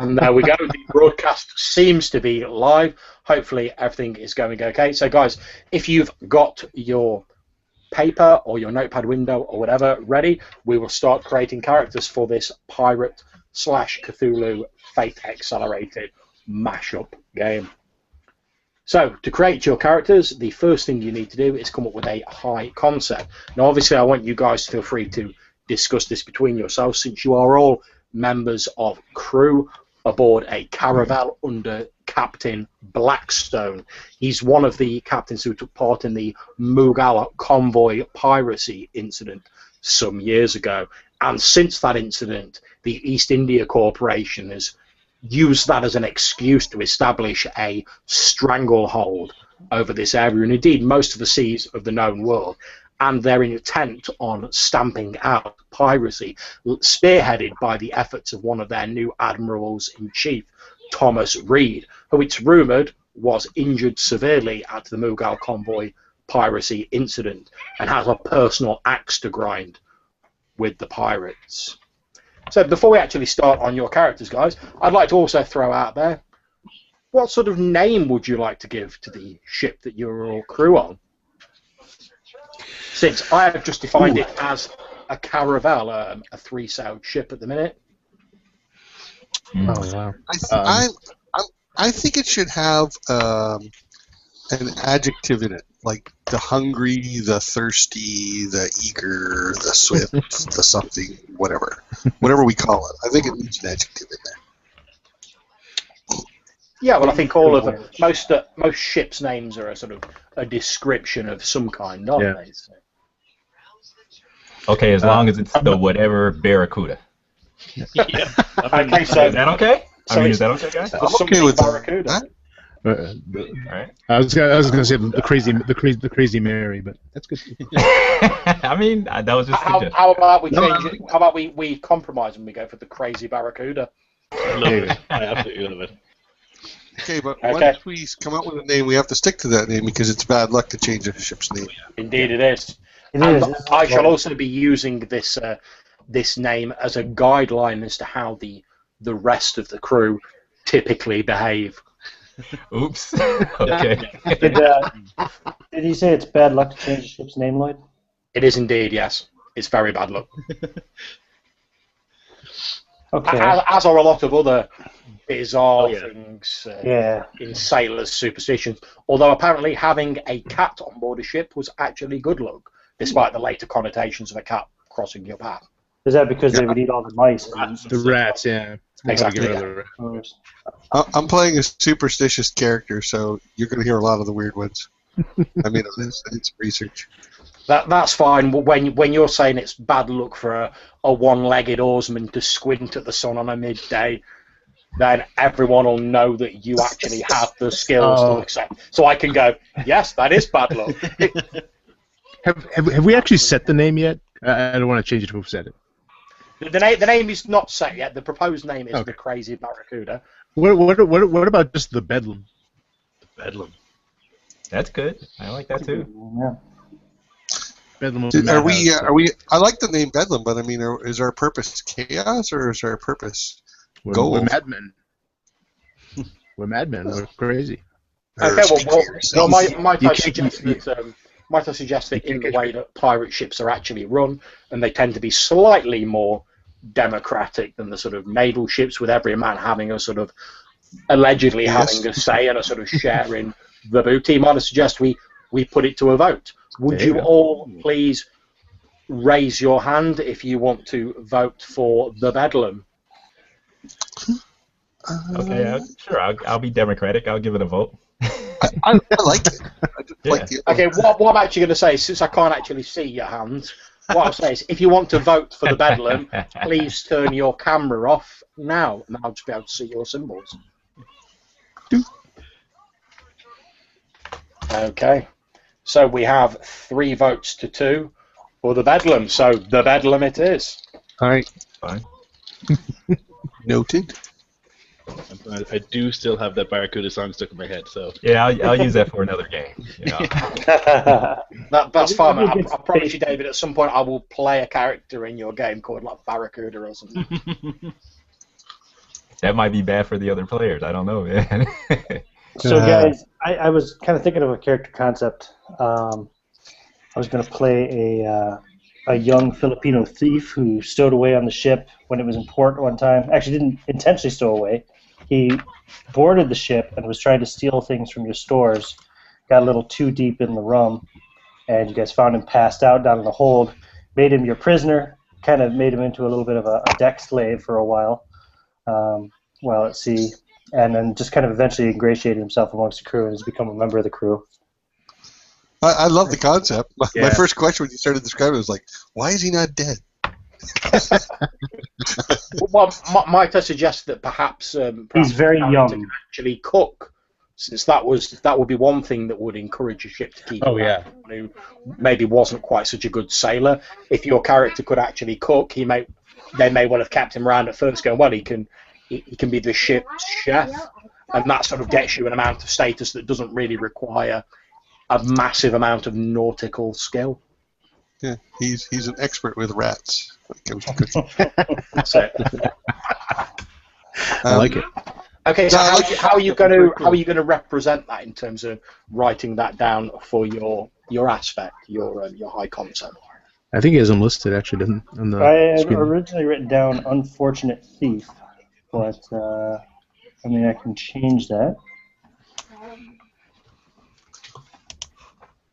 And there we go. The broadcast seems to be live. Hopefully everything is going okay. So guys, if you've got your paper or your notepad window or whatever ready, we will start creating characters for this Pirate / Cthulhu Fate Accelerated mashup game. So to create your characters, the first thing you need to do is come up with a high concept. Now obviously I want you guys to feel free to discuss this between yourselves, since you are all members of crew aboard a caravel under Captain Blackstone. He's one of the captains who took part in the Mughal convoy piracy incident some years ago. And since that incident, the East India Corporation has used that as an excuse to establish a stranglehold over this area, and indeed most of the seas of the known world. And they're intent on stamping out piracy, spearheaded by the efforts of one of their new admirals-in-chief, Thomas Reed, who it's rumoured was injured severely at the Mughal convoy piracy incident and has a personal axe to grind with the pirates. So before we actually start on your characters, guys, I'd like to also throw out there, what sort of name would you like to give to the ship that you're all crew on? Since I have just defined it as a caravel, a three-sailed ship at the minute. Oh wow! I think it should have an adjective in it, like the hungry, the thirsty, the eager, the swift, the something, whatever we call it. I think it needs an adjective in there. Yeah, well, I think all of them, most ships' names are a sort of a description of some kind, aren't they? So. Okay, as long as it's the whatever Barracuda. Yeah. Okay, so is that okay? I mean, is that okay, guys? I'm okay with Barracuda. Right. I was gonna say the crazy Mary, but that's good. I mean, that was just how about we change it? How about we compromise and we go for the crazy Barracuda? I love it. I absolutely love it. Okay, but once we come up with a name, we have to stick to that name because it's bad luck to change a ship's name. Indeed, it is. And I shall also be using this this name as a guideline as to how the rest of the crew typically behave. Oops. Okay. Did you say it's bad luck to change the ship's name, Lloyd? It is indeed, yes. It's very bad luck. Okay. As are a lot of other bizarre things in sailors' superstitions. Although apparently having a cat on board a ship was actually good luck, despite the later connotations of a cat crossing your path. Is that because they would eat all the mice? The rats, yeah. Exactly. I'm playing a superstitious character, so you're going to hear a lot of the weird ones. I mean, I did some research. That's fine. When you're saying it's bad luck for a one-legged oarsman to squint at the sun on a midday, then everyone will know that you actually have the skills to accept. So I can go, yes, that is bad luck. Have we actually set the name yet? I don't want to change it if we've said it. The name is not set yet. The proposed name is the Crazy Barracuda. What about just the Bedlam? The Bedlam. That's good. I like that too. Yeah. Bedlam. Are we? I like the name Bedlam, but I mean, is our purpose chaos or is our purpose gold? We're madmen. We're madmen. We're crazy. Okay, well might I suggest that in the way that pirate ships are actually run, and they tend to be slightly more democratic than the sort of naval ships, with every man having a sort of allegedly having a say and a sort of share in the booty. Might I suggest we put it to a vote? Would you all please raise your hand if you want to vote for the Bedlam? Okay, sure. I'll be democratic. I'll give it a vote. I like it. I just like it. Okay, what I'm actually going to say, since I can't actually see your hands, what I'll say is, if you want to vote for the Bedlam, please turn your camera off now, and I'll just be able to see your symbols. Okay, so we have 3 votes to 2 for the Bedlam, so the Bedlam it is. All right. Fine. Noted. I do still have that Barracuda song stuck in my head, so... Yeah, I'll use that for another game. You know. That's fine. I promise you, David, at some point I will play a character in your game called like Barracuda or something. That might be bad for the other players. I don't know, man. So, guys, I was kind of thinking of a character concept. I was going to play a young Filipino thief who stowed away on the ship when it was in port one time. Actually, didn't intentionally stow away. He boarded the ship and was trying to steal things from your stores. Got a little too deep in the rum, and you guys found him passed out down in the hold. Made him your prisoner. Kind of made him into a little bit of a deck slave for a while at sea, and then just kind of eventually ingratiated himself amongst the crew and has become a member of the crew. I love the concept. My Yeah. first question when you started describing it was like, why is he not dead? Well, might I suggest that perhaps He's very the character young. can actually cook, since that would be one thing that would encourage a ship to keep. Oh, yeah. Who maybe wasn't quite such a good sailor. If your character could actually cook, they may well have kept him around at first, going, well, he can be the ship's chef, and that sort of gets you an amount of status that doesn't really require a massive amount of nautical skill. Yeah, he's an expert with rats when it comes to cooking. That's it. I like it. Okay, so No, how are you going to represent that in terms of writing that down for your aspect, your high concept? I think he has them listed actually, doesn't on the I had screen. originally written down unfortunate thief, but I mean I can change that.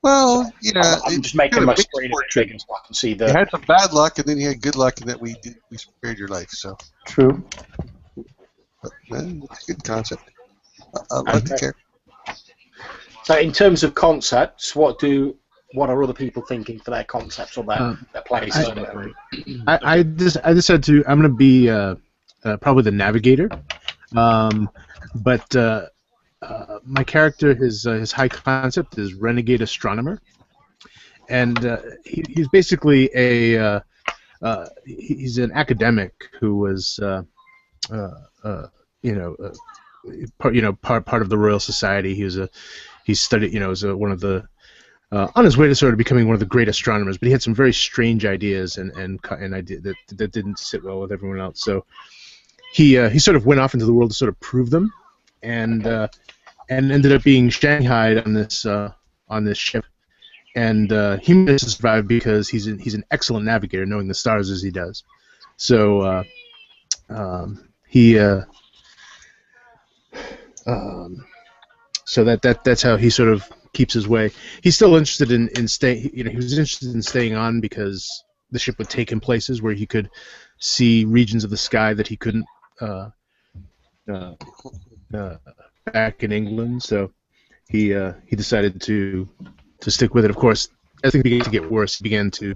Well, yeah. I'm just making my screen a bit bigger so I can see You the. had some bad luck, and then you had good luck, and that we spared your life. So, True. but, it's a good concept. I like the character. So, in terms of concepts, what are other people thinking for their concepts or their places? I decided to. I'm going to be probably the navigator, but my character, his high concept is renegade astronomer, and he's basically he's an academic who was part of the Royal Society. He studied as one of the on his way to sort of becoming one of the great astronomers, but he had some very strange ideas and ideas that didn't sit well with everyone else. So he sort of went off into the world to sort of prove them, and ended up being shanghaied on this ship. And he managed to survive because he's an excellent navigator, knowing the stars as he does. So so that's how he sort of keeps his way. He's still interested in staying. He was interested in staying on because the ship would take him places where he could see regions of the sky that he couldn't back in England. So he decided to stick with it. Of course, as things began to get worse, he began to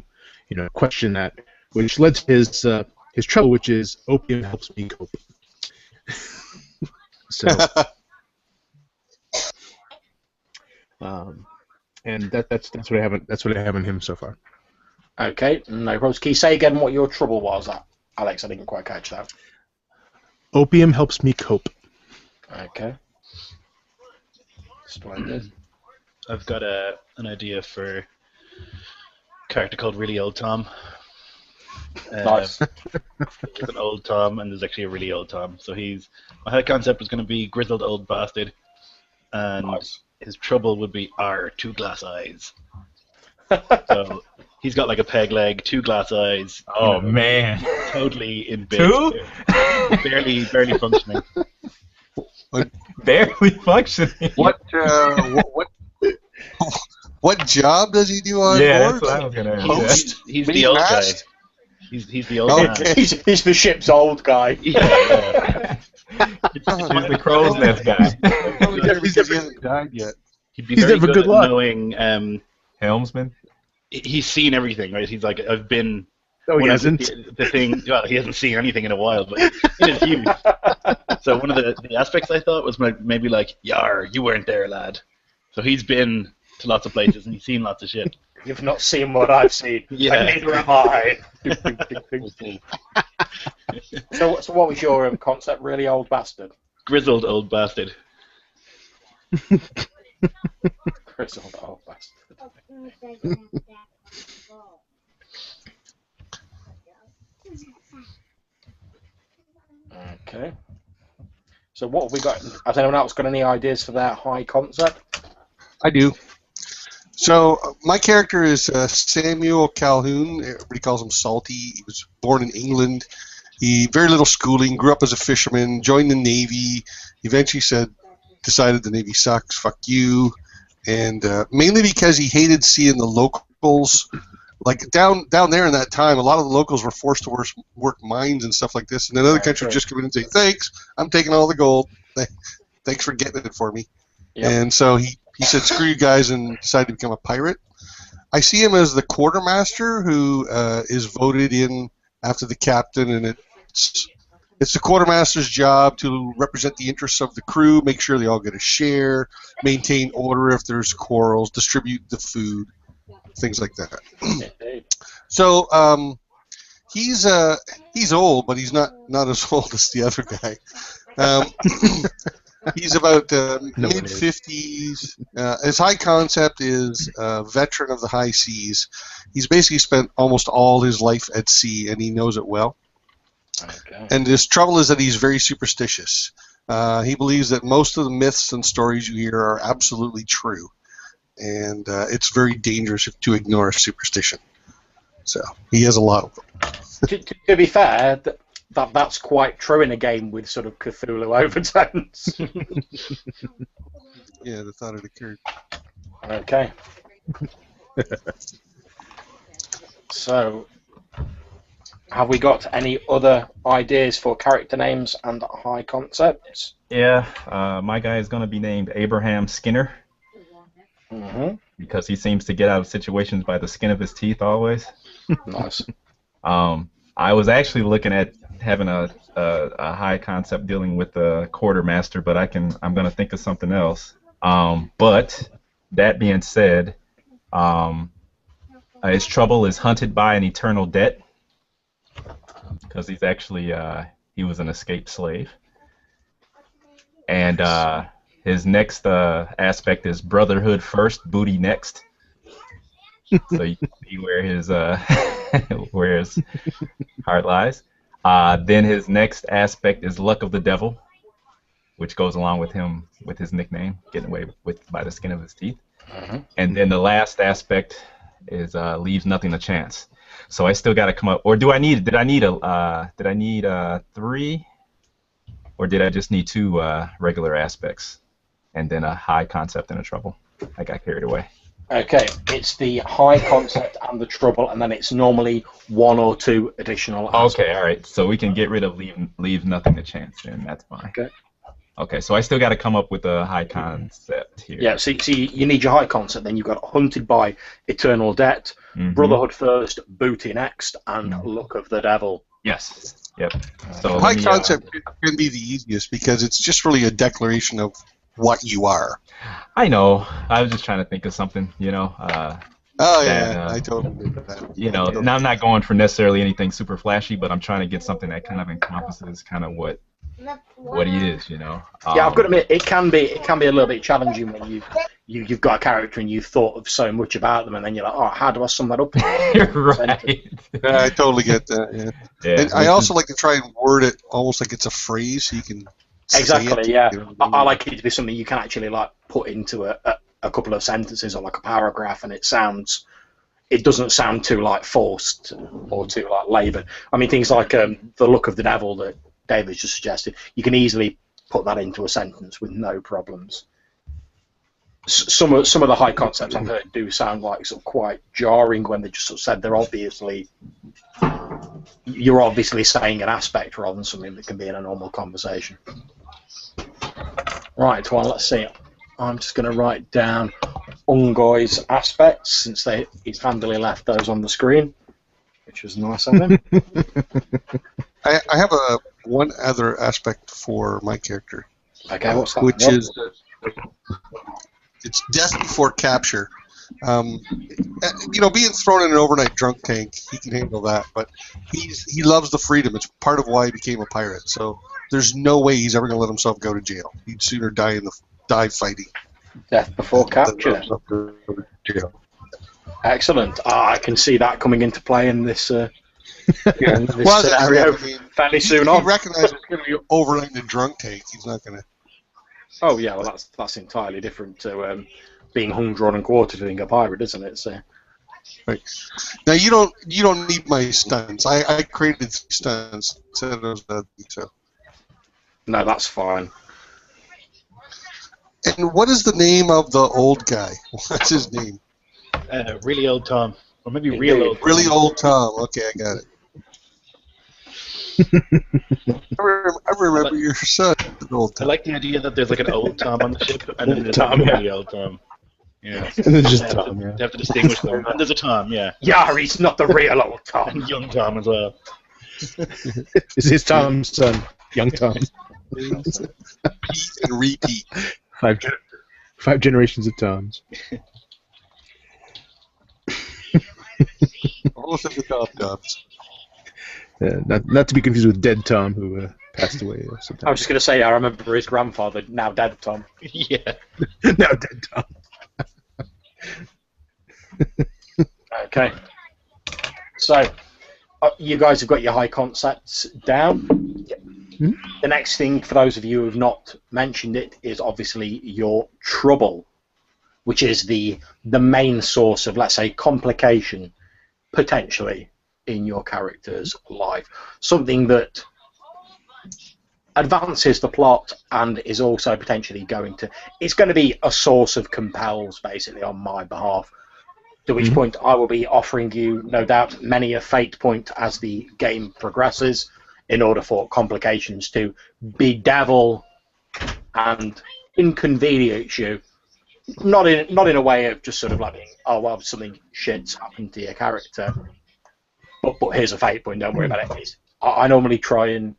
question that, which led to his trouble, which is opium helps me cope. So. And that's what I have. That's what I have in him so far. Okay, no problems. Can you say again what your trouble was, Alex? I didn't quite catch that. Opium helps me cope. Okay. Splendid. I've got an idea for a character called Really Old Tom. Nice. There's an old Tom, and there's actually a really old Tom. So my head concept was going to be grizzled old bastard, and Nice. his trouble would be 2 glass eyes. So he's got like a peg leg, 2 glass eyes. Oh man, totally in bed. 2? barely functioning. Barely functioning. What job does he do on Yeah, board? that's what I was gonna Host? He's Main the old guy. mast? He's the old man. Okay. He's the ship's old guy. Yeah. He's the crow's nest guy. He hasn't died yet. He'd be He's very never good good at luck. knowing. Helmsman. He's seen everything, right? He's like, I've been. No, he one of hasn't. the thing. Well, he hasn't seen anything in a while, but in his youth. So one of the aspects I thought was maybe like, "Yar, you weren't there, lad." So he's been to lots of places and he's seen lots of shit. You've not seen what I've seen. Yeah. And neither have I. So what was your concept, really old bastard? Grizzled old bastard. Grizzled old bastard. Okay. So what have we got? Has anyone else got any ideas for their high concept? I do. So my character is Samuel Calhoun. Everybody calls him Salty. He was born in England. He very little schooling. Grew up as a fisherman. Joined the Navy. Eventually decided the Navy sucks. Fuck you. And mainly because he hated seeing the locals. Like down there in that time, a lot of the locals were forced to work mines and stuff like this. And then other countries would just come in and say, "Thanks, I'm taking all the gold. Thanks for getting it for me." Yep. And so he said, "Screw you guys," and decided to become a pirate. I see him as the quartermaster who is voted in after the captain, and it's the quartermaster's job to represent the interests of the crew, make sure they all get a share, maintain order if there's quarrels, distribute the food, things like that. So he's old, but he's not as old as the other guy. He's about mid-50s. His high concept is veteran of the high seas. He's basically spent almost all his life at sea, and he knows it well. Okay. And his trouble is that he's very superstitious. He believes that most of the myths and stories you hear are absolutely true. And it's very dangerous to ignore superstition. So he has a lot of them. To be fair, that's quite true in a game with sort of Cthulhu overtones. Yeah, the thought it occurred. Okay. So, have we got any other ideas for character names and high concepts? Yeah, my guy is going to be named Abraham Skinner. Mm-hmm. Because he seems to get out of situations by the skin of his teeth always. Nice. I was actually looking at having a high concept dealing with the quartermaster, but I'm going to think of something else. But that being said, his trouble is hunted by an eternal debt because he's actually he was an escaped slave, and his next aspect is brotherhood first, booty next. So you can see where his where his heart lies. Then his next aspect is luck of the devil, which goes along with him with his nickname, getting away with by the skin of his teeth. Mm-hmm. And then the last aspect is leaves nothing to chance. So I still got to come up. Or did I need 3, or did I just need 2 regular aspects, and then a high concept and a trouble? I got carried away. Okay, it's the high concept and the trouble, and then it's normally 1 or 2 additional aspects. Okay, all right. So we can get rid of leave nothing to chance, then that's fine. Okay. Okay, so I still got to come up with a high concept here. Yeah, so you need your high concept, then you've got hunted by eternal debt, Mm-hmm. brotherhood first, booty next, and luck of the devil. Yes. Yep. So high concept can be the easiest because it's just really a declaration of what you are. I know. I was just trying to think of something, you know. I totally get that. You know, now I'm not going for necessarily anything super flashy, but I'm trying to get something that kind of encompasses kind of what he is, you know. Yeah, I've got to admit, it can be a little bit challenging when you've got a character and you've thought of so much about them, and then you're like, oh, how do I sum that up? Right. Yeah, I totally get that. Yeah. And I also like to try and word it almost like it's a phrase, so you can. Exactly, yeah. I like it to be something you can actually like put into a couple of sentences or like a paragraph, and it doesn't sound too like forced or too like laboured. I mean, things like the look of the devil that David's just suggested, you can easily put that into a sentence with no problems. Some of the high concepts I've heard do sound like sort of quite jarring when they just sort of said you're obviously saying an aspect rather than something that can be in a normal conversation. Right, well, let's see. I'm just going to write down Ungoy's aspects since he's handily left those on the screen, which was nice of him. I have one other aspect for my character. Okay, what's that? Which is it's death before capture. Being thrown in an overnight drunk tank, he can handle that. But he loves the freedom. It's part of why he became a pirate. So there's no way he's ever going to let himself go to jail. He'd sooner die fighting. Death before capture. Excellent. I can see that coming into play in this Yeah, this Well, as I scenario said, I mean, fairly soon he on. recognizes it's going to be overland and drunk tank. He's not going to. Oh yeah, well that's entirely different to being hung, drawn, and quartered being a pirate, isn't it? So Right. Now you don't need my stunts. I created stunts instead of so. no, that's fine. And what is the name of the old guy? What's his name? Really old Tom, or maybe real old. Tom. Really old Tom. Okay, I got it. I remember your son, old I Tom. like the idea that there's like an old Tom on the ship, and then there's Tom, a yeah. really old Tom. Yeah. And then just They have Tom, to, yeah. they have to distinguish them. And there's a Tom, yeah. Yeah, he's not the real old Tom. And young Tom as well. Is his Tom's son, young Tom? Repeat and repeat. Five generations of Toms. Almost at the top, Toms. Not to be confused with Dead Tom, who passed away. I was just going to say, I remember his grandfather, now dead Tom. Yeah. Now Dead Tom. Okay. So, you guys have got your high concepts down. Hmm? The next thing, for those of you who have not mentioned it, is obviously your trouble, which is the main source of, let's say, complication, potentially, in your character's life. Something that advances the plot and is also potentially going to... It's going to be a source of compels, basically, on my behalf. To which point I will be offering you, no doubt, many a fate point as the game progresses in order for complications to bedevil and inconvenience you. Not in a way of just sort of like being, oh, well, something shit's happened to your character. But here's a fate point, don't worry about it. I normally try and,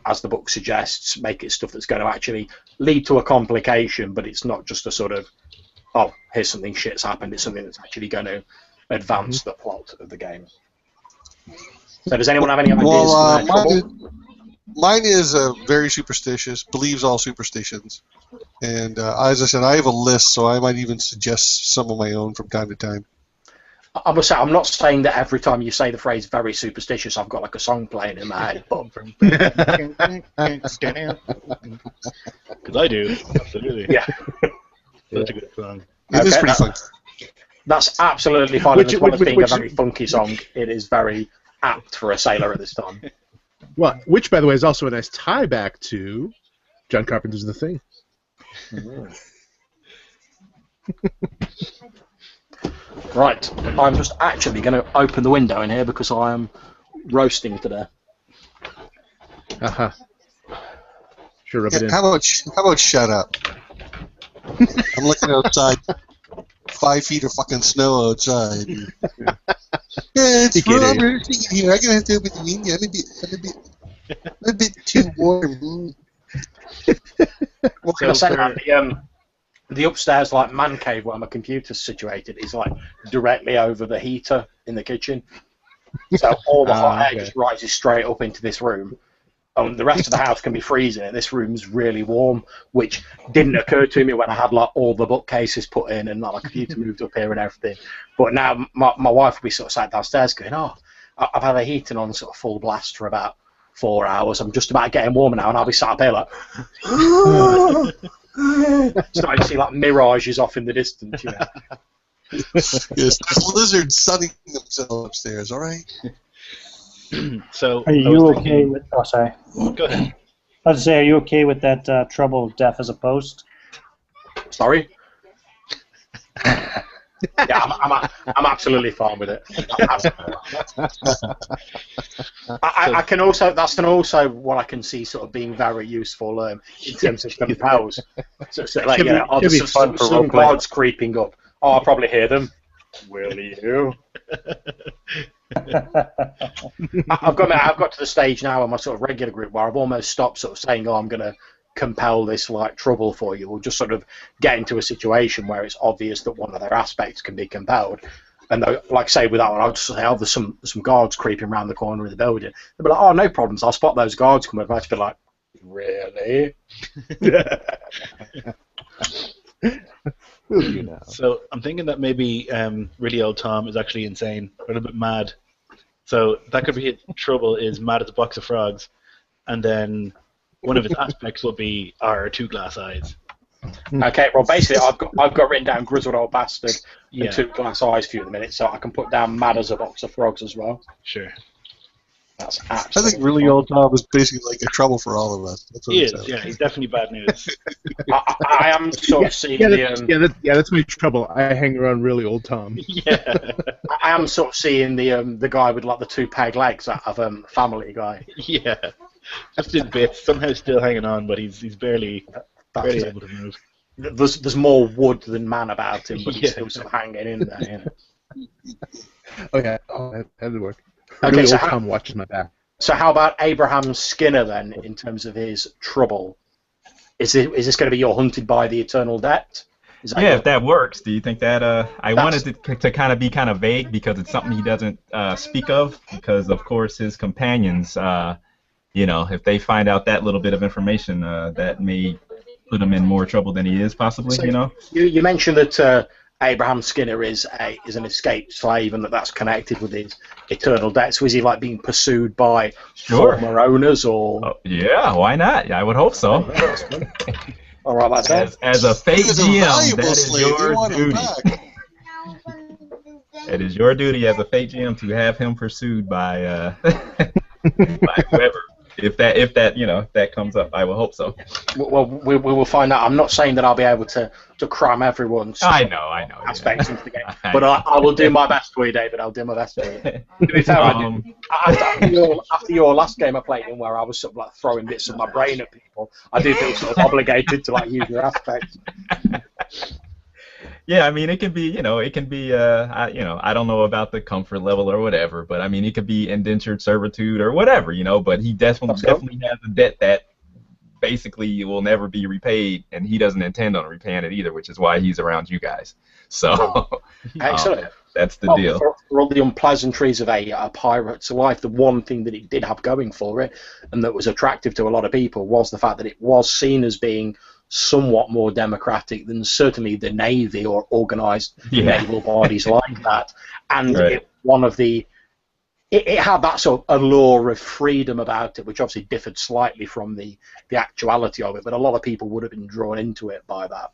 as the book suggests, make it stuff that's going to actually lead to a complication, but it's not just a sort of, oh, here's something shit's happened. It's something that's actually going to advance the plot of the game. So does anyone have any ideas for their trouble? Mine is very superstitious, believes all superstitions. And as I said, I have a list, so I might even suggest some of my own from time to time. I must say, I'm not saying that every time you say the phrase very superstitious, I've got like a song playing in my head. Because I do, absolutely. Yeah. That's a good song. It is pretty fun. That's absolutely fine. Which- As well as which- being which- a very funky song, it is very apt for a sailor at this time. Well, which, by the way, is also a nice tie back to John Carpenter's The Thing. Right, I'm just actually going to open the window in here because I am roasting today. Aha. Sure, rub it in. How about shut up? I'm looking outside. 5 feet of fucking snow outside. Yeah, it's You can't hear Robert here. I'm gonna have to open the window. I'm a bit too warm. What can I say, man? The upstairs like man cave where my computer's situated is like directly over the heater in the kitchen. So all the hot air just rises straight up into this room. The rest of the house can be freezing, and this room's really warm, which didn't occur to me when I had like all the bookcases put in and like, my computer moved up here and everything. But now my wife will be sort of sat downstairs going, "Oh, I've had the heating on sort of full blast for about 4 hours. I'm just about getting warmer now," and I'll be sat up here like, starting to see like mirages off in the distance. You know? Yes, there's lizards sunning themselves upstairs. All right. So Are you okay with? Oh, sorry. Go ahead. I was to say, are you okay with that trouble of death as a post? Sorry. Yeah, I'm absolutely fine with it. I can also that's also what I can see sort of being very useful in terms of compels. So like, Should you know, be there's fun for some role-playing. guards creeping up. Oh, I'll probably hear them. Will you? I've got to the stage now in my sort of regular group where I've almost stopped sort of saying, "Oh, I'm going to compel this like trouble for you." We'll just sort of get into a situation where it's obvious that one of their aspects can be compelled. And like say with that one, I'll just say, "Oh, there's some guards creeping around the corner of the building." They'll be like, "Oh, no problems. I'll spot those guards coming up." I'll just be like, "Really?" You know. So I'm thinking that maybe really old Tom is actually insane, a little bit mad. So that could be his trouble is mad as a box of frogs, and then one of his aspects will be our 2 glass eyes. Okay, well, basically, I've got written down grizzled old bastard Yeah. and 2 glass eyes for you in a minute, so I can put down mad as a box of frogs as well. Sure. That's I absolutely think really fine. old Tom is basically like a trouble for all of us. That's what He it is, sounds yeah, like. he's definitely bad news. I am sort of seeing That's my trouble. I hang around really old Tom. Yeah. I am sort of seeing the guy with like the 2 peg legs out of Family Guy. Yeah. Just in bits, somehow still hanging on, but he's barely That's it. able to move. There's more wood than man about him, but he's Yeah. still sort of hanging in there. You know? Okay, that would work. Okay, Really so old Tom watches my back. So how about Abraham Skinner then, in terms of his trouble? Is this going to be your hunted by the eternal debt? Yeah, if that works, do you think that? I wanted it to kind of be kind of vague because it's something he doesn't speak of. Because of course his companions, if they find out that little bit of information, that may put him in more trouble than he is possibly. So you mentioned that Abraham Skinner is an escaped slave and that's connected with his eternal debt. So is he like being pursued by former owners or? Oh, yeah, why not? Yeah, I would hope so. All right, that's it. As a fake He's a GM, valuable that is slave. your You want him duty. back. It is your duty as a fake GM to have him pursued by by whoever. If that comes up, I will hope so. Well, we will find out. I'm not saying that I'll be able to cram everyone's I know. aspects into the game, but I will do my best for you, David. I'll do my best for you. To be fair, after your last game I played in, where I was sort of like throwing bits of my brain at people, I do feel sort of obligated to like use your aspects. Yeah, I mean, it can be, I don't know about the comfort level or whatever, but I mean, it could be indentured servitude or whatever, but he definitely has a debt that basically will never be repaid, and he doesn't intend on repaying it either, which is why he's around you guys. So, Excellent. That's the deal. For all the unpleasantries of a pirate's life, the one thing that it did have going for it, and that was attractive to a lot of people, was the fact that it was seen as being somewhat more democratic than certainly the Navy or organised naval bodies like that. And it had that sort of allure of freedom about it, which obviously differed slightly from the actuality of it, but a lot of people would have been drawn into it by that.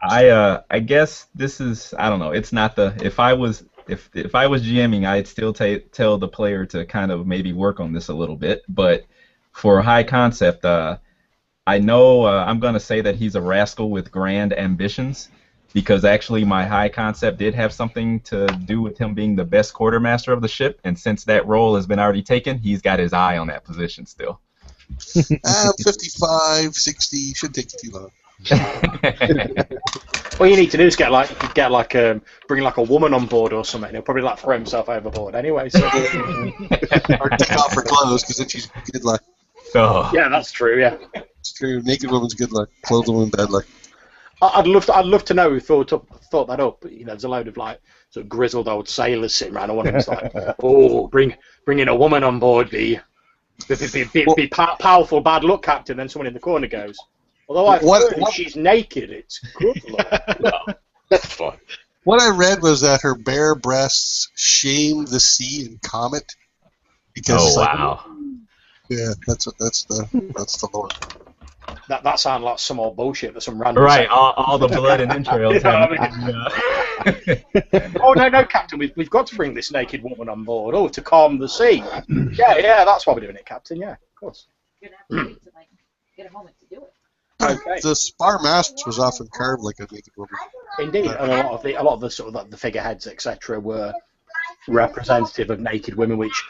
I guess this is, I don't know, it's not the, if I was GMing, I'd still tell the player to kind of maybe work on this a little bit, but for high concept, I know I'm going to say that he's a rascal with grand ambitions, because actually my high concept did have something to do with him being the best quartermaster of the ship, and since that role has been already taken, he's got his eye on that position still. 55, 60, shouldn't take you too long. All you need to do is bring like a woman on board or something. He'll probably like throw himself overboard anyway. So. Or take off her clothes, because then she's good luck. Oh. Yeah, that's true. Yeah. It's true. Naked woman's good luck. Clothed woman bad luck. I'd love to know who thought that up. There's a load of like sort of grizzled old sailors sitting around, and one of them's like, "Oh, bring in a woman on board, be powerful bad luck, Captain." Then someone in the corner goes, "Although I've heard she's naked, it's good luck." No, that's fine. What I read was that her bare breasts shame the sea and comet. Because, wow. Yeah, that's the lore. That sounds like some old bullshit that some random. Right, all the blood and entrails. Oh no, Captain, we've got to bring this naked woman on board. Oh, to calm the sea. Yeah, that's why we're doing it, Captain. Yeah, of course. You're gonna have to get a moment to do it. Okay. The spar mast was often carved like a naked woman. Indeed, and a lot of the sort of like the figureheads, etc., were representative of naked women, which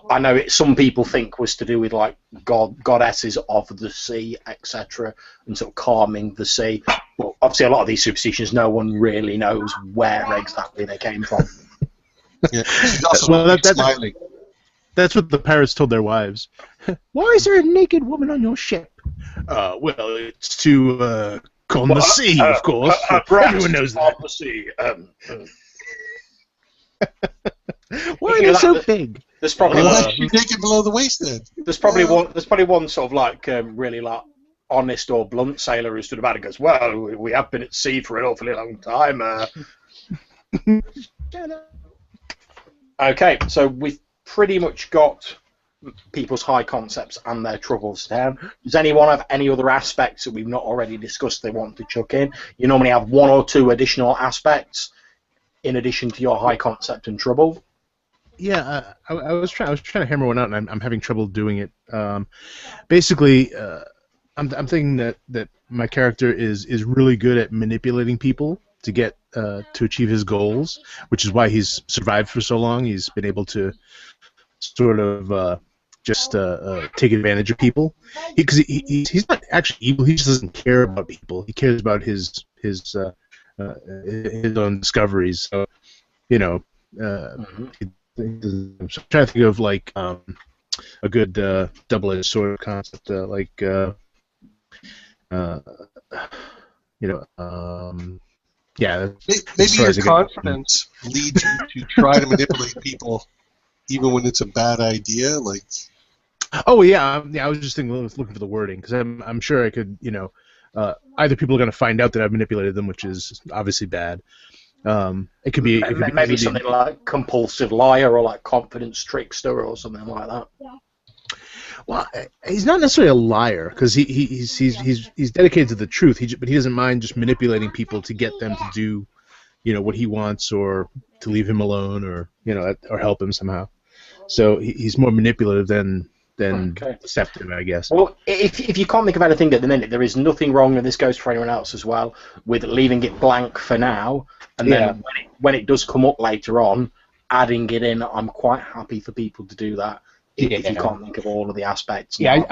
I know some people think was to do with like goddesses of the sea, etc., and sort of calming the sea. But obviously, a lot of these superstitions, no one really knows where exactly they came from. Yeah, she's also smiling. That's what the pirates told their wives. Why is there a naked woman on your ship? Well, it's to calm the sea, of course. Everyone knows that. The sea. Why are they so big? There's probably she's naked below the waist then. There's probably one sort of like really like honest or blunt sailor who stood about and goes, "Well, we have been at sea for an awfully long time." Okay, so we've pretty much got people's high concepts and their troubles down. Does anyone have any other aspects that we've not already discussed they want to chuck in? You normally have one or two additional aspects in addition to your high concept and trouble. Yeah, I was trying to hammer one out, and I'm having trouble doing it. Basically, I'm thinking that my character is really good at manipulating people to get to achieve his goals, which is why he's survived for so long. He's been able to sort of just take advantage of people, because he's not actually evil. He just doesn't care about people. He cares about his own discoveries. So, you know, I'm trying to think of like a good double-edged sword concept, yeah. Maybe your confidence leads you to try to manipulate people, even when it's a bad idea. Like, oh yeah, I was just looking for the wording, because I'm sure I could, either people are going to find out that I've manipulated them, which is obviously bad. It could be maybe something like compulsive liar or like confidence trickster or something like that. Well, he's not necessarily a liar, because he's dedicated to the truth. But he doesn't mind just manipulating people to get them to do, what he wants, or to leave him alone, or or help him somehow. So he's more manipulative than deceptive, I guess. Well, if you can't think of anything at the minute, there is nothing wrong, and this goes for anyone else as well, with leaving it blank for now, and then when it does come up later on, adding it in. I'm quite happy for people to do that. If you can't think of all of the aspects. Yeah,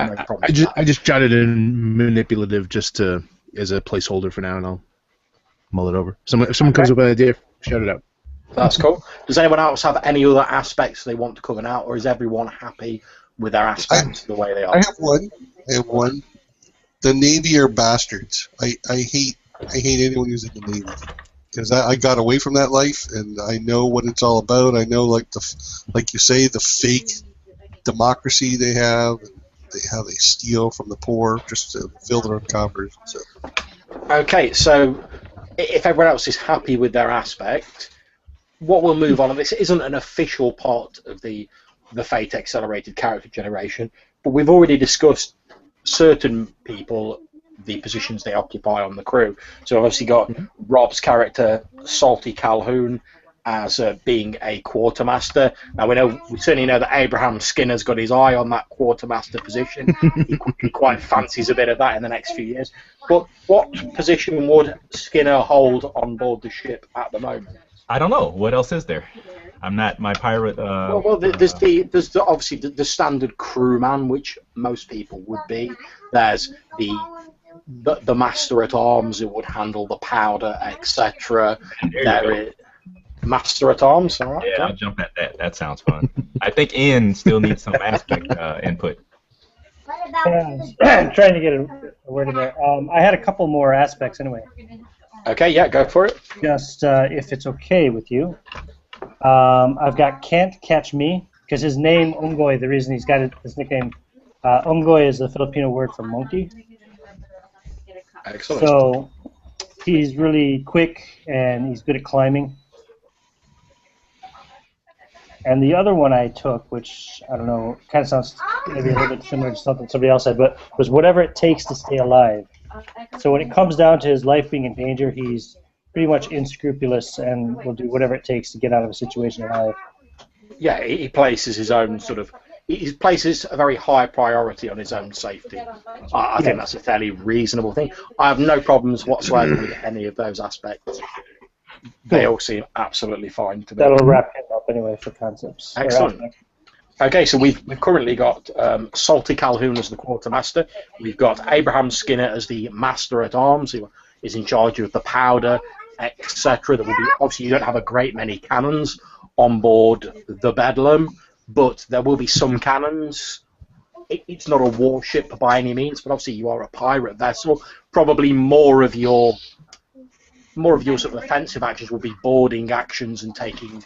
I just jotted in manipulative just as a placeholder for now, and I'll mull it over. If someone comes up with an idea, shout it out. That's cool. Does anyone else have any other aspects they want to come out, or is everyone happy with their aspects the way they are? I have one. The Navy are bastards. I hate anyone who's in the Navy, because I got away from that life, and I know what it's all about. I know, like you say, the fake democracy they have, how they steal from the poor just to fill their own coffers. So. Okay, so if everyone else is happy with their aspect, what we'll move on, and this isn't an official part of the Fate Accelerated character generation, but we've already discussed certain people, the positions they occupy on the crew. So obviously got Rob's character, Salty Calhoun, as being a quartermaster. Now we certainly know that Abraham Skinner's got his eye on that quartermaster position. he quite fancies a bit of that in the next few years. But what position would Skinner hold on board the ship at the moment? I don't know. What else is there? I'm not my pirate. There's obviously the standard crewman, which most people would be. There's the master at arms who would handle the powder, etc. Master at arms, all right? Yeah, I'll jump at that. That sounds fun. I think Ian still needs some aspect input. I'm trying to get a word in there. I had a couple more aspects anyway. Okay, yeah, go for it. Just if it's okay with you. I've got Can't Catch Me, because his name, Ungoy, the reason he's got his nickname, Ungoy is the Filipino word for monkey. Excellent. So he's really quick, and he's good at climbing. And the other one I took, which, I don't know, kind of sounds maybe a little bit similar to something somebody else said, but was whatever it takes to stay alive. So when it comes down to his life being in danger, he's pretty much unscrupulous and will do whatever it takes to get out of a situation alive. Yeah, he places his own he places a very high priority on his own safety. I think that's a fairly reasonable thing. I have no problems whatsoever with any of those aspects. They all seem absolutely fine to me. That'll wrap him up anyway for concepts. Excellent. Okay, so we've currently got Salty Calhoun as the quartermaster. We've got Abraham Skinner as the master at arms, who is in charge of the powder, etc. There will be, obviously, you don't have a great many cannons on board the Bedlam, but there will be some cannons. It's not a warship by any means, but obviously you are a pirate vessel. Probably more of your sort of offensive actions will be boarding actions and taking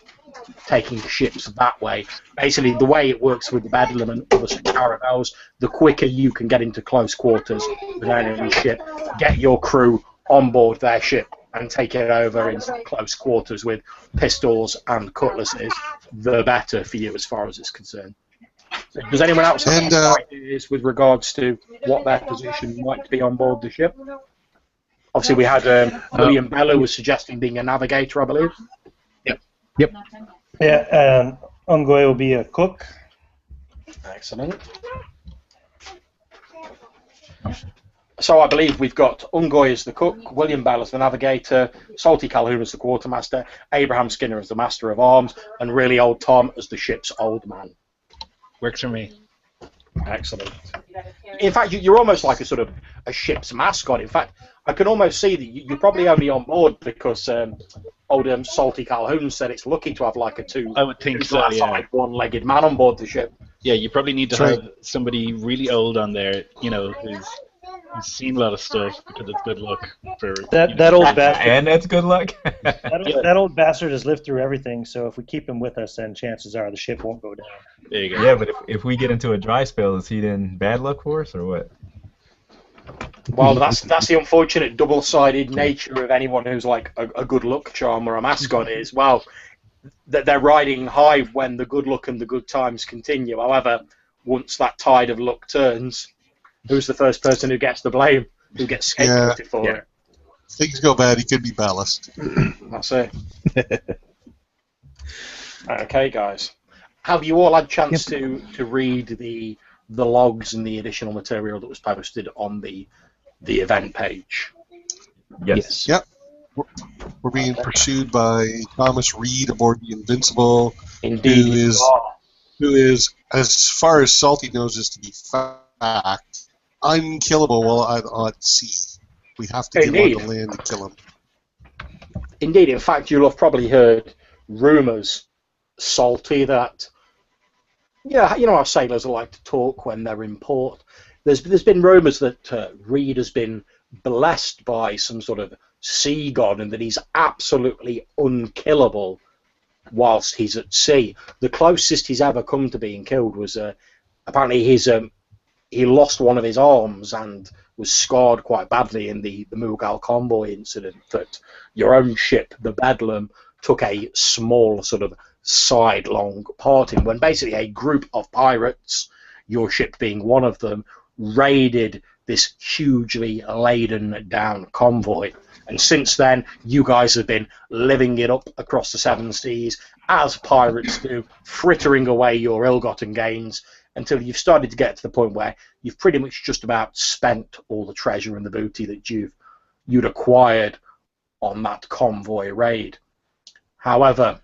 ships that way. Basically, the way it works with the Bedlam and other caravels, the quicker you can get into close quarters with an enemy ship, get your crew on board their ship and take it over in close quarters with pistols and cutlasses, the better for you as far as it's concerned. So does anyone else have any ideas with regards to what their position might be on board the ship? Obviously, we had William Bell, who was suggesting being a navigator, I believe. Yep. Yeah, Ungoy will be a cook. Excellent. So I believe we've got Ungoy as the cook, William Bell as the navigator, Salty Calhoun as the quartermaster, Abraham Skinner as the master of arms, and really old Tom as the ship's old man. Works for me. Excellent. In fact, you're almost like a sort of a ship's mascot. In fact, I can almost see that you're probably only on board because old Salty Calhoun said it's lucky to have like a I would think so, yeah. one-legged man on board the ship. Yeah, you probably need to have somebody really old on there, you know, who's seen a lot of stuff because it's good luck for that old bastard. And that's good luck. That old bastard has lived through everything, so if we keep him with us, then chances are the ship won't go down. There you go. Yeah, but if we get into a dry spell, is he then bad luck for us or what? Well, that's the unfortunate double-sided nature of anyone who's like a good luck charm or a mascot is, well, that they're riding high when the good luck and the good times continue. However, once that tide of luck turns, who's the first person who gets the blame? Who gets scapegoated for it? If things go bad, he could be ballast. That's it. Okay, guys. Have you all had a chance to read the logs and the additional material that was posted on the event page? Yes. Yep. We're being pursued by Thomas Reed aboard the Invincible. Indeed. Who is, as far as Salty knows, is to be fact, unkillable while at sea. We have to get on the land to kill him. Indeed. In fact, you'll have probably heard rumours, Salty, that you know how sailors like to talk when they're in port. There's been rumours that Reed has been blessed by some sort of sea god and that he's absolutely unkillable whilst he's at sea. The closest he's ever come to being killed was apparently he lost one of his arms and was scarred quite badly in the Mughal convoy incident that your own ship, the Bedlam, took a small sort of sidelong part in when basically a group of pirates, your ship being one of them, raided this hugely laden down convoy. And since then, you guys have been living it up across the seven seas, as pirates do, frittering away your ill-gotten gains until you've started to get to the point where you've pretty much just about spent all the treasure and the booty that you'd acquired on that convoy raid. However,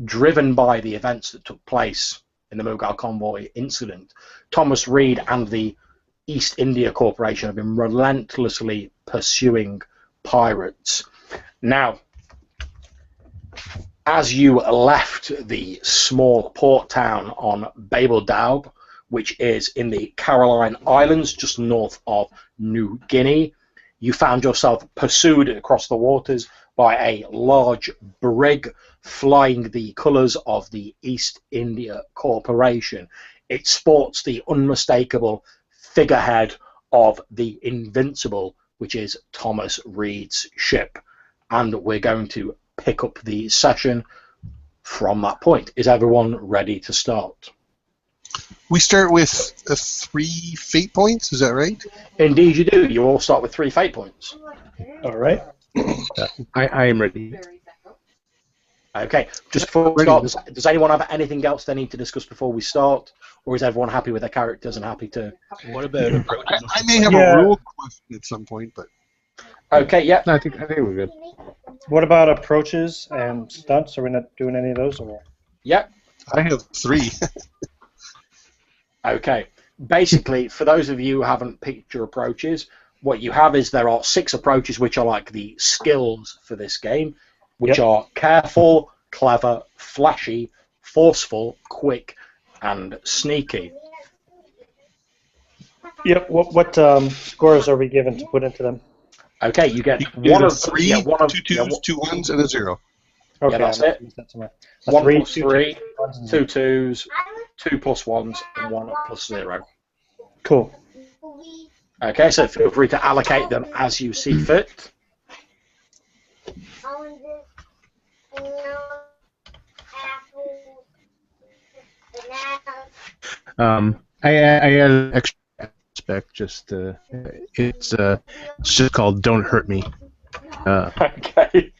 driven by the events that took place in the Mughal convoy incident, Thomas Reed and the East India Corporation have been relentlessly pursuing pirates. Now, as you left the small port town on Babel Daub, which is in the Caroline Islands, just north of New Guinea, you found yourself pursued across the waters by a large brig flying the colours of the East India Corporation. It sports the unmistakable figurehead of the Invincible, which is Thomas Reed's ship. And we're going to pick up the session from that point. Is everyone ready to start? We start with 3 fate points, is that right? Indeed you do. You all start with 3 fate points. All right. I am ready. Okay, just before we start, does anyone have anything else they need to discuss before we start? Or is everyone happy with their characters and happy to... What about approaches? I may have a rule question at some point, but... Okay, yeah. No, I think we're good. What about approaches and stunts? Are we not doing any of those? Or? Yeah. I have 3. Okay. Basically, for those of you who haven't picked your approaches, what you have is there are 6 approaches which are like the skills for this game, which are careful, clever, flashy, forceful, quick, and sneaky. Yep. What scores are we given to put into them? Okay, you get one of 3, 2 2s, 2 1s, and a 0. Yeah, Okay, that's it. 1 plus 3, 2 2s, 2 plus 1s, and 1 plus 0. Cool. Okay, so feel free to allocate them as you see fit. I added an extra aspect. It's just called "Don't Hurt Me." Okay.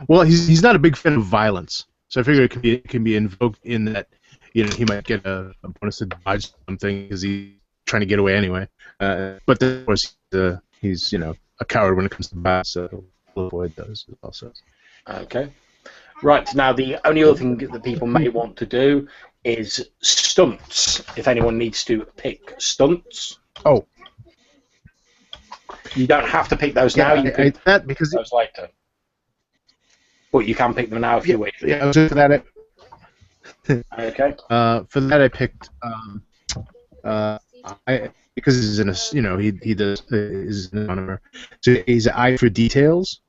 Well, he's not a big fan of violence, so I figure it can be invoked in that he might get a bonus to dodge something because he's trying to get away anyway. But then, of course, he's a coward when it comes to violence, so he'll avoid those also. Okay. Right, now the only other thing that people may want to do is stunts, if anyone needs to pick stunts. Oh. You don't have to pick those now, you can pick that because those later. But you can pick them now if you wish. Yeah, for that Okay. For that I picked because he's in a he does is an anonymous. So he's an eye for details.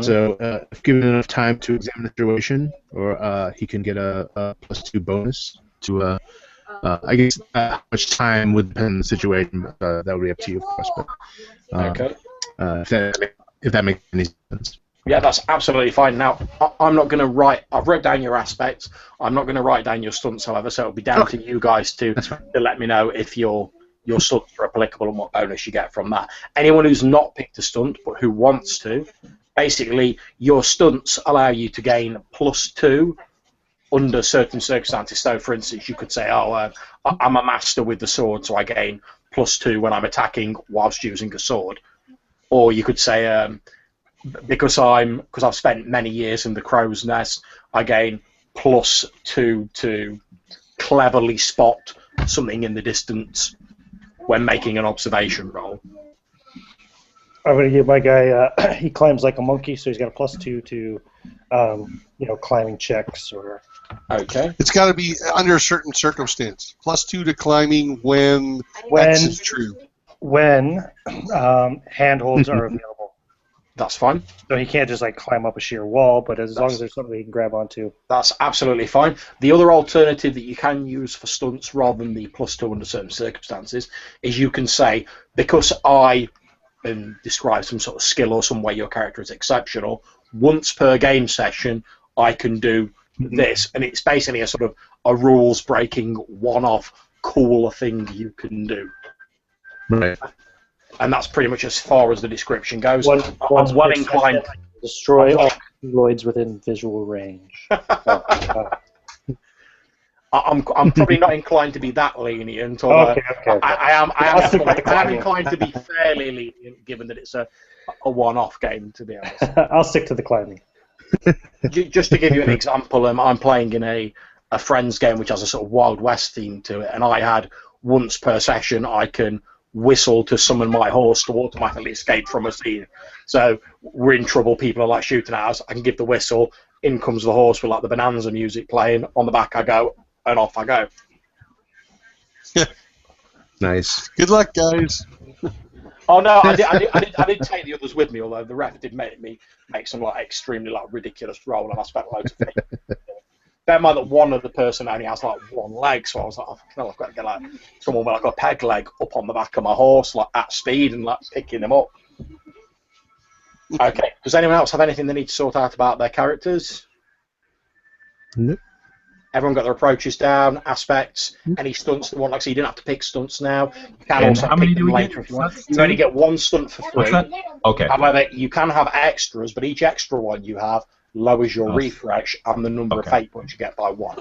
So if given enough time to examine the situation, or he can get a +2 bonus to I guess how much time would depend on the situation. But, that would be up to you, of course. But Okay. If that makes any sense. Yeah, that's absolutely fine. Now, I'm not going to write. I've wrote down your aspects. I'm not going to write down your stunts, however. So it'll be down to you guys to let me know if your stunts are applicable and what bonus you get from that. Anyone who's not picked a stunt but who wants to, basically, your stunts allow you to gain +2 under certain circumstances. So, for instance, you could say, "Oh, I'm a master with the sword, so I gain +2 when I'm attacking whilst using a sword." Or you could say, because I've spent many years in the crow's nest, I gain +2 to cleverly spot something in the distance when making an observation roll. I'm going to give my guy, he climbs like a monkey, so he's got a +2 to, climbing checks or... Okay. It's got to be under a certain circumstance. +2 to climbing when X is true. When handholds are available. That's fine. So he can't just climb up a sheer wall, but as long as there's something he can grab onto. That's absolutely fine. The other alternative that you can use for stunts rather than the +2 under certain circumstances is you can say, because I describe some sort of skill or some way your character is exceptional, once per game session I can do this, and it's basically a sort of a rules breaking one-off cooler thing you can do. Right. And that's pretty much as far as the description goes. I'm well inclined. Destroy all Lloyds within visual range. I'm probably not inclined to be that lenient. Although Okay. I am inclined to be fairly lenient, given that it's a one-off game, to be honest. I'll stick to the climbing. Just to give you an example, I'm playing in a friend's game which has a sort of Wild West theme to it, and I had once per session I can whistle to summon my horse to automatically escape from a scene. So we're in trouble, people are shooting at us, I can give the whistle, in comes the horse with the Bonanza music playing, on the back I go, and off I go. Nice. Good luck, guys. Oh no, I did take the others with me, although the ref did make me make some extremely ridiculous roll, and I spent loads of things. Bear in mind that one of the person only has one leg, so I was I've got to get someone with a peg leg up on the back of my horse at speed and picking them up. Okay. Does anyone else have anything they need to sort out about their characters? Nope. Everyone got their approaches down, aspects, any stunts they want. So you didn't have to pick stunts now. You can also how many pick do them we later get? if you want. You only get one stunt for free. Okay. However, you can have extras, but each extra one you have lowers your refresh and the number of fate points you get by 1.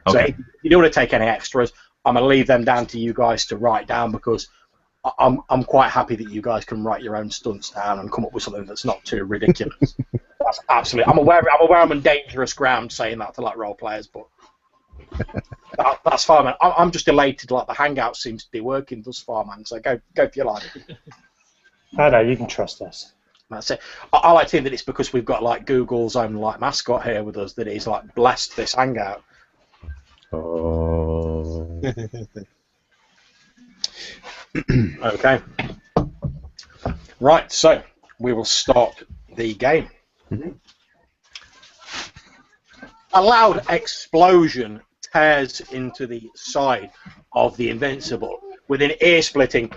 So if you don't want to take any extras, I'm going to leave them down to you guys to write down, because I'm quite happy that you guys can write your own stunts down and come up with something that's not too ridiculous. That's absolutely. I'm aware I'm on dangerous ground saying that to role players, but that's fine, man. I'm just elated. The hangout seems to be working thus far, man. So go for your life. I know, you can trust us. That's it. I like to think that it's because we've got Google's own mascot here with us that he's blessed this hangout. Oh. Okay. Right, so we will start the game. Mm-hmm. A loud explosion tears into the side of the Invincible with an ear-splitting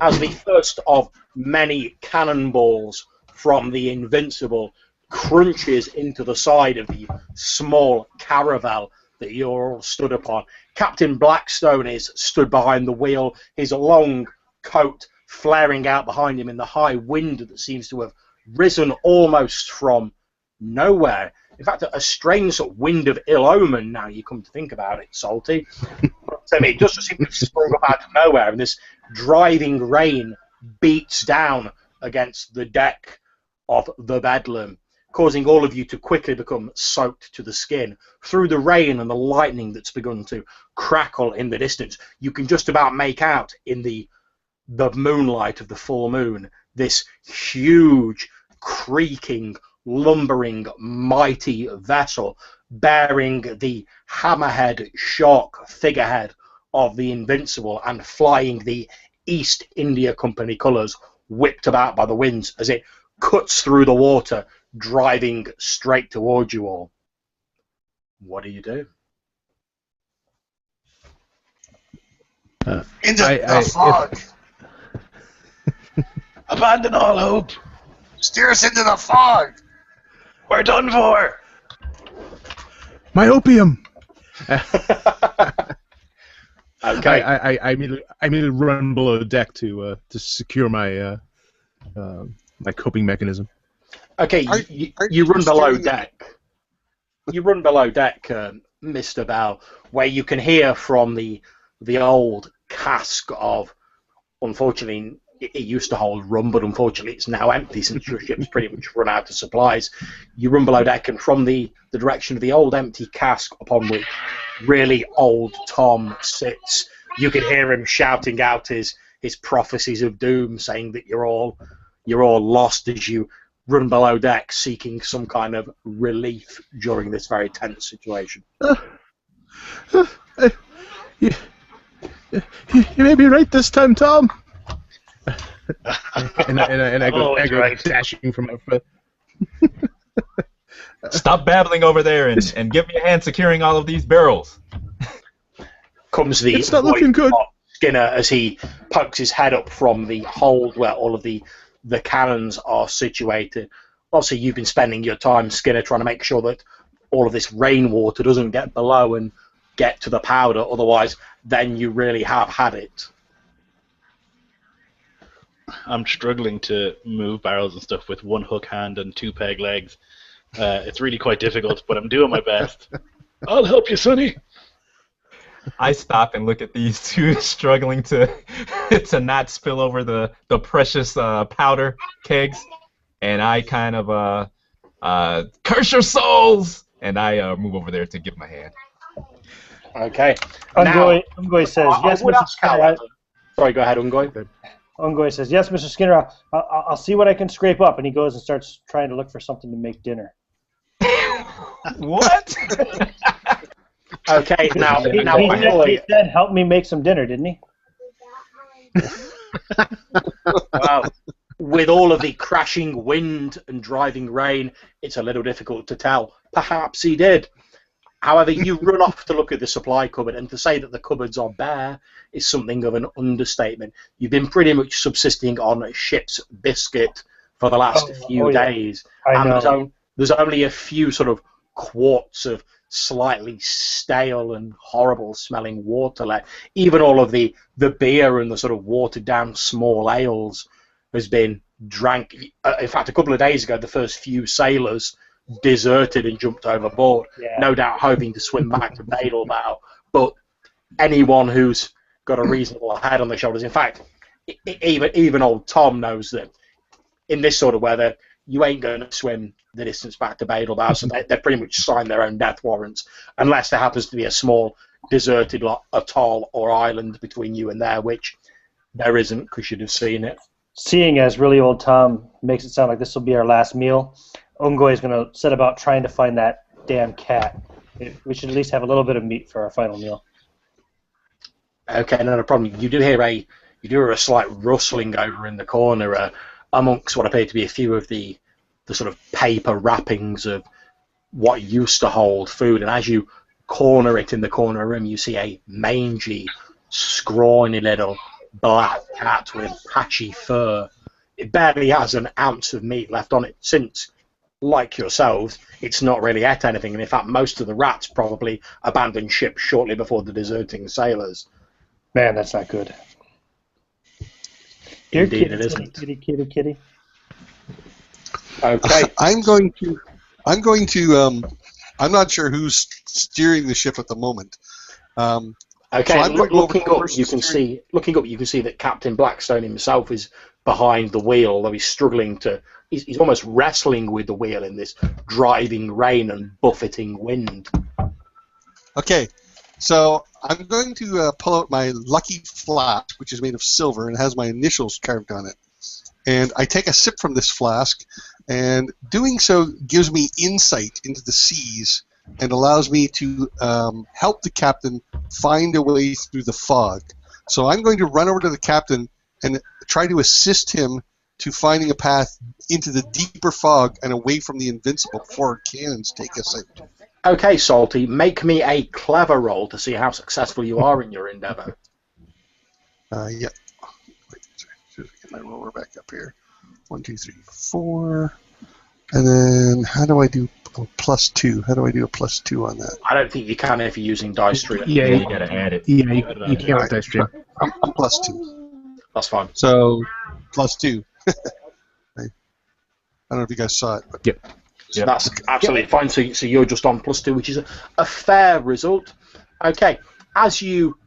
as the first of many cannonballs from the Invincible crunches into the side of the small caravel that you're all stood upon. Captain Blackstone is stood behind the wheel, his long coat flaring out behind him in the high wind that seems to have risen almost from nowhere. In fact, a strange sort of wind of ill omen now you come to think about it, Salty. But it does seem to have sprung up out of nowhere, and this driving rain beats down against the deck of the Bedlam, causing all of you to quickly become soaked to the skin. Through the rain and the lightning that's begun to crackle in the distance, you can just about make out in the moonlight of the full moon this huge, creaking, lumbering, mighty vessel bearing the hammerhead shark figurehead of the Invincible and flying the East India Company colours, whipped about by the winds as it cuts through the water, driving straight towards you all. What do you do? Into the fog. Abandon all hope. Steer us into the fog. We're done for. My opium. Okay. I immediately run below deck to secure my my coping mechanism. Okay, you run below deck. You run below deck, Mr. Bell, where you can hear from the old cask of, unfortunately, it used to hold rum, but unfortunately it's now empty since your ship's pretty much run out of supplies. You run below deck, and from the direction of the old empty cask upon which really old Tom sits, you can hear him shouting out his prophecies of doom, saying that you're all lost as you run below deck seeking some kind of relief during this very tense situation. You may be right this time, Tom. and I go, right. dashing from my foot. Stop babbling over there and give me a hand securing all of these barrels. Comes the It's not voice looking good. of Skinner as he pokes his head up from the hold where all of the cannons are situated. Obviously, you've been spending your time, Skinner, trying to make sure that all of this rainwater doesn't get below and get to the powder. Otherwise, then you really have had it. I'm struggling to move barrels and stuff with one hook hand and two peg legs. It's really quite difficult, but I'm doing my best. I'll help you, Sonny. I stop and look at these two struggling to not spill over the precious powder kegs, and I kind of curse your souls, and I move over there to give my hand. Okay. Ungoy says, yes, Mr. Skinner. Sorry, go ahead, Ungoy. Ungoy says, yes, Mr. Skinner, I'll see what I can scrape up, and he goes and starts trying to look for something to make dinner. What? Okay, now he said, help me make some dinner, didn't he? Wow. With all of the crashing wind and driving rain, it's a little difficult to tell. Perhaps he did. However, you run off to look at the supply cupboard, and to say that the cupboards are bare is something of an understatement. You've been pretty much subsisting on ship's biscuit for the last few days. I know. There's only a few sort of quarts of slightly stale and horrible smelling water left. Even all of the beer and the sort of watered down small ales has been drank. In fact, a couple of days ago, the first few sailors deserted and jumped overboard, no doubt hoping to swim back to Badelbow. But anyone who's got a reasonable head on their shoulders, in fact, even old Tom knows that in this sort of weather, you ain't going to swim the distance back to Badelbow, so they pretty much sign their own death warrants, unless there happens to be a small deserted atoll or island between you and there, which there isn't, because you'd have seen it. Seeing as really old Tom makes it sound like this will be our last meal, Ungoy is going to set about trying to find that damn cat. We should at least have a little bit of meat for our final meal. Okay, not a problem. You do hear a slight rustling over in the corner amongst what appear to be a few of the sort of paper wrappings of what used to hold food, and as you corner it in the corner room, you see a mangy, scrawny little black cat with patchy fur. It barely has an ounce of meat left on it since like yourselves, it's not really at anything. And in fact, most of the rats probably abandoned ship shortly before the deserting sailors. Man, that's not good. Indeed, it isn't. Kitty. Okay. I'm going to. I'm not sure who's steering the ship at the moment. Okay, So I'm going to go over looking to the up, person you can see that Captain Blackstone himself is behind the wheel, although he's struggling to. He's almost wrestling with the wheel in this driving rain and buffeting wind. Okay, so I'm going to pull out my lucky flask, which is made of silver and has my initials carved on it. And I take a sip from this flask, and doing so gives me insight into the seas and allows me to help the captain find a way through the fog. So I'm going to run over to the captain and try to assist him to finding a path into the deeper fog and away from the Invincible before our cannons take us out. Okay, Salty, make me a clever roll to see how successful you are in your endeavour. Yeah. Wait, sorry. Get my roller back up here. 1, 2, 3, 4. And then how do I do a +2? How do I do a +2 on that? I don't think you can if you're using dice tree. Yeah, You gotta add it. Yeah, you can't with dice stream. I'm +2. That's fine. So +2. I don't know if you guys saw it, but Yep. So that's absolutely fine. So you're just on +2, which is a fair result. Okay, as you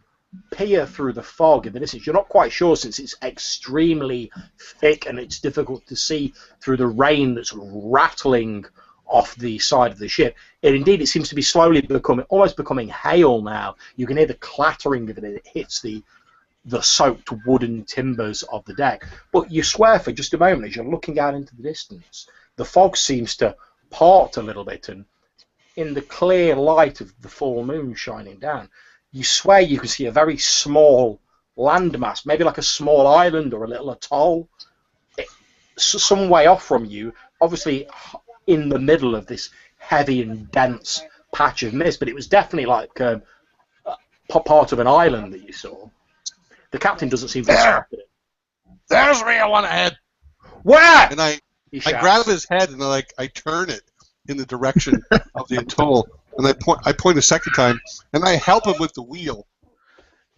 peer through the fog in the distance, you're not quite sure since it's extremely thick and it's difficult to see through the rain that's rattling off the side of the ship. And indeed, it seems to be slowly almost becoming hail now. You can hear the clattering of it as it hits the soaked wooden timbers of the deck. But you swear for just a moment, as you're looking out into the distance, the fog seems to part a little bit, and in the clear light of the full moon shining down, you swear you can see a very small landmass, maybe like a small island or a little atoll, some way off from you, obviously in the middle of this heavy and dense patch of mist, but it was definitely like part of an island that you saw. The captain doesn't seem to There! be it. There's where I want to head. Where? And I He shouts. grab his head and I turn it in the direction of the atoll, and I point a second time, and I help him with the wheel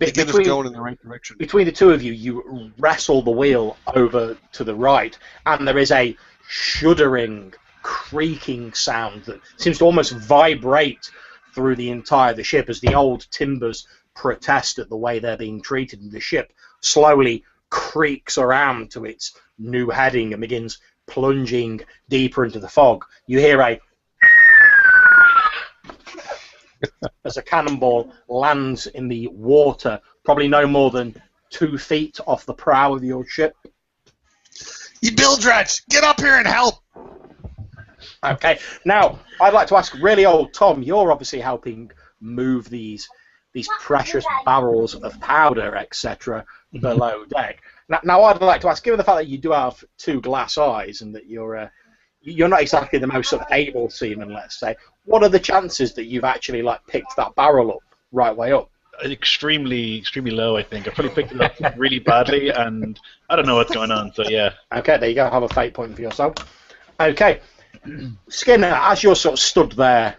to get us going in the right direction. Between the two of you, you wrestle the wheel over to the right, and there is a shuddering, creaking sound that seems to almost vibrate through the entire the ship as the old timbers protest at the way they're being treated, and the ship slowly creaks around to its new heading and begins plunging deeper into the fog. You hear a as a cannonball lands in the water, probably no more than 2 feet off the prow of your ship. You bilge-rats, get up here and help! Okay, now I'd like to ask really old Tom, you're obviously helping move these precious barrels of powder, etc., below deck. Now I'd like to ask, given the fact that you do have 2 glass eyes and that you're not exactly the most sort of able seaman, let's say, what are the chances that you've actually picked that barrel up right way up? Extremely low, I think. I probably picked it up really badly, and I don't know what's going on, so yeah. Okay, there you go. Have a fate point for yourself. Okay, Skinner, as you're sort of stood there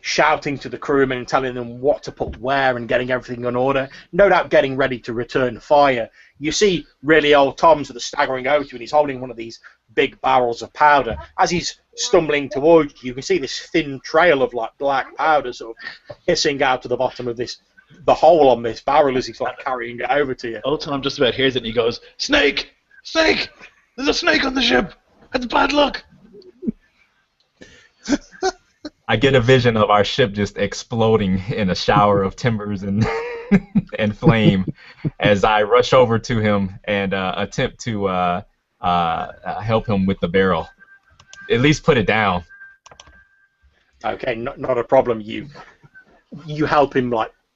shouting to the crewmen and telling them what to put where and getting everything in order, no doubt getting ready to return fire, you see really old Tom sort of staggering over to you, and he's holding one of these big barrels of powder. As he's stumbling towards you, you can see this thin trail of black powder sort of hissing out to the bottom of the hole on this barrel as he's carrying it over to you. Old Tom just about hears it and he goes, "Snake! Snake! There's a snake on the ship! That's bad luck!" I get a vision of our ship just exploding in a shower of timbers and and flame as I rush over to him and attempt to help him with the barrel. At least put it down. Okay, not a problem. You help him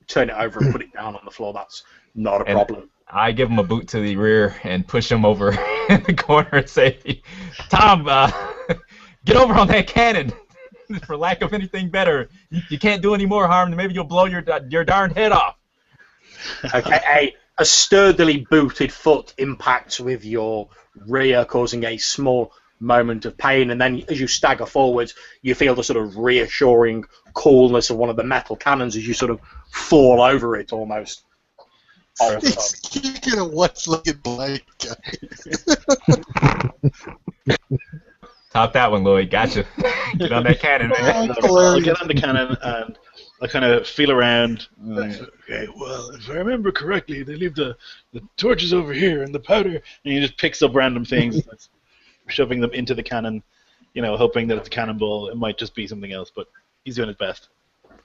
turn it over and put it down on the floor. That's not a problem. I give him a boot to the rear and push him over in the corner and say, "Tom, get over on that cannon." For lack of anything better, you can't do any more harm. Maybe you'll blow your darn head off. Okay, a sturdily booted foot impacts with your rear, causing a small moment of pain, and then as you stagger forwards, you feel the sort of reassuring coolness of one of the metal cannons as you sort of fall over it almost. He's kicking a one-legged blind guy. Top that one, Lloyd. Gotcha. Get on that cannon, man. I'll get on the cannon and I kind of feel around. Okay, well, if I remember correctly, they leave the torches over here and the powder, and he just picks up random things, shoving them into the cannon, hoping that it's a cannonball. It might just be something else, but he's doing his best.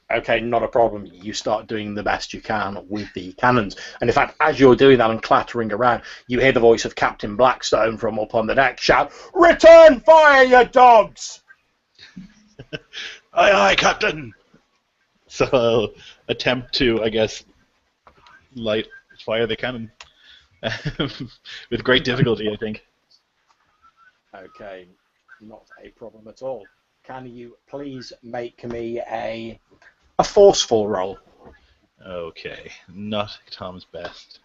Okay, not a problem. You start doing the best you can with the cannons. And in fact, as you're doing that and clattering around, you hear the voice of Captain Blackstone from up on the deck shout, "Return fire, you dogs!" Aye, aye, Captain! So I'll attempt to, I guess, fire the cannon. With great difficulty, I think. Okay, not a problem at all. Can you please make me a forceful roll? Okay, not Tom's best.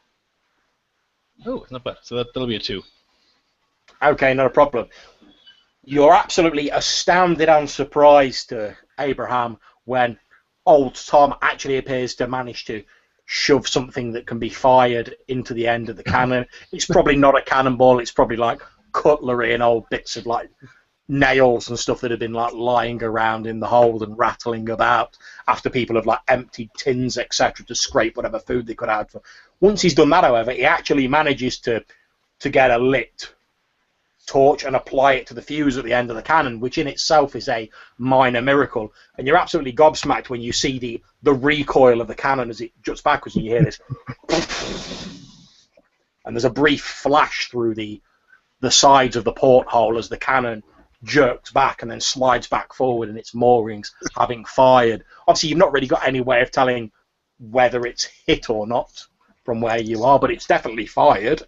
Oh, it's not bad. So that'll be a 2. Okay, not a problem. You're absolutely astounded and surprised, Abraham, when old Tom actually appears to manage to shove something that can be fired into the end of the cannon. It's probably not a cannonball. It's probably like cutlery and old bits of like nails and stuff that have been like lying around in the hold and rattling about after people have like emptied tins, etc., to scrape whatever food they could have for. Once he's done that, however, he actually manages to get a lit torch and apply it to the fuse at the end of the cannon, which in itself is a minor miracle. And you're absolutely gobsmacked when you see the recoil of the cannon as it juts backwards and you hear this. And there's a brief flash through the sides of the porthole as the cannon jerks back and then slides back forward in its moorings, having fired. Obviously, you've not really got any way of telling whether it's hit or not from where you are, but it's definitely fired.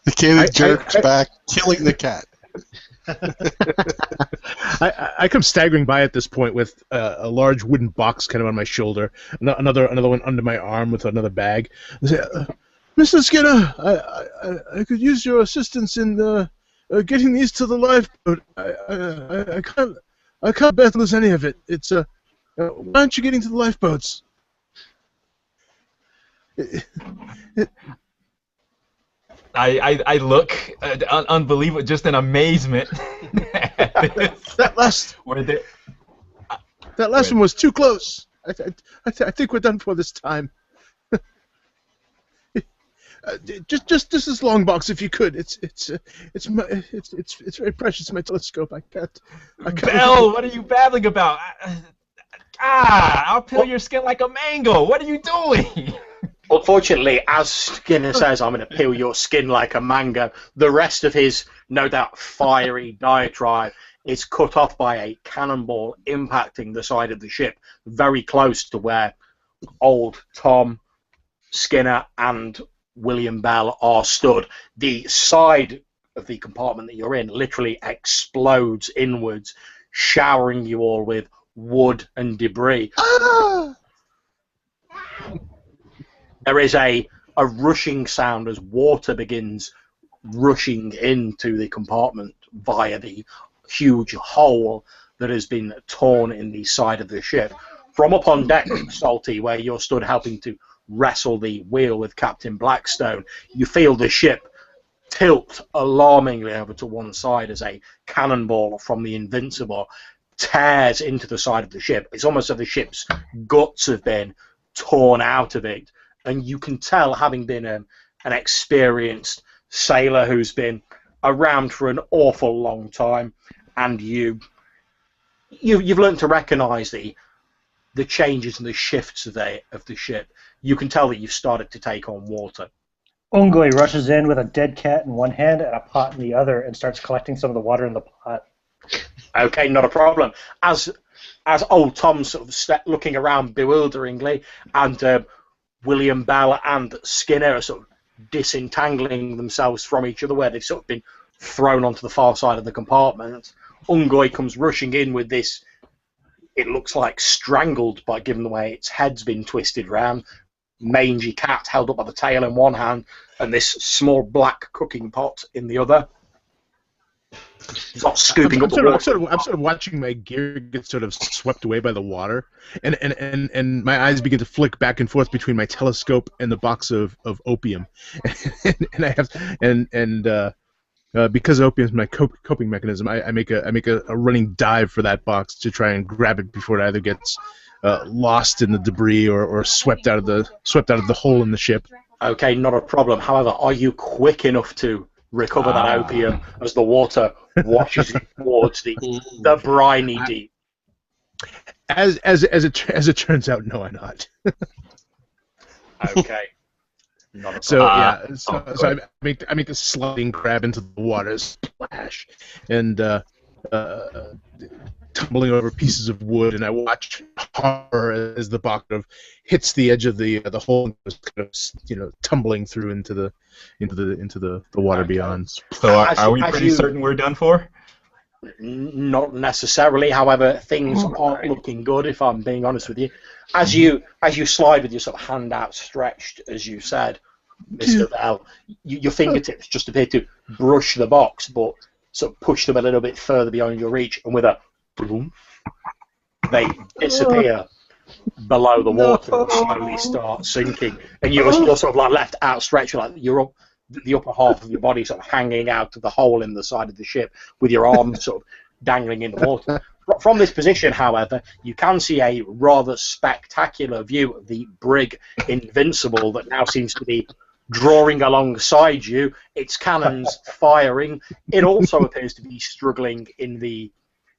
The cannon jerks back, killing the cat. I come staggering by at this point with a large wooden box kind of on my shoulder, another one under my arm with another bag. I say, Mr. Skinner, I could use your assistance in getting these to the lifeboat. I can't bear to lose any of it. It's why aren't you getting to the lifeboats? I look unbelievable, just in amazement. That last one was too close. I think we're done for this time. Just this long box, if you could. It's very precious to my telescope. I can't. Bell, what are you babbling about? I'll peel your skin like a mango. What are you doing? Unfortunately, as Skinner says, I'm going to peel your skin like a mango, the rest of his, no doubt, fiery diatribe is cut off by a cannonball impacting the side of the ship very close to where old Tom, Skinner, and William Bell are stood. The side of the compartment that you're in literally explodes inwards, showering you all with wood and debris. There is a rushing sound as water begins rushing into the compartment via the huge hole that has been torn in the side of the ship. From up on deck, Salty, where you're stood helping to wrestle the wheel with Captain Blackstone, you feel the ship tilt alarmingly over to one side as a cannonball from the Invincible tears into the side of the ship. It's almost as if the ship's guts have been torn out of it. And you can tell, having been an experienced sailor who's been around for an awful long time, and you've learned to recognise the changes and the shifts of the ship. You can tell that you've started to take on water. Ungoi rushes in with a dead cat in one hand and a pot in the other and starts collecting some of the water in the pot. Okay, not a problem. As old Tom's sort of looking around bewilderingly, and William Bell and Skinner are sort of disentangling themselves from each other where they've sort of been thrown onto the far side of the compartment. Ungoi comes rushing in with this, it looks like strangled, by given the way its head's been twisted round, mangy cat held up by the tail in one hand and this small black cooking pot in the other. Start scooping up the water. I'm sort of watching my gear get sort of swept away by the water, and my eyes begin to flick back and forth between my telescope and the box of opium, and I have because opium is my coping mechanism, I make a running dive for that box to try and grab it before it either gets lost in the debris or swept out of the hole in the ship. Okay, not a problem. However, are you quick enough to recover that opium as the water washes it towards the briny deep? As it turns out, no, I'm not. Okay. Not a so so I make a sliding grab into the water, splash, and tumbling over pieces of wood, and I watch horror as the box hits the edge of the hole and goes kind of tumbling through into the water beyond. So are we pretty certain we're done for? Not necessarily. However, things aren't looking good, if I'm being honest with you. As you slide with your sort of hand outstretched, as you said, Mr. Bell, your fingertips just appear to brush the box, but sort of push them a little bit further beyond your reach, and with a boom, they disappear below the water and slowly start sinking. And you're sort of like left outstretched, like you're up, the upper half of your body sort of hanging out of the hole in the side of the ship, with your arms sort of dangling in the water. From this position, however, you can see a rather spectacular view of the brig Invincible that now seems to be drawing alongside you, its cannons firing. It also appears to be struggling in the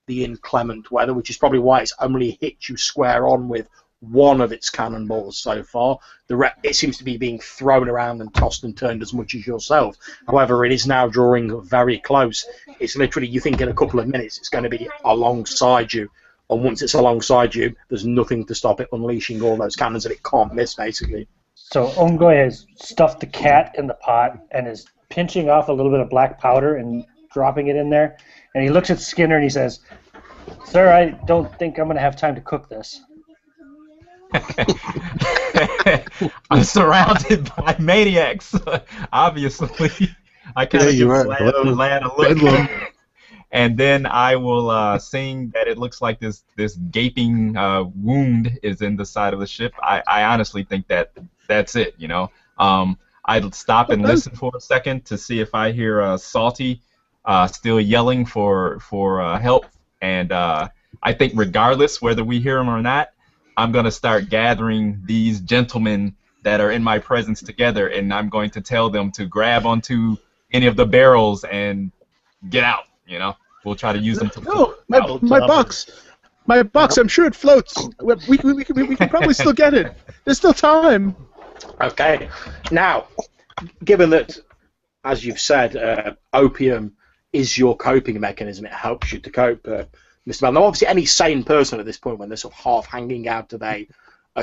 inclement weather, which is probably why it's only hit you square on with one of its cannonballs so far. It seems to be being thrown around and tossed and turned as much as yourself. However, it is now drawing very close. It's literally, you think in a couple of minutes it's going to be alongside you, and once it's alongside you, there's nothing to stop it unleashing all those cannons, and it can't miss, basically. So Ongoy has stuffed the cat in the pot and is pinching off a little bit of black powder and dropping it in there. And he looks at Skinner and he says, "Sir, I don't think I'm going to have time to cook this." I'm surrounded by maniacs, obviously. I kind of give the lad a look. And then I will sing that it looks like this gaping wound is in the side of the ship. I honestly think that's it, you know. I'd stop and listen for a second to see if I hear Salty still yelling for help. And I think regardless whether we hear him or not, I'm going to start gathering these gentlemen that are in my presence together, and I'm going to tell them to grab onto any of the barrels and get out. You know, we'll try to use them to. No, my box. I'm sure it floats. We can probably still get it. There's still time. Okay. Now, given that, as you've said, opium is your coping mechanism, it helps you to cope, Mr. Bell. Now, obviously, any sane person at this point, when they're sort of half hanging out of a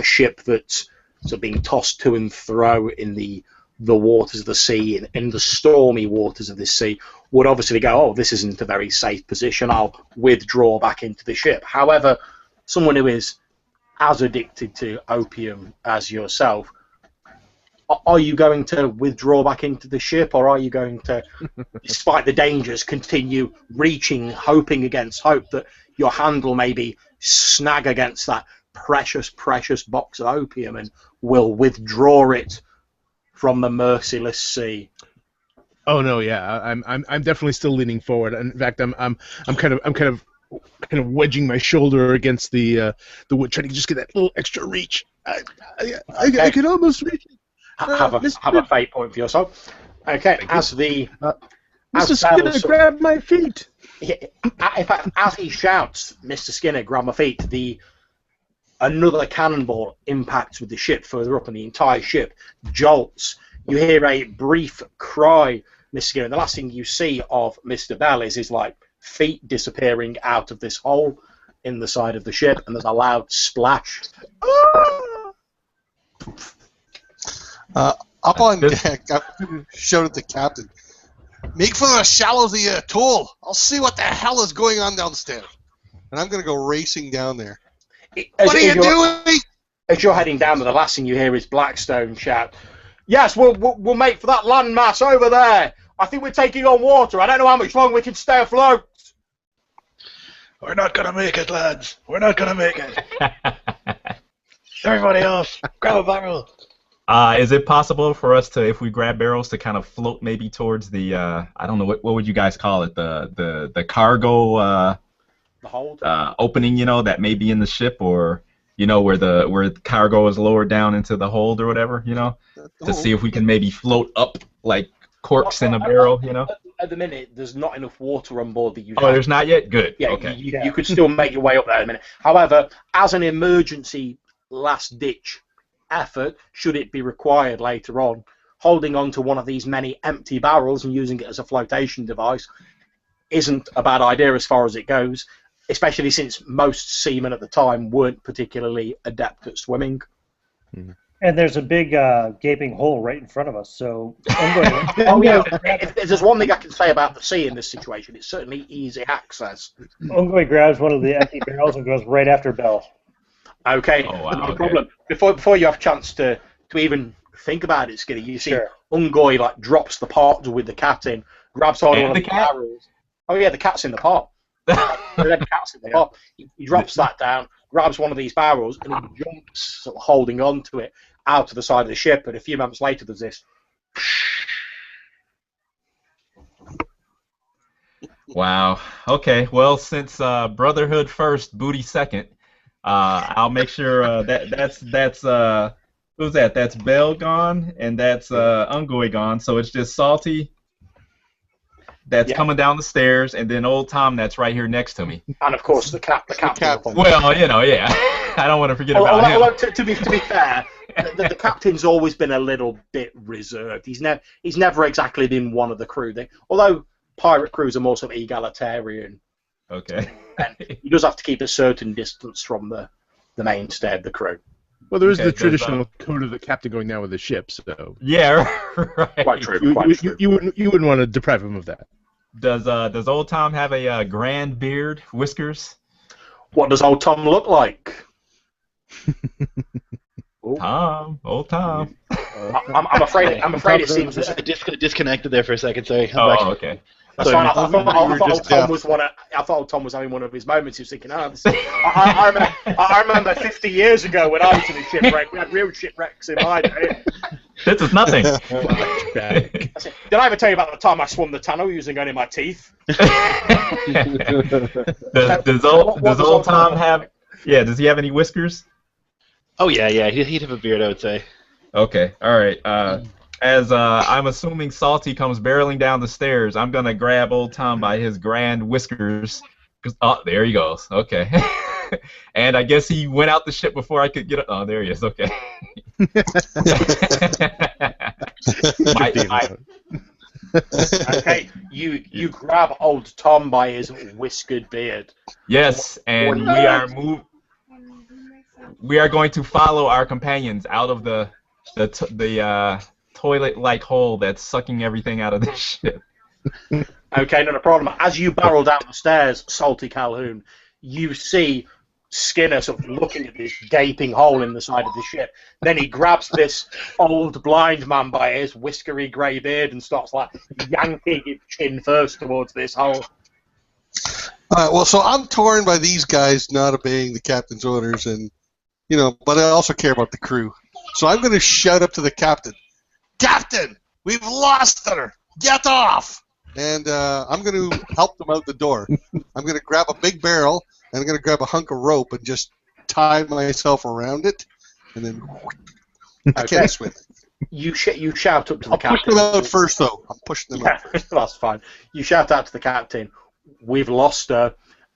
ship that's sort of being tossed to and fro in the waters of the sea, in the stormy waters of this sea, would obviously go, oh, this isn't a very safe position, I'll withdraw back into the ship. However, someone who is as addicted to opium as yourself, are you going to withdraw back into the ship, or are you going to, despite the dangers, continue reaching, hoping against hope that your hand will maybe snag against that precious, precious box of opium and will withdraw it from the merciless sea? Oh no, yeah, I'm definitely still leaning forward. In fact, I'm kind of wedging my shoulder against the wood, trying to just get that little extra reach. I can almost reach it. Have a fate point for yourself. Okay, as Mr. Skinner, grab my feet. In fact, as he shouts, "Mr. Skinner, grab my feet," another cannonball impacts with the ship further up, and the entire ship jolts. You hear a brief cry, Mr. Skinner, and the last thing you see of Mr. Bell is his feet disappearing out of this hole in the side of the ship, and there's a loud splash. Up on deck, I shouted at the captain, "Make for the shallows of the atoll. I'll see what the hell is going on downstairs." And I'm going to go racing down there. What are you doing? As you're heading down, the last thing you hear is Blackstone shout, "Yes, we'll make for that landmass over there. I think we're taking on water. I don't know how much longer we can stay afloat. We're not gonna make it, lads. We're not gonna make it. Everybody off. Grab a barrel. Is it possible for us to, if we grab barrels, to kind of float maybe towards the I don't know what would you guys call it, the cargo The hold. opening, that may be in the ship, or where the cargo is lowered down into the hold or whatever, to see if we can maybe float up like corks in a barrel, At the minute, there's not enough water on board that you. Oh, there's not yet. Good. Yeah, Okay. you could still make your way up there in a minute. However, as an emergency last-ditch effort, should it be required later on, holding on to one of these many empty barrels and using it as a flotation device isn't a bad idea as far as it goes, especially since most seamen at the time weren't particularly adept at swimming. And there's a big gaping hole right in front of us, so... If there's one thing I can say about the sea in this situation, it's certainly easy access. Ungoy grabs one of the empty barrels and goes right after Bell. Okay, Oh, wow, no problem. Before you have a chance to even think about it, Skinny, you see Ungoy drops the pot with the cat in, grabs hold of one of the barrels. Oh yeah, the cat's in the pot. The cat's in the pot. He drops that down, grabs one of these barrels, and he jumps, sort of holding on to it, out to the side of the ship. And a few moments later, there's this. Wow. Okay. Well, since Brotherhood first, booty second, I'll make sure that's who's that? That's Bell gone, and that's Ungoy gone. So it's just Salty. That's coming down the stairs, and then old Tom that's right here next to me. And of course the captain. Well, yeah. I don't want to forget about him. Well, to be fair, the captain's always been a little bit reserved. He's never exactly been one of the crew. Although pirate crews are more sort of egalitarian. Okay. And he does have to keep a certain distance from the mainstay of the crew. Well, there is the traditional code of the captain going down with the ship, so... Yeah, right. Quite true. You wouldn't want to deprive him of that. Does old Tom have a grand beard, whiskers? What does old Tom look like? Old Tom. I'm afraid it seems disconnected there for a second. Sorry. Okay. That's fine. I thought Tom was having one of his moments. He was thinking, I remember 50 years ago when I was in a shipwreck. We had real shipwrecks in my day. This is nothing. Did I ever tell you about the time I swum the tunnel using only my teeth? Does old Tom have? Yeah. Does he have any whiskers? Oh yeah. He'd have a beard, I would say. Okay. All right. As I'm assuming Salty comes barreling down the stairs, I'm gonna grab old Tom by his grand whiskers. Oh, there he goes. Okay. And I guess he went out the ship before I could get it. Oh, there he is. Okay. Okay, you grab old Tom by his whiskered beard. Yes, and we are going to follow our companions out of the toilet-like hole that's sucking everything out of this ship. Okay, not a problem. As you barrel down the stairs, Salty Calhoun, you see Skinner sort of looking at this gaping hole in the side of the ship. Then he grabs this old blind man by his whiskery grey beard and starts yanking his chin first towards this hole. Well, so I'm torn by these guys not obeying the captain's orders, and but I also care about the crew. So I'm going to shout up to the captain, "Captain, we've lost her! Get off!" And I'm going to help them out the door. I'm going to grab a big barrel, and I'm going to grab a hunk of rope and just tie myself around it, and then I can't swim. You shout up to the captain. I'll push them out first, though. I'm pushing them out first. That's fine. You shout out to the captain, "We've lost her."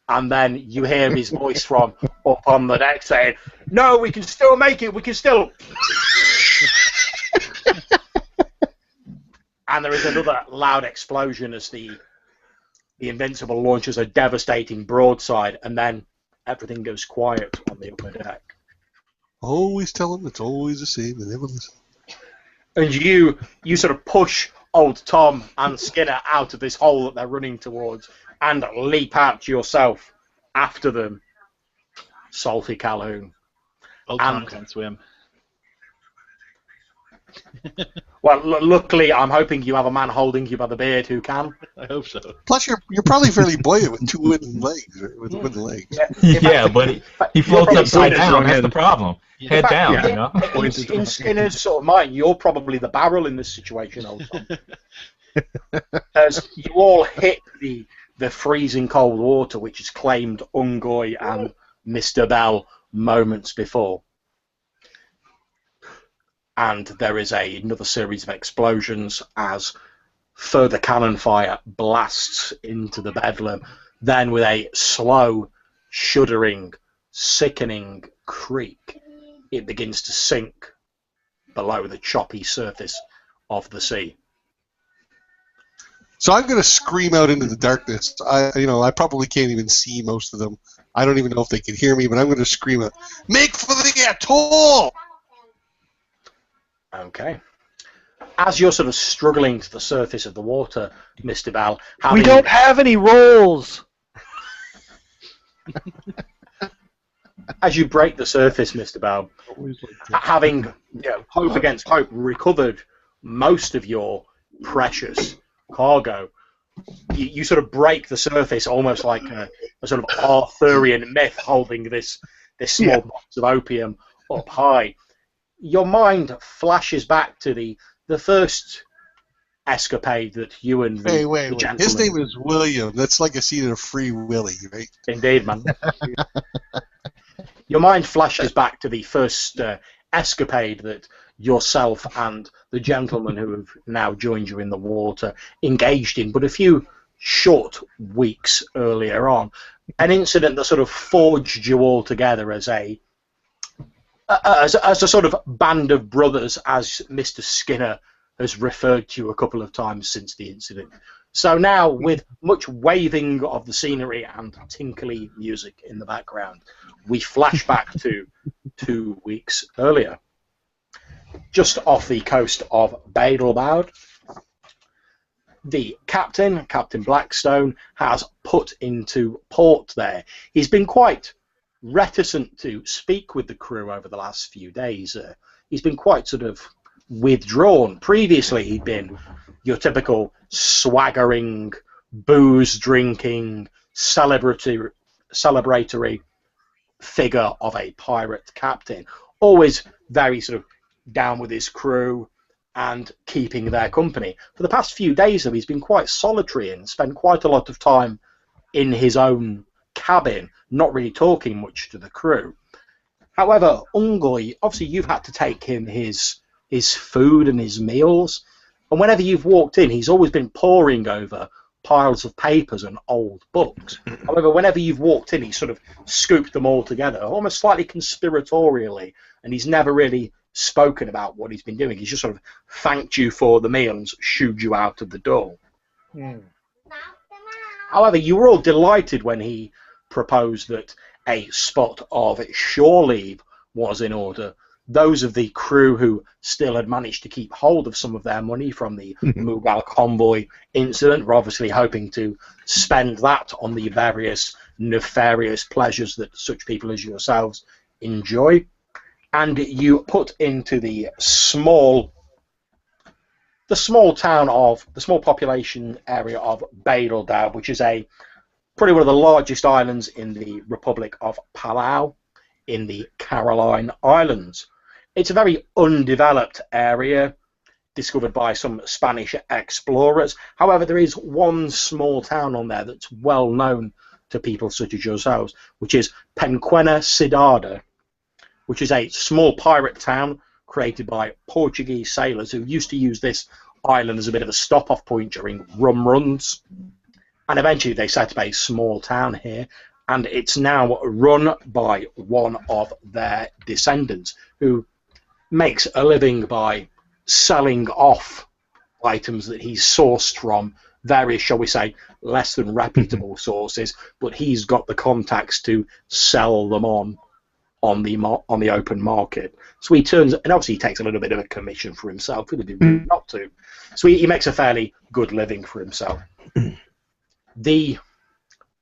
And then you hear his voice from up on the deck saying, "No, we can still make it. We can still..." And there is another loud explosion as the Invincible launches a devastating broadside, and then everything goes quiet on the upper deck. Always tell them it's always the same. They never listen. And you sort of push old Tom and Skinner out of this hole that they're running towards and leap out yourself after them, Salty Calhoun. Old Tom can't swim. Well, luckily, I'm hoping you have a man holding you by the beard who can. I hope so. Plus, you're probably fairly buoyant with 2 wooden legs. Right? With wooden legs. Yeah, Yeah, but he floats probably upside pointed down. wrong That's the end. problem. Yeah. Head down, yeah. you know. In Skinner's sort of mind, you're probably the barrel in this situation, old Tom. As you all hit the freezing cold water, which has claimed Ungoy and Mr. Bell moments before. And there is another series of explosions as further cannon fire blasts into the bedlam. Then with a slow, shuddering, sickening creak, it begins to sink below the choppy surface of the sea. So I'm going to scream out into the darkness. I probably can't even see most of them. I don't even know if they can hear me, but I'm going to scream out, "Make for the atoll!" Okay. As you're sort of struggling to the surface of the water, Mr. Bell, We don't have any rolls. as you break the surface, Mr. Bell, having hope against hope recovered most of your precious cargo, you sort of break the surface almost like a sort of Arthurian myth holding this small box of opium up high. Your mind flashes back to the first escapade that you and the Wait. gentleman... His name is William. That's like a scene of Free Willy, right? Indeed, man. Your mind flashes back to the first escapade that yourself and the gentleman who have now joined you in the water engaged in but a few short weeks earlier on. An incident that sort of forged you all together as a sort of band of brothers, as Mr. Skinner has referred to you a couple of times since the incident. So now, with much waving of the scenery and tinkly music in the background, we flash back to 2 weeks earlier. Just off the coast of Badelbaud, the captain, Captain Blackstone, has put into port there. He's been quite reticent to speak with the crew over the last few days. He's been quite sort of withdrawn. Previously, he'd been your typical swaggering, booze-drinking, celebratory figure of a pirate captain. Always very sort of down with his crew and keeping their company. For the past few days, though, he's been quite solitary and spent quite a lot of time in his own cabin, not really talking much to the crew. However, Ungoy, obviously you've had to take him his food and his meals, and whenever you've walked in, he's always been poring over piles of papers and old books. However, whenever you've walked in, he's sort of scooped them all together, almost slightly conspiratorially, and he's never really spoken about what he's been doing. He's just sort of thanked you for the meal and shooed you out of the door. However, you were all delighted when he proposed that a spot of shore leave was in order. Those of the crew who still had managed to keep hold of some of their money from the Mughal convoy incident were obviously hoping to spend that on the various nefarious pleasures that such people as yourselves enjoy. And you put into the small population area of Badelbaud, which is probably one of the largest islands in the Republic of Palau in the Caroline Islands. It's a very undeveloped area discovered by some Spanish explorers. However, there is one small town on there that's well known to people such as yourselves, which is Penquena Cidade, which is a small pirate town created by Portuguese sailors who used to use this island as a bit of a stop-off point during rum runs. And eventually they set up a small town here, and it's now run by one of their descendants who makes a living by selling off items that he's sourced from various, shall we say, less than reputable sources, but he's got the contacts to sell them on the open market. So he turns, and obviously he takes a little bit of a commission for himself, would have been not to. So he makes a fairly good living for himself. The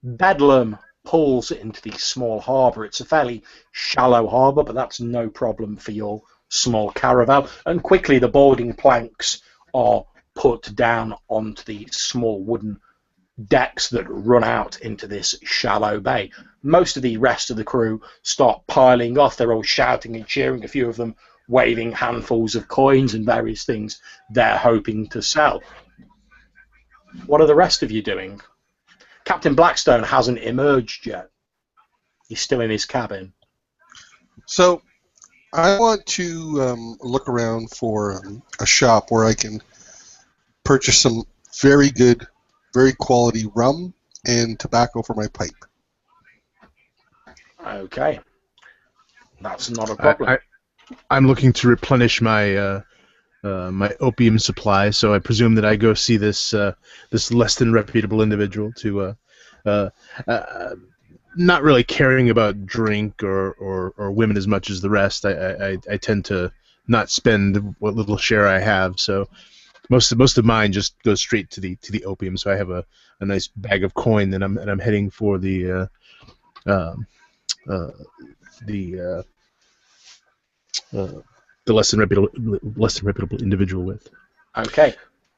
Bedlam pulls into the small harbour. It's a fairly shallow harbour, but that's no problem for your small caravel, and quickly the boarding planks are put down onto the small wooden decks that run out into this shallow bay. Most of the rest of the crew start piling off. They're all shouting and cheering, a few of them waving handfuls of coins and various things they're hoping to sell. What are the rest of you doing? Captain Blackstone hasn't emerged yet. He's still in his cabin. So I want to look around for a shop where I can purchase some very good, very quality rum and tobacco for my pipe. Okay. That's not a problem. I'm looking to replenish my my opium supply, so I presume that I go see this this less than reputable individual to not really caring about drink or women as much as the rest. I tend to not spend what little share I have, so most of mine just goes straight to the opium. So I have a nice bag of coin, and I'm heading for the less than reputable individual with. Okay.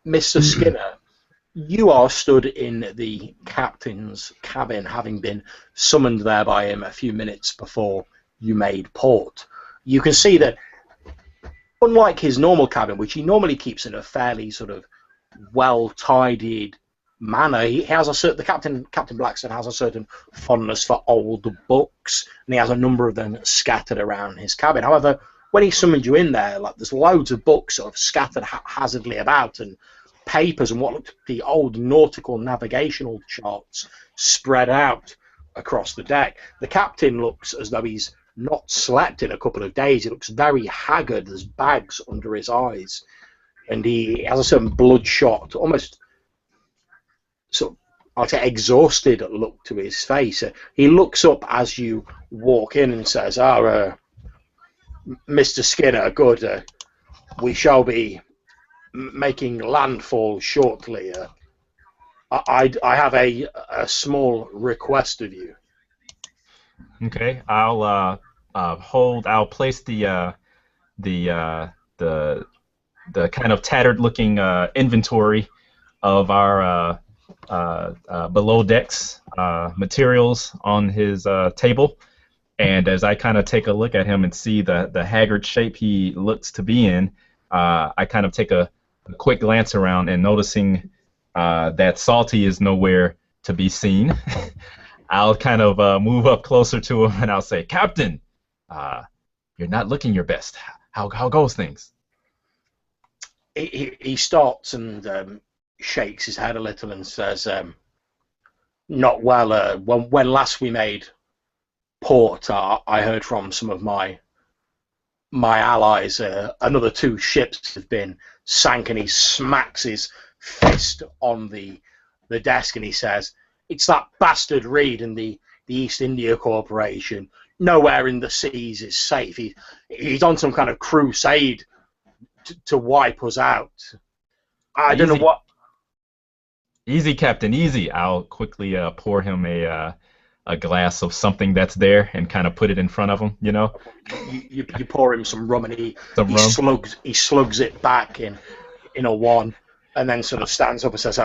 Mr. Skinner, you are stood in the captain's cabin, having been summoned there by him a few minutes before you made port. You can see that, unlike his normal cabin, which he normally keeps in a fairly sort of well-tidied manner, he has Captain Blackstone has a certain fondness for old books, and he has a number of them scattered around his cabin. However, when he summoned you in there, like, there's loads of books sort of scattered haphazardly about, and papers and what looked to be old nautical navigational charts spread out across the deck. The captain looks as though he's not slept in a couple of days. He looks very haggard. There's bags under his eyes, and he has a certain bloodshot, almost sort of, I'd say, exhausted look to his face. He looks up as you walk in and says, Mr. Skinner, good. We shall be making landfall shortly. I have a small request of you. Okay, I'll place the kind of tattered looking inventory of our below decks materials on his table, and as I kind of take a look at him and see the haggard shape he looks to be in, I kind of take a quick glance around, and noticing that Salty is nowhere to be seen, I'll kind of move up closer to him, and I'll say, Captain, you're not looking your best. How goes things? He starts and shakes his head a little and says, not well. When last we made port, I heard from some of my allies, another 2 ships have been sank, and he smacks his fist on the desk and he says, it's that bastard Reed and the East India Corporation. Nowhere in the seas is safe. He's on some kind of crusade to wipe us out. I don't know what... Easy, Captain, easy. I'll quickly pour him a glass of something that's there and kind of put it in front of him, you know? You pour him some rum, and he slugs it back in a one, and then sort of stands up and says,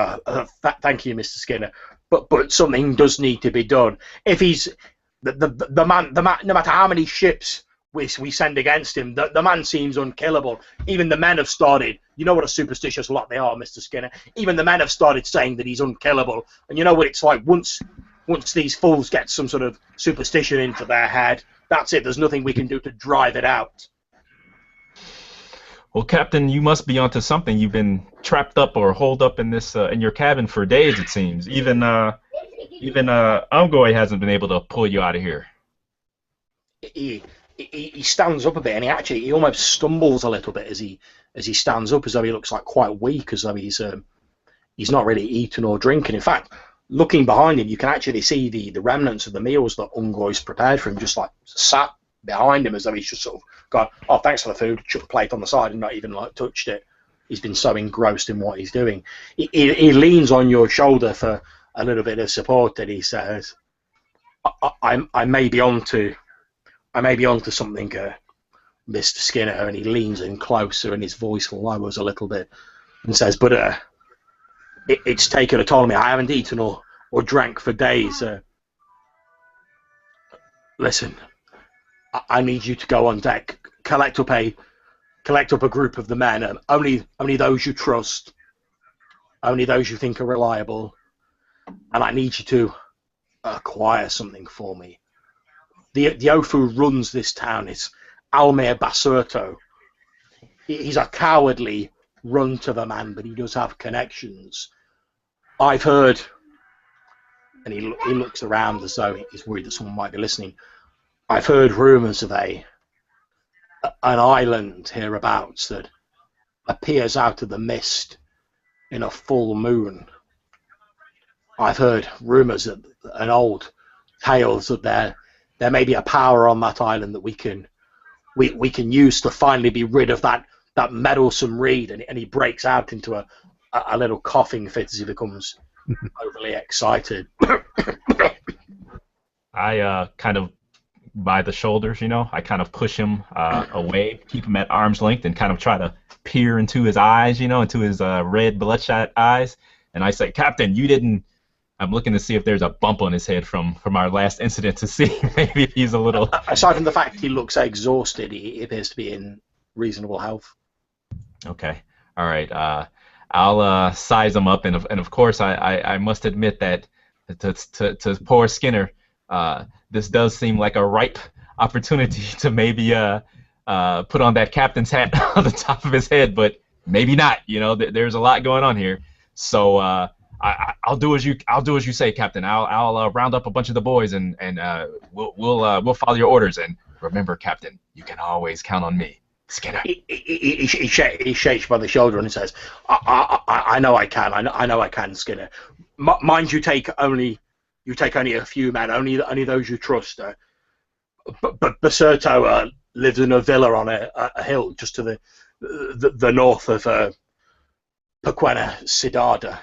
thank you, Mr. Skinner, but something does need to be done. If he's the man, no matter how many ships we send against him, the man seems unkillable. Even the men have started, you know what a superstitious lot they are, Mr. Skinner, even the men have started saying that he's unkillable, and you know what it's like, once these fools get some sort of superstition into their head, that's it. There's nothing we can do to drive it out. Well, Captain, you must be onto something. You've been trapped up or holed up in this in your cabin for days, it seems. Even Umgoy hasn't been able to pull you out of here. He stands up a bit, and he almost stumbles a little bit as he stands up, as though he looks like quite weak, as though he's not really eaten or drinking. In fact, looking behind him, you can actually see the remnants of the meals that Umgoy's prepared for him, just like sat behind him, as though he's just sort of gone, oh, thanks for the food, chuck the plate on the side, and not even like touched it. He's been so engrossed in what he's doing. He leans on your shoulder for a little bit of support, and he says, I may be onto something. Mr. Skinner, and he leans in closer, and his voice lowers a little bit, and says, "But it's taken a toll on me. I haven't eaten or drank for days. Listen, I need you to go on deck, collect up a group of the men, only those you trust, only those you think are reliable, and I need you to acquire something for me. The oaf who runs this town is Almir Basurto. He's a cowardly run-to-the-man, but he does have connections. I've heard," and he looks around as though he's worried that someone might be listening. "I've heard rumours of an island hereabouts that appears out of the mist in a full moon. I've heard rumours and old tales that there may be a power on that island that we can use to finally be rid of that meddlesome Reed," and he breaks out into a little coughing fit as he becomes overly excited. I kind of by the shoulders, I kind of push him away, keep him at arm's length, and kind of try to peer into his eyes, into his red bloodshot eyes, and I say, "Captain, you didn't." I'm looking to see if there's a bump on his head from our last incident to see maybe if he's a little. Aside from the fact he looks exhausted, he appears to be in reasonable health. Okay, all right. I'll size him up, and of course I must admit that to poor Skinner, this does seem like a ripe opportunity to maybe put on that captain's hat on the top of his head, but maybe not. There's a lot going on here, so. I'll do as you say, Captain. I'll round up a bunch of the boys and we'll follow your orders. And remember, Captain, you can always count on me, Skinner. He shakes by the shoulder and says, "I know I can. I know I can, Skinner. Mind you, take only a few men, only those you trust. But Basurto lives in a villa on a hill just to the north of Pequena Sidada.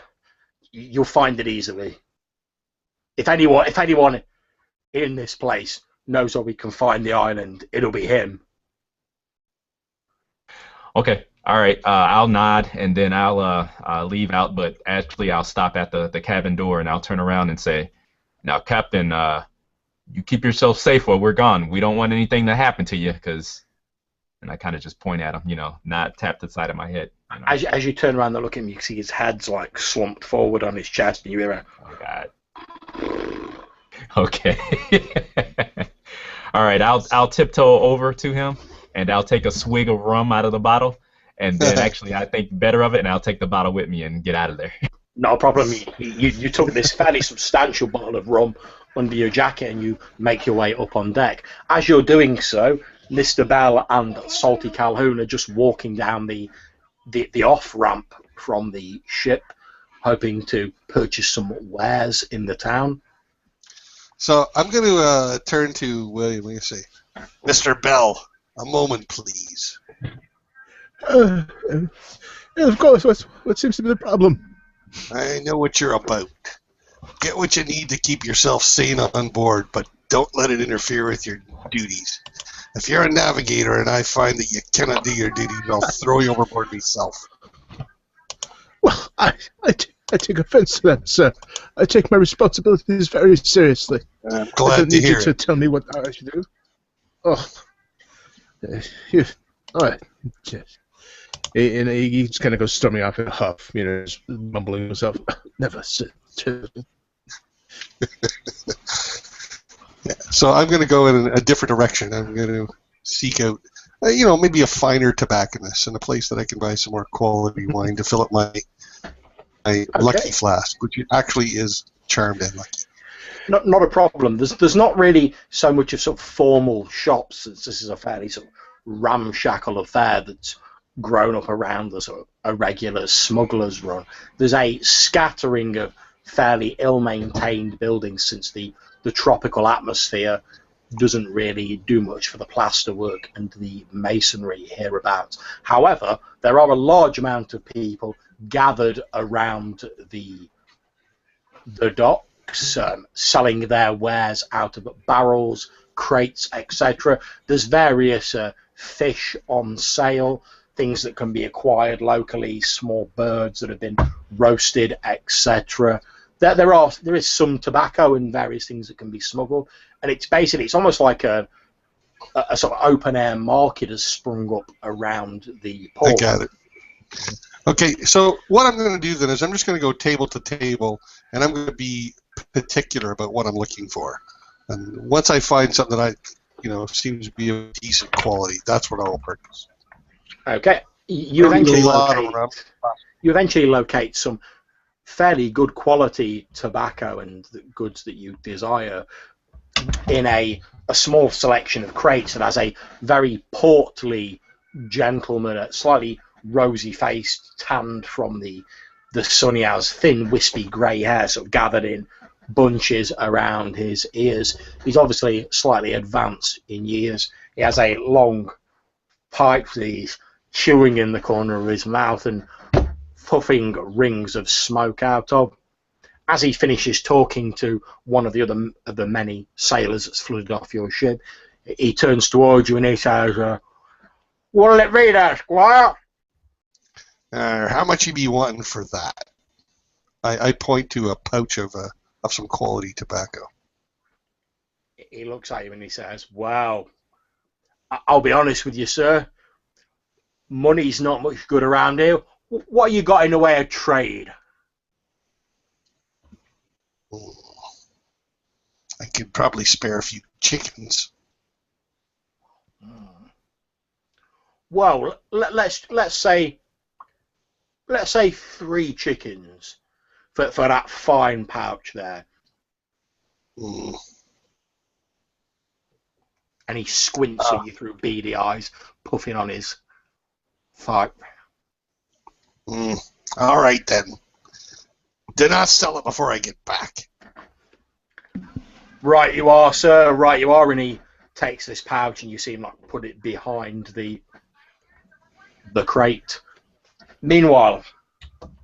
You'll find it easily. If anyone in this place knows where we can find the island, it'll be him." Okay, all right. I'll nod and then I'll leave out, but actually I'll stop at the cabin door and I'll turn around and say, "Now, Captain, you keep yourself safe while we're gone. We don't want anything to happen to you, because." And I kind of just point at him, not tap the side of my head. As you turn around and look at him, you can see his head's like slumped forward on his chest, and you hear "Oh God." Okay. All right. I'll tiptoe over to him, and I'll take a swig of rum out of the bottle, and then actually I think better of it, and I'll take the bottle with me and get out of there. No problem. You took this fairly substantial bottle of rum under your jacket, and you make your way up on deck. As you're doing so, Mr. Bell and Salty Calhoun are just walking down the off-ramp from the ship, hoping to purchase some wares in the town. So I'm going to turn to William and say, "Mr. Bell, a moment, please." Yeah, of course. What seems to be the problem? I know what you're about. Get what you need to keep yourself sane on board, but don't let it interfere with your duties. If you're a navigator and I find that you cannot do your duties, I'll throw you overboard myself. Well, I take offense to that, sir. I take my responsibilities very seriously. I'm glad to hear you to tell me what I should do. Oh, all right. Yes. And he just kind of goes storming off in a huff, just mumbling himself. Never said. Yeah, so I'm going to go in a different direction. I'm going to seek out, maybe a finer tobacconist and a place that I can buy some more quality wine to fill up my lucky flask, which actually is charmed and lucky. Not a problem. There's not really so much of sort of formal shops, since this is a fairly sort of ramshackle affair that's grown up around the sort of a regular smuggler's run. There's a scattering of fairly ill-maintained buildings, since the tropical atmosphere doesn't really do much for the plaster work and the masonry hereabouts. However, there are a large amount of people gathered around the docks, selling their wares out of barrels, crates, etc. There's various fish on sale, things that can be acquired locally, small birds that have been roasted, etc. There is some tobacco and various things that can be smuggled, and it's almost like a sort of open air market has sprung up around the port. I got it. Okay, so what I'm going to do then is I'm just going to go table to table, and I'm going to be particular about what I'm looking for. And once I find something that seems to be of decent quality, that's what I'll purchase. Okay, you eventually locate some fairly good quality tobacco and the goods that you desire in a small selection of crates that has a very portly gentleman, slightly rosy-faced, tanned from the sun. He has thin, wispy grey hair sort of gathered in bunches around his ears. He's obviously slightly advanced in years. He has a long pipe that he's chewing in the corner of his mouth and puffing rings of smoke out of. As he finishes talking to one of the many sailors that's flooded off your ship, he turns towards you and he says, "What'll it be there, Squire?" How much you be wanting for that? I point to a pouch of some quality tobacco. He looks at you and he says, "Wow, I'll be honest with you, sir. Money's not much good around here. What you got in the way of trade?" I could probably spare a few chickens. Well, let's say 3 chickens for that fine pouch there. And he squints at you through beady eyes, puffing on his pipe. All right then. Do not sell it before I get back. Right you are, sir. Right you are. And he takes this pouch and you see him like put it behind the crate. Meanwhile,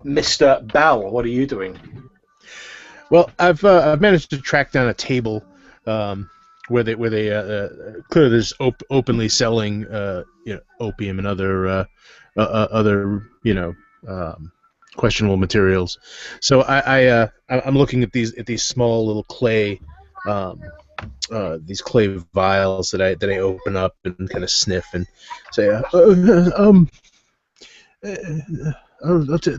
Mr. Bell, what are you doing? Well, I've managed to track down a table where they clearly there's openly selling opium and other questionable materials. So I'm looking at these small little clay vials that I open up and kind of sniff and say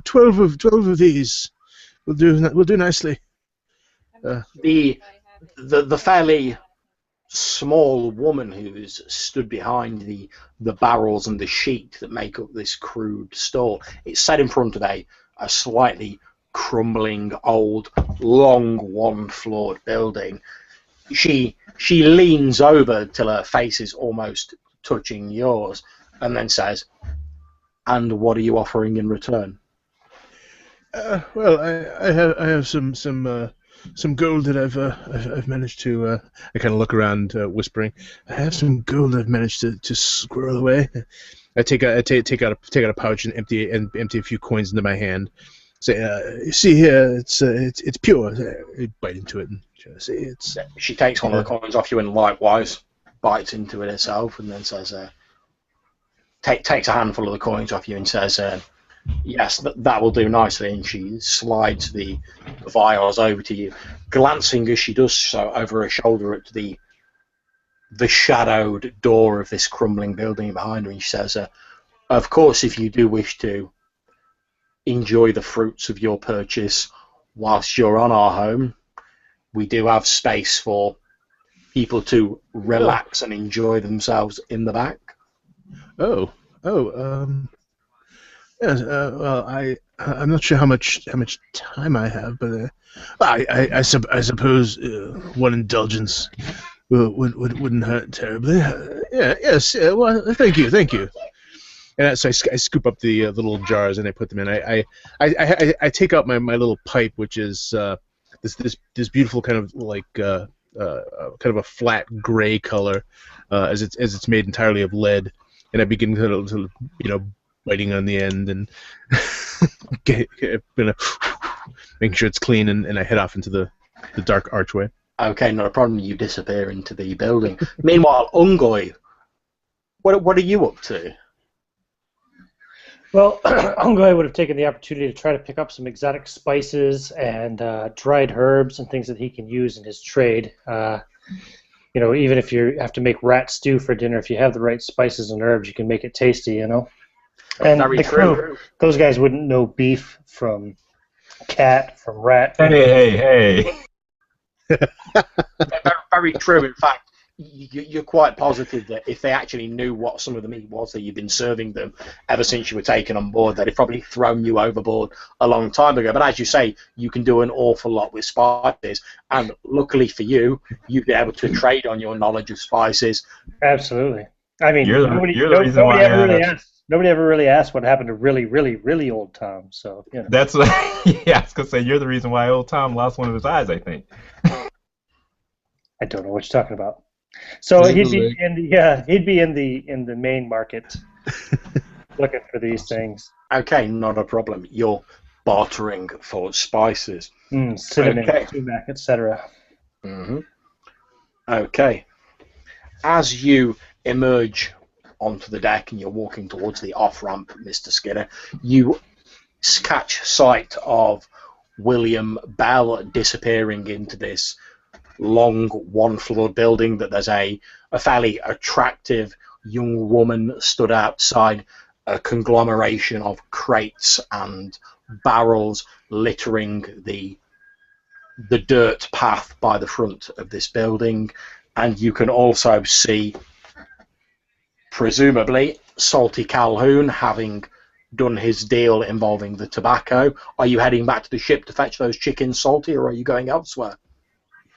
12 of these will do nicely. The fairly small woman who's stood behind the barrels and the sheet that make up this crude stall, it's set in front of a slightly crumbling old long one-floored building. She leans over till her face is almost touching yours and then says, "And what are you offering in return?" Well, I have some gold that I've managed to. I kind of look around, whispering. I have some gold I've managed to squirrel away. I take out a pouch and empty a few coins into my hand. Say, you see here, it's pure. I bite into it and see it's. She takes one of the coins off you and likewise bites into it herself, and then says, takes a handful of the coins off you and says, "Yes, that will do nicely." And she slides the vials over to you, glancing as she does so over her shoulder at the shadowed door of this crumbling building behind her. And she says, "Of course, if you do wish to enjoy the fruits of your purchase whilst you're on our home, we do have space for people to relax and enjoy themselves in the back." Yes, well, I'm not sure how much time I have, but I suppose one indulgence wouldn't hurt terribly. Yes. Well, thank you. And so I scoop up the little jars and I put them in. I take out my little pipe, which is this beautiful kind of like kind of a flat gray color, as it's made entirely of lead, and I begin to biting on the end and making sure it's clean, and I head off into the dark archway. Okay, not a problem. You disappear into the building. Meanwhile, Ungoy, What are you up to? Well, Ungoy would have taken the opportunity to try to pick up some exotic spices and dried herbs and things that he can use in his trade. You know, even if you have to make rat stew for dinner, if you have the right spices and herbs, you can make it tasty, you know. And Very the true. crew, those guys wouldn't know beef from cat, from rat. Hey. Very true. In fact, you're quite positive that if they actually knew what some of the meat was that you've been serving them ever since you were taken on board, they'd have probably thrown you overboard a long time ago. But as you say, you can do an awful lot with spices, and luckily for you, you'd be able to trade on your knowledge of spices. Absolutely. I mean, You're the reason why nobody ever really asked what happened to really, really, really old Tom. So, you know. That's yeah. I was gonna say you're the reason why old Tom lost one of his eyes. I think. I don't know what you're talking about. So he'd be in the main market looking for these things. Okay, not a problem. You're bartering for spices. Cinnamon, Okay. sumac, etc. Mm-hmm. Okay. As you emerge onto the deck and you're walking towards the off-ramp, Mr. Skinner, you catch sight of William Bell disappearing into this long one-floor building. That there's a fairly attractive young woman stood outside a conglomeration of crates and barrels littering the dirt path by the front of this building. And you can also see, presumably, Salty Calhoun having done his deal involving the tobacco. Are you heading back to the ship to fetch those chickens, Salty, or are you going elsewhere?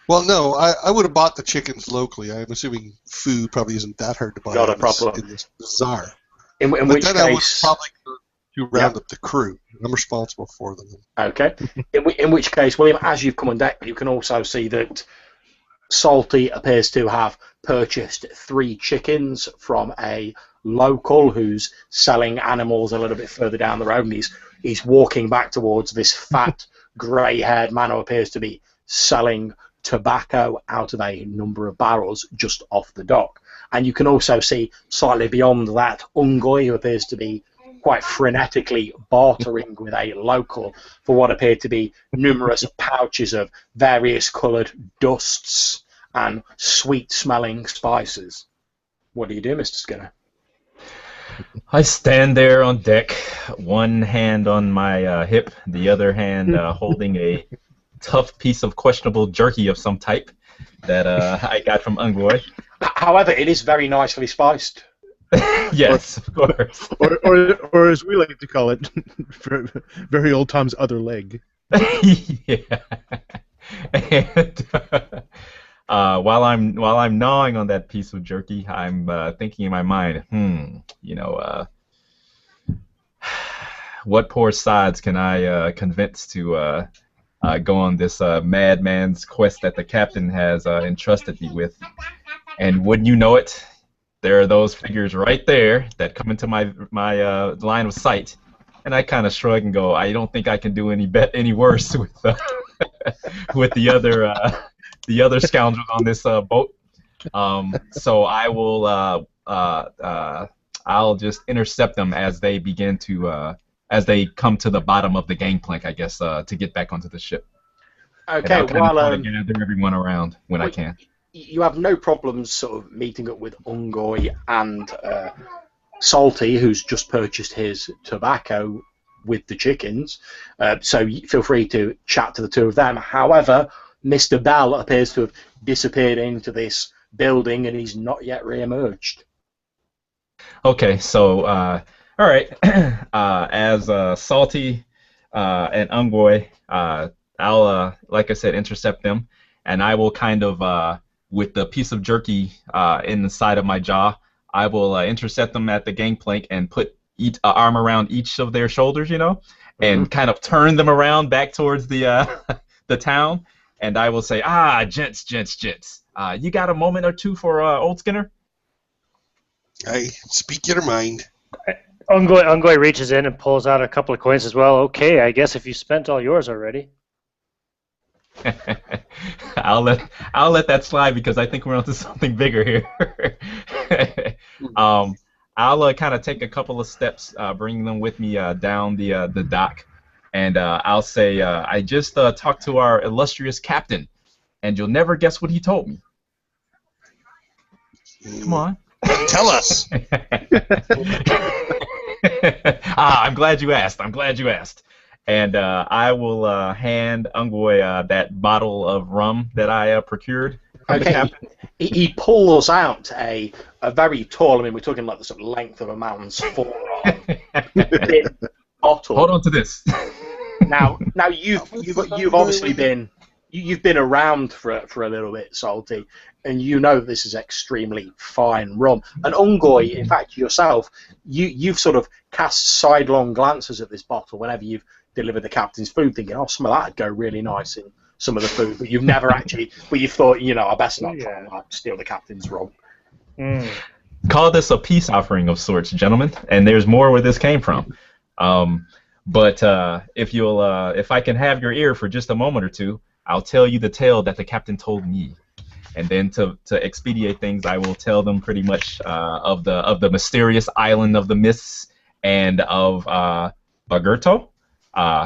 Well, no, I would have bought the chickens locally. I'm assuming food probably isn't that hard to buy Not a problem. in this bazaar. In But which then I would case... probably go to round up the crew. I'm responsible for them. Okay. In which case, William, as you've come on deck, you can also see that Salty appears to have purchased 3 chickens from a local who's selling animals a little bit further down the road, and he's walking back towards this fat, grey-haired man who appears to be selling tobacco out of a number of barrels just off the dock. And you can also see slightly beyond that Ungoy, who appears to be quite frenetically bartering with a local for what appeared to be numerous pouches of various coloured dusts and sweet-smelling spices. What do you do, Mr. Skinner? I stand there on deck, one hand on my hip, the other hand holding a tough piece of questionable jerky of some type that I got from Ungoy. However, it is very nicely spiced. Yes, of course. Or as we like to call it, very old Tom's other leg. Yeah. And while I'm gnawing on that piece of jerky, I'm thinking in my mind, what poor sods can I convince to go on this madman's quest that the captain has entrusted me with? And wouldn't you know it, there are those figures right there that come into my line of sight, and I kind of shrug and go, I don't think I can do any worse with with the other scoundrels on this boat. So I will I'll just intercept them as they begin to as they come to the bottom of the gangplank, I guess, to get back onto the ship. Okay, and I'll try to gather everyone around when I can. You have no problems sort of meeting up with Ungoy and Salty, who's just purchased his tobacco with the chickens. So feel free to chat to the two of them. However, Mr. Bell appears to have disappeared into this building and he's not yet re-emerged. Okay, so all right. As Salty and Ungoy, I'll like I said, intercept them, and I will kind of with the piece of jerky in the side of my jaw, I will intercept them at the gangplank and put each arm around each of their shoulders, and kind of turn them around back towards the the town, and I will say, gents, you got a moment or two for old Skinner? Hey, speak your mind. Ungoy reaches in and pulls out a couple of coins as well. Okay, I guess if you spent all yours already. I'll let that slide because I think we're onto something bigger here. I'll kind of take a couple of steps, bringing them with me down the dock, and I'll say I just talked to our illustrious captain, and you'll never guess what he told me. Come on. Tell us. I'm glad you asked. I'm glad you asked. And I will hand Ungoy that bottle of rum that I procured from the Okay, captain. he pulls out a very tall, I mean, we're talking like the sort of length of a man's forearm, thin bottle. Hold on to this. Now you've obviously been you've been around for a little bit, Salty, and you know this is extremely fine rum. And Ungoy, in fact, yourself, you've sort of cast sidelong glances at this bottle whenever you've delivered the captain's food, thinking, "Oh, some of that'd go really nice in some of the food," but you've never actually. But you thought, I best not try and steal the captain's rum. Call this a peace offering of sorts, gentlemen, and there's more where this came from. But if I can have your ear for just a moment or two, I'll tell you the tale that the captain told me, and then to expedite things, I will tell them pretty much of the mysterious island of the mists and of Basurto,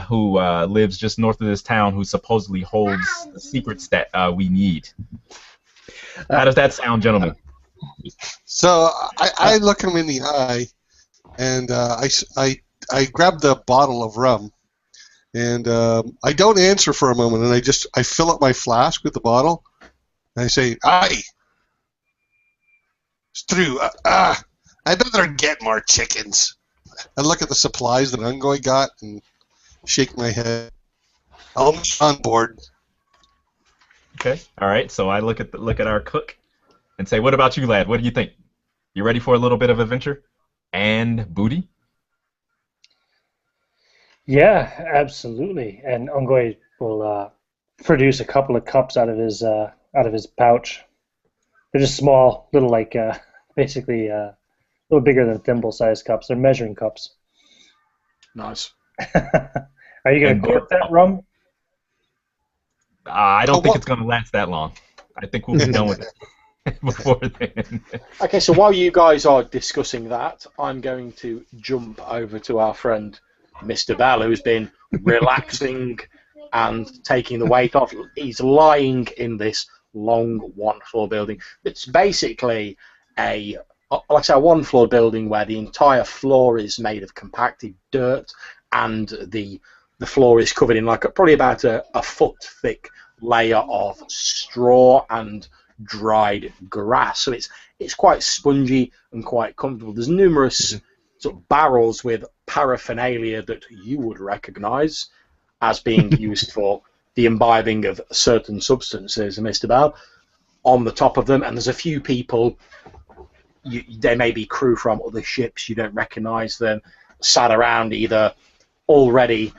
who lives just north of this town, who supposedly holds the secrets that we need. How does that sound, gentlemen? So I look him in the eye, and I grab the bottle of rum, and I don't answer for a moment, and I fill up my flask with the bottle, and I say, "Aye, it's true. I better get more chickens." I look at the supplies that Ungoy got and shake my head. I'll be on board. Okay. All right. So I look at our cook and say, "What about you, lad? What do you think? You ready for a little bit of adventure and booty?" Yeah, absolutely. And Ungoy will produce a couple of cups out of his pouch. They're just small, little like basically a little bigger than thimble-sized cups. They're measuring cups. Nice. Are you going to cork that rum? I don't think it's going to last that long. I think we'll be done with it before then. Okay, so while you guys are discussing that, I'm going to jump over to our friend Mr. Bell, who's been relaxing and taking the weight off. He's lying in this long one-floor building. It's basically a one-floor building where the entire floor is made of compacted dirt, and the floor is covered in probably about a foot thick layer of straw and dried grass. So it's quite spongy and quite comfortable. There's numerous sort of barrels with paraphernalia that you would recognise as being used for the imbibing of certain substances, Mr. Bell, on the top of them, and there's a few people. They may be crew from other ships. You don't recognise them. Sat around, either already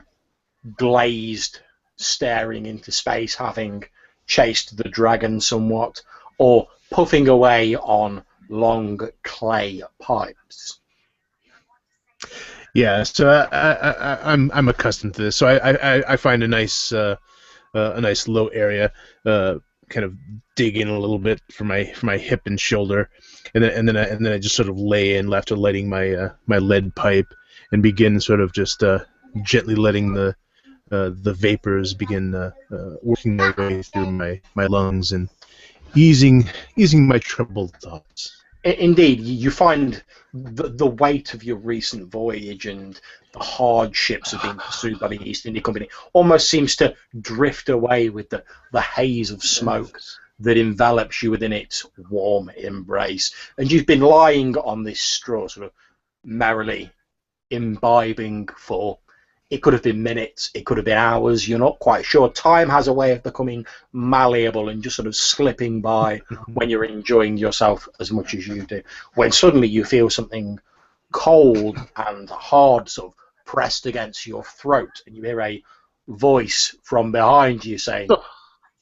glazed, staring into space, having chased the dragon somewhat, or puffing away on long clay pipes. Yeah, so I'm accustomed to this. So I find a nice low area, kind of dig in a little bit for my hip and shoulder, and then I just sort of lay in after lighting my lead pipe and begin sort of just gently letting the vapors begin working their way through my lungs and easing my troubled thoughts. Indeed, you find the weight of your recent voyage and the hardships of being pursued by the East India Company almost seems to drift away with the haze of smoke that envelops you within its warm embrace. And you've been lying on this straw, sort of merrily imbibing for, it could have been minutes, it could have been hours, you're not quite sure. Time has a way of becoming malleable and just sort of slipping by when you're enjoying yourself as much as you do. When suddenly you feel something cold and hard sort of pressed against your throat, and you hear a voice from behind you saying,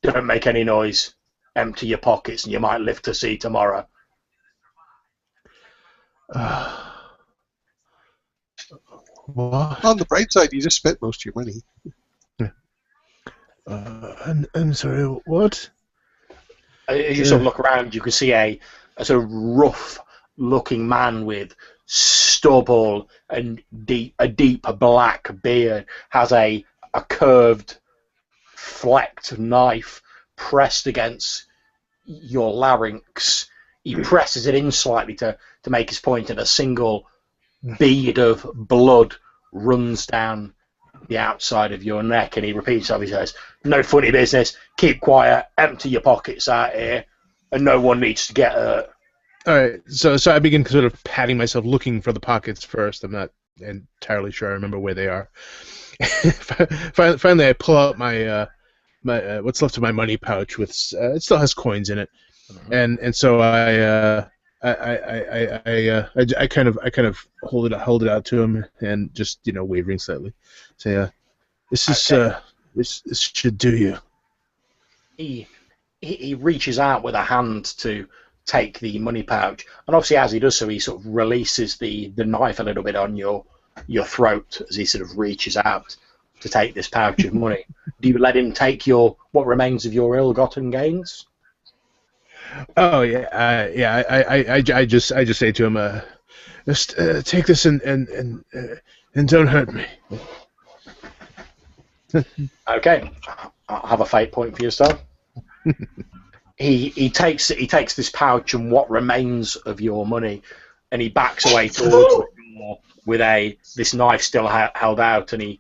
"Don't make any noise, empty your pockets and you might live to see tomorrow." What? On the bright side, you just spent most of your money. I'm sorry. What? As you sort of look around, you can see a sort of rough-looking man with stubble and a deep black beard, has a curved, flecked knife pressed against your larynx. He presses it in slightly to make his point, and a single bead of blood runs down the outside of your neck, and he repeats he says, "No funny business, keep quiet, empty your pockets out here, and no one needs to get hurt." Alright, so I begin sort of patting myself, looking for the pockets first. I'm not entirely sure I remember where they are. Finally, I pull out my what's left of my money pouch with it still has coins in it, and so I kind of hold it out to him and just wavering slightly, say, this is Okay. this should do you. He reaches out with a hand to take the money pouch, and obviously as he does so, he sort of releases the knife a little bit on your throat as he sort of reaches out to take this pouch of money. Do you let him take what remains of your ill-gotten gains? Oh yeah, I just say to him, just take this and don't hurt me. Okay, I'll have a fate point for yourself. He takes this pouch and what remains of your money, and he backs away towards the door with this knife still held out, and he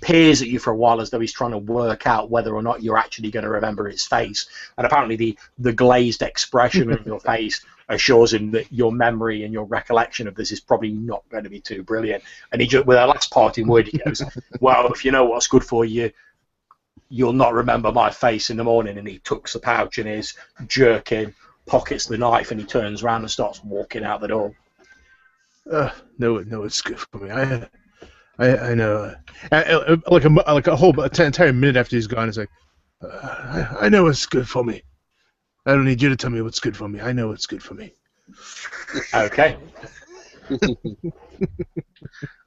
peers at you for a while as though he's trying to work out whether or not you're actually going to remember his face. And apparently the glazed expression of your face assures him that your memory and your recollection of this is probably not going to be too brilliant. And he just, with a last parting word, he goes, "Well, if you know what's good for you, you'll not remember my face in the morning." And he tucks the pouch in his jerkin, pockets the knife, and he turns around and starts walking out the door. No, it's good for me. I know. Like a whole entire minute after he's gone, it's like, I know what's good for me. I don't need you to tell me what's good for me. I know what's good for me. Okay.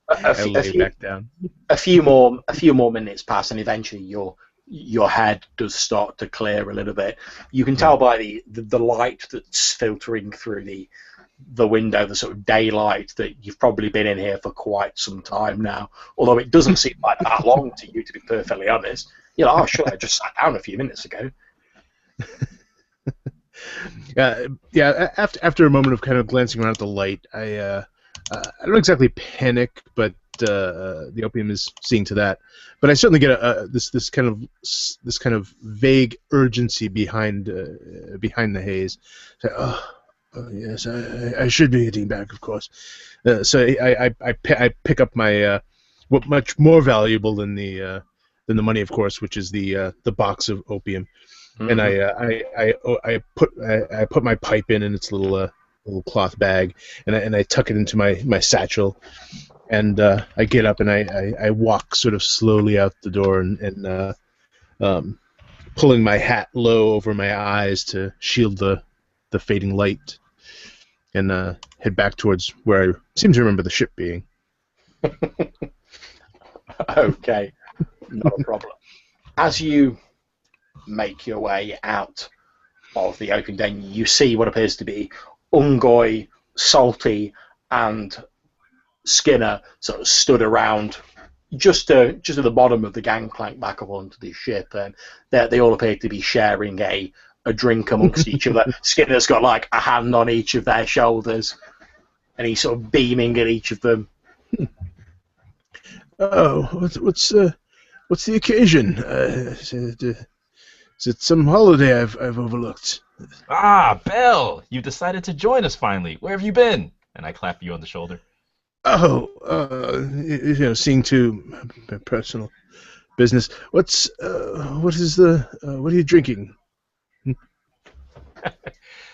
I lay back down. A few more minutes pass, and eventually your head does start to clear a little bit. You can tell by the light that's filtering through the window, the sort of daylight, that you've probably been in here for quite some time now. Although it doesn't seem like that long to you, to be perfectly honest. You're like, "Oh, sure, I just sat down a few minutes ago." After a moment of kind of glancing around at the light, I don't exactly panic, but the opium is seeing to that. But I certainly get this kind of vague urgency behind the haze. So, oh yes, I should be getting back, of course. So I pick up my what much more valuable than the money, of course, which is the box of opium. And I put my pipe in its little cloth bag, and I tuck it into my satchel, and I get up and I walk sort of slowly out the door and pulling my hat low over my eyes to shield the fading light, and head back towards where I seem to remember the ship being. Okay, not a problem. As you make your way out of the open den, you see what appears to be Ungoy, Salty, and Skinner sort of stood around just at the bottom of the gangplank back up onto the ship, and they all appear to be sharing a drink amongst each other. Skinner's got like a hand on each of their shoulders, and he's sort of beaming at each of them. Oh, what's the occasion? Is it some holiday I've overlooked? Ah, Belle! You decided to join us finally. Where have you been? And I clap you on the shoulder. Oh, seeing to my personal business. What are you drinking?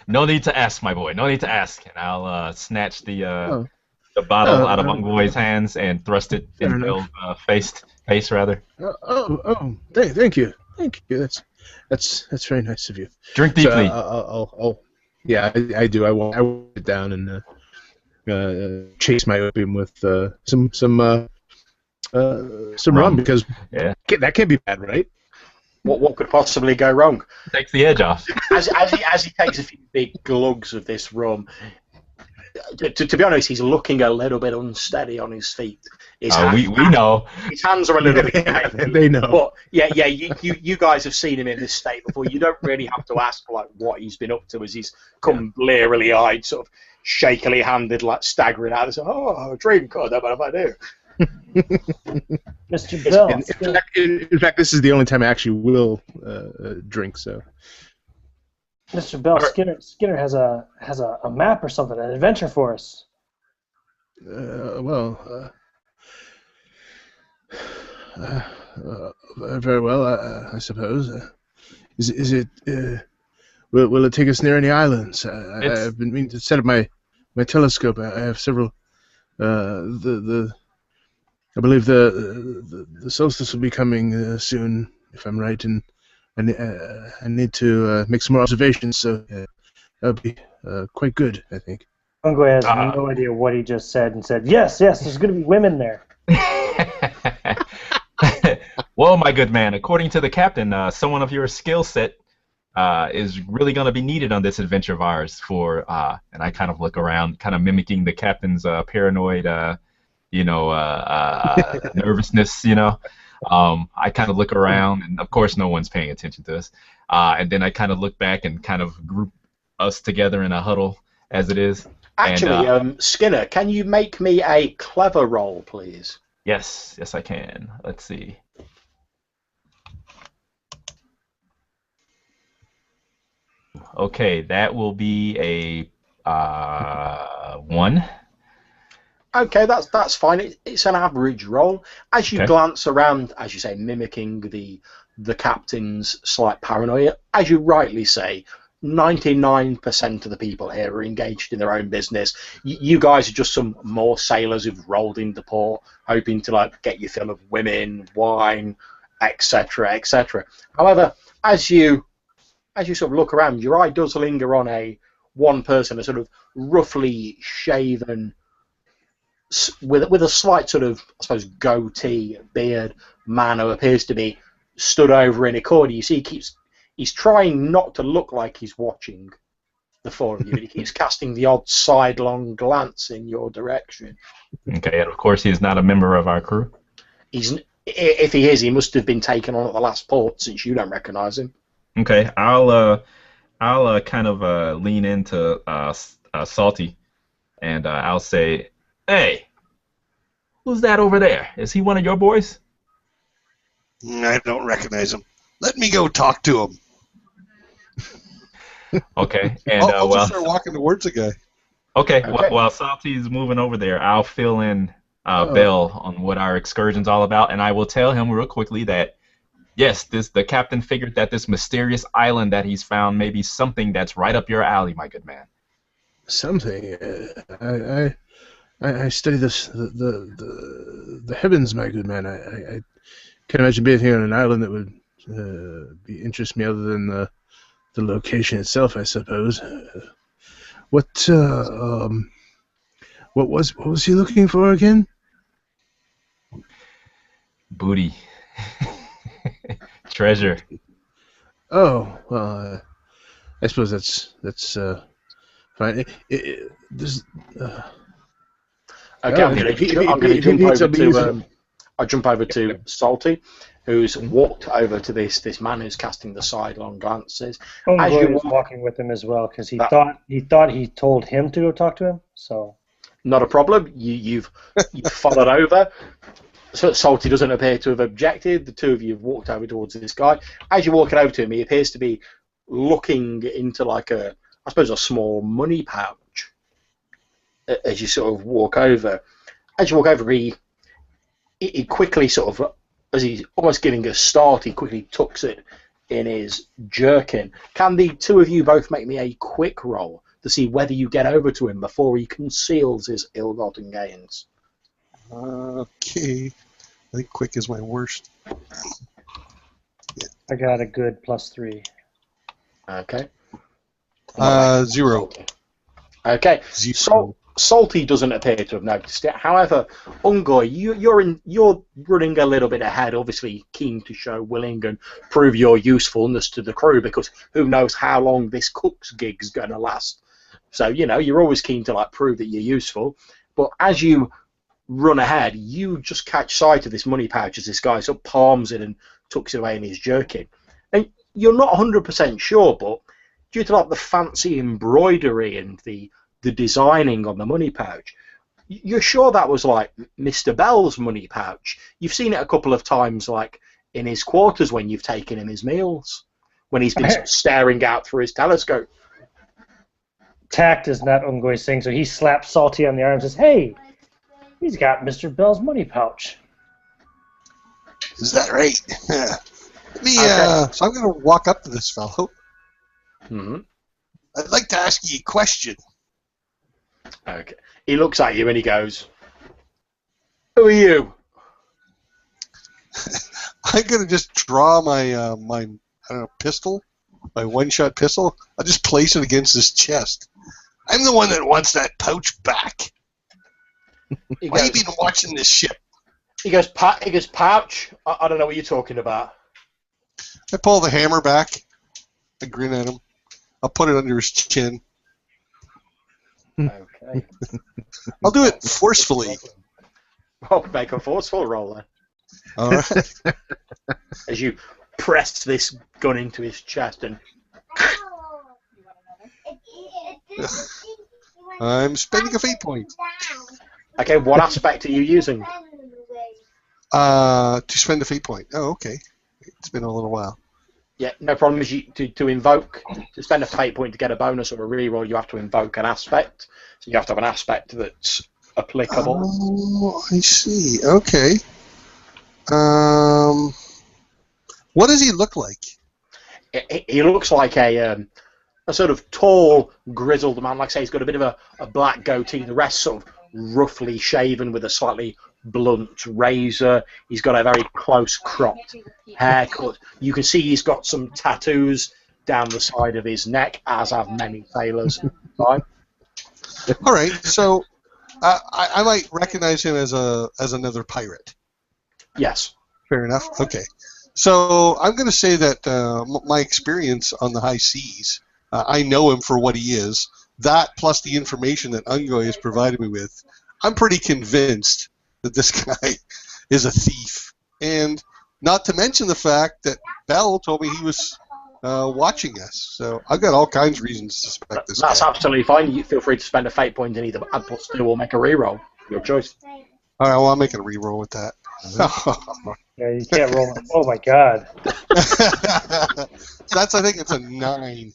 No need to ask, my boy. No need to ask. And I'll snatch the bottle out of Ungoy's hands and thrust it in Bell's face, rather. Thank you. That's very nice of you. Drink deeply. So, I do. I won't sit down and chase my opium with some rum, because that can't be bad, right? What could possibly go wrong? Takes the edge off. As he takes a few big glugs of this rum, to be honest, he's looking a little bit unsteady on his feet. We know. His hands are a little bit heavy. They know. But yeah, you guys have seen him in this state before. You don't really have to ask like what he's been up to as he's come blearily eyed, sort of shakily handed, like staggering out. So, oh, dream card, what if I do? Mr. Bell. In fact, this is the only time I actually will drink. So, Mr. Bell, Skinner has a map or something, an adventure for us. Very well, I suppose. Is it? Will it take us near any islands? I've been meaning to set up my telescope. I have several. I believe the solstice will be coming soon, if I'm right, and I need to make some more observations. So that'll be quite good, I think. Uncle has no idea what he just said and said, yes, there's going to be women there. Well, my good man, according to the captain, someone of your skill set is really going to be needed on this adventure of ours for, and I kind of look around, kind of mimicking the captain's paranoid, nervousness, I kind of look around, and of course no one's paying attention to us. And then I kind of look back and kind of group us together in a huddle as it is. Actually, Skinner, can you make me a clever roll, please? Yes, I can. Let's see. Okay, that will be a 1. Okay, that's fine. It's an average roll. As you glance around, as you say, mimicking the captain's slight paranoia, as you rightly say, 99% of the people here are engaged in their own business. You guys are just some more sailors who've rolled into port, hoping to get your fill of women, wine, etc., etc. However, as you sort of look around, your eye does linger on one person, a sort of roughly shaven, with a slight sort of, I suppose, goatee, beard man who appears to be stood over in a corner. You see, he's trying not to look like he's watching the four of you, but he keeps casting the odd sidelong glance in your direction. Okay, and of course he's not a member of our crew. If he is, he must have been taken on at the last port, since you don't recognize him. Okay, I'll kind of lean into Salty, and I'll say, "Hey, who's that over there? Is he one of your boys?" I don't recognize him. Let me go talk to him. Okay, and I'll just start walking towards the guy. Okay. While Salty's moving over there, I'll fill in Bell on what our excursion's all about, and I will tell him real quickly that yes, the captain figured that this mysterious island that he's found may be something that's right up your alley, my good man. Something. I study the heavens, my good man. I can't imagine being here on an island that would interest me other than the location itself, I suppose. What was he looking for again? Booty. Treasure. Oh, well, I suppose that's fine. I'll jump over to Salty, who's walked over to this man who's casting the sidelong glances. Uncle is walking with him as well, because he thought he told him to go talk to him. So not a problem. You've followed over. So Salty doesn't appear to have objected. The two of you have walked over towards this guy. As you're walking over to him, he appears to be looking into I suppose a small money pouch. As you sort of walk over, he quickly sort of, as he's almost giving a start, he quickly tucks it in his jerkin. Can the two of you both make me a quick roll to see whether you get over to him before he conceals his ill-gotten gains? Okay. I think quick is my worst. I got a good +3. Okay. 0. Okay. Salty doesn't appear to have noticed it. However, Ungoy, you're running a little bit ahead, obviously keen to show willing and prove your usefulness to the crew, because who knows how long this cook's gig's going to last. So, you're always keen to prove that you're useful. But as you run ahead, you just catch sight of this money pouch as this guy sort of palms it and tucks it away in his jerkin. And you're not 100% sure, but due to the fancy embroidery and the designing on the money pouch, you're sure that was Mr. Bell's money pouch. You've seen it a couple of times in his quarters when you've taken him his meals, when he's been staring out through his telescope. Tact is not Ungoy's thing, so he slaps Salty on the arm and says, "Hey, he's got Mr. Bell's money pouch." Is that right? Let me, so I'm going to walk up to this fellow. Mm-hmm. I'd like to ask you a question. Okay. He looks at you and he goes, "Who are you?" I'm going to just draw my pistol, my one-shot pistol. I'll just place it against his chest. I'm the one that wants that pouch back. Why have you been watching this ship? He goes, pouch? I don't know what you're talking about. I pull the hammer back. I grin at him. I'll put it under his chin. Okay. I'll do it forcefully. Oh, make a forceful roll then. All right. As you press this gun into his chest and... I'm spending a fate point. Okay, what aspect are you using? To spend a fate point. Oh, okay. It's been a little while. Yeah, no problem. To invoke, to spend a fate point to get a bonus or a reroll, you have to invoke an aspect. So you have to have an aspect that's applicable. Oh, I see. Okay. What does he look like? He looks like a sort of tall, grizzled man. Like I say, he's got a bit of a black goatee. The rest sort of roughly shaven with a slightly blunt razor. He's got a very close cropped haircut. You can see he's got some tattoos down the side of his neck, as have many sailors. Right? All right, so I might recognize him as another pirate. Yes. Fair enough. Okay. So I'm going to say that my experience on the high seas, I know him for what he is. That plus the information that Ungoy has provided me with, I'm pretty convinced that this guy is a thief. And not to mention the fact that Bell told me he was watching us. So I've got all kinds of reasons to suspect this guy. That's absolutely fine. You feel free to spend a fate point and either add +2 or make a reroll. Your choice. All right, well, I'll make a reroll with that. Yeah, you can't roll it. Oh, my God. I think it's a 9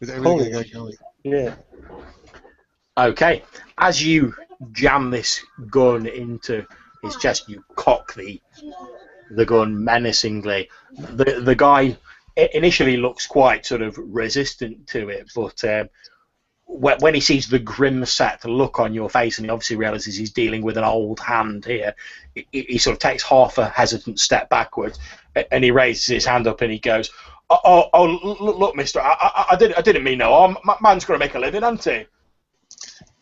with everything I got going. Yeah. Okay. As you jam this gun into his chest, you cock the gun menacingly. The guy initially looks quite sort of resistant to it, but when he sees the grim set look on your face, and he obviously realizes he's dealing with an old hand here, he sort of takes half a hesitant step backwards, and he raises his hand up and he goes, look, mister, I didn't mean no harm. Man's going to make a living, hasn't he?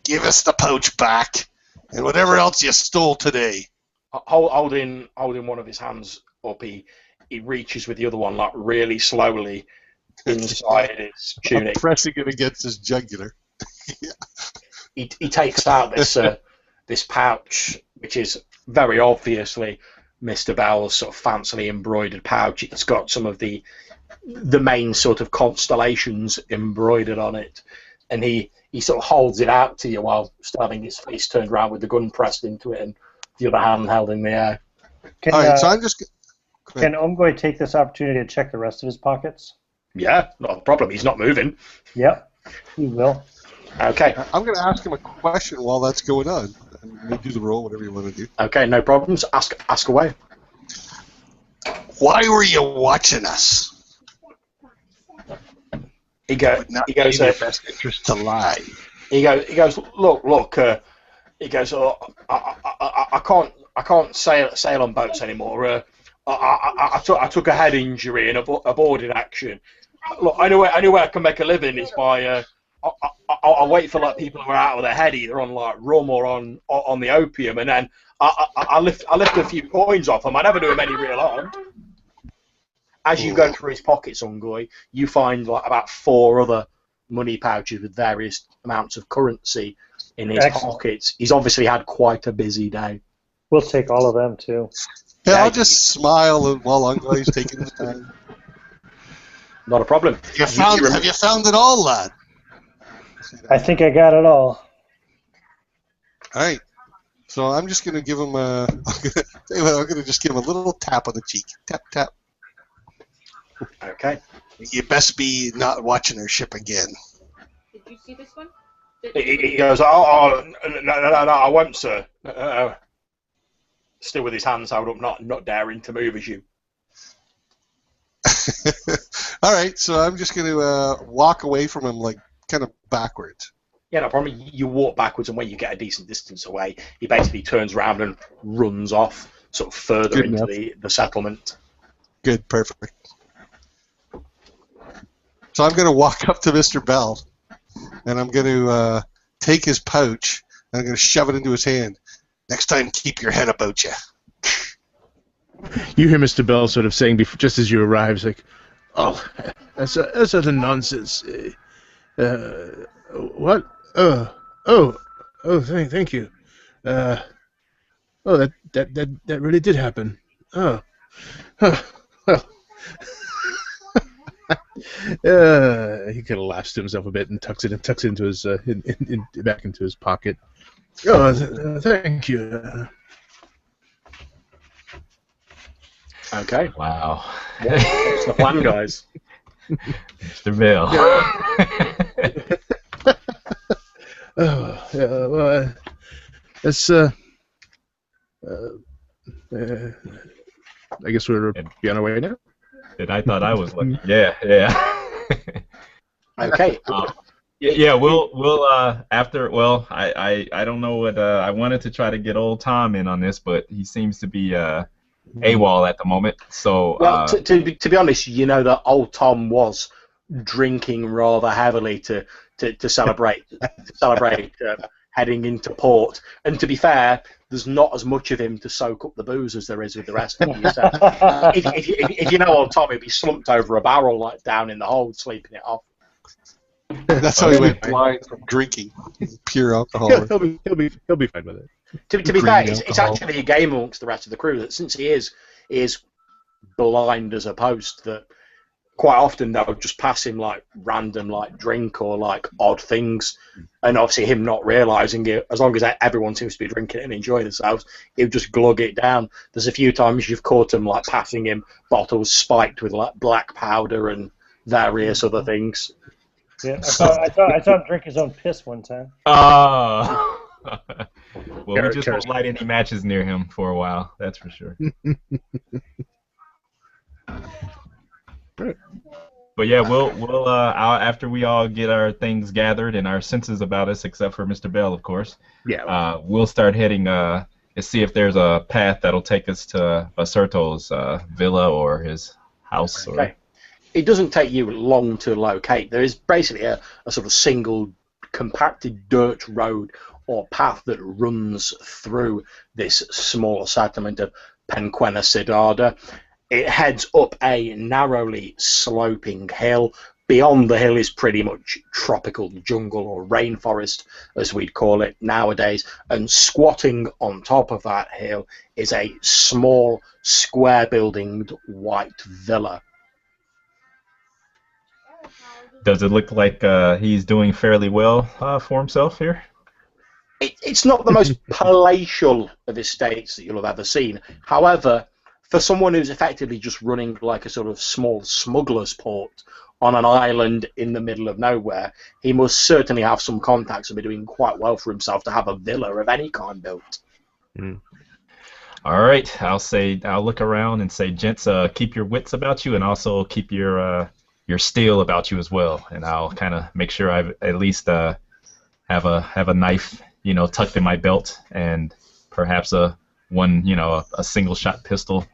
Give us the pouch back, and whatever else you stole today. Holding one of his hands up, he reaches with the other one really slowly inside his tunic. Pressing it against his jugular. Yeah. He takes out this pouch, which is very obviously Mr. Bell's sort of fancily embroidered pouch. It's got some of the main sort of constellations embroidered on it, and he sort of holds it out to you while still having his face turned around with the gun pressed into it and the other hand held in the air. All right, so I'm just... Can Ungoy take this opportunity to check the rest of his pockets? Yeah, not a problem. He's not moving. Yep, he will. Okay. I'm going to ask him a question while that's going on. You do the roll, whatever you want to do. Okay, no problems. Ask away. Why were you watching us? He goes. In your best interest to lie. He goes. Look. He goes. I can't sail on boats anymore. I took a head injury in a boarding action. Look, I know where I can make a living is by I wait for like people who are out of their head, either on like rum or on the opium, and then I lift a few coins off them. I never do him any real harm. As you go through his pockets, Ungoy, you find like about 4 other money pouches with various amounts of currency in his pockets. He's obviously had quite a busy day. We'll take all of them too. Yeah, I'll just smile while Ungoy's taking his time. Not a problem. Have you found it all, lad? I think I got it all. All right. So I'm just going to give him a. I'm going to just give him a little tap on the cheek. Tap, tap. Okay. You best be not watching our ship again. Did you see this one? He goes, no, I won't, sir. Still with his hands held up, not daring to move as you. All right, so I'm just going to walk away from him, like, kind of backwards. Yeah, no problem. You walk backwards, and when you get a decent distance away, he basically turns around and runs off, sort of further Good into enough. the settlement. Good, perfect. So I'm going to walk up to Mr. Bell, and I'm going to take his pouch, and I'm going to shove it into his hand. Next time, keep your head about you. You hear Mr. Bell sort of saying, just as you arrive, like, "Oh, that's utter nonsense. What? Thank you. That really did happen. Oh, well." He kind of laughs to himself a bit and tucks it into his back into his pocket. Oh, thank you. Okay. Wow. What's the plan, guys? Mr. Bill. Oh, yeah, well, that's I guess we're be on our way now. And I thought I was lucky. Yeah. Okay. Yeah, we'll after. Well, I don't know what I wanted to try to get old Tom in on this, but he seems to be AWOL at the moment. So well, to be honest, you know that old Tom was drinking rather heavily to celebrate heading into port. And to be fair, there's not as much of him to soak up the booze as there is with the rest of you. So if you know old Tom, he'd be slumped over a barrel like down in the hold, sleeping it off. That's how he went blind from drinking pure alcohol. He'll be fine with it. To be fair, it's actually a game amongst the rest of the crew that since he is blind as a post, that quite often they'll just pass him like random like drink or like odd things, and obviously him not realising it, as long as everyone seems to be drinking it and enjoying themselves, he'll just glug it down. There's a few times you've caught him like passing him bottles spiked with like black powder and various other things. Yeah, I saw him drink his own piss one time. well, we just won't light any matches near him for a while. That's for sure. But yeah, we'll after we all get our things gathered and our senses about us, except for Mr. Bell, of course. Yeah. We'll start heading to see if there's a path that'll take us to Basurto's villa or his house. Okay. It doesn't take you long to locate. There is basically a sort of single compacted dirt road or path that runs through this small settlement of Penquena Sidada. It heads up a narrowly sloping hill. Beyond the hill is pretty much tropical jungle or rainforest, as we'd call it nowadays. And squatting on top of that hill is a small, square-buildinged white villa. Does it look like he's doing fairly well for himself here? It's not the most palatial of estates that you'll have ever seen. However, for someone who's effectively just running like a sort of small smuggler's port on an island in the middle of nowhere, he must certainly have some contacts and be doing quite well for himself to have a villa of any kind built. Mm. All right, I'll look around and say, gents, keep your wits about you, and also keep your steel about you as well. And I'll kind of make sure I at least have a knife, tucked in my belt, and perhaps a single shot pistol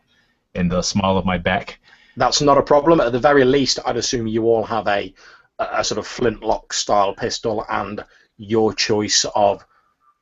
in the small of my back. That's not a problem. At the very least, I'd assume you all have a a sort of flintlock style pistol and your choice of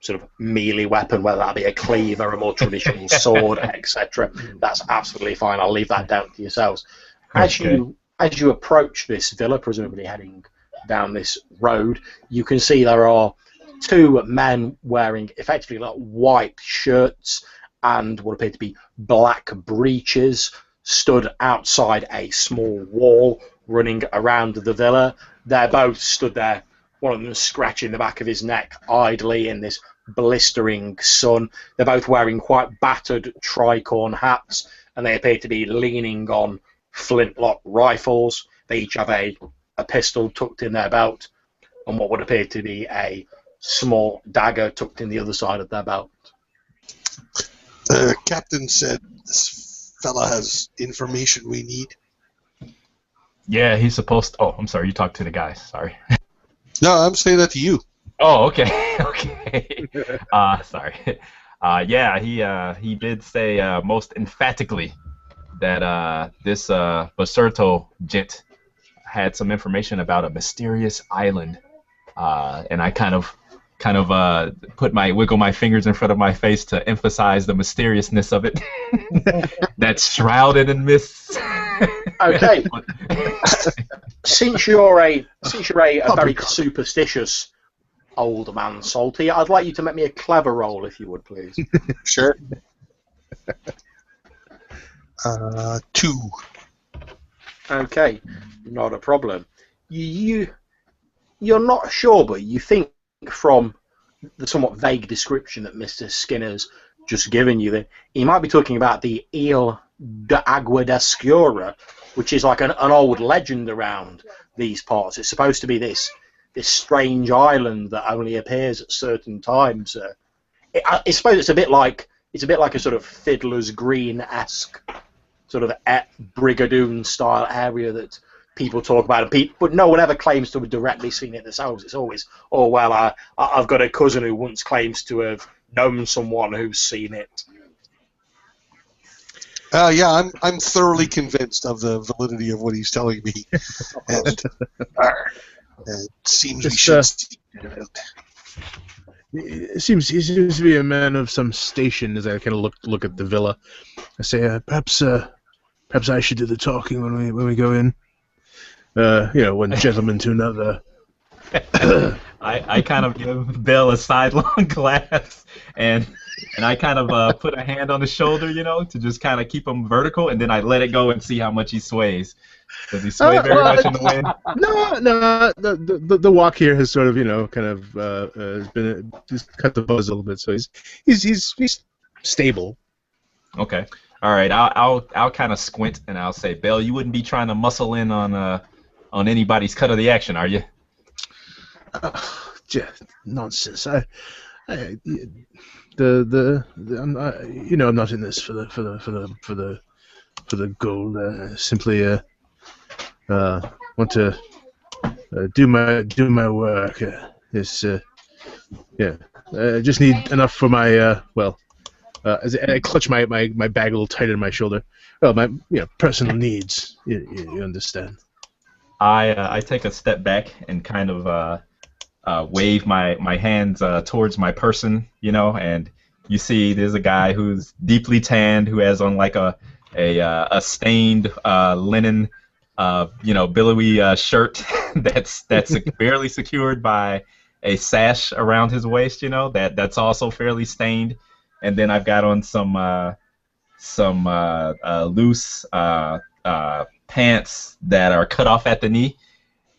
sort of melee weapon, whether that be a cleaver, a more traditional sword, etc. That's absolutely fine. I'll leave that down to yourselves. As you approach this villa, presumably heading down this road, you can see there are two men wearing effectively like white shirts and what appear to be black breeches, stood outside a small wall running around the villa. They're both stood there, one of them scratching the back of his neck idly in this blistering sun. They're both wearing quite battered tricorn hats, and they appear to be leaning on flintlock rifles. They each have a pistol tucked in their belt, and what would appear to be a small dagger tucked in the other side of their belt. The captain said this fella has information we need. Yeah, he's supposed to... Oh, I'm sorry, you talked to the guy. Sorry. No, I'm saying that to you. Oh, okay. Okay. Sorry. Yeah, he did say most emphatically that this Basurto gent had some information about a mysterious island, and I kind of wiggle my fingers in front of my face to emphasize the mysteriousness of it. That's shrouded in mist. Okay. Since you're a very superstitious old man, Salty, I'd like you to make me a clever roll, if you would, please. Sure. 2. Okay, not a problem. You're not sure, but you think from the somewhat vague description that Mr. Skinner's just given you that he might be talking about the Ile de Agua de Escura, which is like an old legend around these parts. It's supposed to be this strange island that only appears at certain times. I suppose it's a bit like a sort of Fiddler's Green-esque sort of Brigadoon style area that people talk about, but no one ever claims to have directly seen it themselves. It's always, oh well, I've got a cousin who once claims to have known someone who's seen it. Yeah, I'm thoroughly convinced of the validity of what he's telling me, and it seems we should see it out. He seems to be a man of some station. As I kind of look at the villa, I say, perhaps I should do the talking when we go in. One gentleman to another. I kind of give Bill a sidelong glance, and I kind of put a hand on his shoulder, to just kind of keep him vertical, and then I let it go and see how much he sways. Does he sway very much in the wind? No. The walk here has sort of, has been just cut the buzz a little bit. So he's stable. Okay. All right. I'll kind of squint and I'll say, Bill, you wouldn't be trying to muscle in on anybody's cut of the action, are you? Nonsense. I'm not in this for the gold. Simply want to do my work. Just need enough for my as I clutch my bag a little tighter in my shoulder. Well, my personal needs. You understand. I take a step back and kind of wave my hands towards my person, and you see there's a guy who's deeply tanned, who has on like a stained linen, billowy shirt that's barely secured by a sash around his waist, that's also fairly stained, and then I've got on some loose pants that are cut off at the knee,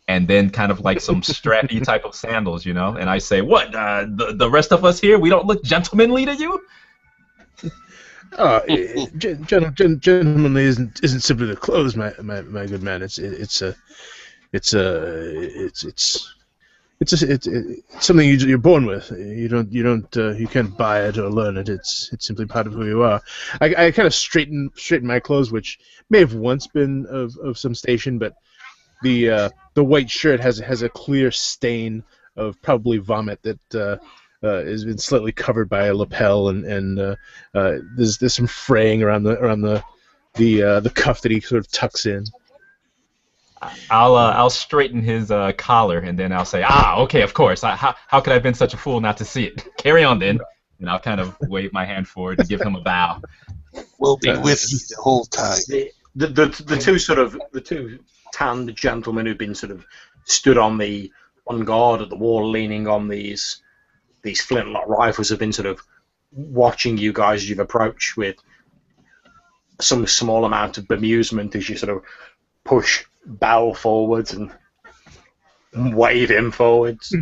and then kind of like some strappy type of sandals, and I say, what, the rest of us here, we don't look gentlemanly to you? Gentlemanly isn't simply the clothes, my good man. It's something you're born with. You can't buy it or learn it. It's simply part of who you are. I kind of straighten my clothes, which may have once been of some station, but the white shirt has a clear stain of probably vomit that has been slightly covered by a lapel, and there's some fraying around the cuff that he sort of tucks in. I'll straighten his collar, and then I'll say, okay, of course. How could I have been such a fool not to see it? Carry on then. And I'll kind of wave my hand forward and give him a bow. We'll be with you the whole time. The two tanned gentlemen who've been sort of stood on guard at the wall, leaning on these flintlock rifles, have been sort of watching you guys as you've approached with some small amount of bemusement as you sort of push Bell forwards and wave him forwards.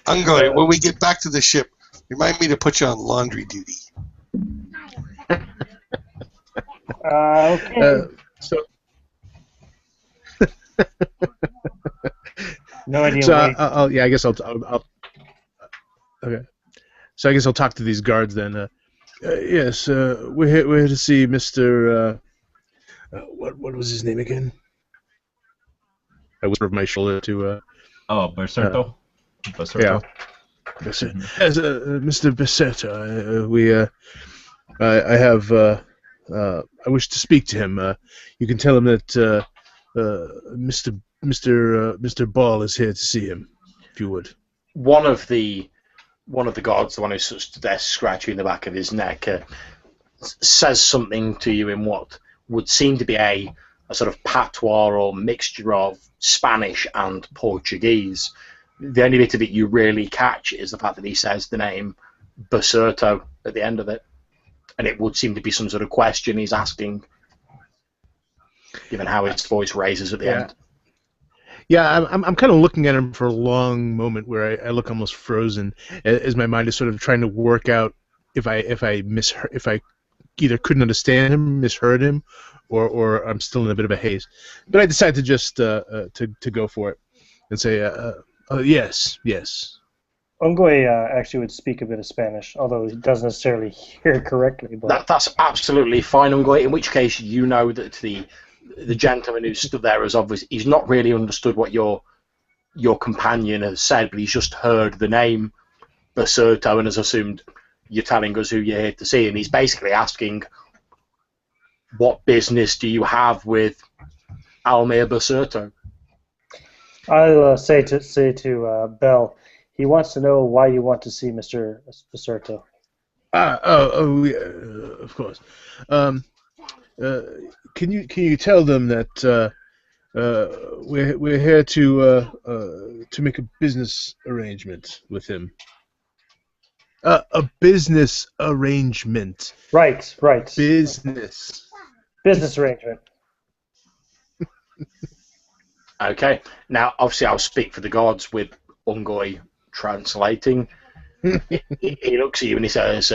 Ungoy, when we get back to the ship, remind me to put you on laundry duty. Okay. No idea. So I guess I'll okay. So I guess I'll talk to these guards then. Yes, we're here to see Mr. What was his name again? I whisper over my shoulder to. Basurto. Yeah. As Mr. Basurto, I wish to speak to him. You can tell him that Mr. Ball is here to see him, if you would. One of the guards, the one who's there scratching the back of his neck, says something to you in what would seem to be a sort of patois or mixture of Spanish and Portuguese. The only bit of it you really catch is the fact that he says the name Basurto at the end of it. And it would seem to be some sort of question he's asking, given how his voice raises at the end. Yeah, I'm kind of looking at him for a long moment where I look almost frozen as my mind is sort of trying to work out if I either couldn't understand him, misheard him, or I'm still in a bit of a haze. But I decided to just to go for it and say yes. Ungoy actually would speak a bit of Spanish, although he doesn't necessarily hear correctly. But that's absolutely fine, Ungoy. In which case, you know that the gentleman who stood there is obviously he's not really understood what your companion has said, but he's just heard the name Basurto and has assumed you're telling us who you're here to see, and he's basically asking, what business do you have with Almir Basurto? I'll say to Bell, he wants to know why you want to see Mr. Basurto. Of course. Can you tell them that we're here to make a business arrangement with him? A business arrangement. Right. Business arrangement. Okay. Now, obviously, I'll speak for the gods with Ungoy translating. he looks at you and he says,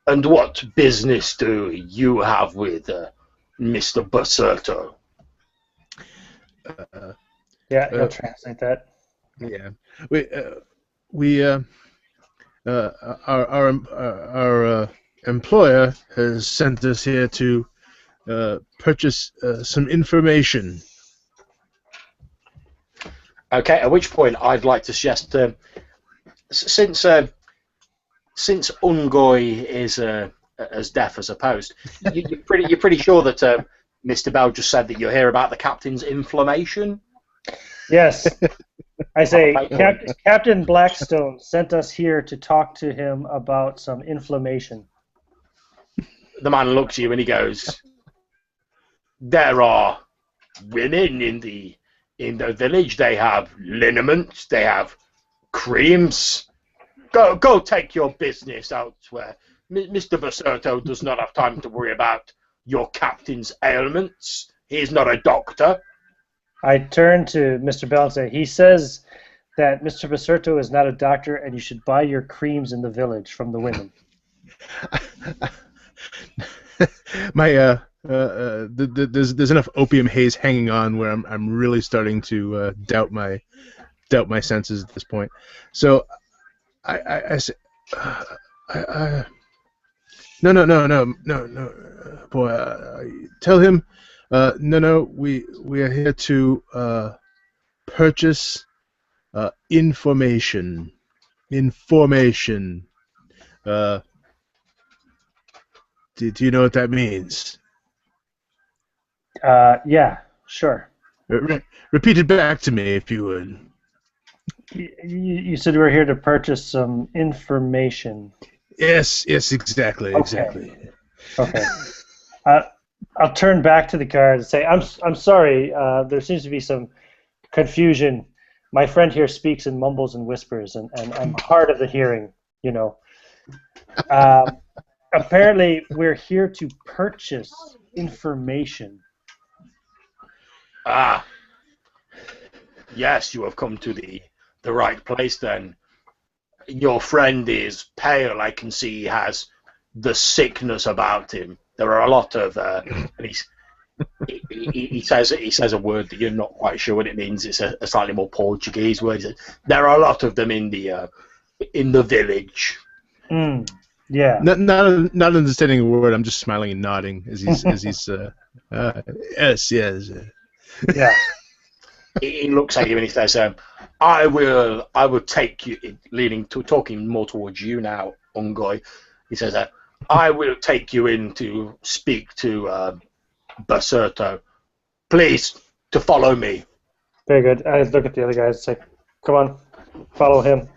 and what business do you have with Mr. Basurto? Yeah, he'll translate that. Yeah, our employer has sent us here to purchase some information. Okay, at which point I'd like to suggest, since Ungoy is as deaf as a post, you're pretty sure that Mr. Bell just said that you're here about the captain's inflammation? Yes. I say, Captain Blackstone sent us here to talk to him about some inflammation. The man looks at you and he goes, there are women in the village. They have liniments, they have creams. Go take your business elsewhere. Mr. Basurto does not have time to worry about your captain's ailments. He is not a doctor. I turn to Mr. Bell and say, he says that Mr. Basurto is not a doctor and you should buy your creams in the village from the women. There's enough opium haze hanging on where I'm really starting to doubt my senses at this point. So I say, no, boy, tell him, no, we are here to purchase information. Do you know what that means? Yeah, Sure. Repeat it back to me, if you would. You said we were here to purchase some information. Yes, exactly, Okay. exactly. Okay. I'll turn back to the guard and say, I'm sorry. There seems to be some confusion. My friend here speaks in mumbles and whispers, and I'm hard of the hearing, you know. Apparently, we're here to purchase information. Ah, yes, you have come to the right place then. Your friend is pale. I can see he has the sickness about him. There are a lot of, and he says a word that you're not quite sure what it means. It's a slightly more Portuguese word. He says, there are a lot of them in the village. Yeah. Not understanding a word. I'm just smiling and nodding as he's yes. Yeah. He looks at you and he says, I will take you, talking more towards you now, Ungoy. He says, I will take you in to speak to Basurto. Please, to follow me. Very good. I look at the other guys and say, come on, follow him.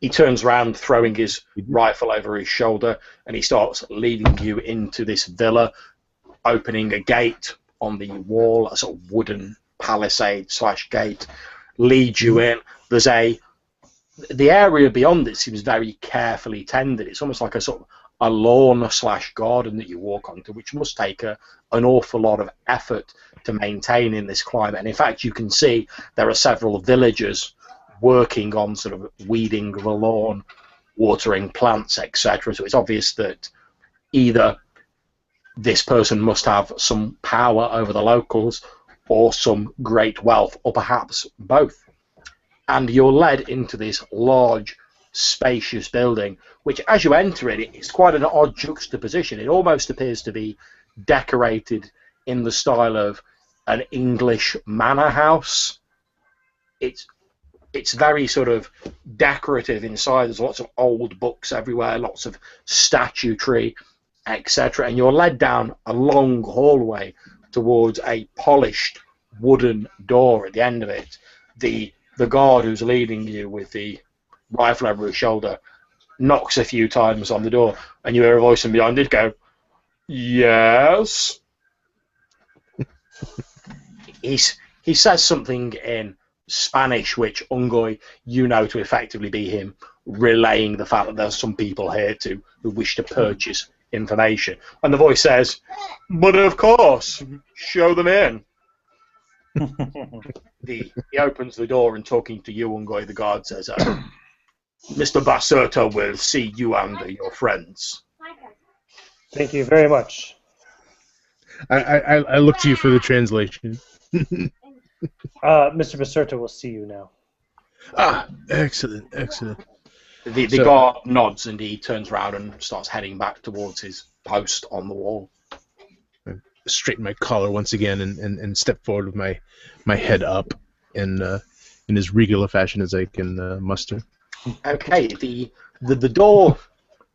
He turns around, throwing his rifle over his shoulder, and he starts leading you into this villa, opening a gate on the wall, a sort of wooden palisade / gate, leads you in. The area beyond it seems very carefully tended. It's almost like a sort of a lawn / garden that you walk onto, which must take an awful lot of effort to maintain in this climate. And in fact, you can see there are several villagers working on sort of weeding the lawn, watering plants, etc. So it's obvious that either this person must have some power over the locals or some great wealth, or perhaps both. And you're led into this large, spacious building, which as you enter it, it's quite an odd juxtaposition. It almost appears to be decorated in the style of an English manor house. It's very sort of decorative inside. There's lots of old books everywhere, lots of statuary, etc. And you're led down a long hallway towards a polished wooden door at the end of it. The guard who's leading you with the rifle over his shoulder knocks a few times on the door, and you hear a voice from behind it go, "Yes." He says something in Spanish, which Ungoy, you know to effectively be him relaying the fact that there's some people here who wish to purchase information. And the voice says, "But of course, show them in." He opens the door and, talking to you, Ungoy, the guard says, "Mr. Basurto will see you and your friends." Thank you very much. I look to you for the translation. Mr. Basurto will see you now. Ah, excellent. The guard nods and he turns around and starts heading back towards his post on the wall. I straighten my collar once again and step forward with my head up in as regal a fashion as I can muster. Okay, the door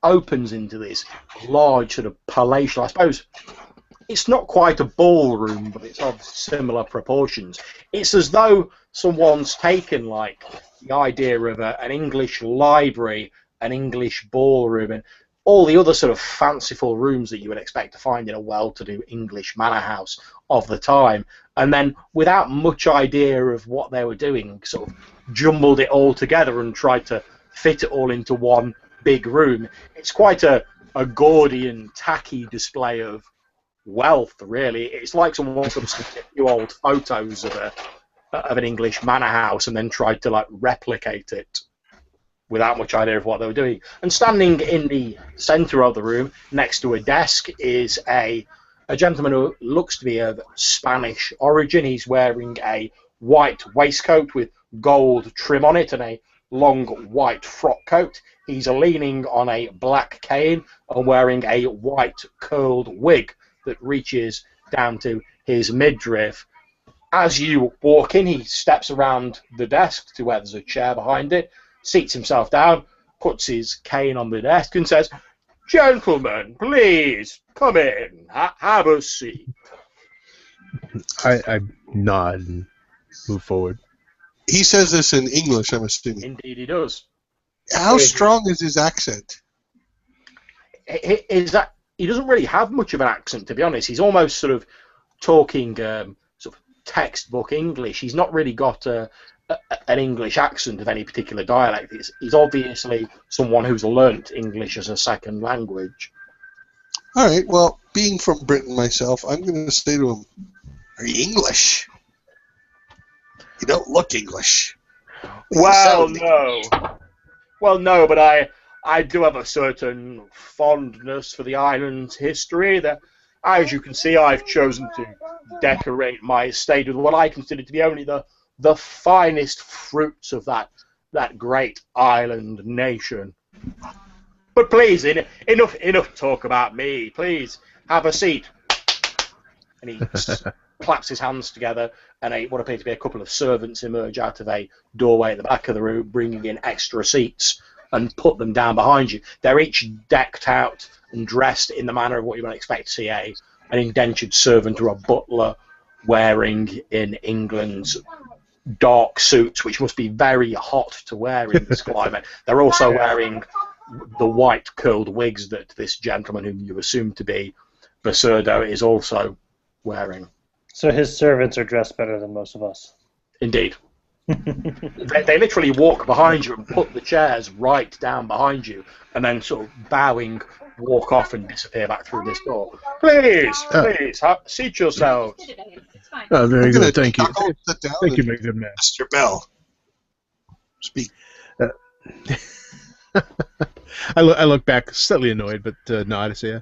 opens into this large sort of palatial, I suppose. It's not quite a ballroom, but it's of similar proportions. It's as though someone's taken like the idea of an English library, an English ballroom, and all the other sort of fanciful rooms that you would expect to find in a well-to-do English manor house of the time, and then without much idea of what they were doing, sort of jumbled it all together and tried to fit it all into one big room. It's quite a gaudy and tacky display of wealth, really. It's like someone sort of took a few old photos of an English manor house and then tried to like replicate it without much idea of what they were doing. And standing in the centre of the room, next to a desk, is a gentleman who looks to be of Spanish origin. He's wearing a white waistcoat with gold trim on it and a long white frock coat. He's leaning on a black cane and wearing a white curled wig that reaches down to his midriff. As you walk in, he steps around the desk to where there's a chair behind it, seats himself down, puts his cane on the desk and says, "Gentlemen, please, come in, have a seat." I nod and move forward. He says this in English, I'm assuming. Indeed, he does. How strong is his accent? Is that he doesn't really have much of an accent, to be honest. He's almost sort of talking sort of textbook English. He's not really got an English accent of any particular dialect. He's obviously someone who's learnt English as a second language. All right, well, being from Britain myself, I'm going to say to him, "Are you English? You don't look English." Well, no. Well, no, but I do have a certain fondness for the island's history. That, as you can see, I've chosen to decorate my estate with what I consider to be only the finest fruits of that great island nation. But please, enough talk about me. Please, have a seat. And he claps his hands together, and what appear to be a couple of servants emerge out of a doorway at the back of the room, bringing in extra seats and put them down behind you. They're each decked out and dressed in the manner of what you might expect to see an indentured servant or a butler wearing in England's dark suits, which must be very hot to wear in this climate. They're also wearing the white curled wigs that this gentleman, whom you assume to be Basurto, is also wearing. So his servants are dressed better than most of us. Indeed. They literally walk behind you and put the chairs right down behind you, and then sort of bowing, walk off and disappear back through this door. Please, seat yourselves. It's fine. Very good, thank you. Sit down Thank you, and my good man. Mr. Bell. Speak. I look back, slightly annoyed, but nod. I say,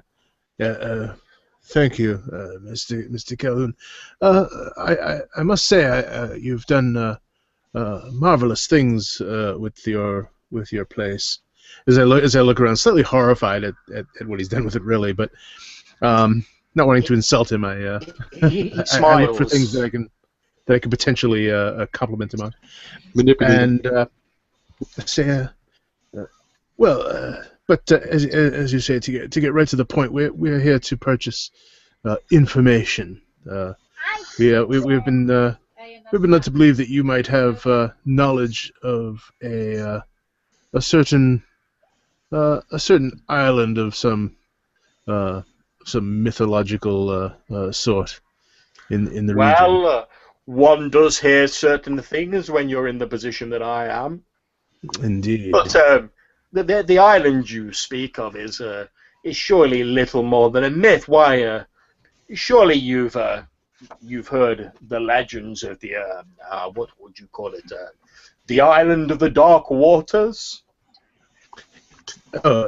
thank you, Mr. Calhoun. I must say, you've done marvelous things with your place. As I look around, slightly horrified at what he's done with it, really, but not wanting to insult him, He I smiles. look for things that I can potentially compliment him on. Manipulate. And I say, but as you say, to get right to the point, we're here to purchase information. We've been led to believe that you might have knowledge of a certain island of some mythological sort in the region. Well, one does hear certain things when you're in the position that I am. Indeed. But the island you speak of is surely little more than a myth. Why? Surely you've heard the legends of the what would you call it? The island of the dark waters.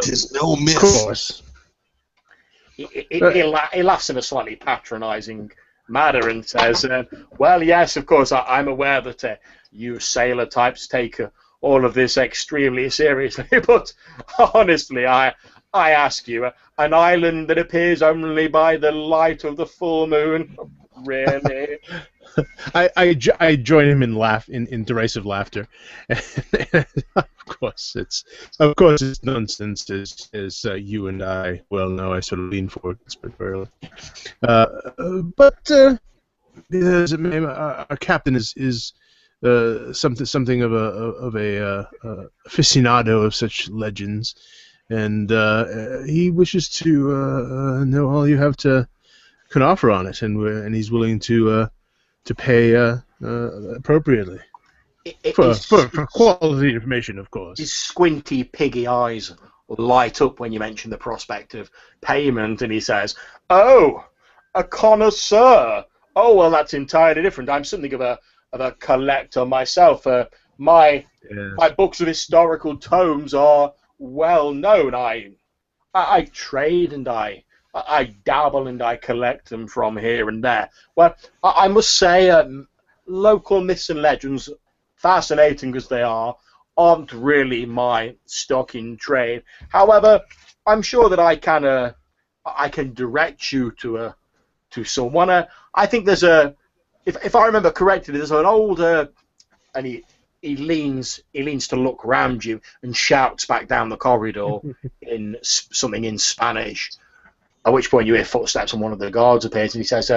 Tis no myth. Of course. He laughs in a slightly patronising manner and says, "Well, yes, of course, I'm aware that you sailor types take all of this extremely seriously, but honestly, I ask you, an island that appears only by the light of the full moon, really?" I join him in derisive laughter. Of course it's nonsense, as you and I well know. I sort of lean forward very but as it may, our captain is something of a aficionado of such legends, and he wishes to know all you can offer on it, and he's willing to pay appropriately for quality information, of course. His squinty piggy eyes light up when you mention the prospect of payment, and he says, "Oh, a connoisseur. Oh, well, that's entirely different. I'm something of a collector myself. My books of historical tomes are well known. I trade and I dabble and I collect them from here and there. Well, I must say, local myths and legends, fascinating as they are, aren't really my stock in trade. However, I'm sure that I can direct you to someone. I think there's if I remember correctly, there's an old and he leans to look round you and shouts back down the corridor in something in Spanish. At which point you hear footsteps and one of the guards appears and he says,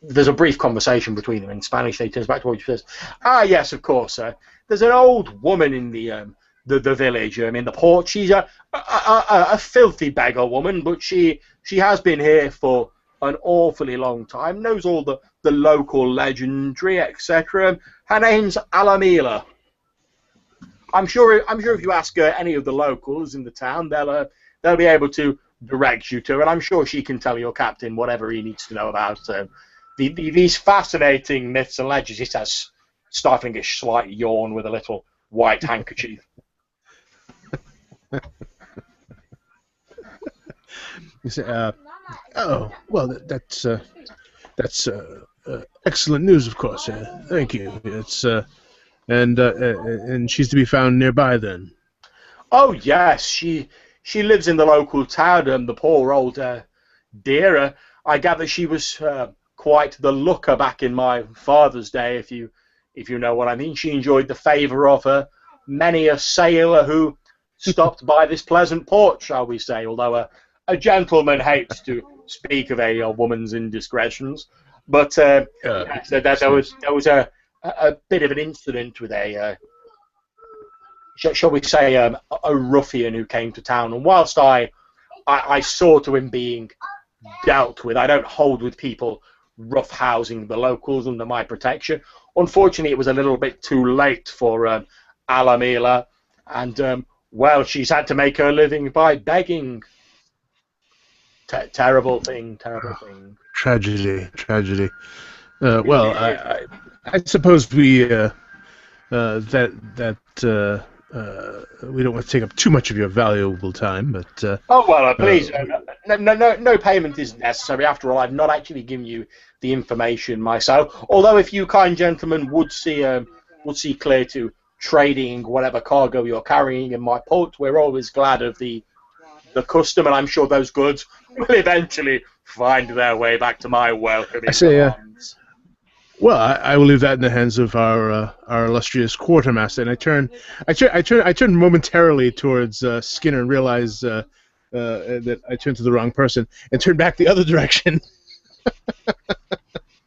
there's a brief conversation between them in Spanish. He turns back to what he says. Ah, yes, of course, sir. There's an old woman in the village in the port. She's a filthy beggar woman, but she has been here for an awfully long time. Knows all the local legendary, etc. Her name's Alamila. I'm sure if you ask any of the locals in the town, they'll be able to direct you to her, and I'm sure she can tell your captain whatever he needs to know about these fascinating myths and legends. He says, stifling a slight yawn with a little white handkerchief. You say, oh, well, that's excellent news, of course. Thank you. It's and she's to be found nearby, then. Oh yes, she lives in the local town. The poor old dear. I gather she was quite the looker back in my father's day, if you know what I mean. She enjoyed the favour of many a sailor who stopped by this pleasant port, shall we say, although a gentleman hates to speak of a woman's indiscretions. But there was a bit of an incident with shall we say, a ruffian who came to town, and whilst I saw to him being dealt with, I don't hold with people roughhousing the locals under my protection. Unfortunately, it was a little bit too late for Alamila, and well, she's had to make her living by begging. Terrible thing. Tragedy. Well, I suppose we we don't want to take up too much of your valuable time, but oh well, please, no payment is necessary. After all, I've not actually given you the information myself. Although, if you kind gentlemen would see clear to trading whatever cargo you're carrying in my port, we're always glad of the custom, and I'm sure those goods will eventually find their way back to my welcoming arms. Well, I will leave that in the hands of our illustrious quartermaster, and I turn momentarily towards Skinner and realize that I turned to the wrong person and turn back the other direction.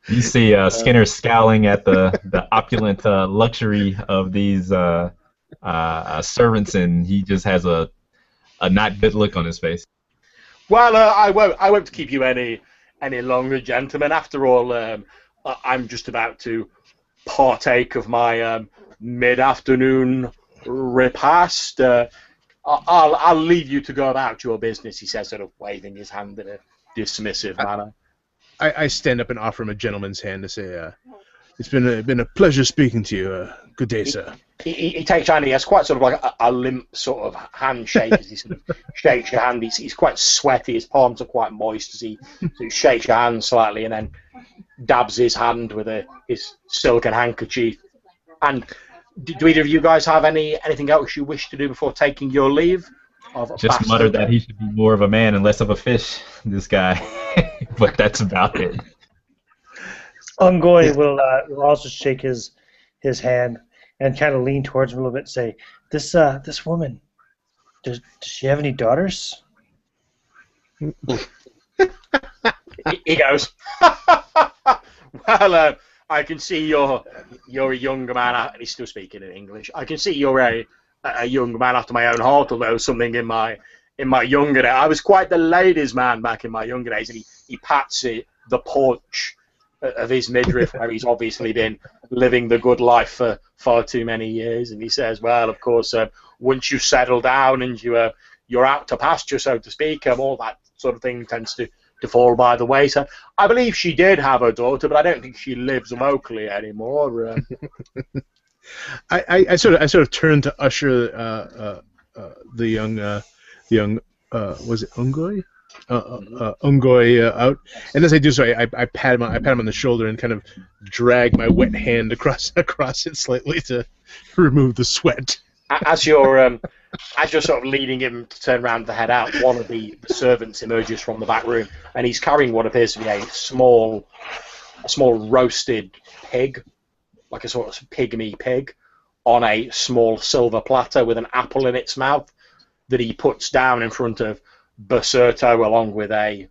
You see Skinner scowling at the opulent luxury of these servants, and he just has a not good look on his face. Well, I won't keep you any longer, gentlemen. After all, I'm just about to partake of my mid-afternoon repast. I'll leave you to go about your business, he says, sort of waving his hand in a dismissive manner. I stand up and offer him a gentleman's hand to say, it's been a pleasure speaking to you. Good day, sir. He takes your hand. He has quite sort of like a limp sort of handshake as he sort of shakes your hand. He's quite sweaty. His palms are quite moist as he shakes your hand slightly and then dabs his hand with his silken handkerchief. And do either of you guys have anything else you wish to do before taking your leave? Just muttered that he should be more of a man and less of a fish, this guy. But that's about it. Ungoy will also shake his hand and kind of lean towards him a little bit and say, this woman, does she have any daughters? He goes, well, I can see you're a young man, and he's still speaking in English. I can see you're a young man after my own heart, although something in my younger days. I was quite the ladies' man back in my younger days, and he pats the porch of his midriff where he's obviously been living the good life for far too many years, and he says, well, of course, once you settle down and you're out to pasture, so to speak, all that sort of thing tends to fall by the way. So I believe she did have a daughter, but I don't think she lives locally anymore. I sort of turned to usher the young was it Ungoy? Ungoy out, and as I do so, I pat him on the shoulder and kind of drag my wet hand across it slightly to remove the sweat. As you're sort of leading him to turn around to head out, one of the servants emerges from the back room, and he's carrying what appears to be a small roasted pig, like a sort of pygmy pig, on a small silver platter with an apple in its mouth that he puts down in front of Basurto along with a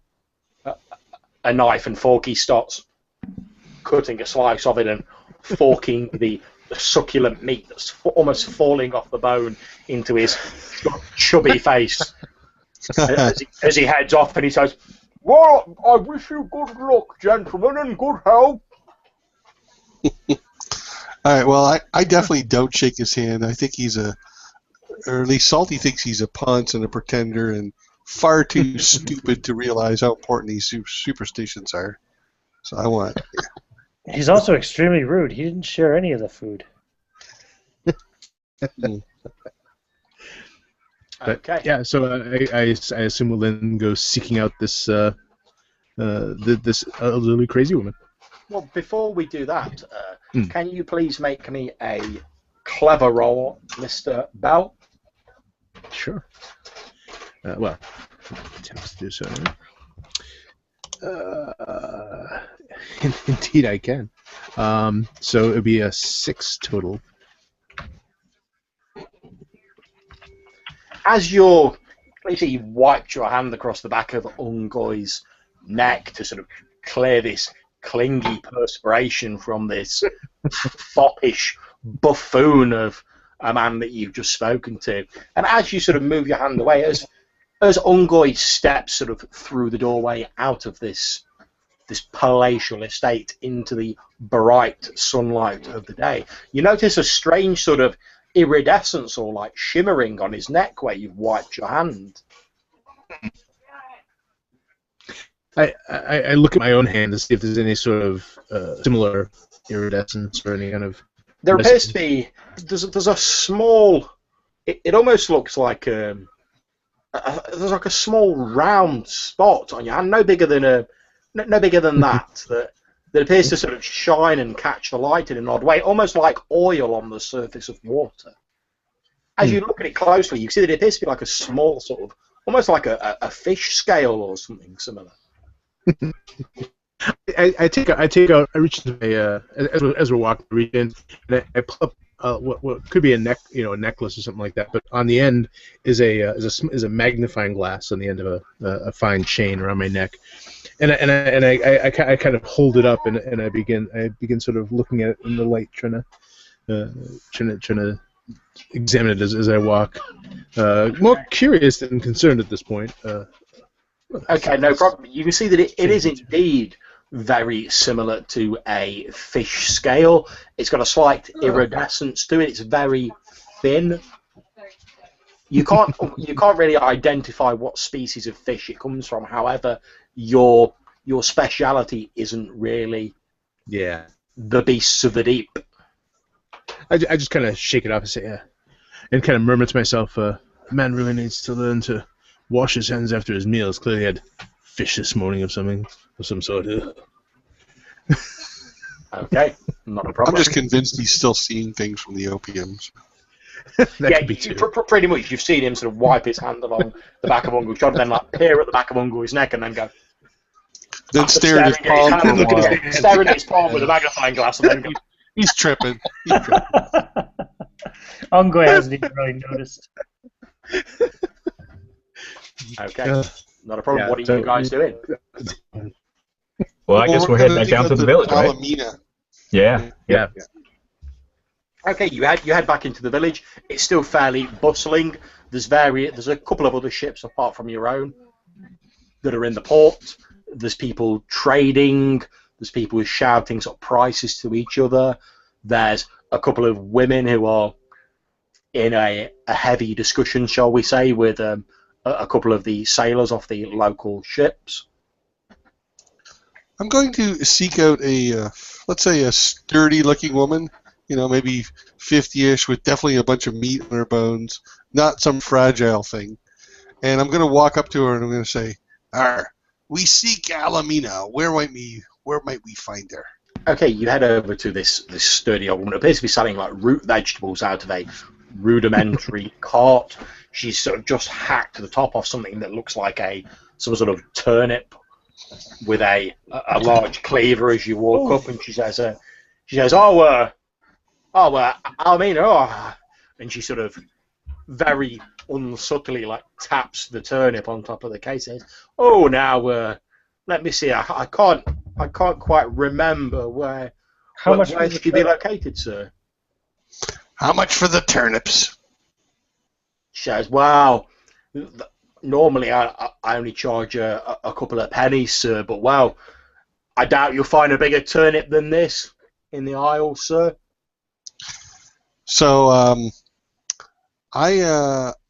knife and fork. He starts cutting a slice of it and forking the succulent meat that's almost falling off the bone into his chubby face as he heads off, and he says, "Well, I wish you good luck, gentlemen, and good health." All right. Well, I definitely don't shake his hand. I think he's or at least Salty thinks he's a ponce and a pretender, and far too stupid to realize how important these superstitions are. So I want. He's also extremely rude. He didn't share any of the food. Okay. Yeah, so I assume we'll then go seeking out this this elderly crazy woman. Well, before we do that, can you please make me a clever roll, Mr. Bell? Sure. Well, attempts to do so. Indeed, I can. So it would be a 6 total. As you wiped your hand across the back of Ungoy's neck to sort of clear this clingy perspiration from this foppish buffoon of a man that you've just spoken to, and as you sort of move your hand away, as Ungoy steps sort of through the doorway out of this palatial estate into the bright sunlight of the day, you notice a strange sort of iridescence or like shimmering on his neck where you've wiped your hand. I look at my own hand to see if there's any sort of similar iridescence or any kind of. There appears to be. There's a small. It almost looks like there's like a small round spot on your hand, no bigger than that. That appears to sort of shine and catch the light in an odd way, almost like oil on the surface of water. As you look at it closely, you see that it appears to be like a small sort of, almost like a fish scale or something similar. I reach into my as we're walking, I reach in and I pull up what could be a necklace or something like that, but on the end is a magnifying glass on the end of a fine chain around my neck, and I kind of hold it up and I begin sort of looking at it in the light, trying to examine it as I walk, more curious than concerned at this point. Okay, no problem. You can see that it is indeed very similar to a fish scale. It's got a slight iridescence to it. It's very thin. You can't really identify what species of fish it comes from. However, your speciality isn't really the beasts of the deep. I just kind of shake it off and say, and kind of murmur to myself, a man really needs to learn to wash his hands after his meals. Clearly had fish this morning of some sort. Okay, not a problem. I'm just convinced he's still seeing things from the opiums. Could be too. Pretty much. You've seen him sort of wipe his hand along the back of Ungo's shoulder, then like peer at the back of Ungo's neck, and then go. Then stare at his palm. Staring at his palm with a magnifying glass, and then go. He's tripping. Ungoy hasn't even really noticed. Okay, not a problem. What are you guys doing? Well, I guess we're heading back down to the village, right? Yeah. Okay, you head back into the village. It's still fairly bustling. There's a couple of other ships apart from your own that are in the port. There's people trading. There's people shouting sort of prices to each other. There's a couple of women who are in a heavy discussion, shall we say, with a couple of the sailors off the local ships. I'm going to seek out let's say a sturdy-looking woman, maybe 50-ish, with definitely a bunch of meat on her bones, not some fragile thing. And I'm going to walk up to her and I'm going to say, we seek Alamina. Where might we find her? Okay, you head over to this sturdy old woman. It appears to be selling like root vegetables out of a rudimentary cart. She's sort of just hacked the top off something that looks like some sort of turnip with a large cleaver as you walk up, and she says, Alamina, and she sort of very unsubtly like taps the turnip on top of the case. Says, now let me see. I can't I can't quite remember where How should you be located, sir? How much for the turnips? She says, well, normally I only charge a couple of pennies, sir, but well, I doubt you'll find a bigger turnip than this in the aisle, sir. So I'm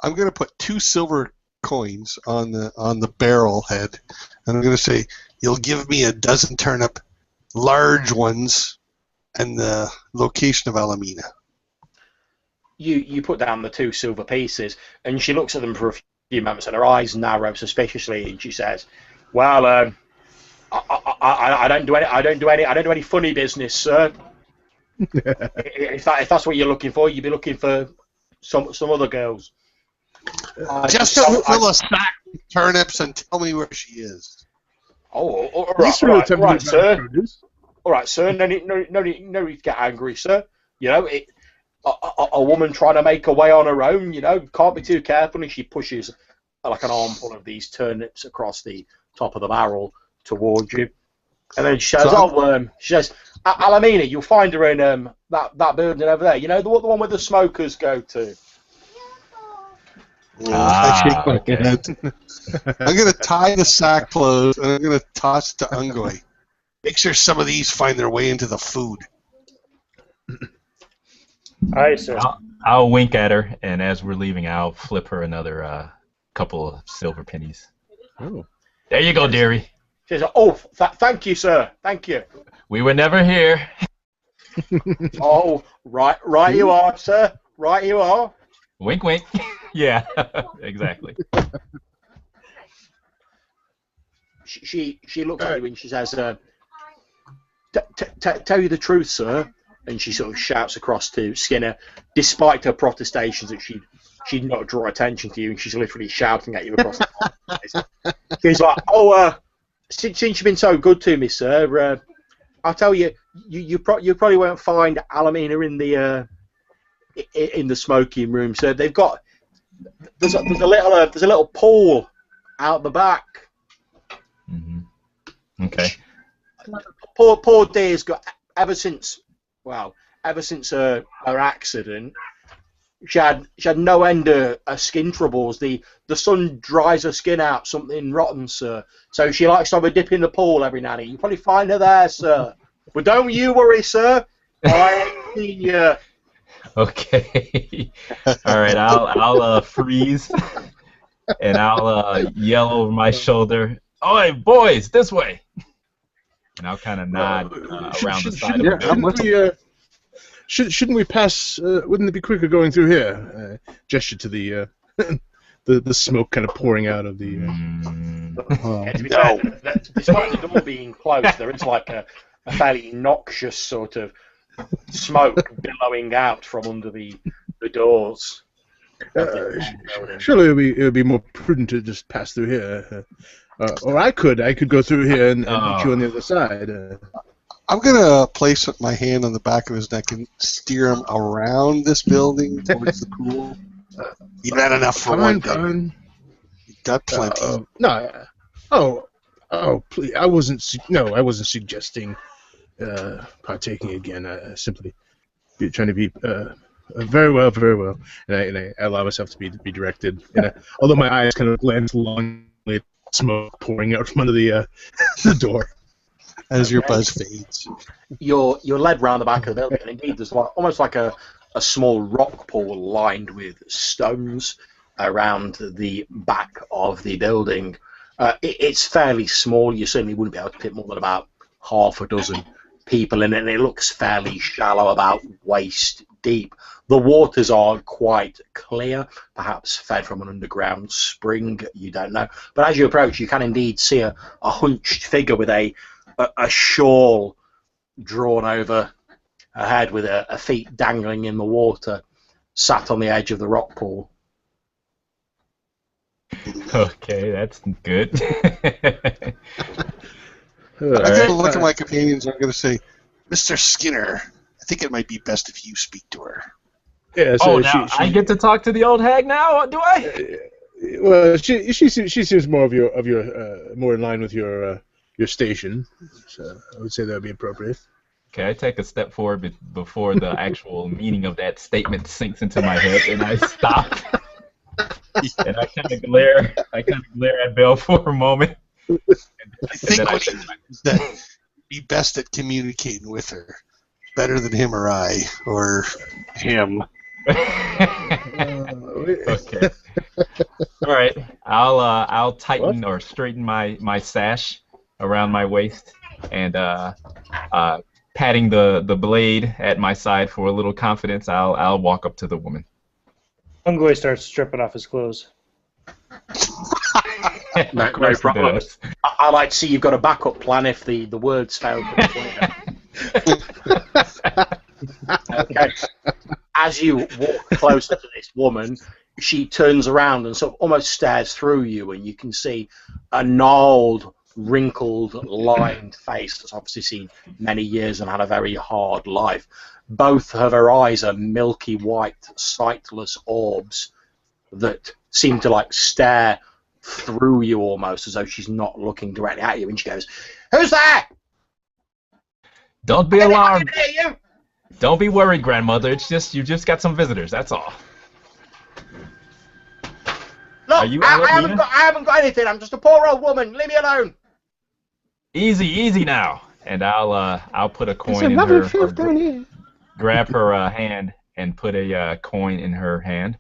going to put 2 silver coins on the barrel head, and I'm going to say, you'll give me a dozen turnip, large ones, and the location of Alameda. You put down the 2 silver pieces, and she looks at them for a few moments, and her eyes narrow suspiciously, and she says, "Well, I don't do any funny business, sir. if that's what you're looking for, you'd be looking for some other girls. Just fill a sack of turnips and tell me where she is." Oh, all right, sir. All right, sir. No need to get angry, sir. You know, a woman trying to make her way on her own, you know, can't be too careful, and she pushes like an armful of these turnips across the top of the barrel towards you. And then she says, she says, Alameda, you'll find her in that building over there. You know, the one where the smokers go to. I shake my head. I'm going to tie the sack closed, and I'm going to toss it to Ungoy. Make sure some of these find their way into the food. All right, sir. I'll wink at her, and as we're leaving, I'll flip her another couple of silver pennies. Oh. There you go, dearie. She says, "Oh, thank you, sir. Thank you." We were never here. Oh, right, you are, sir. Right, you are. Wink, wink. Yeah, exactly. She looks at you and she says, "Tell you the truth, sir." And she sort of shouts across to Skinner, despite her protestations that she'd not draw attention to you, and she's literally shouting at you across the place. She's like, "Oh, since you've been so good to me, sir, I'll tell you, you probably won't find Alameda in the smoking room, sir. They've got there's a little pool out the back." Mm-hmm. Okay. Poor dear's got ever since her accident, she had no end of skin troubles. The sun dries her skin out, something rotten, sir. So she likes to have a dip in the pool every now and then. You probably find her there, sir. But don't you worry, sir. I ain't seen you. Okay. All right. I'll freeze, and I'll yell over my shoulder, "Oi, boys, this way!" And I'll kind of nod around the side of the building. Shouldn't we pass? Wouldn't it be quicker going through here? Gesture to the the smoke kind of pouring out of the. To be fair, despite the door being closed, there is like a fairly noxious sort of smoke billowing out from under the doors. Surely it would be more prudent to just pass through here. Or I could go through here and meet you on the other side. I'm going to place my hand on the back of his neck and steer him around this building towards the pool. You've had enough for one day. You've got plenty. Please! I wasn't suggesting partaking again. Simply trying to be very well, and I allow myself to be directed. Although my eyes kind of glance along with smoke pouring out from under the door. As your buzz fades. You're led round the back of the building, and indeed there's almost like a small rock pool lined with stones around the back of the building. It's fairly small. You certainly wouldn't be able to fit more than about half a dozen people in it, and it looks fairly shallow, about waist deep. The waters are quite clear, perhaps fed from an underground spring, you don't know. But as you approach, you can indeed see a hunched figure with a shawl drawn over her head, with her feet dangling in the water, sat on the edge of the rock pool. Okay, that's good. I'm going to look at my companions and I'm going to say, "Mr. Skinner, I think it might be best if you speak to her." Yeah, so now I get to talk to the old hag now, do I? Well, she seems more of your more in line with your your station. So I would say that would be appropriate. Okay, I take a step forward before the actual meaning of that statement sinks into my head, and I stop. And I kind of glare at Belle for a moment. I think what he means is that be best at communicating with her. Better than him or I, or him. Okay. All right. I'll tighten or straighten my sash around my waist, and patting the blade at my side for a little confidence, I'll walk up to the woman. Ungoy starts stripping off his clothes. No problem. I like to see you've got a backup plan if the words fail. Okay. As you walk closer to this woman, she turns around and sort of almost stares through you, and you can see a gnarled, wrinkled, lined face that's obviously seen many years and had a very hard life. Both of her eyes are milky white, sightless orbs that seem to like stare through you almost as though she's not looking directly at you, and she goes, "Who's there? Don't be alarmed. I can hear you." Don't be worried, grandmother. It's just you just got some visitors. That's all. Look, Are you I haven't got anything. I'm just a poor old woman. Leave me alone. Easy now. And I'll put a coin in her. Grab her hand and put a coin in her hand,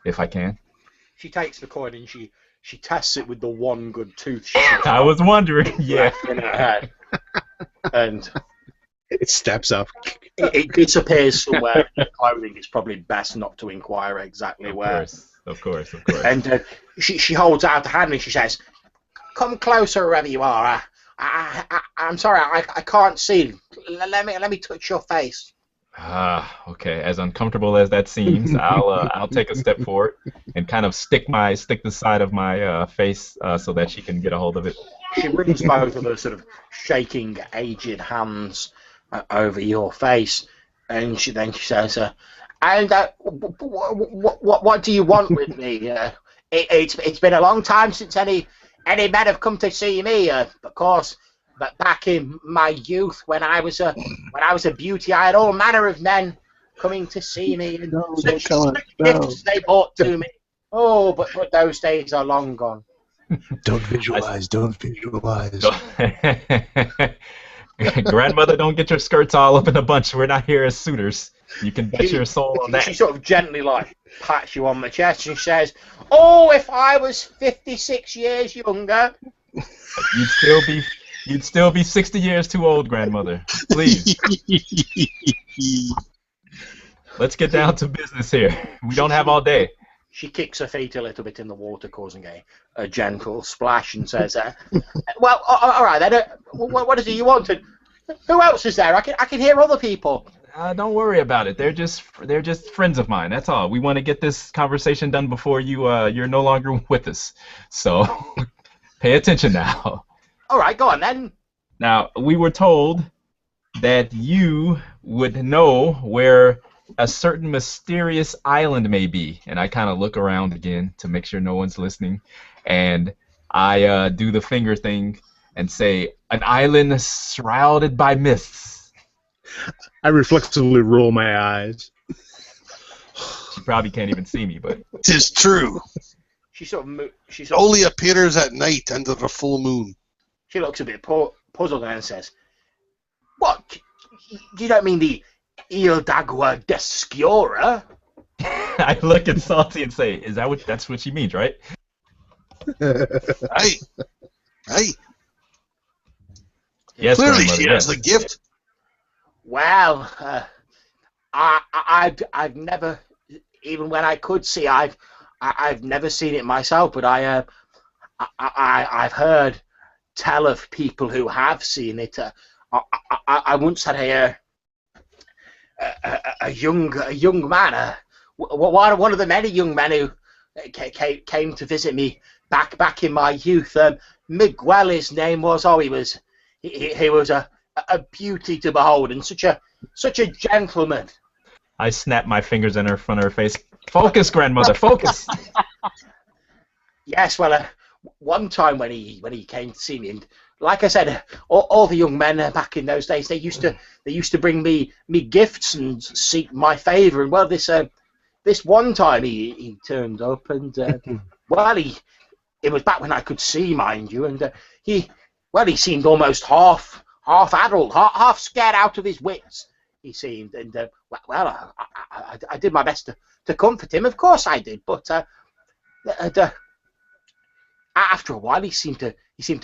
if I can. She takes the coin and she tests it with the one good tooth she has I was wondering. Yeah. in her head, and It steps up. it disappears somewhere in her clothing. It's probably best not to inquire exactly where. Of course. And she holds out the hand and she says, "Come closer, wherever you are. I'm sorry, I can't see. Let me touch your face." Okay. As uncomfortable as that seems, I'll take a step forward and kind of stick the side of my face so that she can get a hold of it. She runs both of her sort of shaking, aged hands over your face, and she says, "And what do you want with me? It's been a long time since any men have come to see me. Of course, but back in my youth, when I was a beauty, I had all manner of men coming to see me, and such gifts they brought to me. Oh, but those days are long gone." Don't visualize. Grandmother, don't get your skirts all up in a bunch. We're not here as suitors. You can bet your soul on that. She sort of gently like pats you on the chest and says, "Oh, if I was 56 years younger." You'd still be 60 years too old, grandmother. Please. Let's get down to business here. We don't have all day. She kicks her feet a little bit in the water, causing a gentle splash, and says, "Well, all right then. What is it you wanted? Who else is there? I can hear other people." Don't worry about it. They're just friends of mine. That's all. We want to get this conversation done before you're no longer with us. So pay attention now. All right, go on then. Now, we were told that you would know where a certain mysterious island may be, and I kind of look around again to make sure no one's listening, and I do the finger thing and say, "An island shrouded by mists." I reflexively roll my eyes. She probably can't even see me, but 'Tis true. She Only appears at night under the full moon. She looks a bit puzzled and says, "What? You don't mean the Il d'Agua d'Escura?" I look at Salty and say, that's what she means, right? Hey. Yes, Clearly grandmother, she has the gift. Well, I've never, even when I could see, I've never seen it myself, but I've heard tell of people who have seen it. I once had a young man, one of the many young men who came to visit me back in my youth. Miguel, his name was. Oh, he was a beauty to behold, and such a gentleman. I snap my fingers in front of her face. Focus, grandmother, focus. Yes, well, one time when he came to see me, and like I said, all the young men back in those days, they used to bring me gifts and seek my favour. And well, this one time he turned up, and well, it was back when I could see, mind you, and he seemed almost half adult, half scared out of his wits. He seemed, and well, I did my best to comfort him. Of course I did, but after a while he seemed to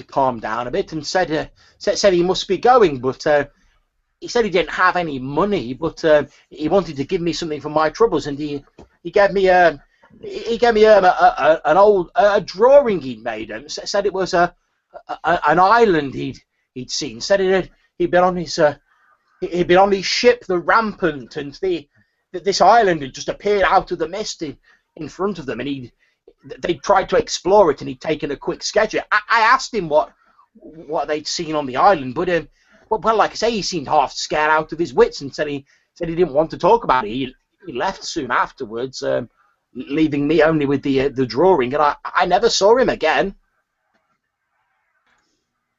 calm down a bit and said he must be going, but he said he didn't have any money, but he wanted to give me something for my troubles, and he gave me an old drawing he'd made, and said it was an island he'd seen. Said he'd been on his ship, the Rampant, and this island had just appeared out of the mist in front of them, and they tried to explore it, and he'd taken a quick sketch. I asked him what they'd seen on the island, but well, like I say, he seemed half scared out of his wits, and said he didn't want to talk about it. He left soon afterwards, leaving me only with the drawing, and I never saw him again.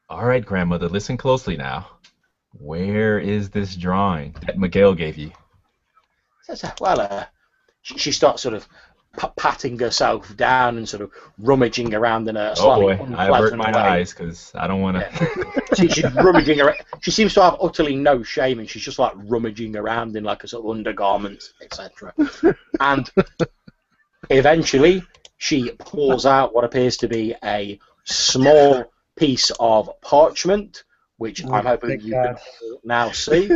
All right, grandmother, listen closely now. Where is this drawing that Miguel gave you? Well, she starts sort of patting herself down and sort of rummaging around in a slightly unpleasant I avert my way. eyes because I don't want to. Yeah. She's rummaging around. She seems to have utterly no shame, and she's just like rummaging around in like a sort of undergarment, etc. And eventually, she pulls out what appears to be a small piece of parchment, which I'm hoping you can now see.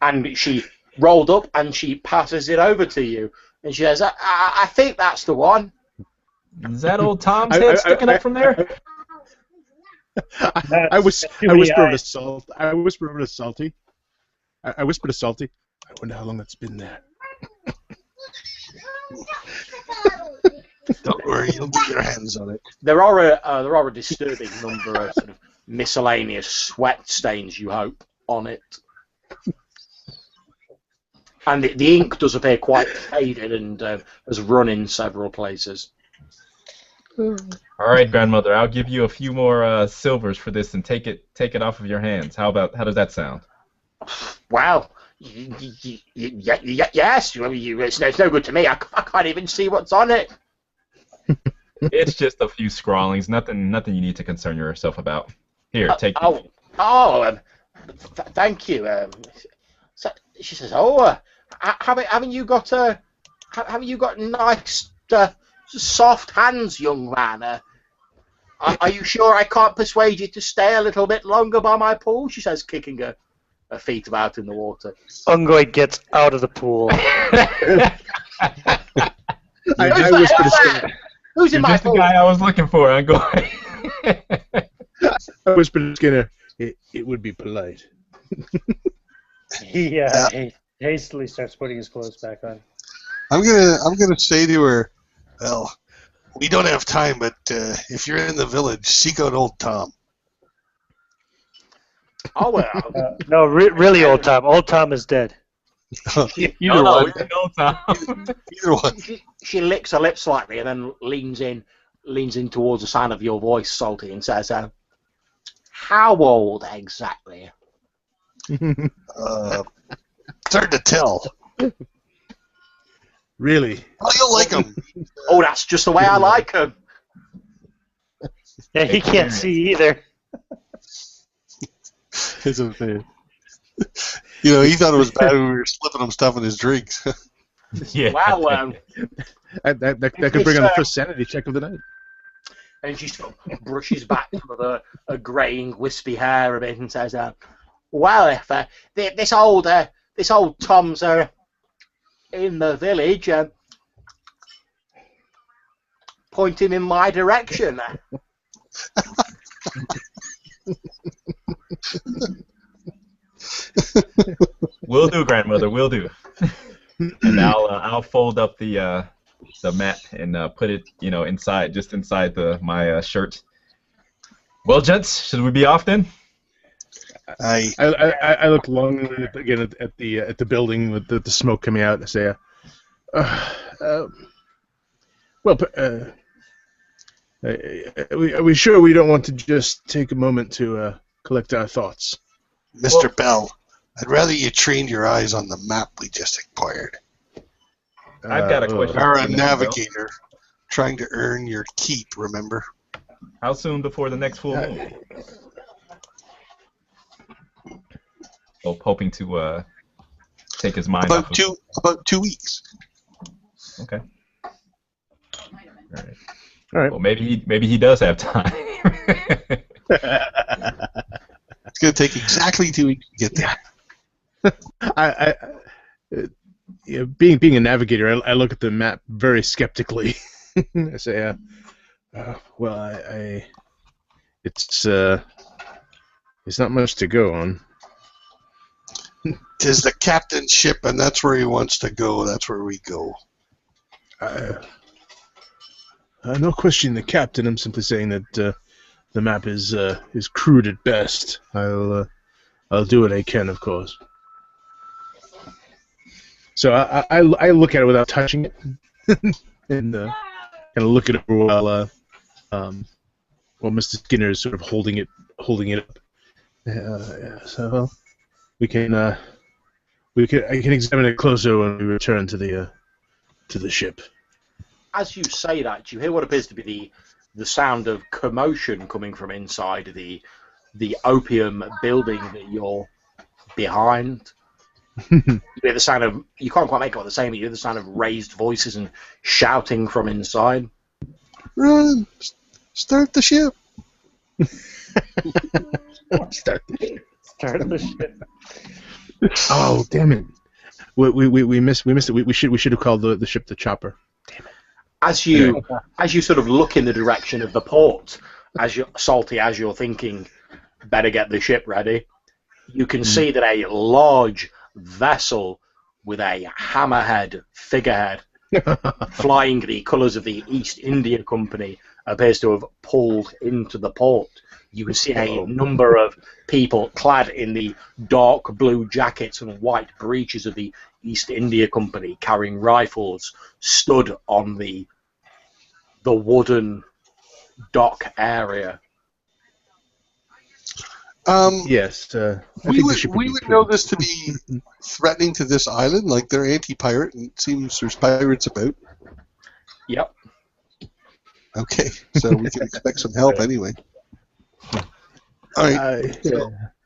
And she rolled up and she passes it over to you, and she says, I think that's the one. Is that old Tom's head sticking up from there? I whispered to Salty. I whispered to Salty. I wonder how long it's been there. Don't worry, you'll get your hands on it. There are a disturbing number of sort of miscellaneous sweat stains, you hope, on it. And the ink does appear quite faded and has run in several places. All right, grandmother, I'll give you a few more silvers for this and take it off of your hands. How does that sound? Wow. Yes, it's no good to me. I can't even see what's on it. It's just a few scrawlings, nothing you need to concern yourself about. Here, take it. Thank you. So she says, haven't you got nice soft hands, young man? Are you sure I can't persuade you to stay a little bit longer by my pool? She says, kicking her feet about in the water. Ungoy gets out of the pool. Who's in my just pool? the guy I was looking for, Ungoy. I whispered to Skinner, it would be polite. He hastily starts putting his clothes back on. I'm gonna say to her, well, we don't have time, but if you're in the village, seek out old Tom. Oh well. No, really, old Tom. Old Tom is dead. Either one. Old Tom. Either one. She licks her lips slightly and then leans in towards the sound of your voice, Salty, and says, "How old exactly?" It's hard to tell. Really? How do you like him? Oh, that's just the way I like him. Yeah, he can't see either. Isn't fair. You know, he thought it was bad when we were slipping him stuff in his drinks. Yeah. Wow. That could bring on the first sanity check of the night. And she sort of brushes back some of her greying, wispy hair a bit and says, "Well, if this old Tom's in the village, point him in my direction." Will do, grandmother. Will do. And I'll fold up the mat and put it, inside, just inside my shirt. Well, gents, should we be off then? I look longingly again at the building with the smoke coming out. And I say, Are we sure we don't want to just take a moment to collect our thoughts? Mr. Bell, I'd rather you trained your eyes on the map we just acquired. I've got a question. You're a navigator trying to earn your keep, remember? How soon before the next full moon? Oh, hoping to take his mind off of... About 2 weeks. Okay. All right. Well, maybe he does have time. It's going to take exactly 2 weeks to get there. Being a navigator, I look at the map very skeptically. I say, well, it's not much to go on. 'Tis the captain's ship, and that's where he wants to go. That's where we go. No questioning the captain. I'm simply saying that the map is crude at best. I'll do what I can, of course. So I look at it without touching it, and kind of look at it while Mr. Skinner is sort of holding it up. So I can examine it closer when we return to the ship. As you say that, you hear what appears to be the sound of commotion coming from inside the opium building that you're behind. You hear the sound of, you can't quite make out what they're saying, but you hear the sound of raised voices and shouting from inside. Run! Start the ship! Start the ship. Start the ship. Oh, damn it! We missed it. We should have called the ship the Chopper. Damn it! As you sort of look in the direction of the port, as you're thinking, better get the ship ready, you can see that a large vessel with a hammerhead figurehead flying the colours of the East India Company appears to have pulled into the port. You can see a number of people clad in the dark blue jackets and white breeches of the East India Company carrying rifles stood on the wooden dock area. Yes. We would know this to be threatening to this island, like they're anti-pirate, and it seems there's pirates about. Yep. Okay, so we can expect some help anyway. All right.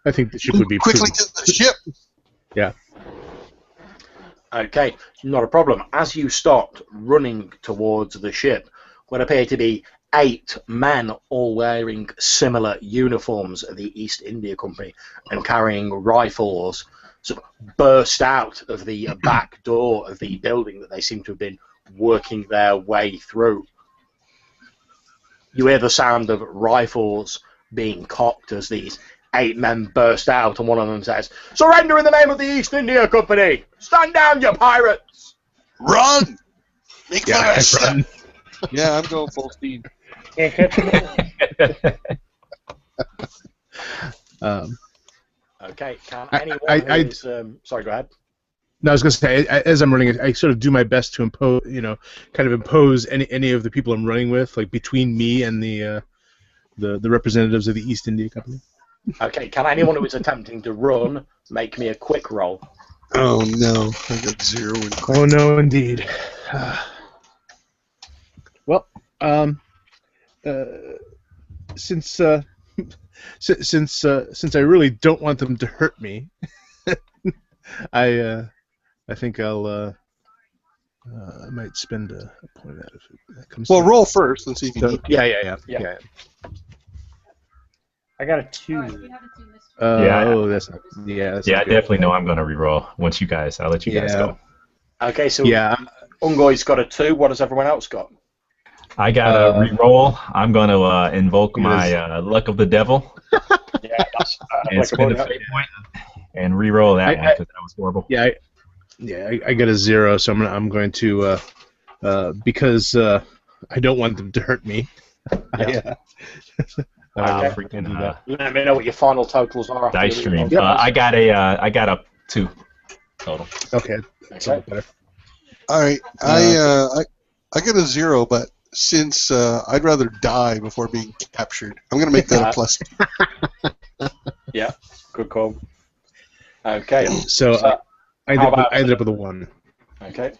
I think the ship would be quickly prudent. to the ship. Yeah. Okay, not a problem. As you start running towards the ship, what appear to be 8 men, all wearing similar uniforms of the East India Company and carrying rifles, sort of burst out of the back door of the building that they seem to have been working their way through. You hear the sound of rifles being cocked as these 8 men burst out, and one of them says, "Surrender in the name of the East India Company! Stand down, you pirates!" Run! Make for Yeah, our ship. run. Yeah, I'm going full speed. Can't catch him. Okay, can anyone who's... sorry, go ahead. No, I was going to say, as I'm running, I sort of do my best to impose any of the people I'm running with, like between me and the representatives of the East India Company. Okay, can anyone who is attempting to run make me a quick roll? Oh no, I got 0 in quick. Oh no, indeed. Well, since I really don't want them to hurt me, I think I might spend a point out if that comes. Well, through. roll first and see if you So, need. yeah. I got a 2. Yeah. Oh, that's not. Yeah. That's Yeah, not I good. definitely know I'm going to reroll once you guys. I'll let you guys go. Okay, so Yeah. Ungoy's got a 2. What has everyone else got? I got a reroll. I'm going to invoke my luck of the devil Yeah, that's and spend a fate point and reroll that one because that was horrible. Yeah. I got a 0, so I'm going to because I don't want them to hurt me. Okay. Freaking Let me know what your final totals are. After dice the stream. reroll. I got a 2 total. Okay. That's a Okay. bit better. All right, I got a 0, but since I'd rather die before being captured, I'm going to make that a plus. Yeah, good call. Okay. So I ended up with a 1. Okay.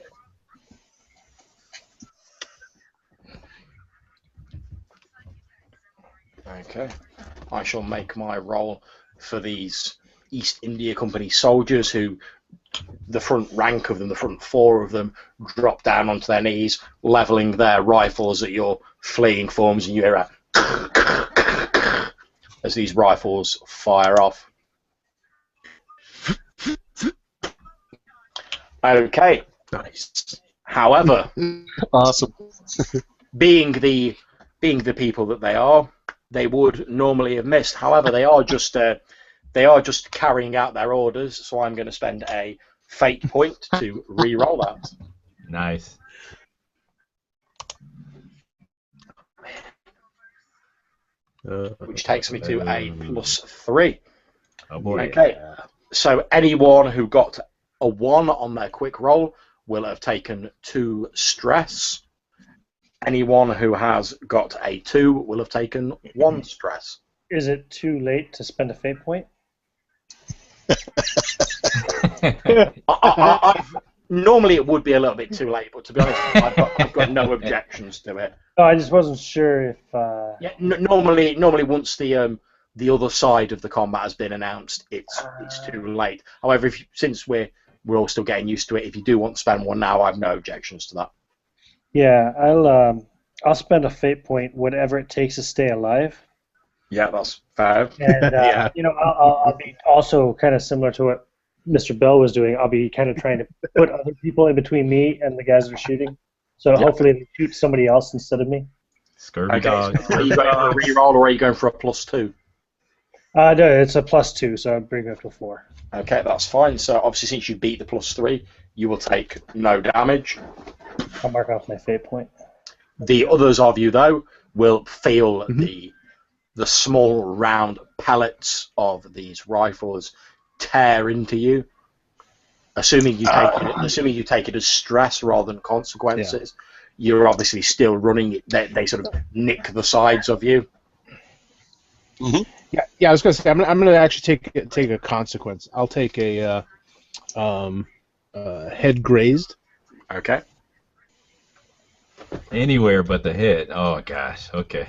Okay. I shall make my roll for these East India Company soldiers who, the front rank of them, the front 4 of them, drop down onto their knees, levelling their rifles at your fleeing forms, and you hear a as these rifles fire off. Okay. Nice. However, Awesome. being the people that they are, they would normally have missed. However, they are just carrying out their orders. So I'm going to spend a fate point to re-roll that. Nice. Which takes me to a +3. Oh boy. Okay. So anyone who got a 1 on their quick roll will have taken 2 stress. Anyone who has got a 2 will have taken 1 stress. Is it too late to spend a fate point? Normally it would be a little bit too late, but to be honest, I've got no objections to it. No, I just wasn't sure if. Yeah, normally once the other side of the combat has been announced, it's too late. However, since we're all still getting used to it, if you do want to spend 1 now, I have no objections to that. Yeah, I'll spend a fate point, whatever it takes to stay alive. Yeah, that's fair. And Yeah. I'll be also kind of similar to what Mr. Bell was doing. I'll be kind of trying to put other people in between me and the guys that are shooting. So hopefully they shoot somebody else instead of me. Scurvy dog. Are you going for a reroll or are you going for a +2? No, it's a +2, so I'm bringing it to 4. Okay, that's fine. So obviously, since you beat the +3, you will take no damage. I'll mark off my fate point. The others of you, though, will feel the small round pellets of these rifles tear into you. Assuming you take it as stress rather than consequences, you're obviously still running. They sort of nick the sides of you. Mm-hmm. Yeah. I was gonna say I'm gonna actually take a consequence. I'll take a head grazed. Okay. Anywhere but the head. Oh gosh. Okay.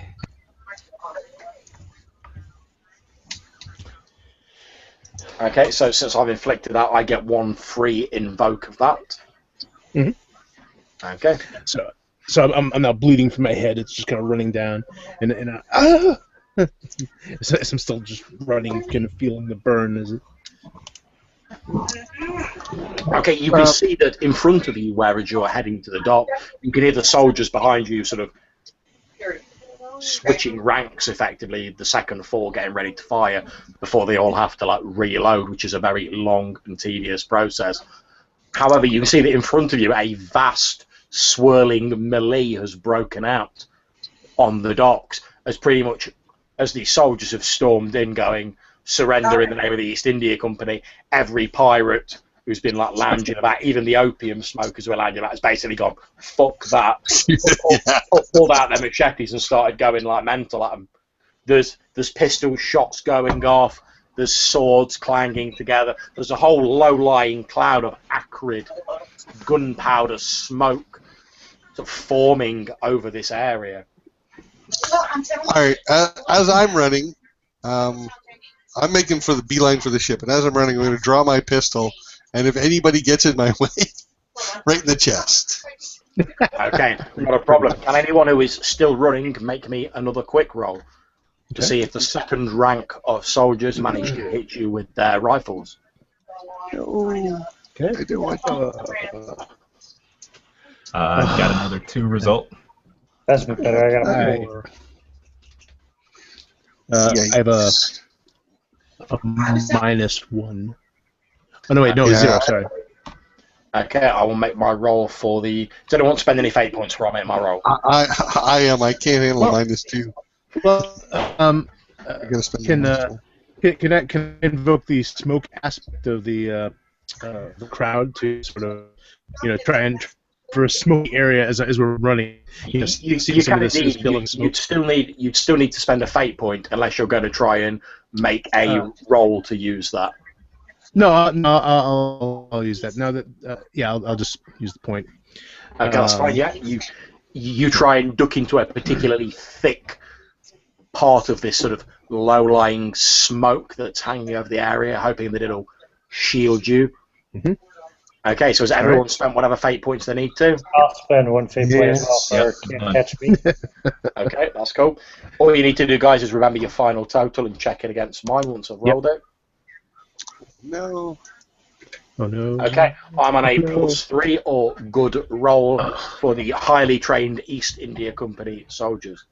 Okay. So since I've inflicted that, I get 1 free invoke of that. Mhm. Okay. So I'm now bleeding from my head. It's just kind of running down, and so I'm still just running, kind of feeling the burn as it. Okay, you can see that in front of you, whereas you're heading to the dock, you can hear the soldiers behind you sort of switching ranks, effectively, the second 4 getting ready to fire before they all have to reload, which is a very long and tedious process. However, you can see that in front of you, a vast swirling melee has broken out on the docks as these soldiers have stormed in, going, surrender in the name of the East India Company. Every pirate who's been lounging about, even the opium smokers who are lounging about, has basically gone, fuck that, pulled out their machetes and started going mental at them. There's pistol shots going off, there's swords clanging together, there's a whole low-lying cloud of acrid gunpowder smoke sort of forming over this area. Alright, as I'm running, I'm making for the beeline for the ship, and as I'm running, I'm going to draw my pistol, and if anybody gets in my way, right in the chest. Okay, not a problem. Can anyone who is still running make me another quick roll to see if the second rank of soldiers manage to hit you with their rifles? Okay. I do want Got another 2 result. That's a bit better. I got a 4. I have a -1. Oh no, wait, no, it's 0. Sorry. Okay, I will make my roll for the. Does anyone want to spend any fate points before I make my roll? I am. I can't handle a -2. Well, I'm gonna spend can I invoke the smoke aspect of the crowd to sort of try and for a smoky area as we're running. You see some of this billowing smoke. You'd still need to spend a fate point unless you're going to try and make a roll to use that. No, I'll use that. Now that I'll just use the point. Okay, that's fine. Yeah, you try and duck into a particularly thick part of this sort of low-lying smoke that's hanging over the area, hoping that it'll shield you. Mm-hmm. Okay, so has everyone spent whatever fate points they need to? I'll spend one fate point as well for Can't Catch Me. Okay, that's cool. All you need to do, guys, is remember your final total and check it against mine once I've rolled it. No. Oh no. Okay, I'm on a +3 or good roll for the highly trained East India Company soldiers.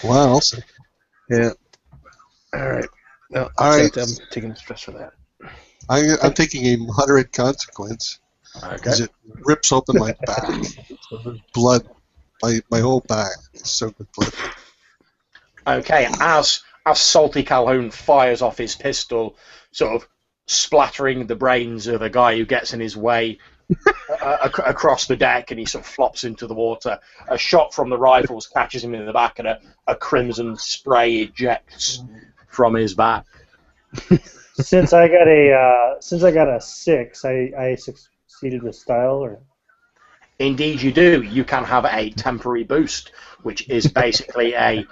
Wow. Yeah. All right. No, All right. I'm taking the stress for that. I'm taking a moderate consequence. Okay. Because it rips open my back. So there's blood. My whole back is soaked with blood. Okay, as Salty Calhoun fires off his pistol, sort of splattering the brains of a guy who gets in his way across the deck, and he sort of flops into the water. A shot from the rifles catches him in the back, and a crimson spray ejects from his back. Since I got a 6, I succeeded with style, or Indeed, you do. You can have a temporary boost, which is basically a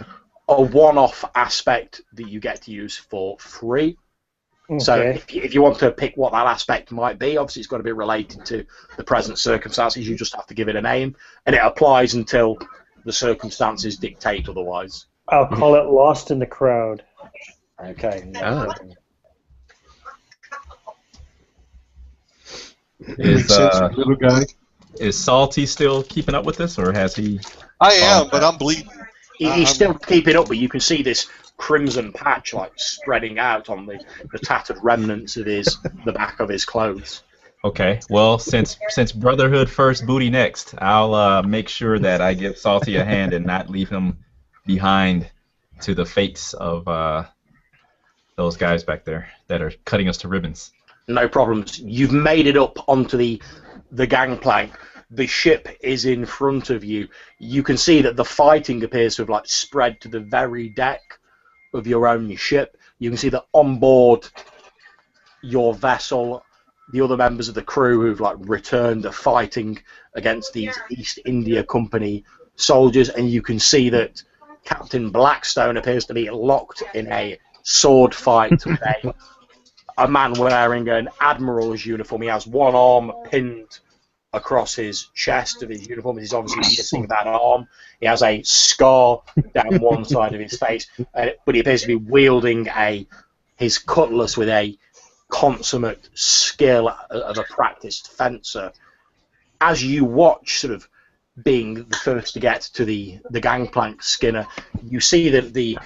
one-off aspect that you get to use for free. okay. So if you want to pick what that aspect might be, obviously it's got to be related to the present circumstances. You just have to give it a name, and it applies until the circumstances dictate otherwise. I'll call it Lost in the Crowd. Okay. Makes sense, little guy. Is Salty still keeping up with this, or has he? I am, but I'm bleeding. He's still keeping up, but you can see this crimson patch like spreading out on the tattered remnants of the back of his clothes. Okay, well, since Brotherhood first, booty next, I'll make sure that I give Salty a hand and not leave him behind to the fates of those guys back there that are cutting us to ribbons. No problems. You've made it up onto the gangplank. The ship is in front of you. You can see that the fighting appears to have spread to the very deck of your own ship. You can see that on board your vessel, the other members of the crew who've returned are fighting against these East India Company soldiers, and you can see that Captain Blackstone appears to be locked in a sword fight with a man wearing an admiral's uniform. He has one arm pinned across his chest of his uniform. He's obviously missing that arm. He has a scar down one side of his face, but he appears to be wielding his cutlass with a consummate skill of a practiced fencer. As you watch, sort of being the first to get to the gangplank, Skinner, you see that the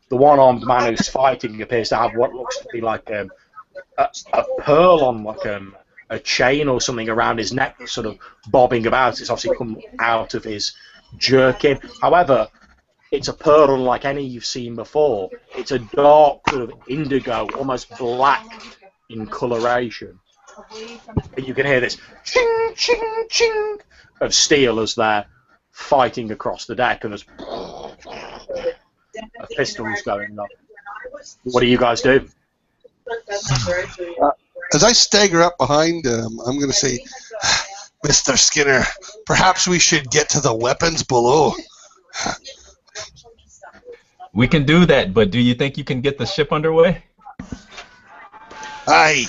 one-armed man who's fighting appears to have what looks to be like a pearl on a chain or something around his neck that's sort of bobbing about. It's obviously come out of his jerkin. However, it's a pearl unlike any you've seen before. It's a dark sort of indigo, almost black in coloration. And you can hear this ching, ching, ching of steel as they're fighting across the deck, and there's pistols going up. What do you guys do? As I stagger up behind him, I'm going to say, Mr. Skinner, perhaps we should get to the weapons below. We can do that, but do you think you can get the ship underway? Aye.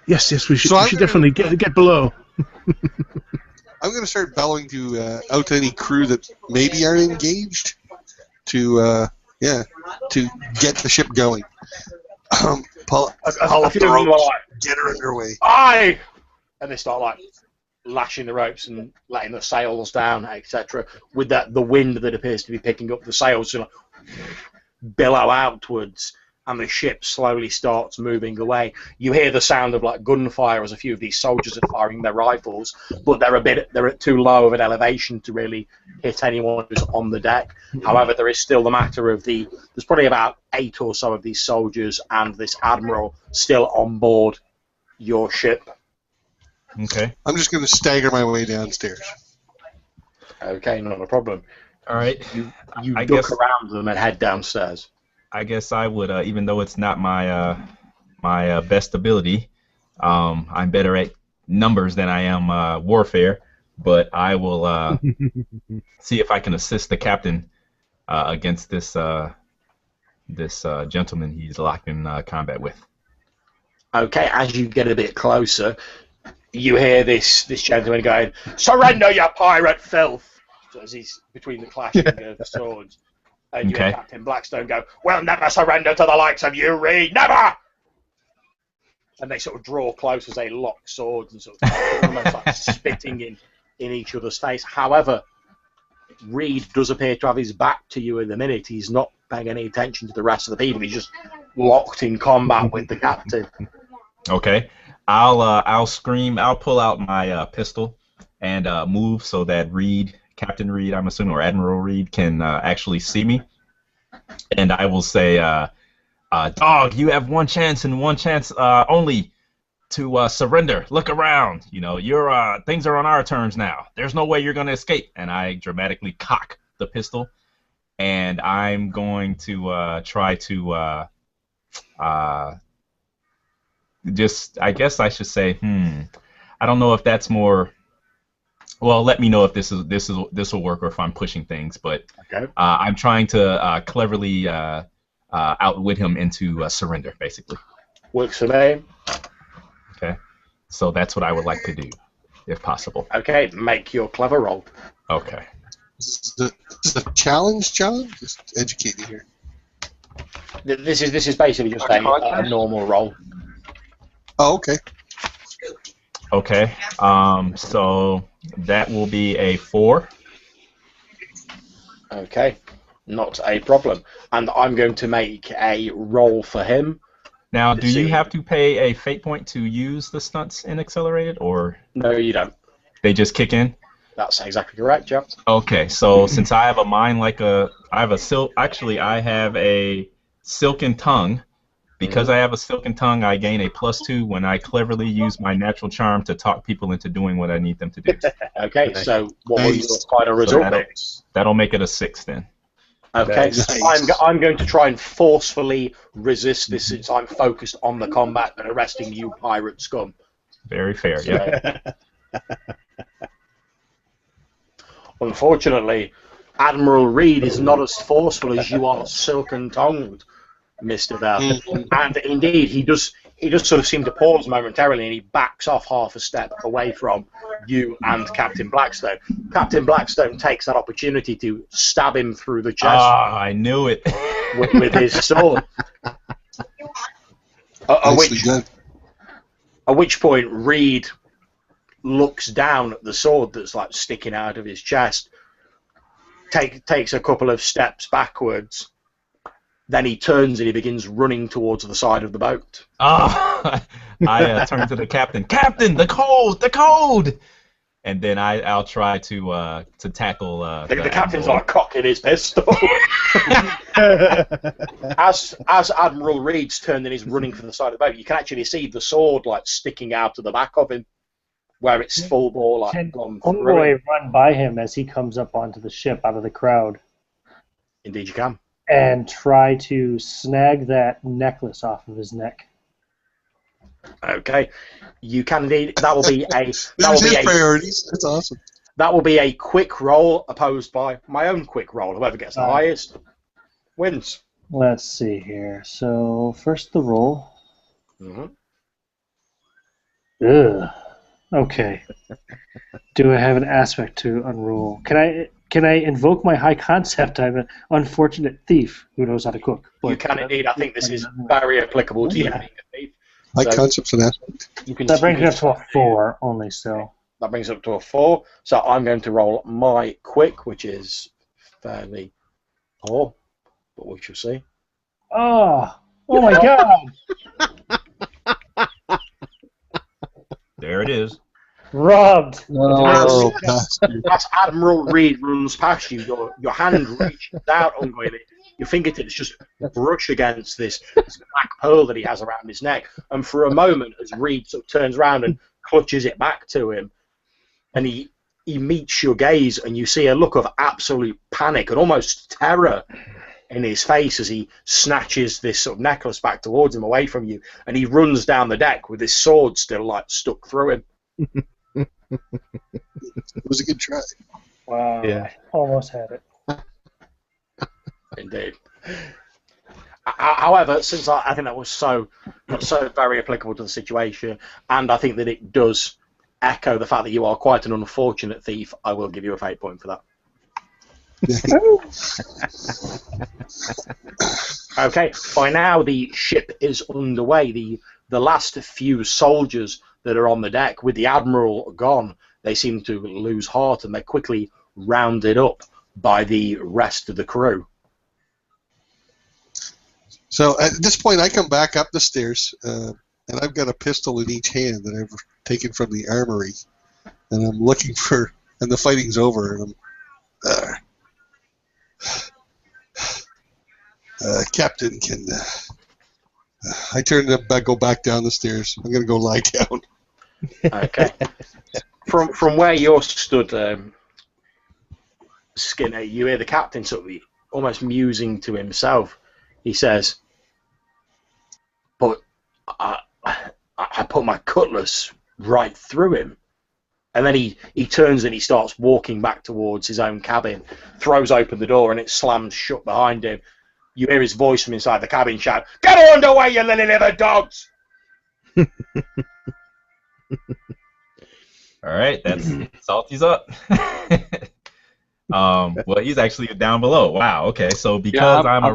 Yes, we should definitely get below. I'm going to start bellowing out to any crew that maybe aren't engaged to get the ship going. Pull up the ropes, get her underway. Aye! And they start lashing the ropes and letting the sails down, etc. With the wind that appears to be picking up the sails to billow outwards, and the ship slowly starts moving away. You hear the sound of gunfire as a few of these soldiers are firing their rifles, but they're at too low of an elevation to really hit anyone who's on the deck. However, there is still the matter of there's probably about 8 or so of these soldiers and this admiral still on board your ship. Okay. I'm just going to stagger my way downstairs. Okay, not a problem. All right. You I duck guess around them and head downstairs. I guess I would, even though it's not my best ability, I'm better at numbers than I am warfare. But I will see if I can assist the captain against this gentleman he's locked in combat with. Okay, as you get a bit closer, you hear this gentleman going, "Surrender, you pirate filth!" So as he's between the clashing of swords. And you hear Captain Blackstone go, "We'll never surrender to the likes of you, Reed! Never!" And they sort of draw close as they lock swords and sort of almost like spitting in each other's face. However, Reed does appear to have his back to you in the minute. He's not paying any attention to the rest of the people. He's just locked in combat with the captain. Okay, I'll scream. I'll pull out my pistol and move so that Captain Reed, I'm assuming, or Admiral Reed, can actually see me. And I will say, "Dog, you have one chance and one chance only to surrender. Look around. You know, your things are on our terms now. There's no way you're going to escape." And I dramatically cock the pistol, and I'm going to try to just, I guess I should say, I don't know if that's more. Well, let me know if this will work or if I'm pushing things. But I'm trying to cleverly outwit him into surrender, basically. Works for me. Okay, so that's what I would like to do, if possible. Okay, make your clever roll. Okay. This is a challenge, John? Just educate me here. This is basically just a normal roll. Oh, okay. Okay. So that will be a 4. Okay, not a problem. And I'm going to make a roll for him. Now, do you have to pay a fate point to use the stunts in Accelerated, or no? You don't. They just kick in. That's exactly correct, Jeff. Okay, so since I have a mind like I have a silken tongue. Because I have a silken tongue, I gain a +2 when I cleverly use my natural charm to talk people into doing what I need them to do. Okay, so what will your final result be? That'll make it a 6 then. Okay, so I'm going to try and forcefully resist this since I'm focused on the combat and arresting you pirate scum. Very fair, yeah. Unfortunately, Admiral Reed is not as forceful as you are silken-tongued, Mr. Bell. And indeed, he does sort of seem to pause momentarily, and he backs off half a step away from you and Captain Blackstone. Captain Blackstone takes that opportunity to stab him through the chest. Ah, I knew it. with his sword. At which point, Reed looks down at the sword that's like sticking out of his chest, takes a couple of steps backwards. Then he turns and he begins running towards the side of the boat. Oh, I turn to the captain. Captain, the code! And then I'll try to tackle. The captain's like cocking his pistol. as Admiral Reed's turned and he's running for the side of the boat, you can actually see the sword like sticking out of the back of him, where it's full bore like gone through. Envoy run by him as he comes up onto the ship out of the crowd. Indeed, you can. And try to snag that necklace off of his neck. Okay, you can indeed. That will be a. Priorities. That's awesome. That will be a quick roll opposed by my own quick roll. Whoever gets the highest wins. Let's see here. So first the roll. Ugh. Okay. Do I have an aspect to unroll? Can I invoke my high concept? I'm an unfortunate thief who knows how to cook. You can indeed. I think this is very applicable to you being a thief. High concept's an aspect. That brings it up to a 4 only still. That brings it up to a 4. So I'm going to roll my quick, which is fairly poor, but we shall see. Oh my God! There it is. Robbed. Oh, as Admiral Reed runs past you, your hand reaches out ongoingly. Your fingertips just brush against this black pearl that he has around his neck. And for a moment, as Reed sort of turns around and clutches it back to him, and he meets your gaze, and you see a look of absolute panic and almost terror in his face as he snatches this sort of necklace back towards him, away from you, and he runs down the deck with his sword still like stuck through him. It was a good try. Wow. Yeah. Almost had it. Indeed. However, since I think that was so very applicable to the situation, and I think that it does echo the fact that you are quite an unfortunate thief, I will give you a fate point for that. Okay, by now the ship is underway. The last few soldiers that are on the deck, with the admiral gone, they seem to lose heart, and they're quickly rounded up by the rest of the crew. So at this point, I come back up the stairs, and I've got a pistol in each hand that I've taken from the armory, and I'm looking for, and the fighting's over, and I'm, Captain, can I turn to go back down the stairs? I'm going to go lie down. Okay. From where you're stood, Skinner, you hear the captain sort of almost musing to himself. He says, "But I put my cutlass right through him." And then he turns and he starts walking back towards his own cabin, throws open the door, and it slams shut behind him. You hear his voice from inside the cabin shout, "Get underway, you lily-livered dogs!" All right, that's Salty's up. Well, he's actually down below. Wow. Okay, so because I'm a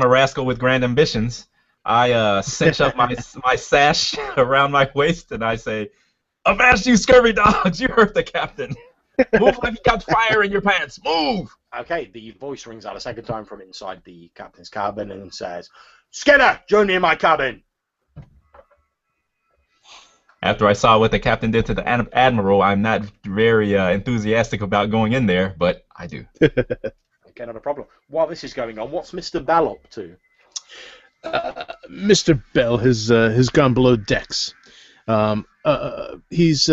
rascal, with grand ambitions, I cinch up my sash around my waist and I say, "Avast you scurvy dogs! You hurt the captain. Move like you got fire in your pants. Move!" Okay, the voice rings out a second time from inside the captain's cabin and says, "Skinner, join me in my cabin." After I saw what the captain did to the admiral, I'm not very enthusiastic about going in there, but I do. Okay, not a problem. While this is going on, what's Mr. Bell up to? Mr. Bell has gone below decks. He's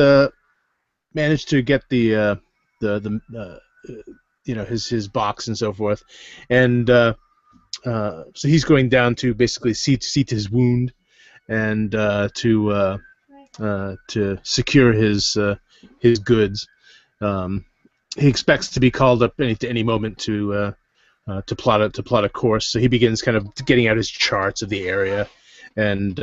managed to get the his box and so forth, and so he's going down to basically see to his wound and to secure his goods. He expects to be called up any moment to plot a course. So he begins kind of getting out his charts of the area and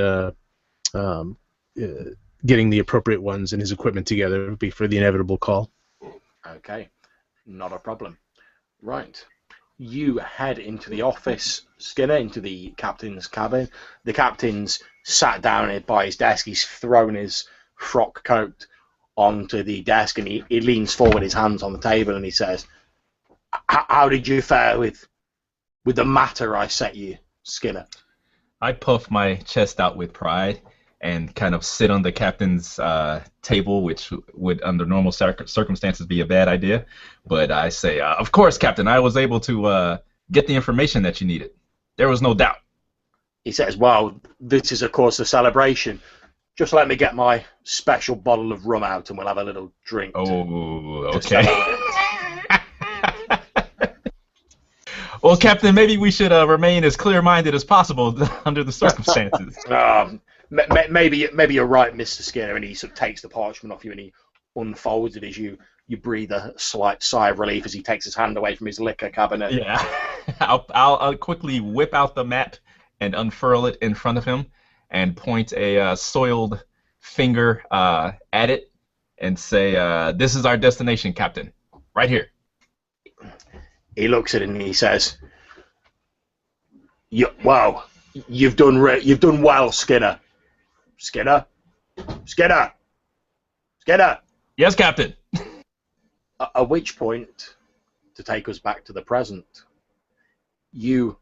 getting the appropriate ones and his equipment together for the inevitable call. Okay, not a problem. Right. You head into the office, Skinner, into the captain's cabin. The captain's sat down by his desk. He's thrown his frock coat onto the desk, and he leans forward, his hands on the table, and he says, "How did you fare with the matter I set you, Skinner?" I puff my chest out with pride and kind of sit on the captain's table, which would, under normal circumstances, be a bad idea. But I say, "Of course, Captain, I was able to get the information that you needed. There was no doubt." He says, "Well, this is, of course, a celebration. Just let me get my special bottle of rum out and we'll have a little drink." Oh, okay. Well, Captain, maybe we should remain as clear-minded as possible under the circumstances. Maybe you're right, Mr. Skinner. And he sort of takes the parchment off you and he unfolds it as you breathe a slight sigh of relief as he takes his hand away from his liquor cabinet. Yeah. I'll quickly whip out the map and unfurl it in front of him and point a soiled finger at it and say, "This is our destination, Captain. Right here." He looks at it and he says, "Wow, you've done well, Skinner. Skinner? Skinner? Skinner?" "Yes, Captain." At which point, to take us back to the present, you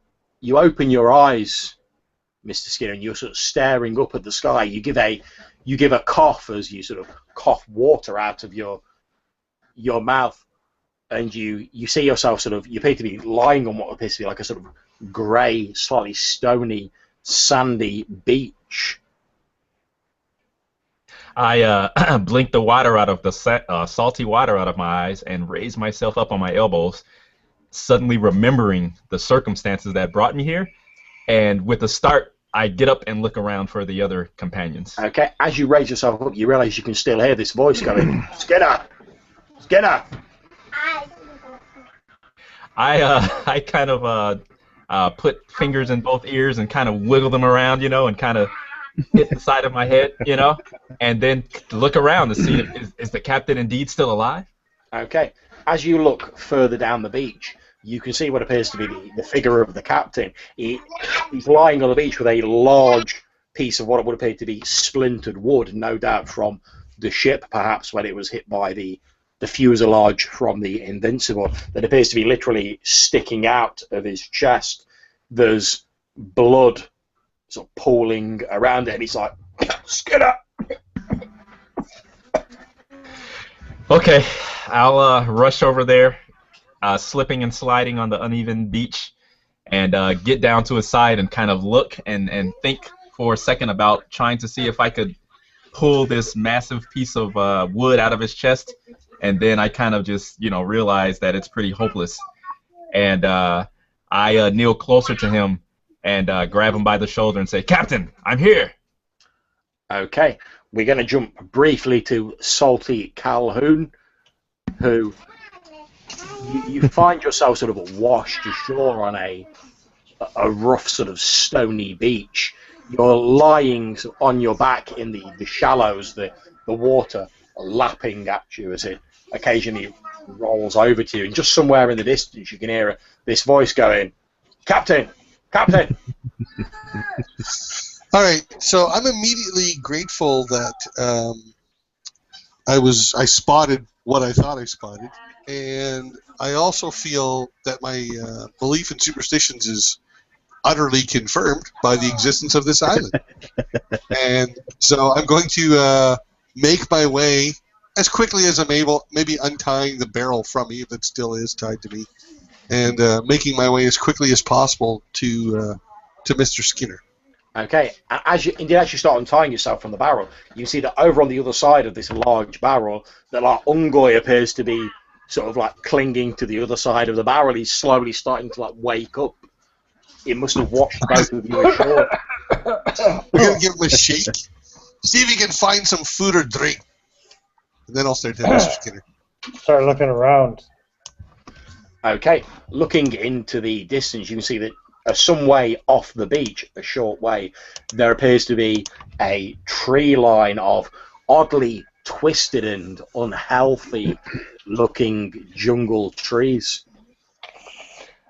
open your eyes, Mr. Skinner, and you're sort of staring up at the sky. You give a cough as you sort of cough water out of your mouth, and you see yourself you appear to be lying on what appears to be like a sort of grey, slightly stony, sandy beach. I blink the water out of the salty water out of my eyes and raise myself up on my elbows, suddenly remembering the circumstances that brought me here. And with a start, I get up and look around for the other companions. Okay, as you raise yourself up, you realise you can still hear this voice going, Skinner! Skinner! I kind of put fingers in both ears and kind of wiggle them around, and kind of hit the side of my head, and then look around to see is the captain indeed still alive? Okay, as you look further down the beach, you can see what appears to be the figure of the captain. He's lying on the beach with a large piece of what would appear to be splintered wood, no doubt from the ship, perhaps when it was hit by the fuselage from the Invincible, that appears to be literally sticking out of his chest. There's blood sort of pooling around it, and he's like, Skinner! Okay, I'll rush over there, slipping and sliding on the uneven beach, and get down to his side and kind of look and think for a second about trying to see if I could pull this massive piece of wood out of his chest, and then I kind of just, realize that it's pretty hopeless. And I kneel closer to him and grab him by the shoulder and say, Captain, I'm here! Okay, we're going to jump briefly to Salty Calhoun, who you find yourself sort of washed ashore on a rough sort of stony beach. You're lying on your back in the shallows, the water lapping at you as it occasionally rolls over to you, and just somewhere in the distance you can hear this voice going, Captain! Captain! All right, so I'm immediately grateful that I spotted what I thought I spotted, and I also feel that my belief in superstitions is utterly confirmed by the existence of this island. And so I'm going to make my way as quickly as I'm able, maybe untying the barrel from me if it still is tied to me, and making my way as quickly as possible to Mr. Skinner. Okay, as you actually start untying yourself from the barrel, you see that over on the other side of this large barrel, that Ungoy appears to be sort of like clinging to the other side of the barrel. He's slowly starting to wake up. It must have washed both of you ashore. We're going to give him a shake. See if he can find some food or drink. And then I'll start to Mr. Skinner. Start looking around. Okay, looking into the distance, you can see that some way off the beach, a short way, there appears to be a tree line of oddly twisted and unhealthy looking jungle trees.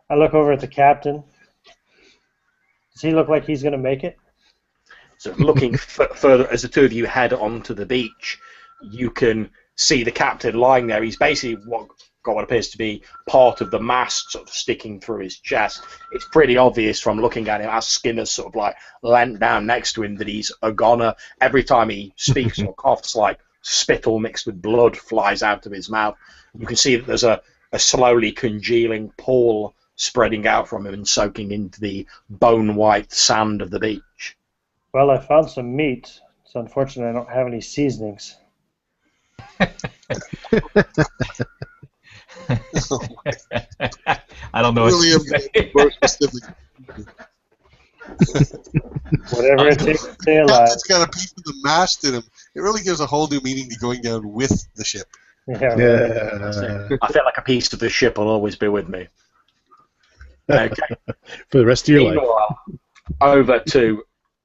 I look over at the captain. Does he look like he's going to make it? So looking further, as the two of you head onto the beach, you can see the captain lying there. He's basically got what appears to be part of the mast sort of sticking through his chest. It's pretty obvious from looking at him, as Skinner's sort of leant down next to him, that he's a goner. Every time he speaks or coughs, spittle mixed with blood flies out of his mouth. You can see that there's a slowly congealing pool spreading out from him and soaking into the bone-white sand of the beach. Well, I found some meat. It's unfortunate I don't have any seasonings. I don't know. Really more specific. Whatever it takes to stay alive. Captain's got a piece of the mast in him. It really gives a whole new meaning to going down with the ship. Yeah. I feel like a piece of the ship will always be with me. Okay. For the rest of your life. Meanwhile, over to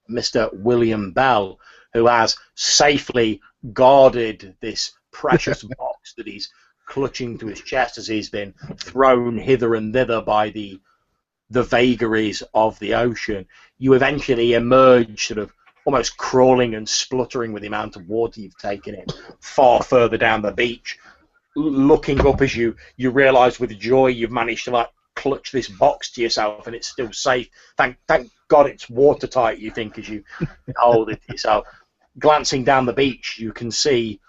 Mr. William Bell, who has safely guarded this precious box that he's clutching to his chest as he's been thrown hither and thither by the vagaries of the ocean. You eventually emerge sort of almost crawling and spluttering with the amount of water you've taken in far further down the beach. Looking up as you realise with joy you've managed to clutch this box to yourself and it's still safe. Thank God it's watertight, you think, as you hold it to yourself. Glancing down the beach, you can see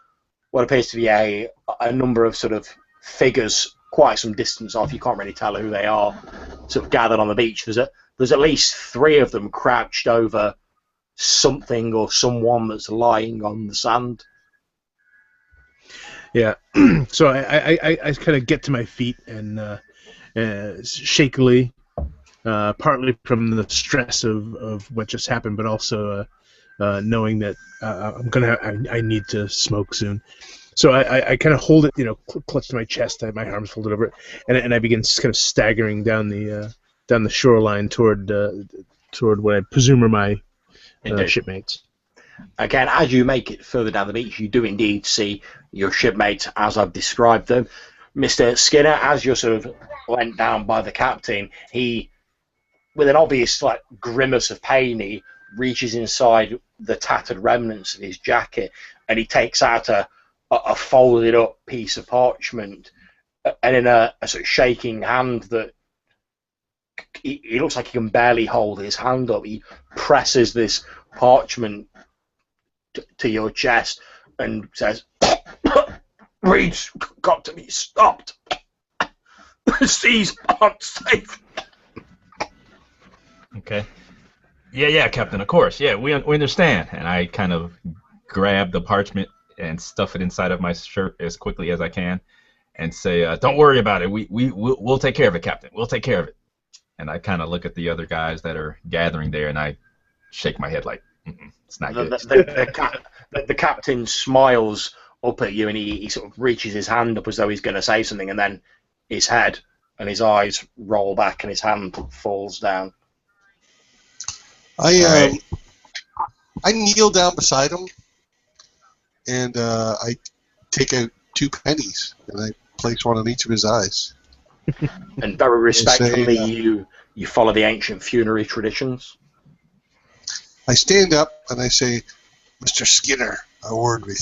what appears to be a number of sort of figures quite some distance off. You can't really tell who they are, sort of gathered on the beach. There's at least three of them crouched over something or someone that's lying on the sand. Yeah. So I kind of get to my feet and shakily, partly from the stress of what just happened, but also knowing that I need to smoke soon. So I kind of hold it, clutched to my chest, I have my arms folded over it, and I begin kind of staggering down the shoreline toward what I presume are my shipmates. Again, as you make it further down the beach, you do indeed see your shipmates as I've described them. Mr. Skinner, as you're sort of lent down by the captain, he, with an obvious grimace of pain, he reaches inside the tattered remnants of his jacket and he takes out a folded up piece of parchment, and in a sort of shaking hand that he looks like he can barely hold his hand up, he presses this parchment to your chest and says, "Reed's got to be stopped. The seas aren't safe." Okay. Yeah, Captain, of course. Yeah, we understand. And I kind of grab the parchment and stuff it inside of my shirt as quickly as I can and say, "Don't worry about it. We'll take care of it, Captain. We'll take care of it." And I kind of look at the other guys that are gathering there, and I shake my head like, it's not good. The captain smiles up at you, and he sort of reaches his hand up as though he's going to say something, and then his head and his eyes roll back, and his hand falls down. I kneel down beside him, and I take out 2 pennies, and I place one on each of his eyes. And very respectfully, you follow the ancient funerary traditions. I stand up and I say, "Mr. Skinner, a word with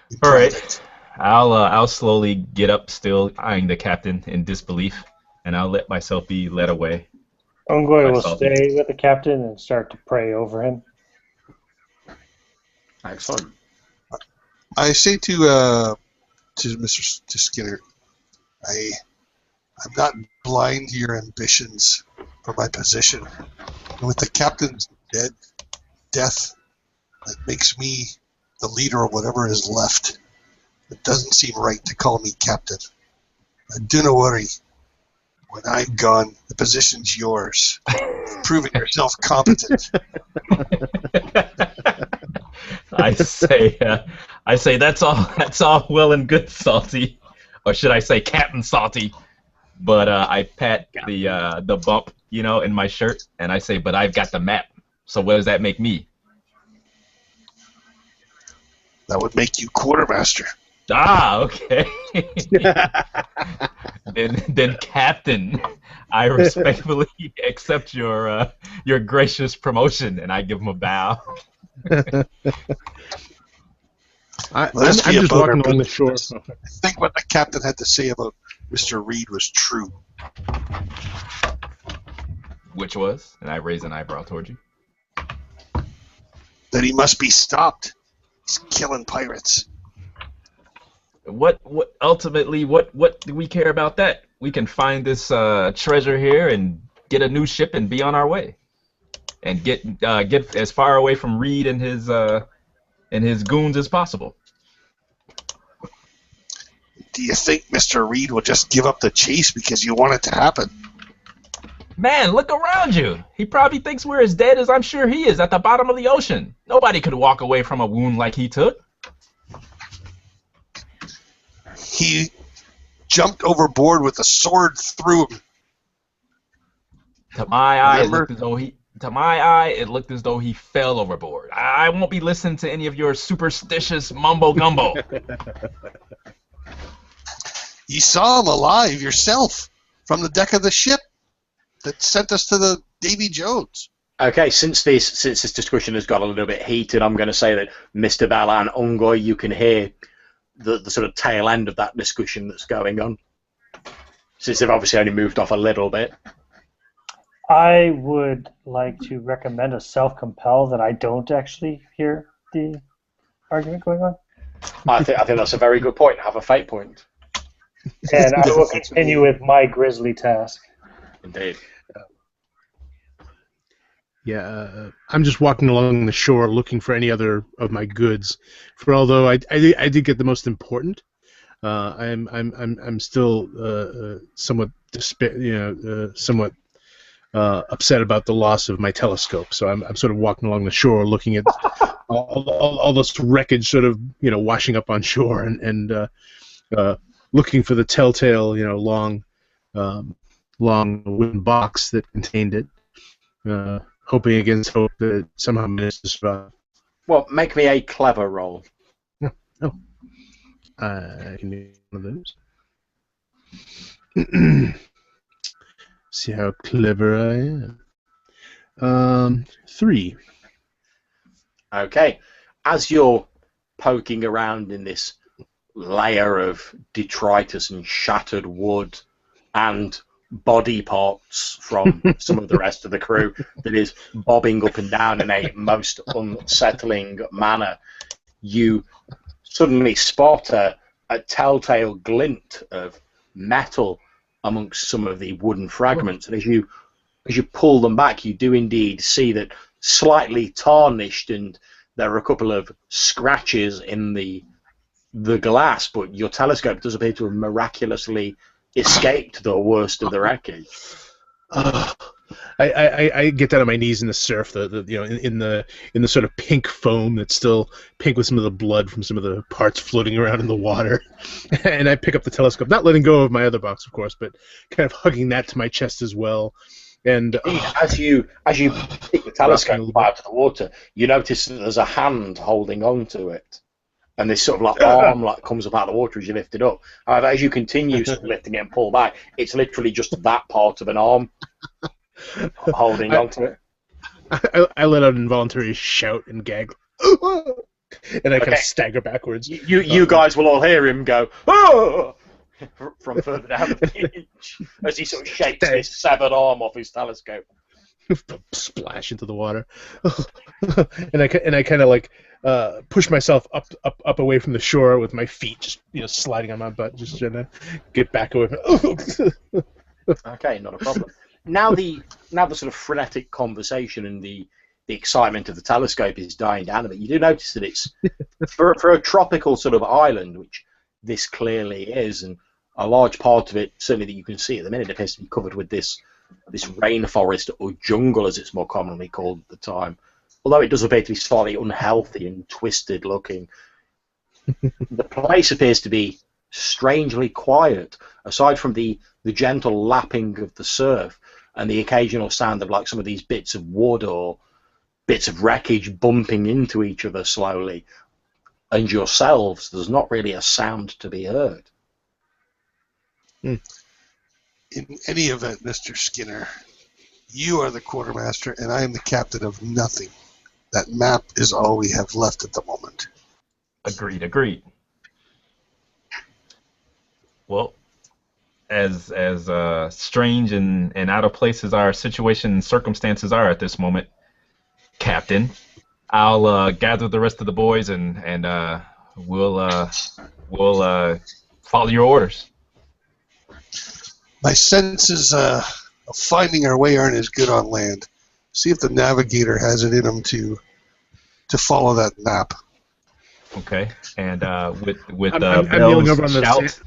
you." All right. I'll slowly get up, still eyeing the captain in disbelief, and I'll let myself be led away. Ongoy will stay with the captain and start to pray over him. Excellent. I say to Mr. Skinner, I'm not blind to your ambitions for my position. And with the captain's death, that makes me the leader of whatever is left. It doesn't seem right to call me captain. And do not worry. When I'm gone, the position's yours. You've proven yourself competent. I say that's all well and good, Salty, or should I say Captain Salty? But I pat the bump, in my shirt, and I say, "But I've got the map. So what does that make me?" That would make you quartermaster. Ah, okay. then Captain, I respectfully accept your gracious promotion, and I give him a bow. I'm just walking along the shore. I think what the captain had to say about Mr. Reed was true. Which was? And I raise an eyebrow toward you. That he must be stopped. He's killing pirates. What ultimately, what do we care about that? We can find this treasure here and get a new ship and be on our way. And get as far away from Reed and his goons as possible. Do you think Mr. Reed will just give up the chase because you want it to happen? Man, look around you. He probably thinks we're as dead as I'm sure he is at the bottom of the ocean. Nobody could walk away from a wound like he took. He jumped overboard with a sword through him. To my eye, it looked as though he fell overboard. I won't be listening to any of your superstitious mumbo gumbo. You saw him alive yourself from the deck of the ship that sent us to the Davy Jones. Okay, since this discussion has got a little bit heated, I'm going to say that Mr. Bala and Ongoy, you can hear the sort of tail end of that discussion that's going on, since they've obviously only moved off a little bit. I would like to recommend a self-compel that I don't actually hear the argument going on. I think that's a very good point. Have a fate point. And I will continue with my grisly task. Indeed. I'm just walking along the shore looking for any other of my goods. For although I did get the most important, I'm still somewhat somewhat upset about the loss of my telescope. So I'm sort of walking along the shore looking at all this wreckage sort of washing up on shore and looking for the telltale long wooden box that contained it. Hoping against hope that it somehow managed to survive. Well, make me a clever roll. Oh. I can do one of those. See how clever I am. 3. Okay. As you're poking around in this layer of detritus and shattered wood and body parts from some of the rest of the crew that is bobbing up and down in a most unsettling manner, you suddenly spot a telltale glint of metal amongst some of the wooden fragments. And as you pull them back, you do indeed see that slightly tarnished, and there are a couple of scratches in the glass, but your telescope does appear to have miraculously escaped the worst of the wreckage. I get down on my knees in the surf, in the sort of pink foam that's still pink with some of the blood from some of the parts floating around in the water, and I pick up the telescope, not letting go of my other box, of course, but kind of hugging that to my chest as well. And as you pick the telescope out of the water, you notice that there's a hand holding on to it. And this sort of arm comes up out of the water as you lift it up. However, as you continue sort of lifting it and pull back, it's literally just that part of an arm holding onto it. I let out an involuntary shout and gag, and I kind of stagger backwards. You guys will all hear him go, "Oh!" from further down the beach as he sort of shakes this severed arm off his telescope. Splash into the water, and I kind of push myself up away from the shore with my feet just sliding on my butt, just trying to get back away from. Okay, not a problem. Now the sort of frenetic conversation and the excitement of the telescope is dying down a bit. You do notice that it's for a tropical sort of island, which this clearly is, and a large part of it, certainly that you can see at the minute, appears to be covered with this rainforest or jungle, as it's more commonly called at the time. Although it does appear to be slightly unhealthy and twisted looking, the place appears to be strangely quiet, aside from the gentle lapping of the surf and the occasional sound of some of these bits of wood or bits of wreckage bumping into each other slowly. And yourselves, there's not really a sound to be heard. In any event, Mr. Skinner, you are the quartermaster and I am the captain of nothing. That map is all we have left at the moment. Agreed. Well, as strange and out of place as our situation and circumstances are at this moment, Captain, I'll gather the rest of the boys and we'll follow your orders. My senses of finding our way aren't as good on land. See if the navigator has it in him to follow that map. Okay, and with I'm kneeling over on the shout. sand.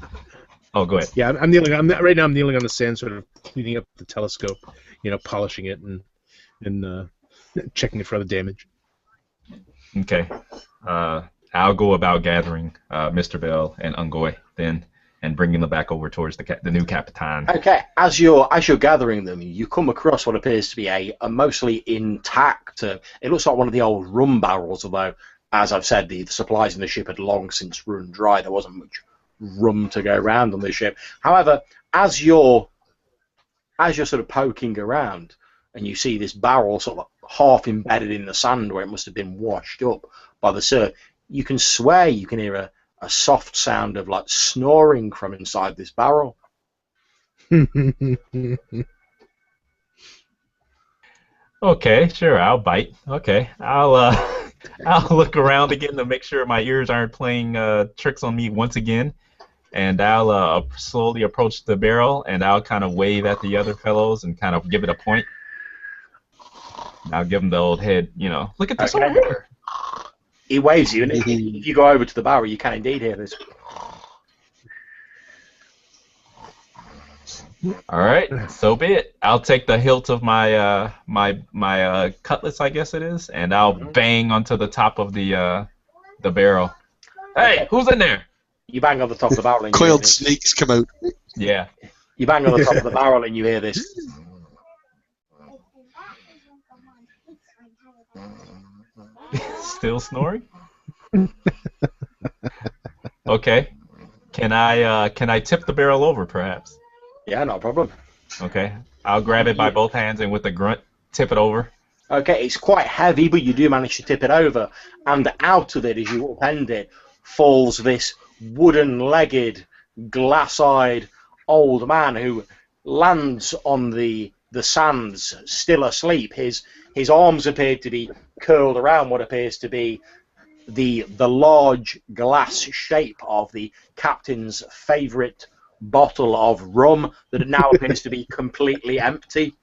Oh, go ahead. Yeah, I'm kneeling. Right now I'm kneeling on the sand, sort of cleaning up the telescope, polishing it and checking it for other damage. Okay, I'll go about gathering Mr. Bell and Ungoy then, and bringing them back over towards the new Capitan. Okay, as you're gathering them, you come across what appears to be a mostly intact. It looks like one of the old rum barrels, although, as I've said, the supplies in the ship had long since run dry. There wasn't much rum to go around on the ship. However, as you're sort of poking around, and you see this barrel sort of half embedded in the sand where it must have been washed up by the surf, you can swear you can hear a soft sound of snoring from inside this barrel. Okay, sure, I'll bite. Okay, I'll look around again to make sure my ears aren't playing tricks on me once again, and I'll slowly approach the barrel, and I'll kind of wave at the other fellows and kind of give it a point. I'll give him the old head, look at this Okay. over here. He waves you, and if you go over to the barrel, you can indeed hear this. All right, so be it. I'll take the hilt of my my cutlass, I guess it is, and I'll bang onto the top of the barrel. Hey, Okay. who's in there? You bang on the top of the barrel, and you hear Coiled this. snakes come out. Yeah. You bang on the top of the barrel, and you hear this. Still snoring? Okay. Can I tip the barrel over, perhaps? Yeah, not a problem. Okay. I'll grab it by both hands and with a grunt, tip it over. Okay, it's quite heavy, but you do manage to tip it over, and out of it, as you upend it, falls this wooden-legged, glass-eyed old man who lands on the sands, still asleep. His arms appear to be curled around what appears to be the large glass shape of the captain's favourite bottle of rum that now appears to be completely empty.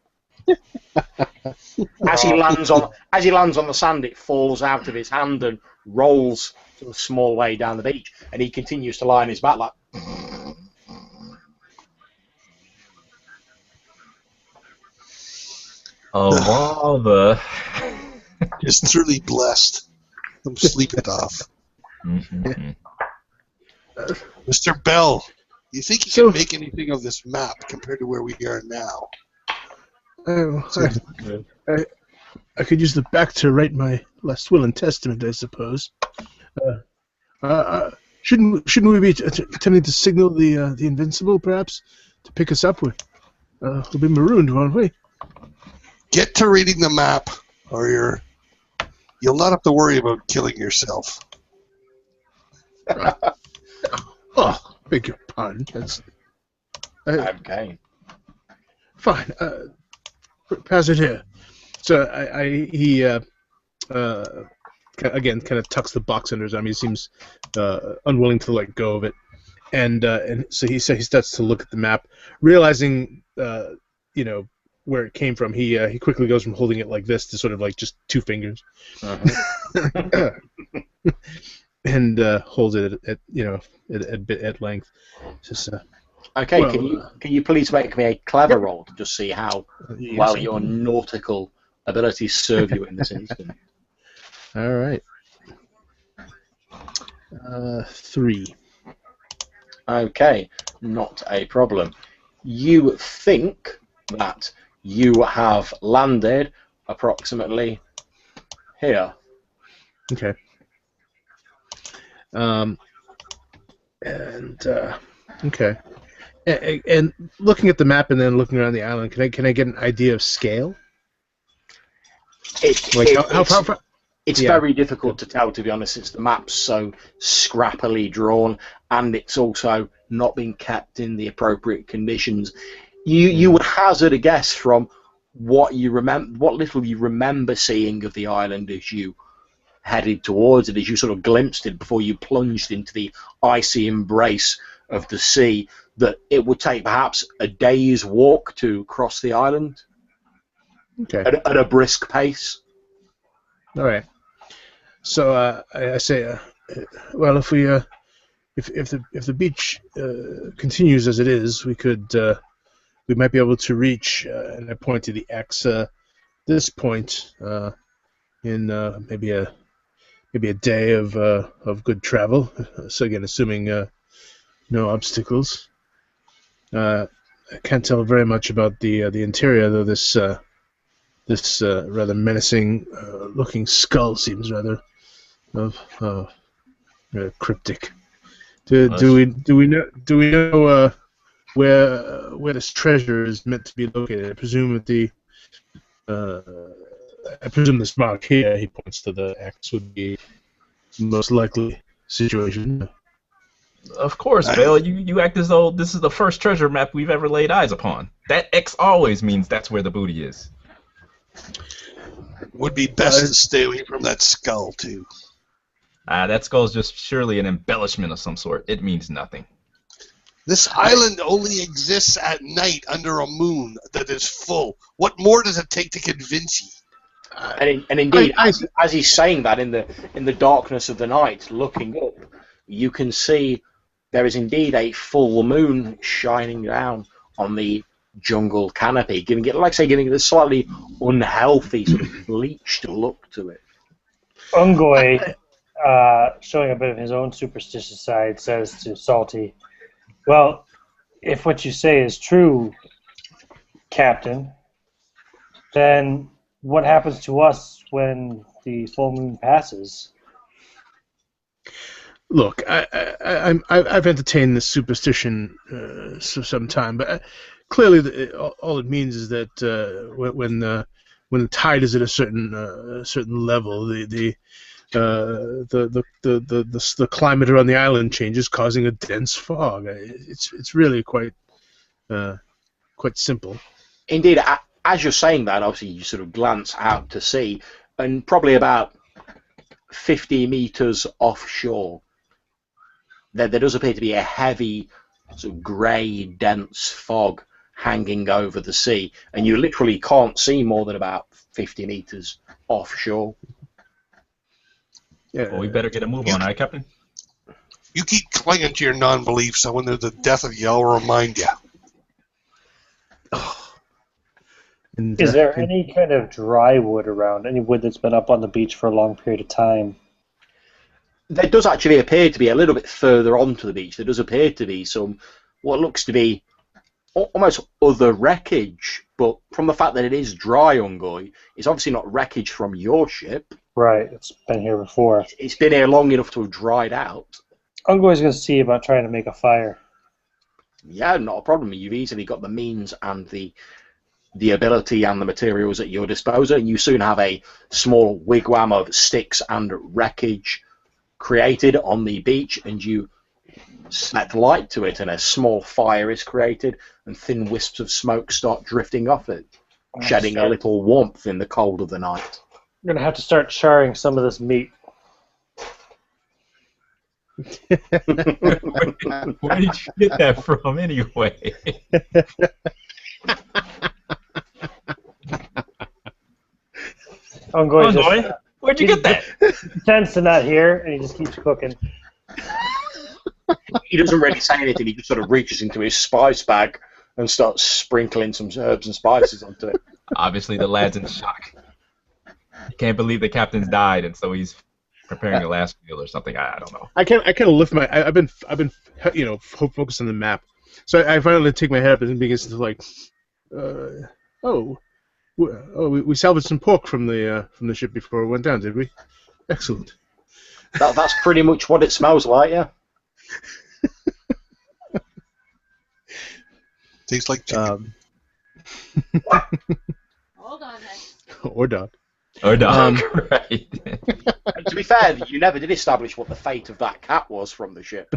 As he lands on the sand, it falls out of his hand and rolls a small way down the beach, and he continues to lie on his back like. Of all the. Just truly blessed. I'm sleeping it off. Mm-hmm. Mr. Bell, do you think you can make anything of this map compared to where we are now? I could use the back to write my last will and testament, I suppose. Shouldn't we be attempting to signal the Invincible, perhaps, to pick us up? We'll be marooned, won't we? Get to reading the map, or you'll not have to worry about killing yourself. Oh, beg your pardon. That's Okay. fine. Pass it here. So he again kind of tucks the box under his arm. He seems unwilling to let go of it, and so he starts to look at the map, realizing where it came from. He quickly goes from holding it like this to sort of like just two fingers, and holds it at length. Just, Okay, well, can you please make me a clever roll to just see how yes, well I your can. nautical abilities serve you in this instance? All right. 3. Okay, not a problem. You think that you have landed approximately here. Okay. Okay. And looking at the map and then looking around the island, can I get an idea of scale? It's Yeah. very difficult to tell, to be honest, since the map's so scrappily drawn and it's also not been kept in the appropriate conditions. You would hazard a guess from what little you remember seeing of the island as you headed towards it, as you sort of glimpsed it before you plunged into the icy embrace of the sea, that it would take perhaps a day's walk to cross the island Okay. at a brisk pace. All right. So I say, well, if we if the beach continues as it is, we might be able to reach, and I point to the X, this point in maybe a day of good travel. So again, assuming no obstacles. I can't tell very much about the interior, though. This rather menacing looking skull seems rather cryptic. Do we know where this treasure is meant to be located? I presume this mark here, he points to the X, would be the most likely situation. Of course, Bill. You act as though this is the first treasure map we've ever laid eyes upon. That X always means that's where the booty is. Would be best to stay away from that skull, too. That skull is just surely an embellishment of some sort. It means nothing. This island only exists at night under a moon that is full. What more does it take to convince you? And indeed, as he's saying that in the darkness of the night, looking up, you can see there is indeed a full moon shining down on the jungle canopy, giving it a slightly unhealthy, sort of bleached look to it. Ungoy, showing a bit of his own superstitious side, says to Salty, "Well, if what you say is true, Captain, then what happens to us when the full moon passes?" Look, I've entertained this superstition for some time, but clearly all it means is that when the tide is at a certain level, the climate around the island changes, causing a dense fog. It's really quite simple. Indeed, as you're saying that, obviously you sort of glance out to sea, and probably about 50 meters offshore, there does appear to be a heavy, sort of grey, dense fog hanging over the sea, and you literally can't see more than about 50 meters offshore. Yeah. Well, we better get a move on, right, Captain? You keep clinging to your non-belief, so when there's the death of you, I'll remind you. Is there any kind of dry wood around? Any wood that's been up on the beach for a long period of time? There does actually appear to be a little bit further onto the beach. There does appear to be some, what looks to be almost other wreckage, but from the fact that it is dry, Ungoy, it's obviously not wreckage from your ship. Right, it's been here before. It's been here long enough to have dried out. Ungoy's going to see about trying to make a fire. Yeah, not a problem. You've easily got the means and the ability and the materials at your disposal, and you soon have a small wigwam of sticks and wreckage created on the beach, and you set light to it, and a small fire is created, and thin wisps of smoke start drifting off it, shedding a little warmth in the cold of the night. I'm going to have to start charring some of this meat. Where did you get that from, anyway? Ungoy, where'd you get that? Pretends to not hear, and he just keeps cooking. He doesn't really say anything. He just sort of reaches into his spice bag and starts sprinkling some herbs and spices onto it. Obviously, the lad's in shock. He can't believe the captain's died, and so he's preparing the last meal or something. I don't know. I kind of lift my. I've been focused on the map, so I finally take my head up and begins to like, we salvaged some pork from the ship before it went down, did we? Excellent. That's pretty much what it smells like, yeah. Tastes like chicken. Hold on, then. Or dog. Or dog, right. To be fair, you never did establish what the fate of that cat was from the ship.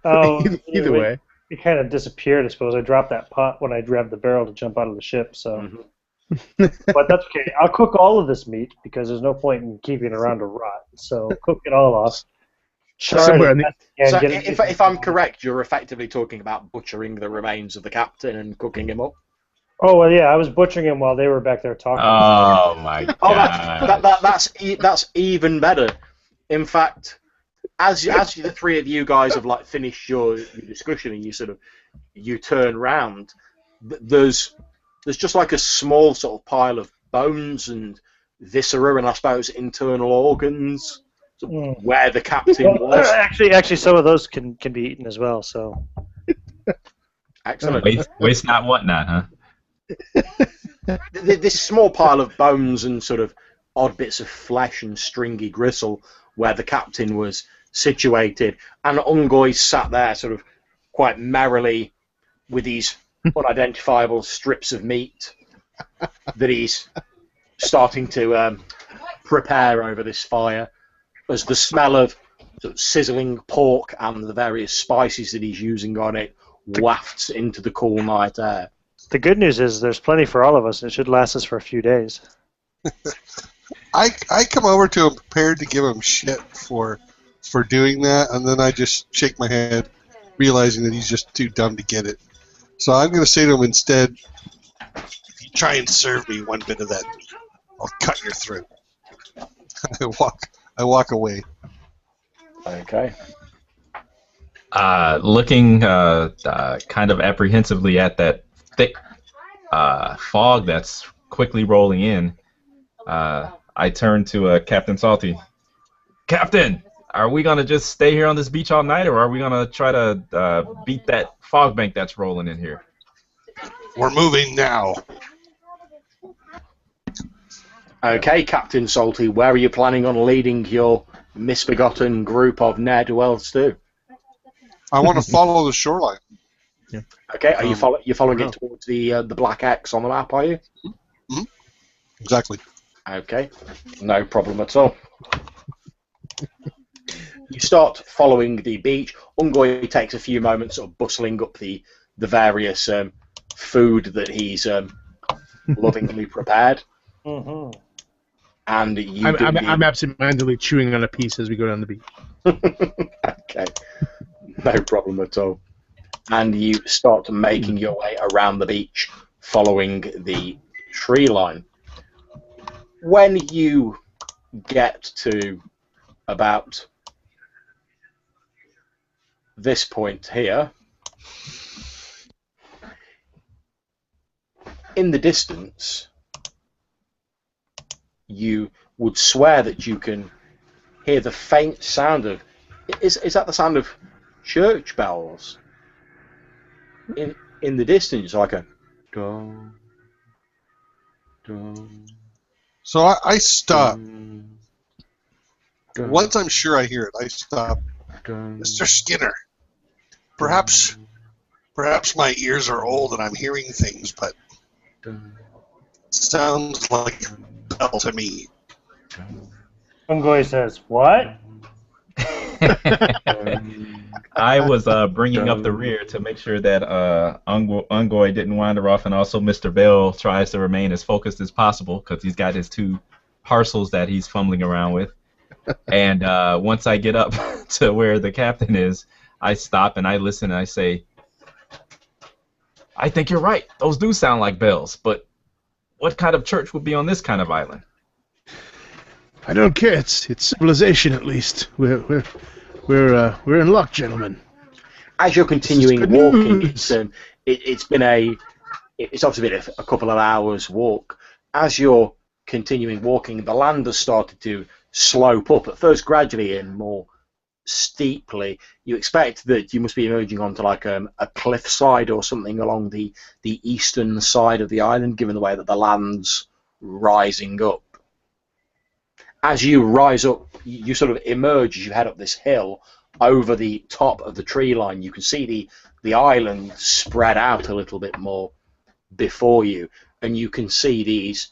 Oh, Either way. It kind of disappeared, I suppose. I dropped that pot when I grabbed the barrel to jump out of the ship, so... Mm-hmm. But that's okay. I'll cook all of this meat because there's no point in keeping it around to rot. So cook it all off. So if I'm correct, you're effectively talking about butchering the remains of the captain and cooking him up. Oh well, yeah. I was butchering him while they were back there talking. Oh my god! Oh, that's even better. In fact, as the three of you guys have like finished your discussion and you turn round, there's just like a small sort of pile of bones and viscera and I suppose internal organs where the captain was. Actually, some of those can be eaten as well. So excellent. Waste not, want not, huh? This small pile of bones and sort of odd bits of flesh and stringy gristle where the captain was situated, and Ungoy sat there sort of quite merrily with these unidentifiable strips of meat that he's starting to prepare over this fire, as the smell of sort of sizzling pork and the various spices that he's using on it wafts into the cool night air. The good news is there's plenty for all of us. It should last us for a few days. I come over to him prepared to give him shit for doing that, and then I just shake my head, realizing that he's just too dumb to get it. So I'm going to say to him instead, if you try and serve me one bit of that meat, I'll cut your throat. I walk away. Okay. Looking kind of apprehensively at that thick fog that's quickly rolling in, I turn to Captain Salty. Captain, are we gonna just stay here on this beach all night, or are we gonna try to beat that fog bank that's rolling in here? We're moving now. Okay, Captain Salty, where are you planning on leading your misbegotten group of ne'er-do-wells to? I want to follow the shoreline. Yeah. Okay, are you following no. it towards the black X on the map, are you? Mm-hmm. Exactly. Okay, no problem at all. You start following the beach. Ungoy takes a few moments of bustling up the various food that he's lovingly prepared. Mm-hmm. And you I'm absent-mindedly chewing on a piece as we go down the beach. Okay, no problem at all. And you start making your way around the beach, following the tree line. When you get to about this point here, in the distance, you would swear that you can hear the faint sound of... Is that the sound of church bells? In the distance, like a... Dun, dun, So I stop. dun, dun, Once I'm sure I hear it, I stop. dun, Mr. Skinner, perhaps my ears are old and I'm hearing things, but dun, it sounds like a bell to me. dun, Ungoy says, "What?" I was bringing up the rear to make sure that Ungoy didn't wander off, and also Mr. Bell tries to remain as focused as possible because he's got his two parcels that he's fumbling around with. And once I get up to where the captain is, I stop and I listen and I say, I think you're right. Those do sound like bells, but what kind of church would be on this kind of island? I don't care. It's civilization, at least. We're in luck, gentlemen. As you're continuing good walking, news. it's obviously been a couple of hours walk. As you're continuing walking, the land has started to slope up, at first gradually and more steeply. You expect that you must be emerging onto like a cliffside or something along the eastern side of the island, given the way that the land's rising up. As you rise up, you sort of emerge as you head up this hill over the top of the tree line. You can see the island spread out a little bit more before you, and you can see these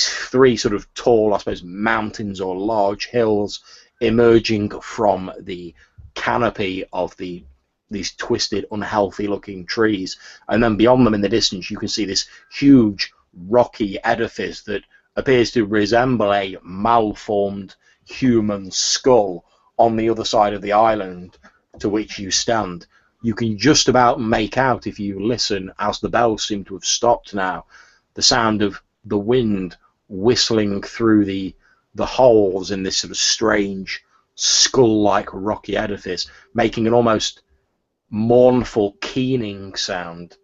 three sort of tall, I suppose, mountains or large hills emerging from the canopy of these twisted, unhealthy-looking trees. And then beyond them in the distance, you can see this huge, rocky edifice that appears to resemble a malformed human skull on the other side of the island to which you stand. You can just about make out, if you listen, as the bells seem to have stopped now, the sound of the wind whistling through the holes in this sort of strange skull-like rocky edifice, making an almost mournful keening sound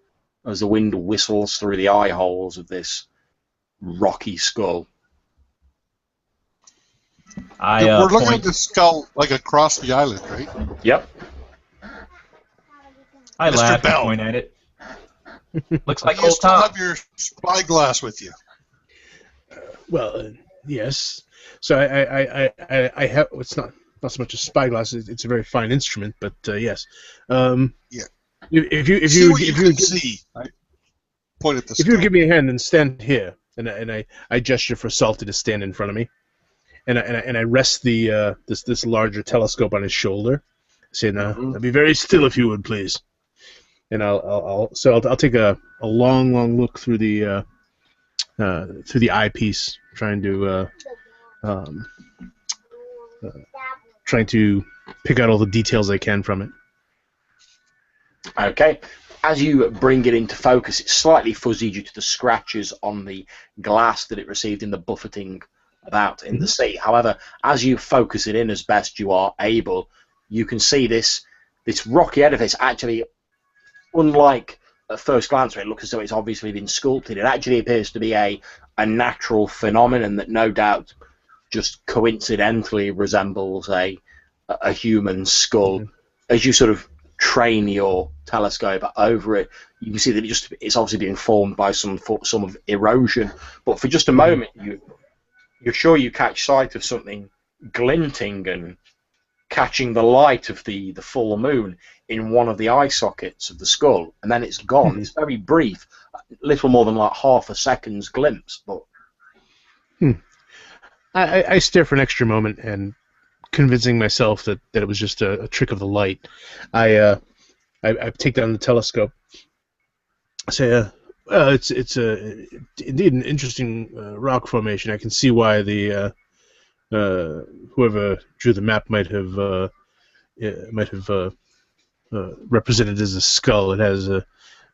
as the wind whistles through the eye holes of this rocky skull. We're looking at the skull like across the island, right? Yep. I Mr. laugh and Bell. point at it. Looks like You old still Tom. have your spyglass with you. Well, yes. So I have. It's not so much a spyglass. It's a very fine instrument, but yes. Yeah. If you see, I point at the if you skull. would give me a hand and stand here, and I gesture for Salty to stand in front of me, and I rest the this larger telescope on his shoulder, saying, "Now, be very still if you would, please." And I'll take a long look through the eyepiece, trying to pick out all the details I can from it. Okay. as you bring it into focus, it's slightly fuzzy due to the scratches on the glass that it received in the buffeting about in the sea. However, as you focus it in as best you are able, you can see this rocky edifice actually, unlike at first glance where it looks as though it's obviously been sculpted, it actually appears to be a natural phenomenon that no doubt just coincidentally resembles a human skull. As you sort of train your telescope over it, you can see that it's obviously being formed by some of erosion. But for just a moment, you're sure you catch sight of something glinting and catching the light of the full moon in one of the eye sockets of the skull, and then it's gone. It's very brief, little more than like half a second's glimpse. But I stare for an extra moment, and convincing myself that it was just a trick of the light, I take down the telescope. I say, it's indeed an interesting rock formation. I can see why the whoever drew the map might have represented as a skull. It has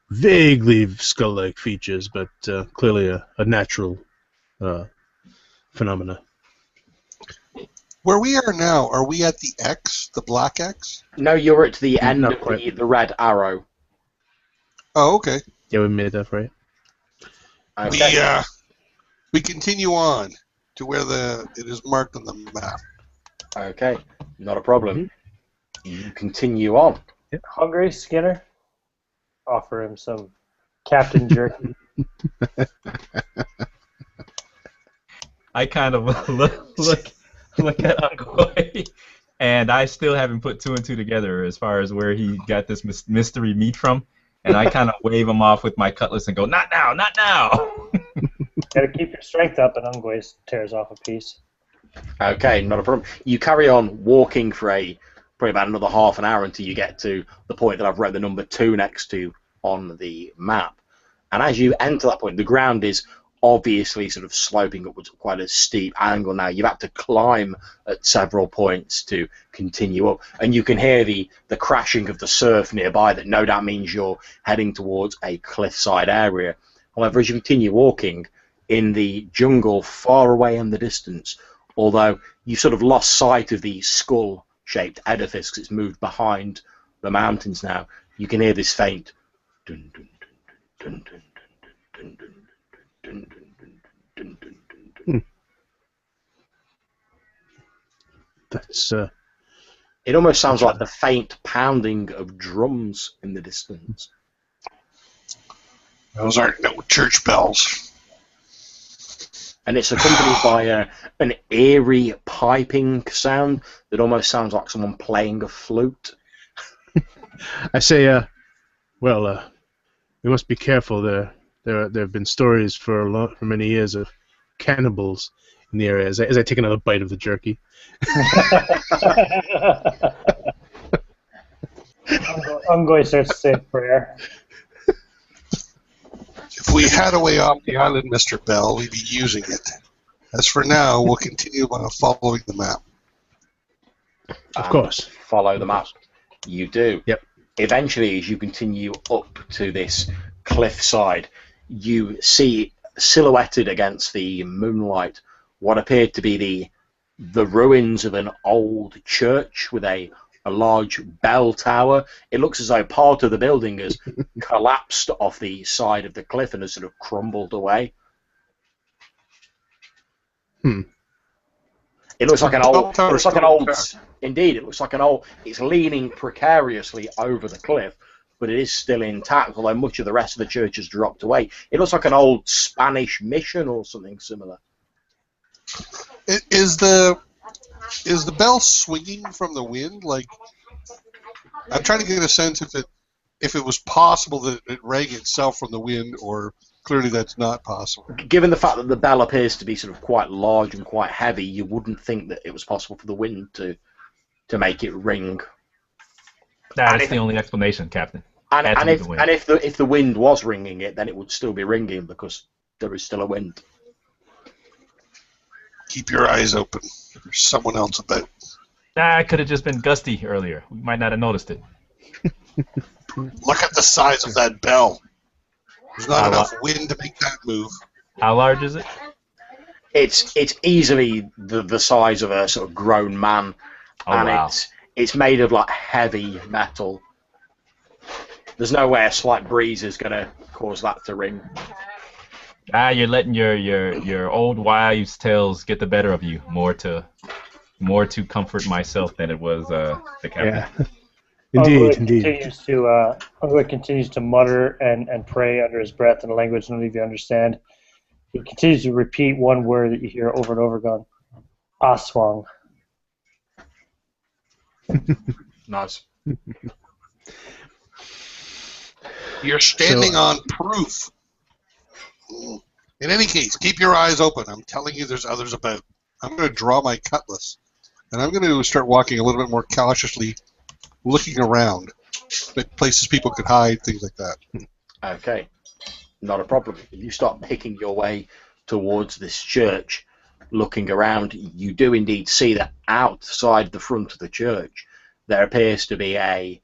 vaguely skull-like features, but clearly a natural phenomena. Where we are now, are we at the X, the black X? no, you're at the end Not of quite. the red arrow. Oh, okay. Yeah, we made that right. Okay. We continue on to where it is marked on the map. Okay, not a problem. You continue on. Hungry, Skinner? Offer him some Captain Jerky. I kind of look at Uncle, and I still haven't put two and two together as far as where he got this mystery meat from. And I kind of wave him off with my cutlass and go, "Not now, not now." Gotta keep your strength up, and Ungwe tears off a piece. Okay, not a problem. You carry on walking for probably about another half an hour until you get to the point that I've wrote the number 2 next to on the map. And as you enter that point, the ground is obviously sort of sloping upwards at quite a steep angle now. You've had to climb at several points to continue up, and you can hear the crashing of the surf nearby that no doubt means you're heading towards a cliffside area. However, as you continue walking in the jungle far away in the distance, although you've sort of lost sight of the skull-shaped edifice because it's moved behind the mountains now, you can hear this faint dun dun dun dun dun dun dun. Dun, dun, dun, dun, dun, dun, dun. That's It almost sounds like the faint pounding of drums in the distance. Those aren't no church bells. And it's accompanied by an eerie piping sound that almost sounds like someone playing a flute. I say, well, we must be careful. There have been stories for many years of cannibals in the area. As I take another bite of the jerky. Ungwe starts to say a prayer. If we had a way off the island, Mr. Bell, we'd be using it. As for now, we'll continue on following the map. Of course. Follow the map. You do. Yep. Eventually, as you continue up to this cliffside, you see silhouetted against the moonlight what appeared to be the ruins of an old church with a large bell tower. It looks as though part of the building has collapsed off the side of the cliff and has sort of crumbled away. It looks like an old. Indeed, it looks like an old. It's leaning precariously over the cliff, but it is still intact, although much of the rest of the church has dropped away. It looks like an old Spanish mission or something similar. Is the bell swinging from the wind? Like, I'm trying to get a sense if it was possible that it rang itself from the wind, or clearly that's not possible. Given the fact that the bell appears to be sort of quite large and quite heavy, you wouldn't think that it was possible for the wind to make it ring. That's the only explanation, Captain. And if the wind was ringing it, then it would still be ringing because there is still a wind. Keep your eyes open. There's someone else about. It could have just been gusty earlier. We might not have noticed it. Look at the size of that bell. There's not enough wind to make that move. How large is it? It's easily the size of a sort of grown man, and wow. it's made of like heavy metal. There's no way a slight breeze is going to cause that to ring. You're letting your old wives' tales get the better of you. More to comfort myself than it was the captain. Yeah. Indeed. Ungwe continues to mutter and pray under his breath in a language none of you understand. He continues to repeat one word that you hear over and over again. Aswang. Nice. You're standing on proof. In any case, keep your eyes open. I'm telling you there's others about. I'm going to draw my cutlass, and I'm going to start walking a little bit more cautiously, looking around. Places people could hide, things like that. Okay. Not a problem. If you start picking your way towards this church, looking around, you do indeed see that outside the front of the church there appears to be a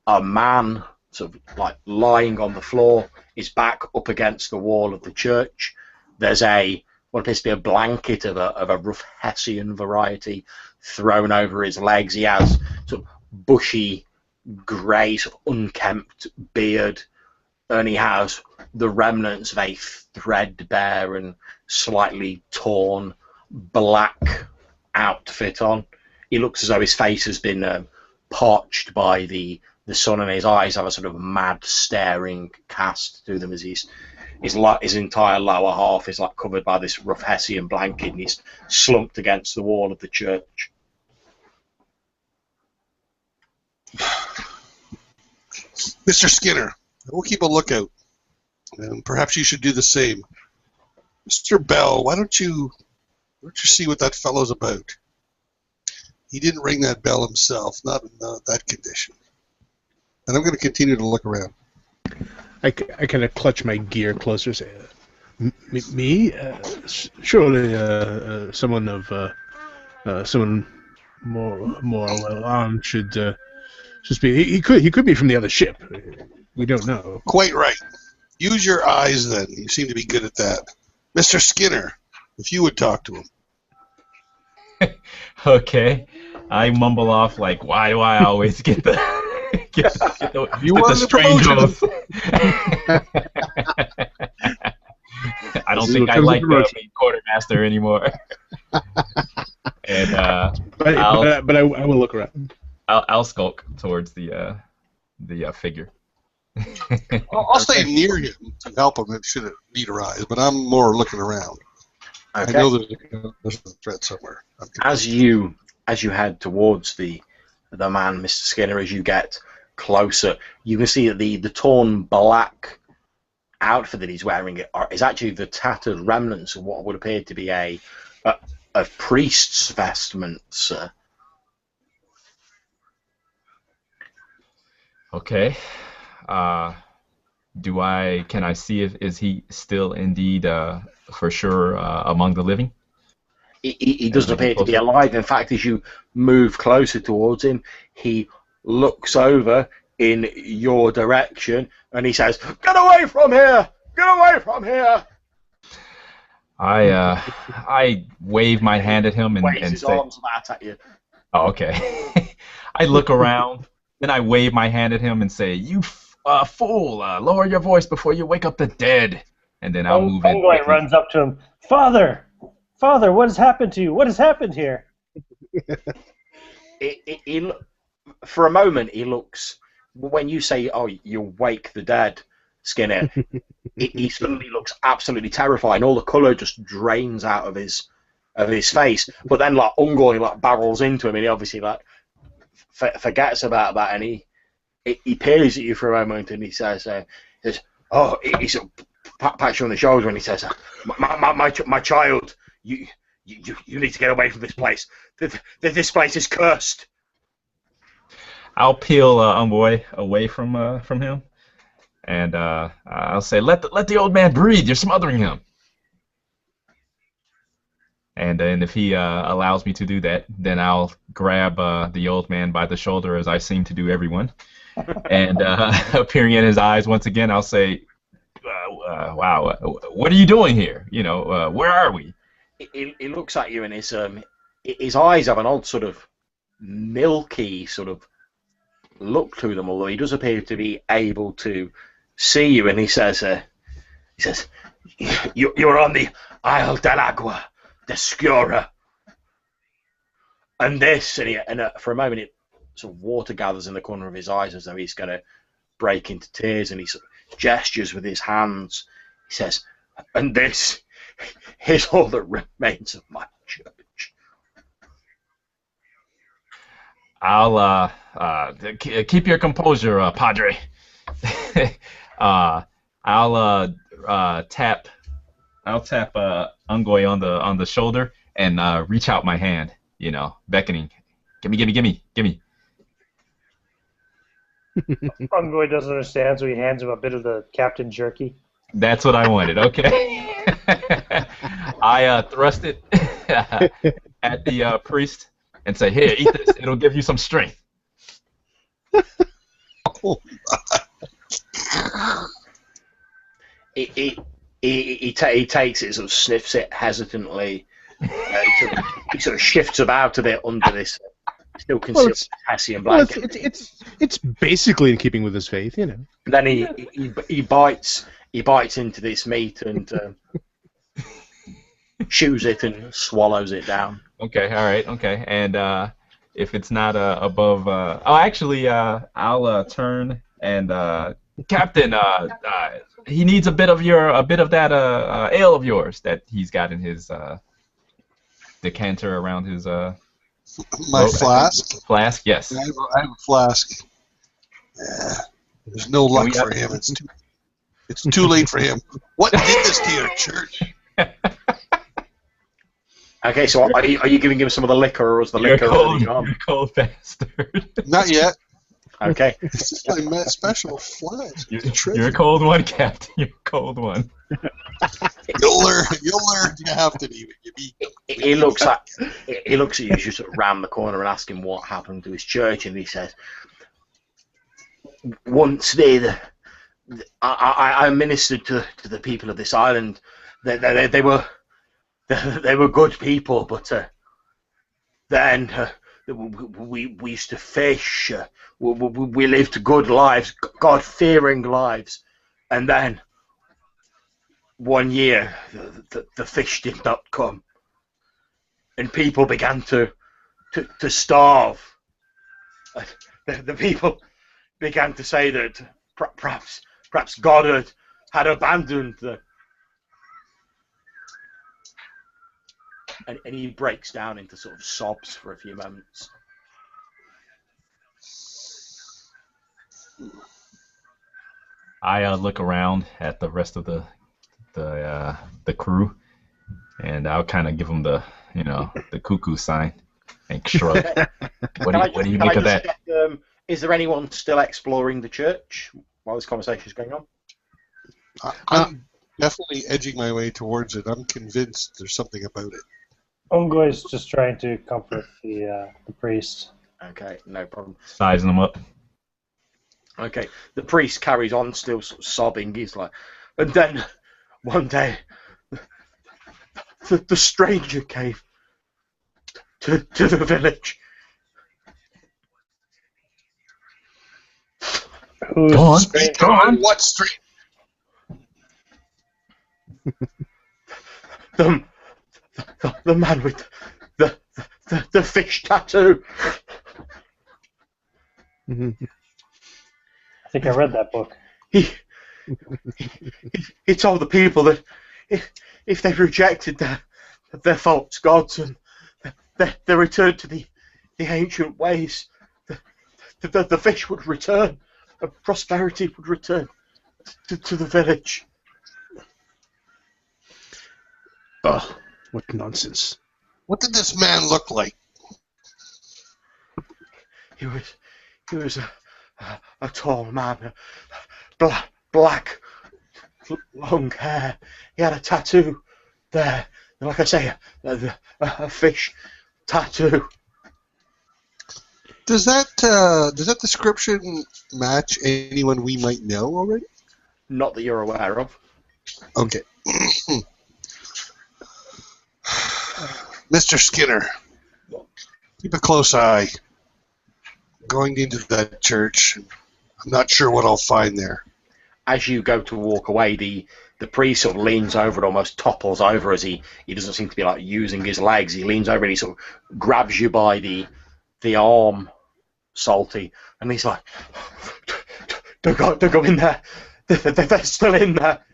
man sort of like lying on the floor, his back up against the wall of the church. There's what appears to be a blanket of a rough Hessian variety thrown over his legs. He has sort of bushy, grey, sort of unkempt beard, and he has the remnants of a threadbare and slightly torn black outfit on. He looks as though his face has been parched by the sun, and his eyes have a sort of mad staring cast through them as his entire lower half is like covered by this rough Hessian blanket, and he's slumped against the wall of the church. Mr. Skinner, we'll keep a lookout, and perhaps you should do the same. Mr. Bell, why don't you see what that fellow's about? He didn't ring that bell himself, not in that condition. And I'm going to continue to look around. I kind of clutch my gear closer, say, me? Surely someone more well armed should be. He could be from the other ship. We don't know. Quite right. Use your eyes, then. You seem to be good at that. Mr. Skinner, if you would talk to him. Okay. I mumble off like, why do I always get the strange oath? I don't think I like being quartermaster anymore. And but I will look around. I'll skulk towards the figure. I'll stay near him to help him should it need arise, but I'm more looking around. Okay. I know there's a threat somewhere. As you head towards the man, Mr. Skinner, as you get closer, you can see that the torn black outfit that he's wearing is actually the tattered remnants of what would appear to be a priest's vestments. Okay. Can I see is he still indeed for sure among the living? He doesn't appear to be alive. In fact, as you move closer towards him, he looks over in your direction and he says, "Get away from here! Get away from here!" I wave my hand at him and his say, arms bat at you. "Oh, okay." I look around, then I wave my hand at him and say, "You fool! Lower your voice before you wake up the dead." And then I'll move in. Ungwe runs up to him. Father, what has happened to you? What has happened here? For a moment, he looks. When you say, "Oh, you wake the dead," Skinner, he suddenly looks absolutely terrified, and all the colour just drains out of his face. But then, like Ungwe, barrels into him, and he obviously forgets about that, and he peers at you for a moment, and he says, "Oh," he sort of pats you on the shoulder, and he says, "My child, you need to get away from this place. This place is cursed." I'll peel Ungwe away from him, and I'll say, "Let the old man breathe. You're smothering him." And if he allows me to do that, then I'll grab the old man by the shoulder, as I seem to do everyone, And appearing in his eyes once again, I'll say, "Wow, what are you doing here? You know, where are we?" He looks at you, and his eyes have an odd sort of milky sort of look to them, although he does appear to be able to see you. And he says, "You're on the Isle del Agua, Descura, and this." And for a moment, sort of water gathers in the corner of his eyes as though he's going to break into tears, and he sort of gestures with his hands. He says, "And this is all that remains of my church." I'll keep your composure, Padre. I'll tap Ungoy on the shoulder and reach out my hand, you know, beckoning. Gimme. Ungoy doesn't understand, so he hands him a bit of the Captain Jerky. That's what I wanted. Okay. I thrust it at the priest and say, "Here, eat this. It'll give you some strength." He takes it, sort of sniffs it hesitantly. He sort of shifts about a bit under this still concealed Hessian blanket. It's basically in keeping with his faith, you know. And then he bites into this meat and chews it and swallows it down. Okay, all right, okay. And if it's not above, I'll turn and Captain, he needs a bit of that ale of yours that he's got in his decanter around his my flask. Flask, yes. I have a flask. Yeah, there's no luck for him. It's too late for him. What did this to your church? Okay, so are you giving him some of the liquor, or is the liquor already gone? You're a cold bastard. Not yet. Okay. This is my special flask. You're a cold one, Captain. You're a cold one. You'll learn. You have to be. He looks at you just sort of round the corner and asks him what happened to his church, and he says, "Once I ministered to the people of this island. They were good people, but then we used to fish. We lived good lives, God-fearing lives, and then one year the fish did not come, and people began to starve. The people began to say that perhaps God had abandoned them." And he breaks down into sort of sobs for a few moments. I look around at the rest of the crew, and I'll kind of give them the cuckoo sign and shrug. What do you make of that? Check, is there anyone still exploring the church while this conversation is going on? I'm definitely edging my way towards it. I'm convinced there's something about it. Ungoy's just trying to comfort the priest. Okay, no problem. Sizing them up. Okay, the priest carries on, still sort of sobbing. He's like, and then one day, the stranger came to the village. Go on. Go on. What street? The man with the fish tattoo. I think I read that book. He told the people that if they rejected their false gods and they returned to the ancient ways, the fish would return, and prosperity would return to the village. Oh, what nonsense! What did this man look like? He was a tall man, black, long hair. He had a tattoo there, like I say, a fish tattoo. Does that description match anyone we might know already? Not that you're aware of. Okay. Mr. Skinner, keep a close eye. Going into that church, I'm not sure what I'll find there. As you go to walk away, the priest sort of leans over and almost topples over as he doesn't seem to be like using his legs. He leans over and he sort of grabs you by the arm, Salty, and he's like, don't go in there. They're still in there.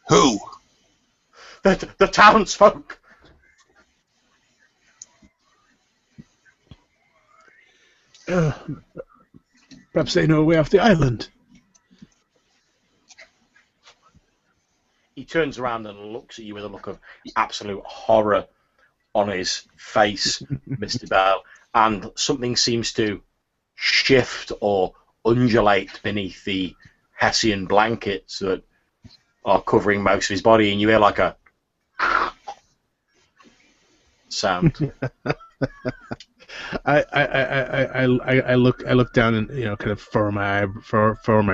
Who? The townsfolk. Perhaps they know a way off the island. He turns around and looks at you with a look of absolute horror on his face, Mr. Bell, and something seems to shift or undulate beneath the Hessian blankets that are covering most of his body, and you hear like a sound. I look down and kind of furrow my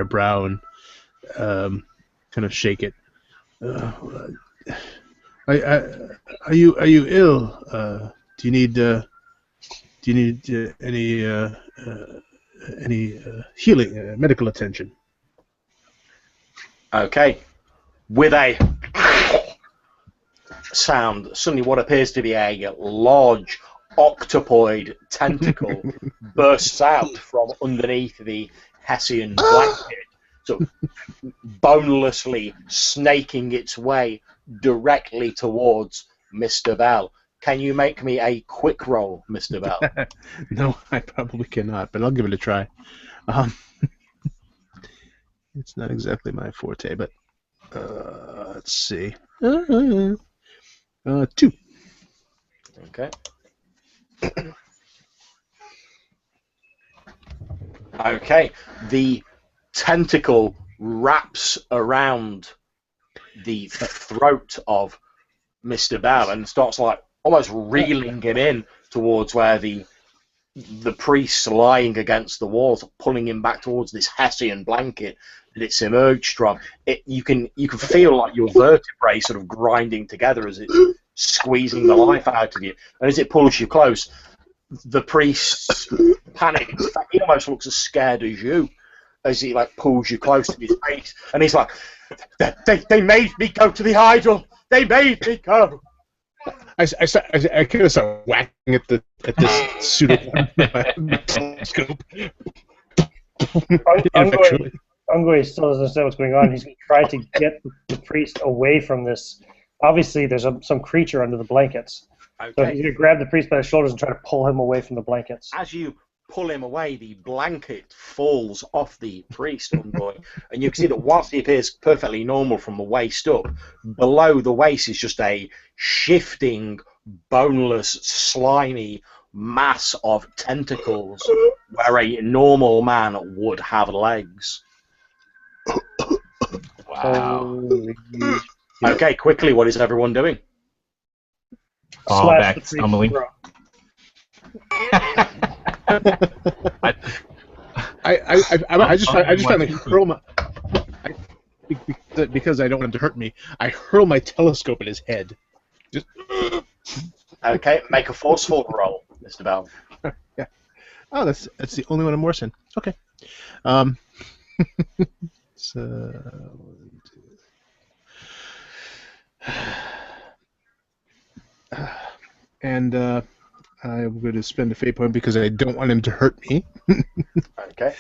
brow and kind of shake it. Are you ill? Do you need any healing, medical attention? Okay. With a sound, suddenly what appears to be a large octopoid tentacle bursts out from underneath the Hessian blanket, so bonelessly snaking its way directly towards Mr. Bell. Can you make me a quick roll, Mr. Bell? No, I probably cannot, but I'll give it a try. It's not exactly my forte, but let's see. 2. Okay. Okay. The tentacle wraps around the throat of Mr. Bell and starts like almost reeling him in towards where the priest's lying against the walls, pulling him back towards this Hessian blanket that it's emerged from. You can feel like your vertebrae sort of grinding together as it's squeezing the life out of you. And as it pulls you close, the priest panics. In fact, he almost looks as scared as you as he like pulls you close to his face. And he's like, they made me go to the idol. They made me go. I kind of start whacking at this pseudo telescope. Ungwe still doesn't understand what's going on. He's going to try to get the priest away from this. Obviously, there's some creature under the blankets. Okay. So he's going to grab the priest by the shoulders and try to pull him away from the blankets. As you pull him away, the blanket falls off the priest, Ungwe, and you can see that whilst he appears perfectly normal from the waist up, below the waist is just a shifting, boneless, slimy mass of tentacles where a normal man would have legs. Wow. Okay, quickly, what is everyone doing? Fall Slash back, stumbling. I just finally hurl my because I don't want him to hurt me. I hurl my telescope at his head. Just Okay, make a forceful roll, Mr. Bell. Yeah. Oh, that's the only one I'm worse in. Okay. So, and I'm going to spend a fate point because I don't want him to hurt me. Okay.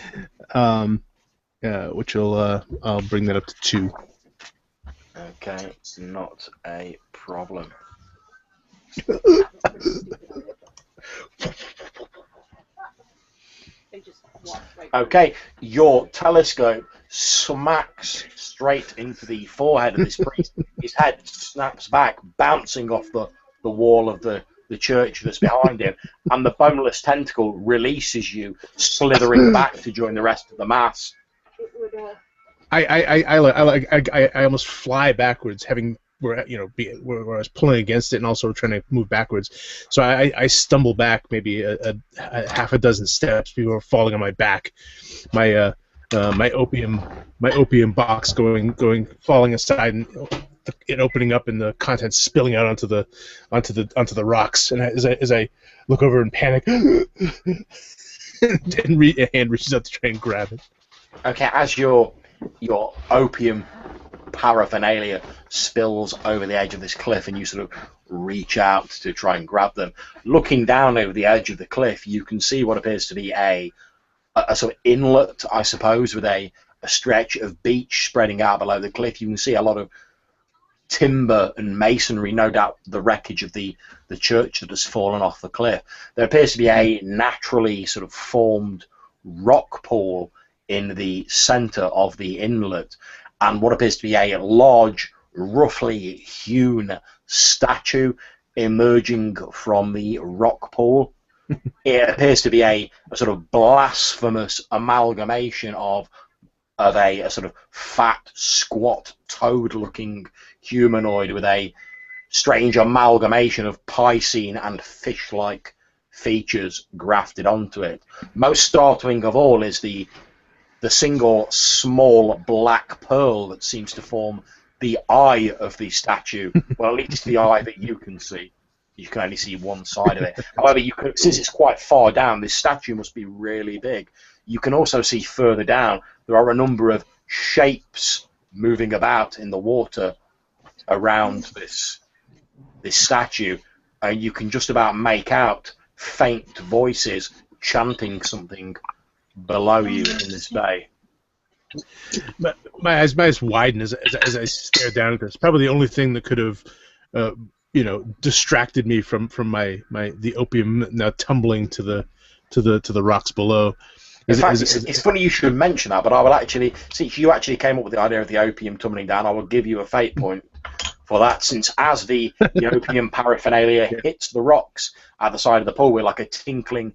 Which I'll bring that up to 2. Okay, it's not a problem. Okay, your telescope smacks straight into the forehead of this priest. His head snaps back, bouncing off the wall of the church that's behind him, and the boneless tentacle releases you, slithering back to join the rest of the mass. I almost fly backwards, having where where I was pulling against it and also trying to move backwards. So I stumble back maybe a half a dozen steps before falling on my back. My opium box falling aside and it opening up and the contents spilling out onto the rocks. And as I look over in panic, and a hand reaches out to try and grab it. Okay, as your opium paraphernalia spills over the edge of this cliff and you sort of reach out to try and grab them, looking down over the edge of the cliff, you can see what appears to be a sort of inlet, I suppose, with a stretch of beach spreading out below the cliff. You can see a lot of timber and masonry, no doubt the wreckage of the church that has fallen off the cliff. There appears to be a naturally sort of formed rock pool in the center of the inlet, and what appears to be a large, roughly hewn statue emerging from the rock pool. It appears to be a sort of blasphemous amalgamation of a sort of fat, squat, toad-looking humanoid with a strange amalgamation of piscine and fish-like features grafted onto it. Most startling of all is the single small black pearl that seems to form the eye of the statue. Well, at least the eye that you can see. You can only see one side of it. However, since it's quite far down, this statue must be really big. You can also see further down there are a number of shapes moving about in the water around this statue, and you can just about make out faint voices chanting something below you in this bay. My eyes widen as I stare down at this. Probably the only thing that could have distracted me from the opium now tumbling to the rocks below. In fact, it's funny you should mention that, but I will actually, since you actually came up with the idea of the opium tumbling down, I will give you a fate point for that, since as the opium paraphernalia hits the rocks at the side of the pool with like a tinkling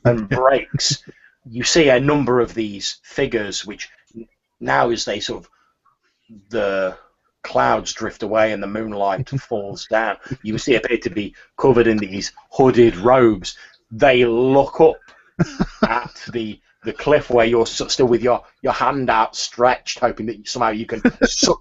and breaks, you see a number of these figures, which now as they sort of, the clouds drift away and the moonlight falls down, you see appear to be covered in these hooded robes. They look up at the cliff where you're still with your hand outstretched, hoping that somehow you can suck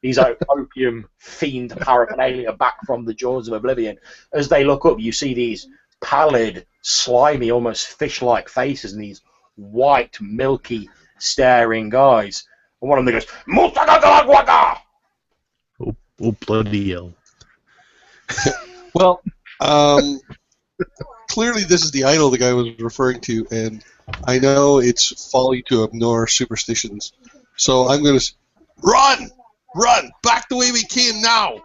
these opium fiend paraphernalia back from the jaws of oblivion. As they look up, you see these pallid, slimy, almost fish-like faces and these white, milky, staring eyes. And one of them goes, "Mutagagalagwaga!" Oh, bloody hell. Well, clearly this is the idol the guy was referring to, and I know it's folly to ignore superstitions. So I'm going to run! Run! Back the way we came now!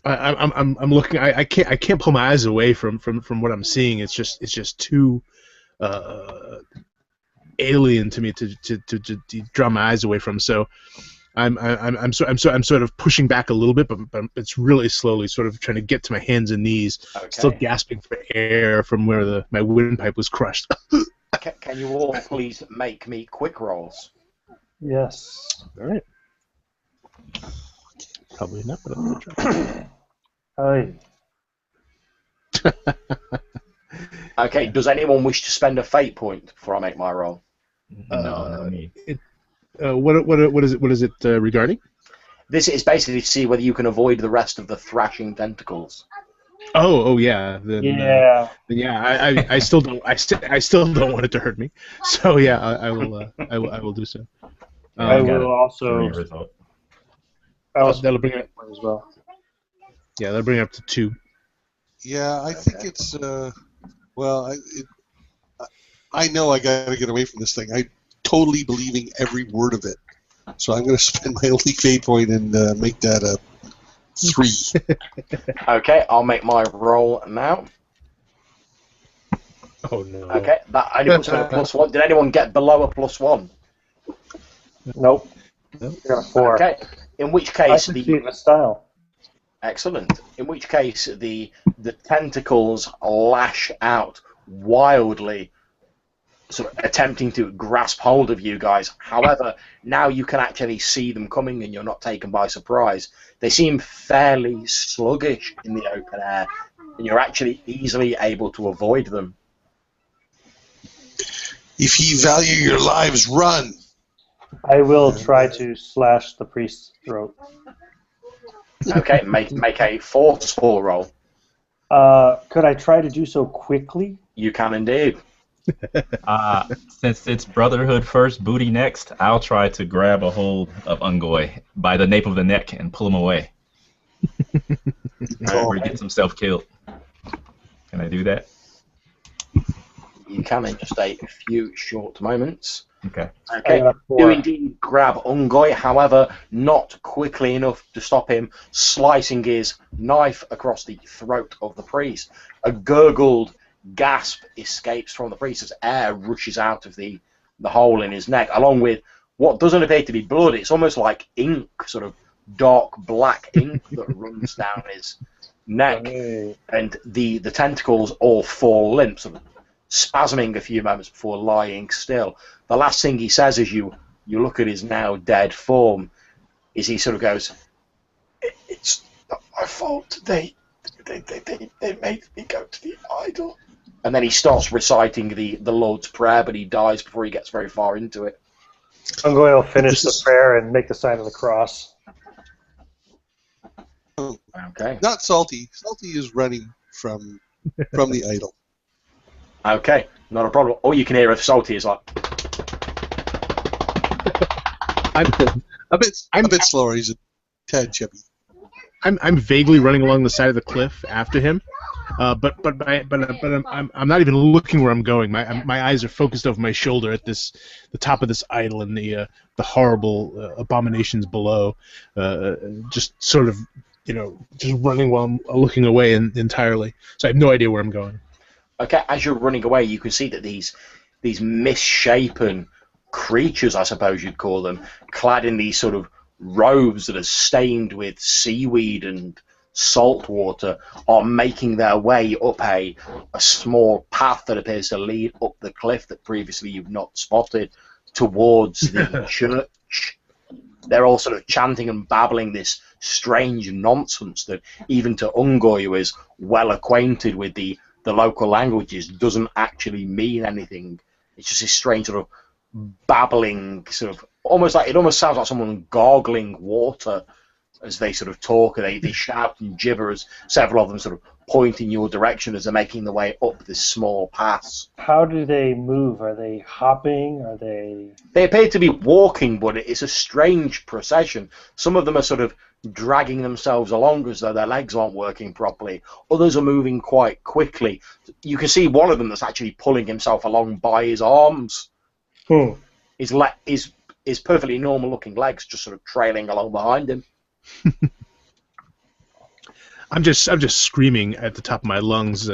I'm looking. I can't pull my eyes away from what I'm seeing. It's just too alien to me to draw my eyes away from. So I'm sort of pushing back a little bit, but it's really slowly, sort of trying to get to my hands and knees, still gasping for air from where my windpipe was crushed. Can you all please make me quick rolls? Yes. All right. Probably not, but I'm gonna try. Okay. Does anyone wish to spend a fate point before I make my roll? No, not me. What is it regarding? This is basically to see whether you can avoid the rest of the thrashing tentacles. Oh yeah. Then, yeah. I still don't. I still don't want it to hurt me. So yeah, I will do so. I will also. That'll bring it up as well. Yeah, that'll bring it up to 2. Yeah, I think it's I know I got to get away from this thing. I'm totally believing every word of it. So I'm going to spend my only fate point and make that a 3. Okay, I'll make my roll now. Oh no. Okay, that only puts me at a +1. Did anyone get below a +1? Nope. I got a 4. Okay, in which case I can see it in the style. Excellent. In which case the tentacles lash out wildly, sort of attempting to grasp hold of you guys. However, now you can actually see them coming and you're not taken by surprise. They seem fairly sluggish in the open air, and you're actually easily able to avoid them. If ye value your lives, run. I will try to slash the priest's throat. Okay, make a forceful roll. Could I try to do so quickly? You can indeed. Since it's Brotherhood first, booty next, I'll try to grab a hold of Ungoy by the nape of the neck and pull him away. Before he gets himself killed. Can I do that? You can in just a few short moments. Okay. Okay, do indeed grab Ungoy, however, not quickly enough to stop him slicing his knife across the throat of the priest. A gurgled gasp escapes from the priest as air rushes out of the hole in his neck, along with what doesn't appear to be blood. It's almost like ink, sort of dark black ink that runs down his neck, and the tentacles all fall limp, sort of spasming a few moments before lying still. The last thing he says as you look at his now dead form is he sort of goes, "It's not my fault. They made me go to the idol." And then he starts reciting the Lord's Prayer, but he dies before he gets very far into it. I'm going to finish the prayer and make the sign of the cross. Okay. Not Salty. Salty is running from the idol. Okay, not a problem. All you can hear of Salty is like... I'm a bit slower. He's a tad chubby. I'm vaguely running along the side of the cliff after him, but I'm not even looking where I'm going. My eyes are focused over my shoulder at the top of this idol and the horrible abominations below. Just sort of, just running while I'm looking away entirely. So I have no idea where I'm going. Okay, as you're running away, you can see that these misshapen creatures, I suppose you'd call them, clad in these sort of robes that are stained with seaweed and salt water, are making their way up a small path that appears to lead up the cliff that previously you've not spotted towards the church. They're all sort of chanting and babbling this strange nonsense that even to Ungoy, who is well acquainted with the local languages, doesn't actually mean anything. It's just this strange sort of babbling, sort of almost sounds like someone gargling water as they sort of talk, and they shout and gibber as several of them sort of point in your direction as they're making their way up this small pass. How do they move? Are they hopping? Are they... They appear to be walking, but it's a strange procession. Some of them are sort of dragging themselves along as though their legs aren't working properly. Others are moving quite quickly. You can see one of them that's actually pulling himself along by his arms. His perfectly normal-looking legs just sort of trailing along behind him. I'm just screaming at the top of my lungs,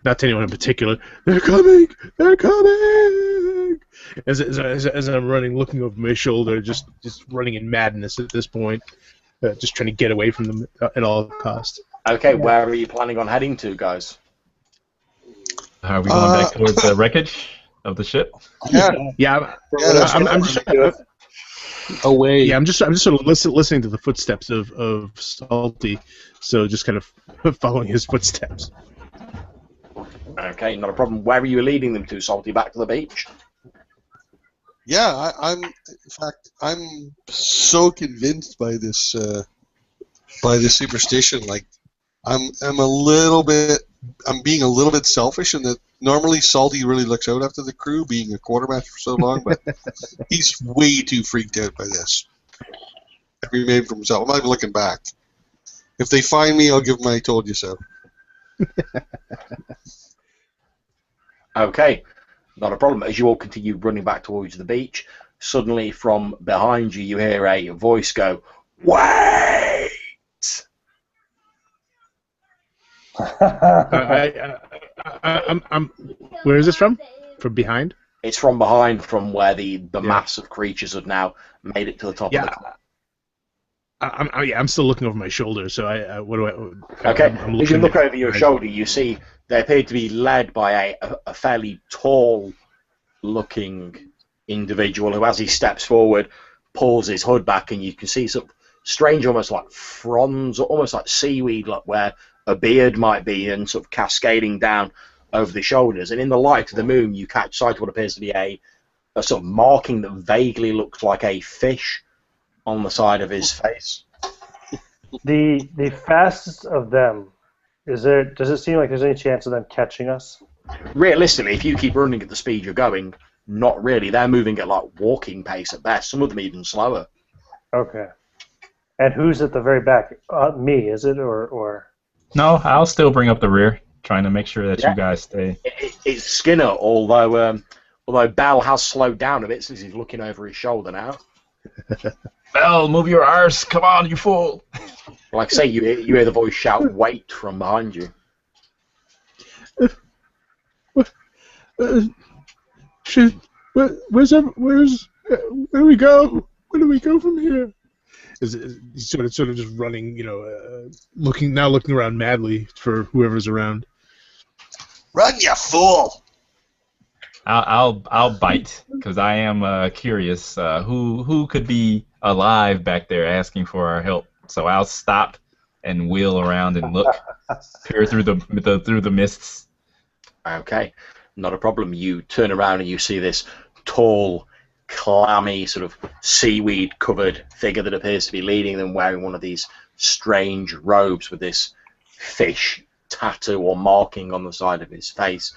not to anyone in particular. They're coming! They're coming! As I'm running, looking over my shoulder, just running in madness at this point, just trying to get away from them at all costs. Okay, where are you planning on heading to, guys? Are we going back towards the wreckage of the ship? Yeah. I'm just away. Yeah, I'm just sort of listening to the footsteps of Salty, so just kind of following his footsteps. Okay, not a problem. Where are you leading them to, Salty? Back to the beach? Yeah, I'm so convinced by this superstition. Like, I'm being a little bit selfish in that normally Salty really looks out after the crew, being a quartermaster for so long, but he's way too freaked out by this. Every man for himself. I'm not even looking back. If they find me, I'll give them I told you so. Okay, not a problem. As you all continue running back towards the beach, suddenly from behind you, you hear a voice go, "Wait!" I'm where is this from? From behind? It's from behind, from where the mass of creatures have now made it to the top of the cliff. I'm still looking over my shoulder, so Okay, as you look over your shoulder, you see they appear to be led by a fairly tall looking individual who, as he steps forward, pulls his hood back, and you can see some strange, almost like fronds, almost like seaweed, like where a beard might be, and sort of cascading down over the shoulders. And in the light of the moon, you catch sight of what appears to be a sort of marking that vaguely looks like a fish on the side of his face. The fastest of them, does it seem like there's any chance of them catching us? Realistically, if you keep running at the speed you're going, not really. They're moving at like walking pace at best. Some of them even slower. Okay. And who's at the very back? Me, is it, or? No, I'll still bring up the rear, trying to make sure that you guys stay. It's Skinner, although Bell has slowed down a bit since he's looking over his shoulder now. Bell, move your arse! Come on, you fool! Like I say, you hear the voice shout, "Wait!" from behind you. Where do we go? Where do we go from here? He's sort of just running, looking around madly for whoever's around. Run, you fool! I'll bite, because I am curious who could be alive back there asking for our help. So I'll stop and wheel around and look, peer through the mists. Okay, not a problem. You turn around and you see this tall, clammy, sort of seaweed-covered figure that appears to be leading them, wearing one of these strange robes with this fish tattoo or marking on the side of his face.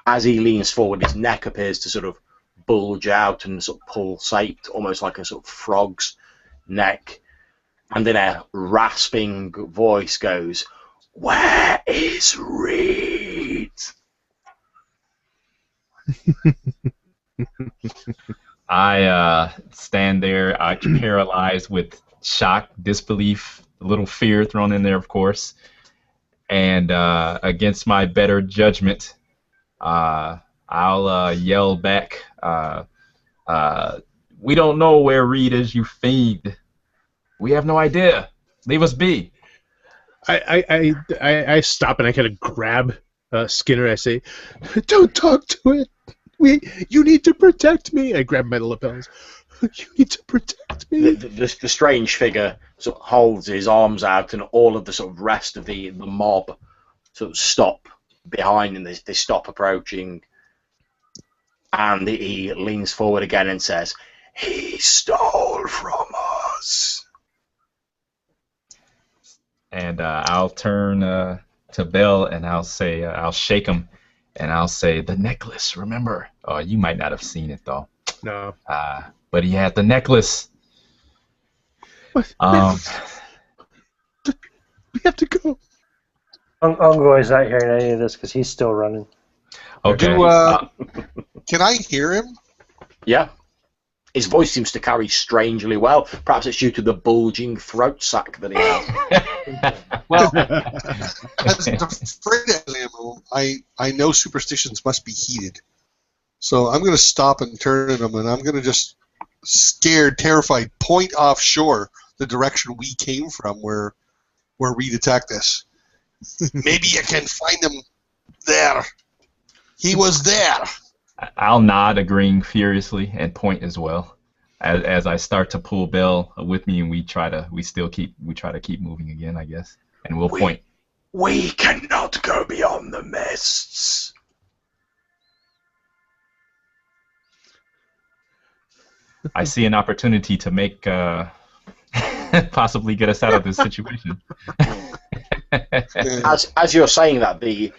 As he leans forward, his neck appears to sort of bulge out and sort of pulsate, almost like a sort of frog's neck. And then a rasping voice goes, "Where is Reed?" I stand there, paralyzed with shock, disbelief, a little fear thrown in there, of course. And against my better judgment, I'll yell back, "We don't know where Reed is, you fiend. We have no idea. Leave us be." I stop and I kind of grab Skinner. I say, "Don't talk to it. You need to protect me." I grab my lapels. "You need to protect me." The strange figure sort of holds his arms out, and all of the sort of rest of the mob sort of stop behind him. They stop approaching, and he leans forward again and says, "He stole from us." And I'll turn to Bell and I'll say, I'll shake him, and I'll say, "The necklace, remember?" Oh, you might not have seen it though. No. But he had the necklace. What? We have to go. Ungoy's not hearing any of this because he's still running. Okay. Can I hear him? Yeah. His voice seems to carry strangely well. Perhaps it's due to the bulging throat sac that he has. Well, as afraid as I am, I know superstitions must be heeded. So I'm going to stop and turn at him, and I'm going to just, scared, terrified, point offshore the direction we came from where Reed attacked us. Maybe you can find him there. He was there. I'll nod, agreeing furiously, and point as well. As I start to pull Bell with me, and we try to keep moving again, I guess, and we'll point. We cannot go beyond the mists. I see an opportunity to make possibly get us out of this situation. As you're saying that, the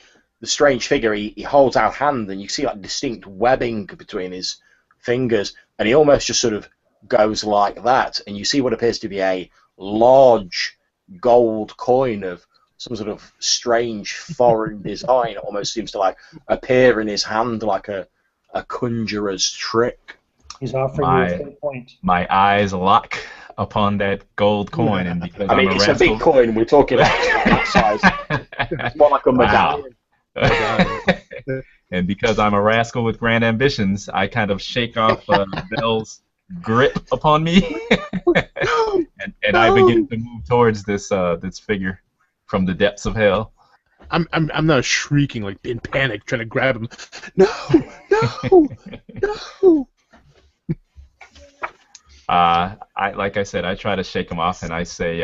strange figure, he holds out hand, and you see like distinct webbing between his fingers, and he almost just sort of goes like that, and you see what appears to be a large gold coin of some sort of strange foreign design. It almost seems to like appear in his hand like a conjurer's trick. He's offering you a point. My eyes lock upon that gold coin, and because it's a big coin. We're talking about that size. It's more like a medallion. And because I'm a rascal with grand ambitions, I kind of shake off Bell's grip upon me, and I begin to move towards this figure from the depths of hell. I'm not shrieking like in panic, trying to grab him. No, no, no. Like I said, I try to shake him off, and I say,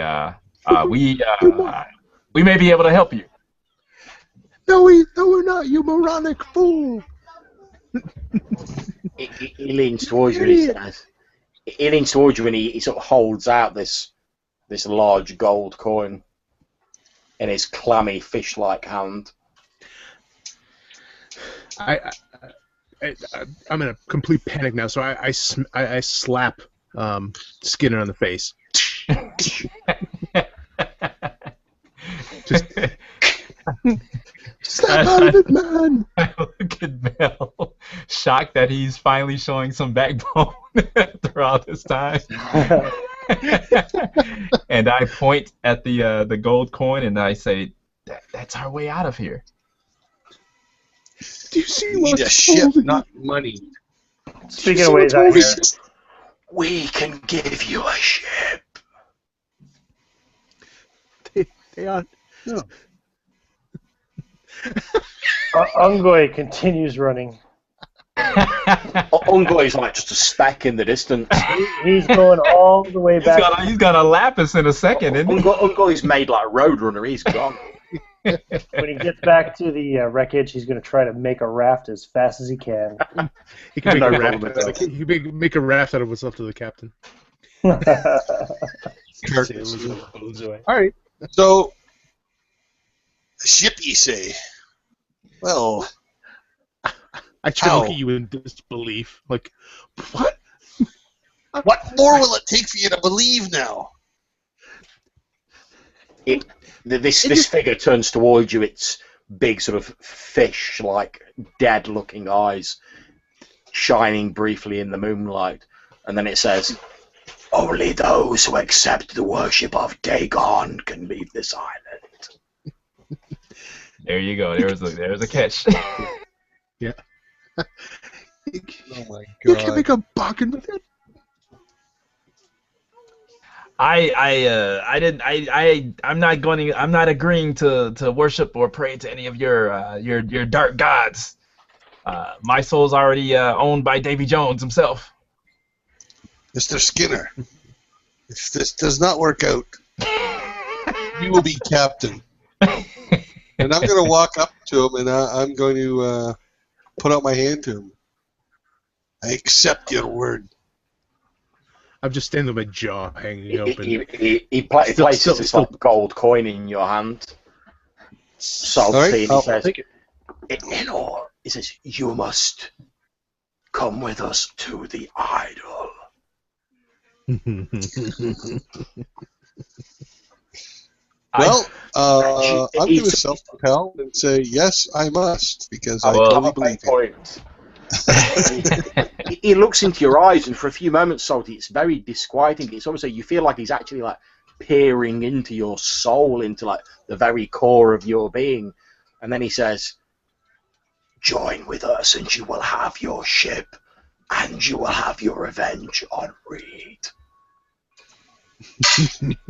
we may be able to help you. No, we're not. You moronic fool. He leans towards you and he says, he leans towards you and he sort of holds out this large gold coin in his clammy fish-like hand. I'm in a complete panic now, so I slap Skinner on the face. Just snap out of it, man! I look at Mel, shocked that he's finally showing some backbone after all this time. And I point at the gold coin and I say, "That's our way out of here." Do you see We what need a ship, not money. Speaking of ways out here, We can give you a ship. They are. No. Ungoy continues running. Ungoy's like just a speck in the distance. He's going all the way back. He's got a lapis in a second, isn't he? Ungoy's made like Roadrunner. He's gone. When he gets back to the wreckage, he's going to try to make a raft as fast as he can. He can No make a raft. problem at all. He can make a raft out of what's left of the captain. All right. So, a ship, you say? Well, I try to How? look at you in disbelief. Like, what? what more will it take for you to believe now? This figure turns towards you. Its big sort of fish-like, dead-looking eyes shining briefly in the moonlight, and then it says, "Only those who accept the worship of Dagon can leave this island." There you go. There's a catch. Yeah. Oh my You can god. make a bargain with it. I'm not agreeing to worship or pray to any of your dark gods. My soul's already owned by Davy Jones himself. Mr. Skinner, if this does not work out, you will be captain. And I'm going to walk up to him and I'm going to put out my hand to him. I accept your word. I'm just standing with my jaw hanging open. He places this like gold coin in your hand. Salty, All right, and he I'll says, take it. he says, "You must come with us to the idol." Well, I'm going to He's- self-propel and say, yes, I must, because I Well, totally believe you. point. He looks into your eyes, and for a few moments, Salty, it's very disquieting. It's almost like you feel like he's actually like peering into your soul, into like the very core of your being. And then he says, "Join with us, and you will have your ship, and you will have your revenge on Reed."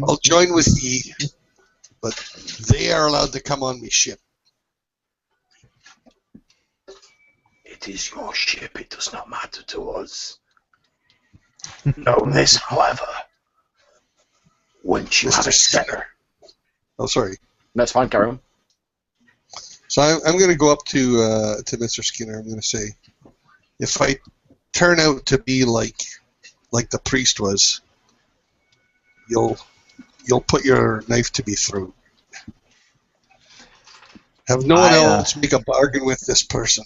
I'll join with ye, but they are allowed to come on me ship. It is your ship. It does not matter to us. Know this, however. Once you have Mr. accepted... Skinner. Oh, sorry. That's fine, carry on. So I'm going to go up to Mr. Skinner. I'm going to say, if I turn out to be like the priest was, you'll put your knife to me throat. Have no one else make a bargain with this person.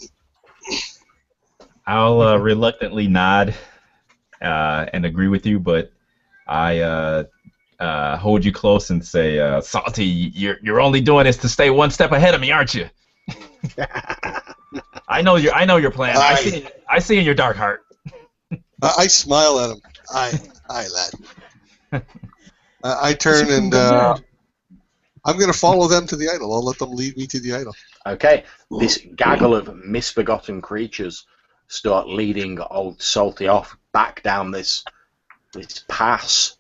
I'll reluctantly nod and agree with you, but I hold you close and say, "Salty, you're only doing this to stay one step ahead of me, aren't you?" I know your plan. I see in your dark heart. I smile at him. Aye, lad. I turn and I'm going to follow them to the idol. I'll let them lead me to the idol. Okay, this gaggle of misbegotten creatures start leading old Salty off back down this pass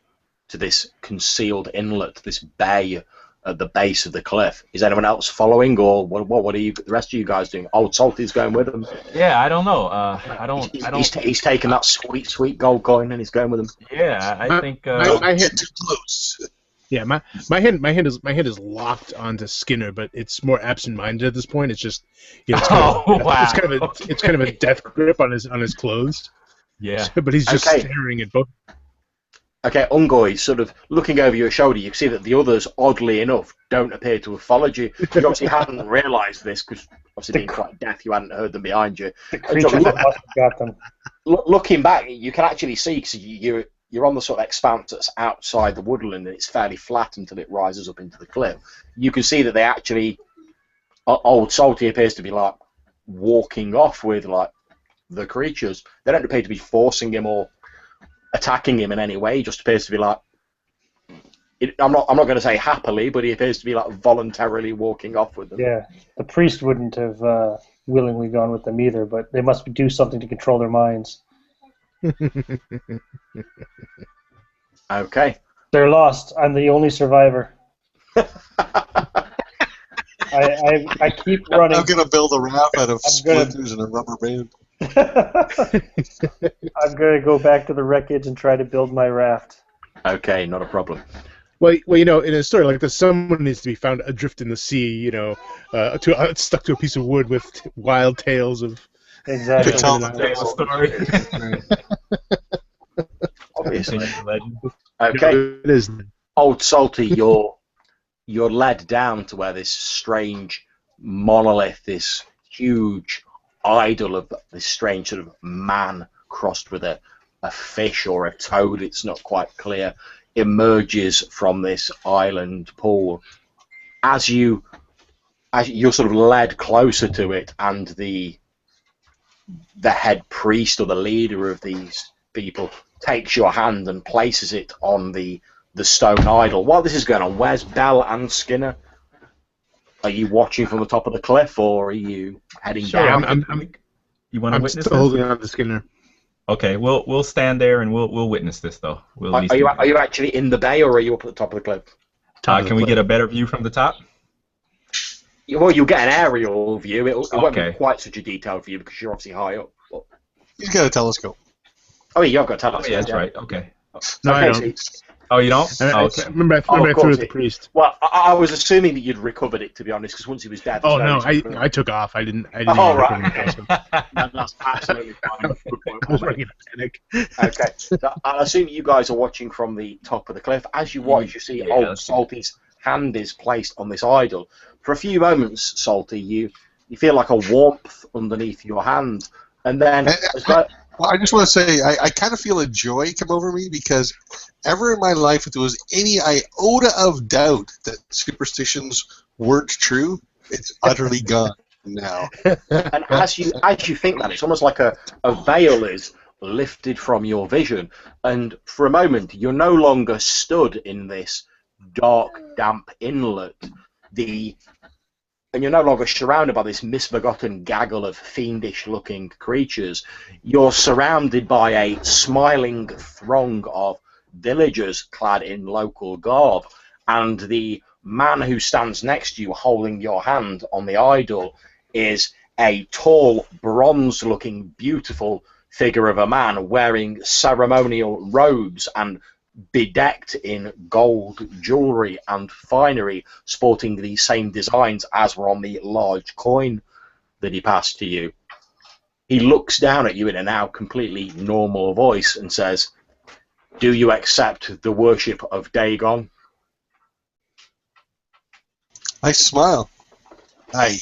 to this concealed inlet, this bay at the base of the cliff. Is anyone else following, or what are you, the rest of you guys doing? Old Salty's going with them. Yeah, I don't know. I don't. He's taking that sweet gold coin and he's going with them. Yeah, I think. Don't get too close. Yeah, my hand is locked onto Skinner, but it's more absent-minded at this point. It's just, you know, it's kind of a death grip on his clothes. Yeah, but he's just staring at both. Okay, Ungoy, sort of looking over your shoulder, you see that the others, oddly enough, don't appear to have followed you. You obviously hadn't realised this because, obviously, being quite deaf, you hadn't heard them behind you. The creatures must have got them. Looking back, you can actually see, because you're on the sort of expanse that's outside the woodland, and it's fairly flat until it rises up into the cliff. You can see that they actually, Old Salty appears to be like walking off with like the creatures. They don't appear to be forcing him or attacking him in any way. He just appears to be like, I'm not going to say happily, but he appears to be like voluntarily walking off with them. Yeah, the priest wouldn't have willingly gone with them either, but they must do something to control their minds. Okay. They're lost. I'm the only survivor. I keep running. I'm gonna build a raft out of splinters and a rubber band. I'm gonna go back to the wreckage and try to build my raft. Okay, not a problem. Well, you know, in a story like this, someone needs to be found adrift in the sea, you know, stuck to a piece of wood with wild tales of. Exactly. Story. Obviously. Legend. Okay. It is. Old Salty, you're led down to where this strange monolith, this huge idol of this strange sort of man crossed with a fish or a toad, it's not quite clear, emerges from this island pool. As you're sort of led closer to it, and the head priest or the leader of these people takes your hand and places it on the stone idol. While this is going on, where's Bell and Skinner? Are you watching from the top of the cliff, or are you heading down? You want to witness still this? holding on to Skinner. Okay, we'll stand there and we'll witness this though. Are you actually in the bay, or are you up at the top of the cliff? Can we get a better view from the top? Well, you'll get an aerial view. It won't be quite such a detailed view because you're obviously high up. But... He's got a telescope. Oh, yeah, you've got a telescope. Oh, yeah, that's right. Okay. No, I don't. So oh, you don't? Okay. Remember, I threw it at the priest. Well, I was assuming that you'd recovered it, to be honest, because once he was dead. Oh no, I took off. I didn't. Oh right. That's absolutely fine. I was running in a panic. Okay, so I assume you guys are watching from the top of the cliff. As you watch, you see Old Salty's hand is placed on this idol. For a few moments, Salty, you feel like a warmth underneath your hand, and then. Well, I just want to say, I kind of feel a joy come over me because ever in my life, if there was any iota of doubt that superstitions weren't true, it's utterly gone now. And as you think that, it's almost like a veil is lifted from your vision, and for a moment, you're no longer stood in this dark, damp inlet. And you're no longer surrounded by this misbegotten gaggle of fiendish-looking creatures. You're surrounded by a smiling throng of villagers clad in local garb, and the man who stands next to you holding your hand on the idol is a tall, bronze-looking, beautiful figure of a man wearing ceremonial robes and bedecked in gold jewellery and finery, sporting the same designs as were on the large coin that he passed to you. He looks down at you in a now completely normal voice and says, "Do you accept the worship of Dagon?" I smile. I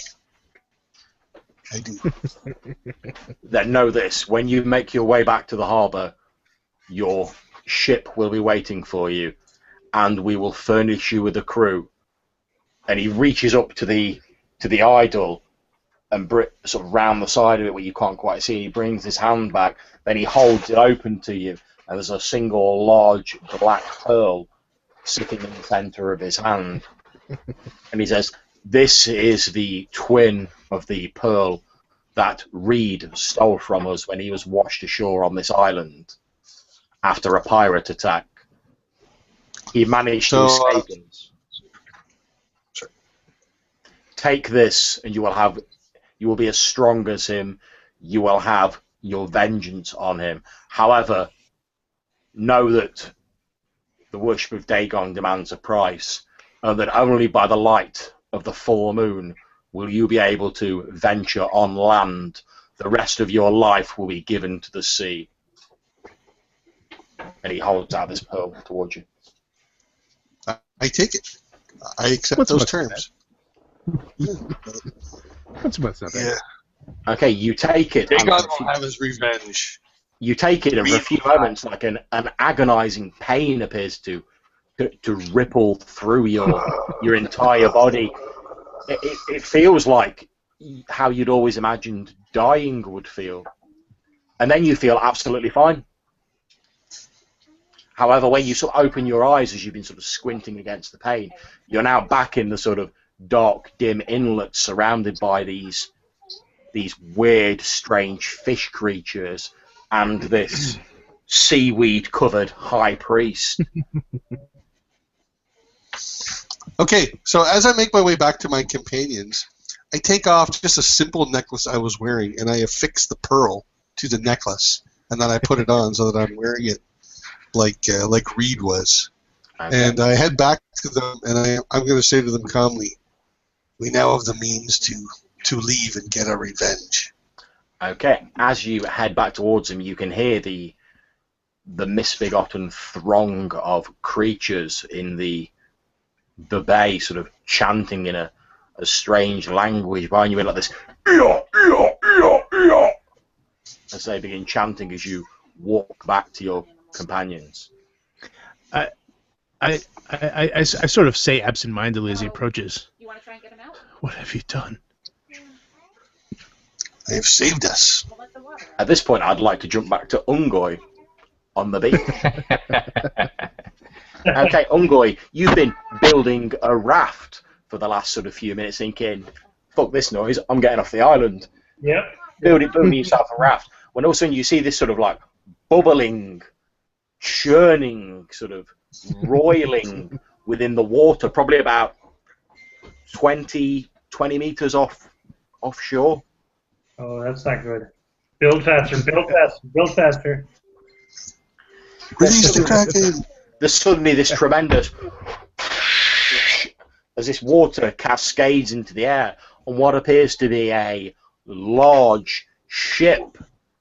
do. Then know this, when you make your way back to the harbour, your ship will be waiting for you, and we will furnish you with a crew. And he reaches up to the idol and sort of round the side of it where you can't quite see. He brings his hand back, then he holds it open to you, and there's a single large black pearl sitting in the centre of his hand. And he says, "This is the twin of the pearl that Reed stole from us when he was washed ashore on this island after a pirate attack. He managed to escape us." take this, and you will be as strong as him. You will have your vengeance on him. However, know that the worship of Dagon demands a price, and that only by the light of the full moon will you be able to venture on land. The rest of your life will be given to the sea. And he holds out this pearl towards you. I take it. I accept those terms. That's about that. Yeah. Okay, you take it. Dagon will have his revenge. You take it, and for a few moments, like an agonizing pain appears to ripple through your entire body. It feels like how you'd always imagined dying would feel. And then you feel absolutely fine. However, when you sort of open your eyes as you've been sort of squinting against the pain, you're now back in the sort of dark, dim inlet surrounded by these weird, strange fish creatures and this seaweed-covered high priest. Okay, so as I make my way back to my companions, I take off just a simple necklace I was wearing, and I affix the pearl to the necklace, and then I put it on so that I'm wearing it like Reed was. Okay. And I head back to them, and I'm going to say to them calmly, we now have the means to leave and get our revenge. Okay, as you head back towards them, you can hear the misbegotten throng of creatures in the bay sort of chanting in a strange language behind you, in like this as they begin chanting as you walk back to your companions. I sort of say absentmindedly as he approaches, You want to try and get him out? what have you done? They have saved us. We'll let the water out. At this point, I'd like to jump back to Ungoy on the beach. Okay, Ungoy, you've been building a raft for the last sort of few minutes, thinking, fuck this noise, I'm getting off the island. Yep. Building yourself a raft. When all of a sudden you see this sort of like bubbling, churning, sort of roiling within the water, probably about 20 meters offshore. Oh, that's not good. Build faster, build faster, build faster. Release the Kraken! There's suddenly this tremendous, as this water cascades into the air, on what appears to be a large ship,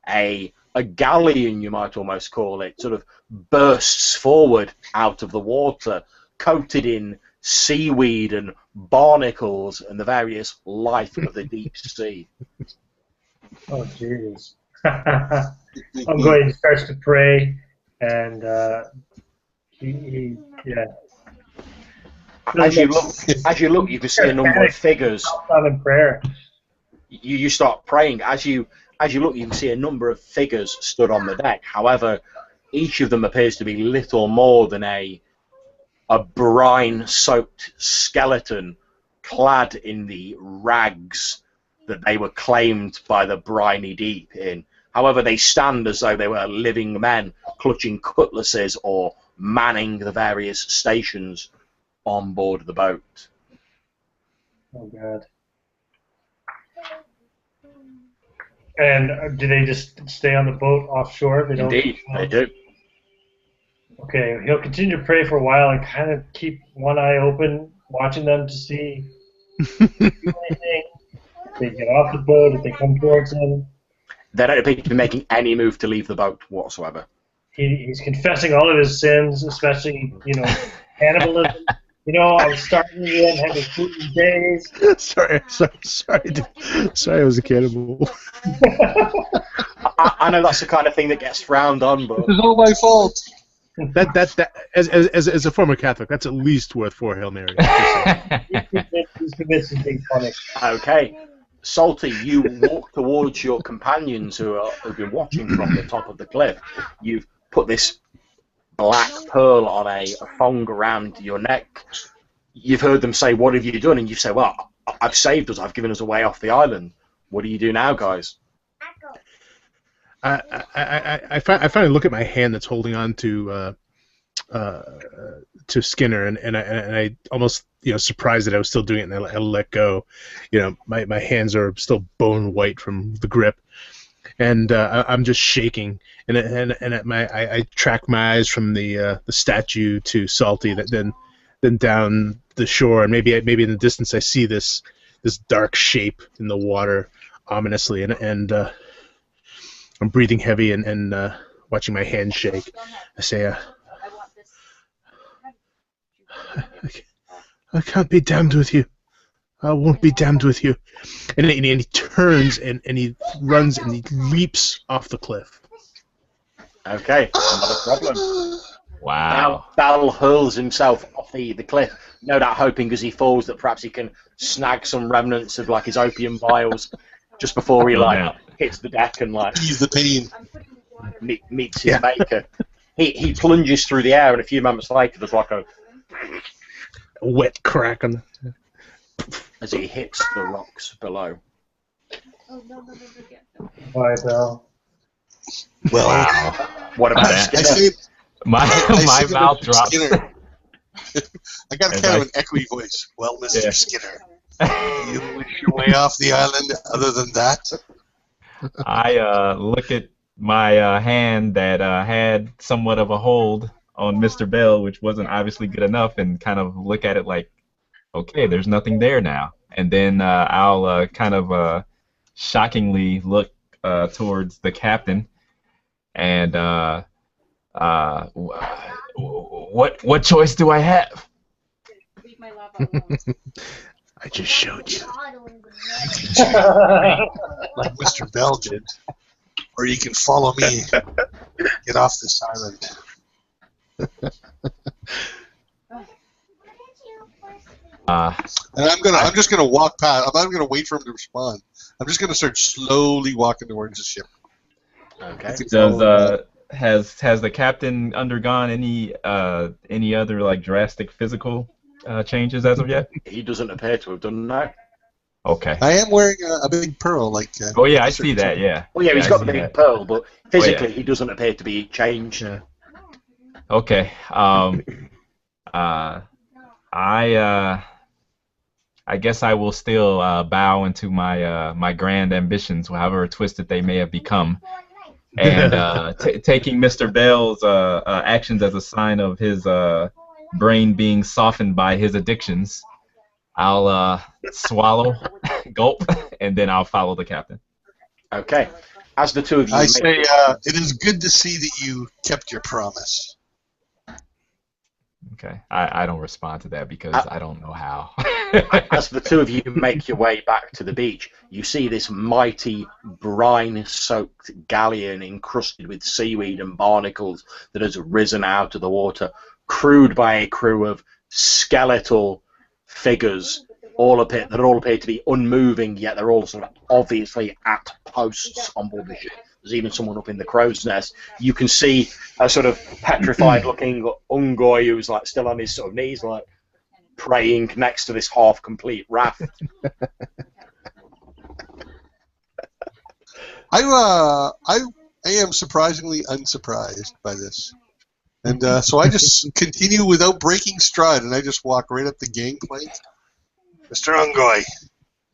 a galleon, you might almost call it, sort of bursts forward out of the water, coated in seaweed and barnacles and the various life of the deep sea. Oh, jeez. I'm going to start to pray, and yeah. As you look, you can see a number of figures. I'm in prayer. You start praying. As you look, you can see a number of figures stood on the deck. However, each of them appears to be little more than a brine-soaked skeleton clad in the rags that they were claimed by the briny deep in. However, they stand as though they were living men clutching cutlasses or manning the various stations on board the boat. Oh, God. And do they just stay on the boat offshore? They don't. Indeed, they do. Okay, he'll continue to pray for a while and kind of keep one eye open, watching them to see if they do anything. If they get off the boat, if they come towards him. They don't appear to be making any move to leave the boat whatsoever. He's confessing all of his sins, especially, cannibalism. I was starting again, having food in days. Sorry, I was a cannibal. I know that's the kind of thing that gets frowned on, but It's all my fault. That as a former Catholic, that's at least worth 4 Hail Marys. He's convinced he's being punished. okay. Salty, you walk towards your companions who've been watching from the top of the cliff. You've put this black pearl on a thong around your neck. You've heard them say, "What have you done?" And you say, "Well, I've saved us. I've given us a way off the island. What do you do now, guys?" I finally look at my hand that's holding on to to Skinner, and I almost surprised that I was still doing it, and I let go. My hands are still bone white from the grip, and I'm just shaking, and I track my eyes from the statue to Salty, then down the shore, and maybe in the distance I see this dark shape in the water ominously, and I'm breathing heavy and watching my hands shake. I say, I can't be damned with you. I won't be damned with you. And he turns and he runs and he leaps off the cliff. Okay, not a problem. Wow. Bal hurls himself off the cliff, no doubt hoping as he falls that perhaps he can snag some remnants of like his opium vials just before he hits the deck and ease the pain. meets his maker. He plunges through the air, and a few moments later there's like a wet crack on the... as he hits the rocks below. Oh, no. Bye, Bell. Well, Wow. What about I Skinner? say My say mouth to drops. Skinner. I got a As kind I- of an echoey voice. Well, Mr. Yeah. Skinner, you wish your way off the island. Other than that, I look at my hand that had somewhat of a hold on Mr. Bell, which wasn't obviously good enough, and kind of look at it like, okay, there's nothing there now. And then I'll kind of shockingly look towards the captain, and what choice do I have? Leave my lava alone. I just showed you. like Mr. Bell did, or you can follow me. Get off this island. And I'm just gonna walk past. I'm not gonna wait for him to respond. I'm just gonna start slowly walking towards the ship. Okay. Does has the captain undergone any other like drastic physical changes as of yet? He doesn't appear to have done that. Okay. I am wearing a big pearl, like. Oh yeah, I see that. Yeah. Well, yeah, he's I got the see big that. pearl, but physically he doesn't appear to be changed. Yeah. Okay. I guess I will still bow into my grand ambitions, however twisted they may have become, and taking Mr. Bell's actions as a sign of his brain being softened by his addictions, I'll swallow, gulp, and then I'll follow the captain. Okay. As the two of you I make say it is good to see that you kept your promise. Okay. I don't respond to that because I don't know how. As the two of you make your way back to the beach, you see this mighty brine-soaked galleon encrusted with seaweed and barnacles that has risen out of the water, crewed by a crew of skeletal figures, that all appear to be unmoving, yet they're all sort of obviously at posts on board the ship. There's even someone up in the crow's nest. You can see a sort of petrified-looking Ungoy who's like still on his sort of knees, like praying next to this half-complete raft. I am surprisingly unsurprised by this, and so I just continue without breaking stride, and I just walk right up the gangplank. Mr. Ungoy,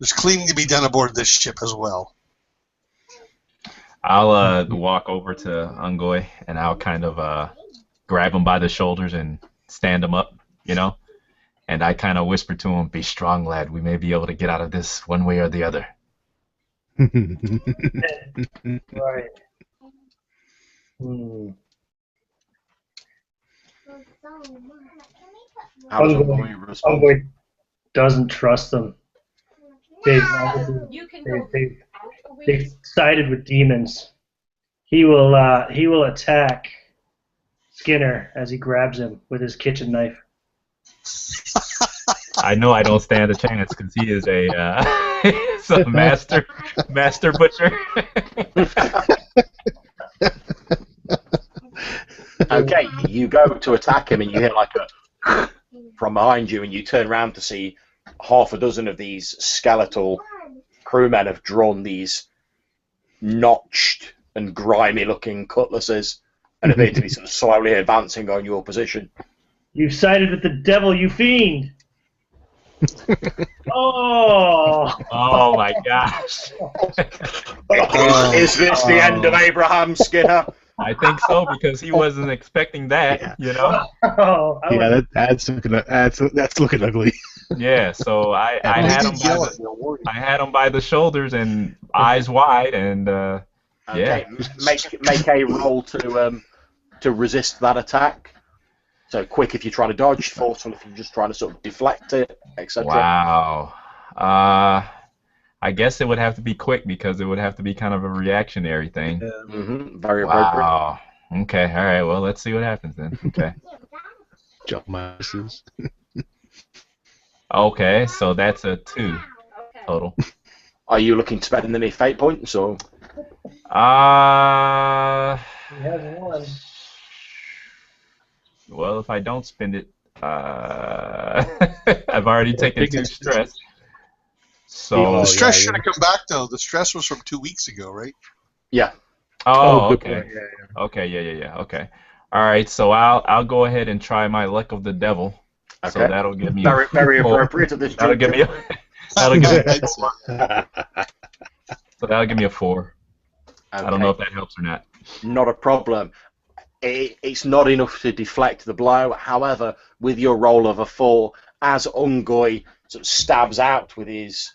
there's cleaning to be done aboard this ship as well. I'll walk over to Ungoy and I'll kind of grab him by the shoulders and stand him up, and I kind of whisper to him, "Be strong, lad. We may be able to get out of this one way or the other." Right. How does Ungoy respond? Ungoy doesn't trust them. They've You can go. they've sided with demons. He will attack Skinner as he grabs him with his kitchen knife. I know I don't stand a chance because he is he's a master butcher. Okay, you go to attack him and you hear like a from behind you, and you turn around to see half a dozen of these skeletal crewmen have drawn these notched and grimy looking cutlasses and appear to be sort of slowly advancing on your position. You've sided with the devil, you fiend! Oh! Oh my gosh. Is this the end of Abraham, Skinner? I think so, because he wasn't expecting that, Yeah. you know? Oh, Yeah, that's looking ugly. Yeah, so I had him by the shoulders and eyes wide, and Okay, make a roll to resist that attack. So quick if you're trying to dodge, forceful if you're just trying to sort of deflect it, etc. wow. I guess it would have to be quick because it would have to be kind of a reactionary thing. Very appropriate. Wow. Okay, all right, well, let's see what happens then. Okay. Jump masses. Okay, so that's a 2 total. Are you looking to spend any fate points or? he has one. Well, if I don't spend it, I've already taken 2 stress. So The stress should have come back though. The stress was from 2 weeks ago, right? Yeah. oh, good okay. point. Yeah. Okay, yeah. Okay. All right, so I'll go ahead and try my luck of the devil. So Okay. that'll give me Very, very four. appropriate at this That'll give juncture. me that'll give me I'd say. so that'll give me a 4. I don't know if that helps or not. Not a problem. It's not enough to deflect the blow. However, with your roll of a 4, as Ungoi sort of stabs out with his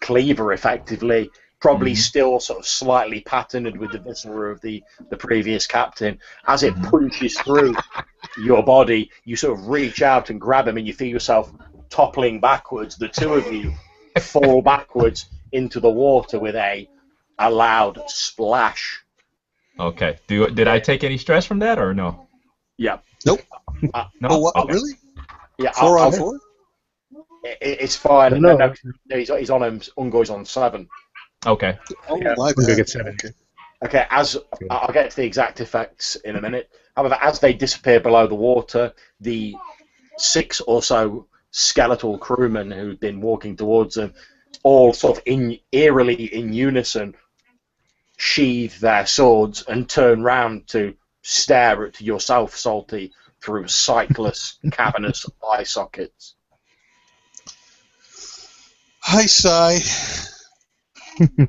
cleaver, effectively, probably still sort of slightly patterned with the viscera of the previous captain, as it punches through your body, you sort of reach out and grab him, and you feel yourself toppling backwards. The two of you fall backwards into the water with a loud splash. Okay. Did I take any stress from that or no? Yeah. Nope. No. Oh, what? Okay. Really? Yeah. 4 on 4? It's fine. No. No, he's on him. Ungoi's on 7. Okay. Oh, Yeah, my I'm gonna bad. get 7. Okay. Okay, I'll get to the exact effects in a minute. However, as they disappear below the water, the 6 or so skeletal crewmen who've been walking towards them, all sort of eerily in unison, sheathe their swords and turn round to stare at yourself, Salty, through sightless, cavernous eye sockets. Hi, Sai.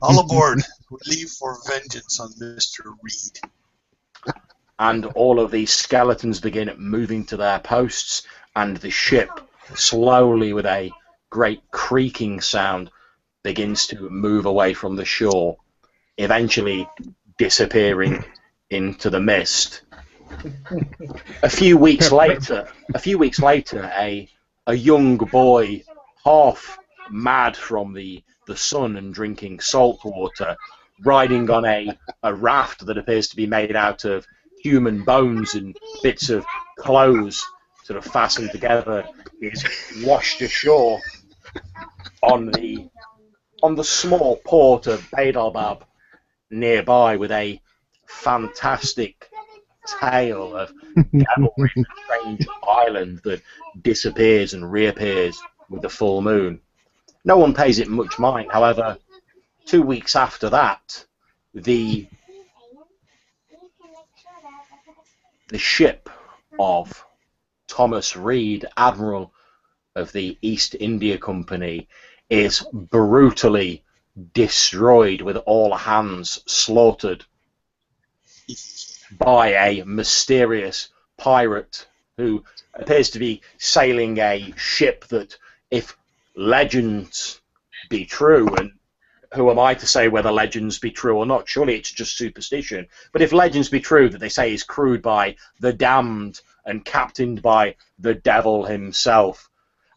All aboard. We leave for vengeance on Mr. Reed. And all of these skeletons begin moving to their posts, and the ship, slowly with a great creaking sound, begins to move away from the shore, eventually disappearing into the mist. A few weeks later, a young boy, half mad from the sun and drinking salt water, riding on a raft that appears to be made out of human bones and bits of clothes sort of fastened together, is washed ashore on the small port of Beidalbab nearby, with a fantastic tale of devilry and a strange island that disappears and reappears with the full moon. No one pays it much mind. However, 2 weeks after that, the ship of Thomas Reed, Admiral of the East India Company, is brutally destroyed, with all hands slaughtered by a mysterious pirate who appears to be sailing a ship that, if legends be true, and who am I to say whether legends be true or not? Surely it's just superstition. But if legends be true, that they say is crewed by the damned and captained by the devil himself,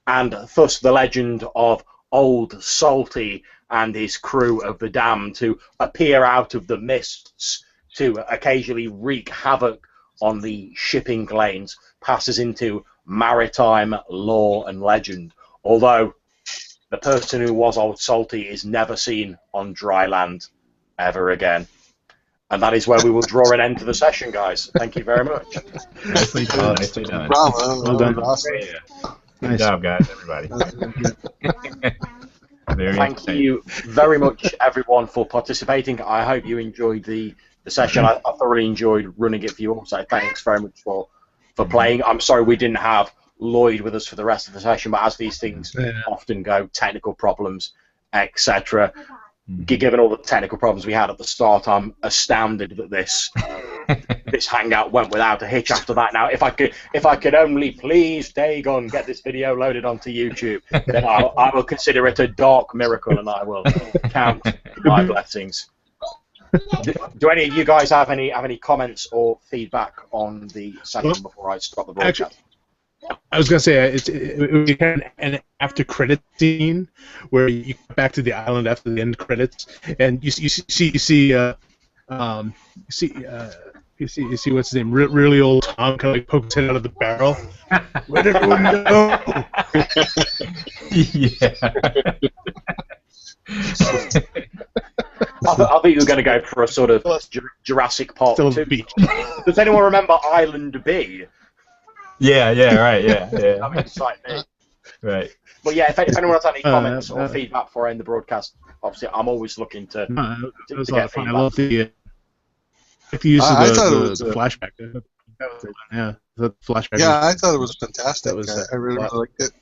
and thus the legend of Old Salty and his crew of the damned, who appear out of the mists to occasionally wreak havoc on the shipping lanes, passes into maritime lore and legend, although the person who was Old Salty is never seen on dry land ever again. And that is where we will draw an end to the session, guys. Thank you very much. Nicely done. Nicely done. Bravo. Well done. Awesome. Yeah. Good Nice. job, guys, everybody. Very Thank entertaining. you very much, everyone, for participating. I hope you enjoyed the session. I thoroughly enjoyed running it for you all, so thanks very much for playing. I'm sorry we didn't have Lloyd with us for the rest of the session, but as these things often go, technical problems, etc. Given all the technical problems we had at the start, I'm astounded that this hangout went without a hitch after that. Now, if I could only please Dagon get this video loaded onto YouTube, then I will consider it a dark miracle, and I will count my blessings. Do any of you guys have any comments or feedback on the session before I stop the broadcast? Actually, I was gonna say it would be kind of an after credit scene where you go back to the island after the end credits, and you see what's his name, really old Tom, kind of like poke his head out of the barrel. Let everyone know. I thought you were going to go for a sort of Jurassic Park 2. Does anyone remember Island B? Yeah, right, yeah. I mean, it's like me. Right. But yeah, if anyone has any comments or feedback for in the broadcast, obviously I'm always looking to was a get lot of fun. I feedback. love the use of the flashback. The flashback. Yeah, I thought it was fantastic. I really liked it.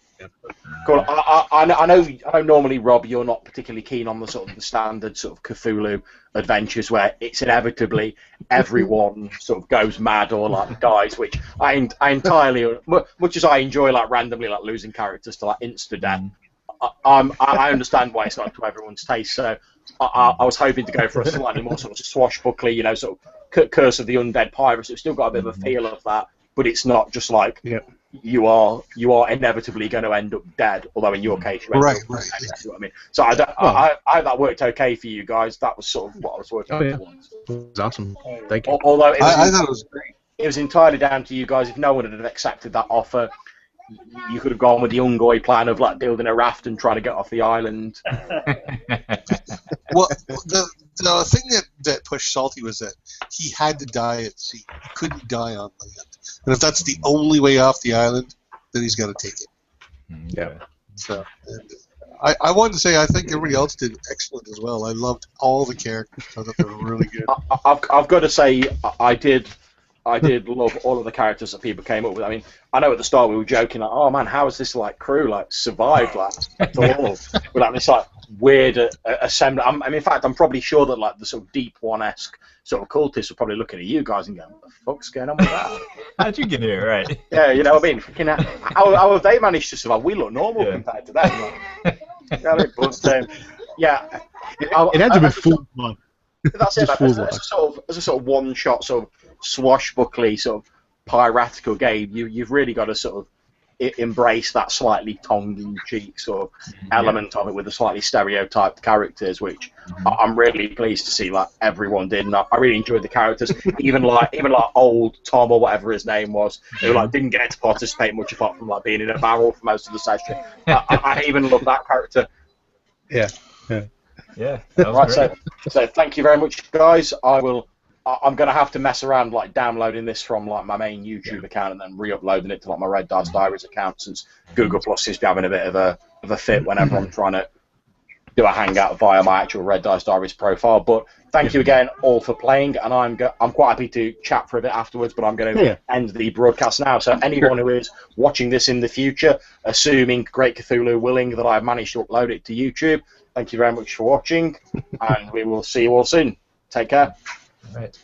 Cool. I know normally, Rob, you're not particularly keen on the sort of the standard sort of Cthulhu adventures where it's inevitably everyone sort of goes mad or like dies, which I entirely, much as I enjoy like randomly like losing characters to like insta death, I understand why it's not to everyone's taste. So I was hoping to go for a slightly more sort of swashbuckly, sort of Curse of the Undead Pirates. It's still got a bit of a feel of that, but it's not just like you are inevitably going to end up dead. Although in your case, you end up dead. You see what I mean? So I hope that worked okay for you guys. That was sort of what I was working towards. It was awesome. Thank you. Although I thought it was great. It was entirely down to you guys. If no one had accepted that offer, you could have gone with the Ungoi plan of like building a raft and trying to get off the island. Well, the thing that pushed Salty was that he had to die at sea. He couldn't die on land. And if that's the only way off the island, then he's got to take it. Yeah. So, I wanted to say I think everybody else did excellent as well. I loved all the characters. I thought they were really good. I've got to say I did love all of the characters that people came up with. I mean, I know at the start we were joking like, oh man, how has this like crew like survived like at all without this like weird assembly? I mean, in fact, I'm probably sure that like the sort of Deep One-esque sort of cultists are probably looking at you guys and going, what the fuck's going on with that? How'd you get here, right? Yeah, you know what I mean? Freaking how have they managed to survive? We look normal compared to them. Like, but, yeah, it had to be full blood. That's it. As a sort of one-shot sort of swashbuckly sort of piratical game, you've really got to sort of embrace that slightly tongue-in-cheek sort of element of it with the slightly stereotyped characters, which I'm really pleased to see like everyone did, and I really enjoyed the characters. even like old Tom or whatever his name was, who like didn't get to participate much apart from like being in a barrel for most of the session. I even love that character. Yeah. Right, so thank you very much, guys. I'm going to have to mess around like downloading this from like my main YouTube account and then re-uploading it to like my Red Dice Diaries account, since Google Plus seems to be having a bit of a fit whenever I'm trying to do a hangout via my actual Red Dice Diaries profile. But thank you again all for playing, and I'm quite happy to chat for a bit afterwards, but I'm going to end the broadcast now. So anyone who is watching this in the future, assuming Great Cthulhu willing that I've managed to upload it to YouTube, thank you very much for watching, and we will see you all soon. Take care. All right.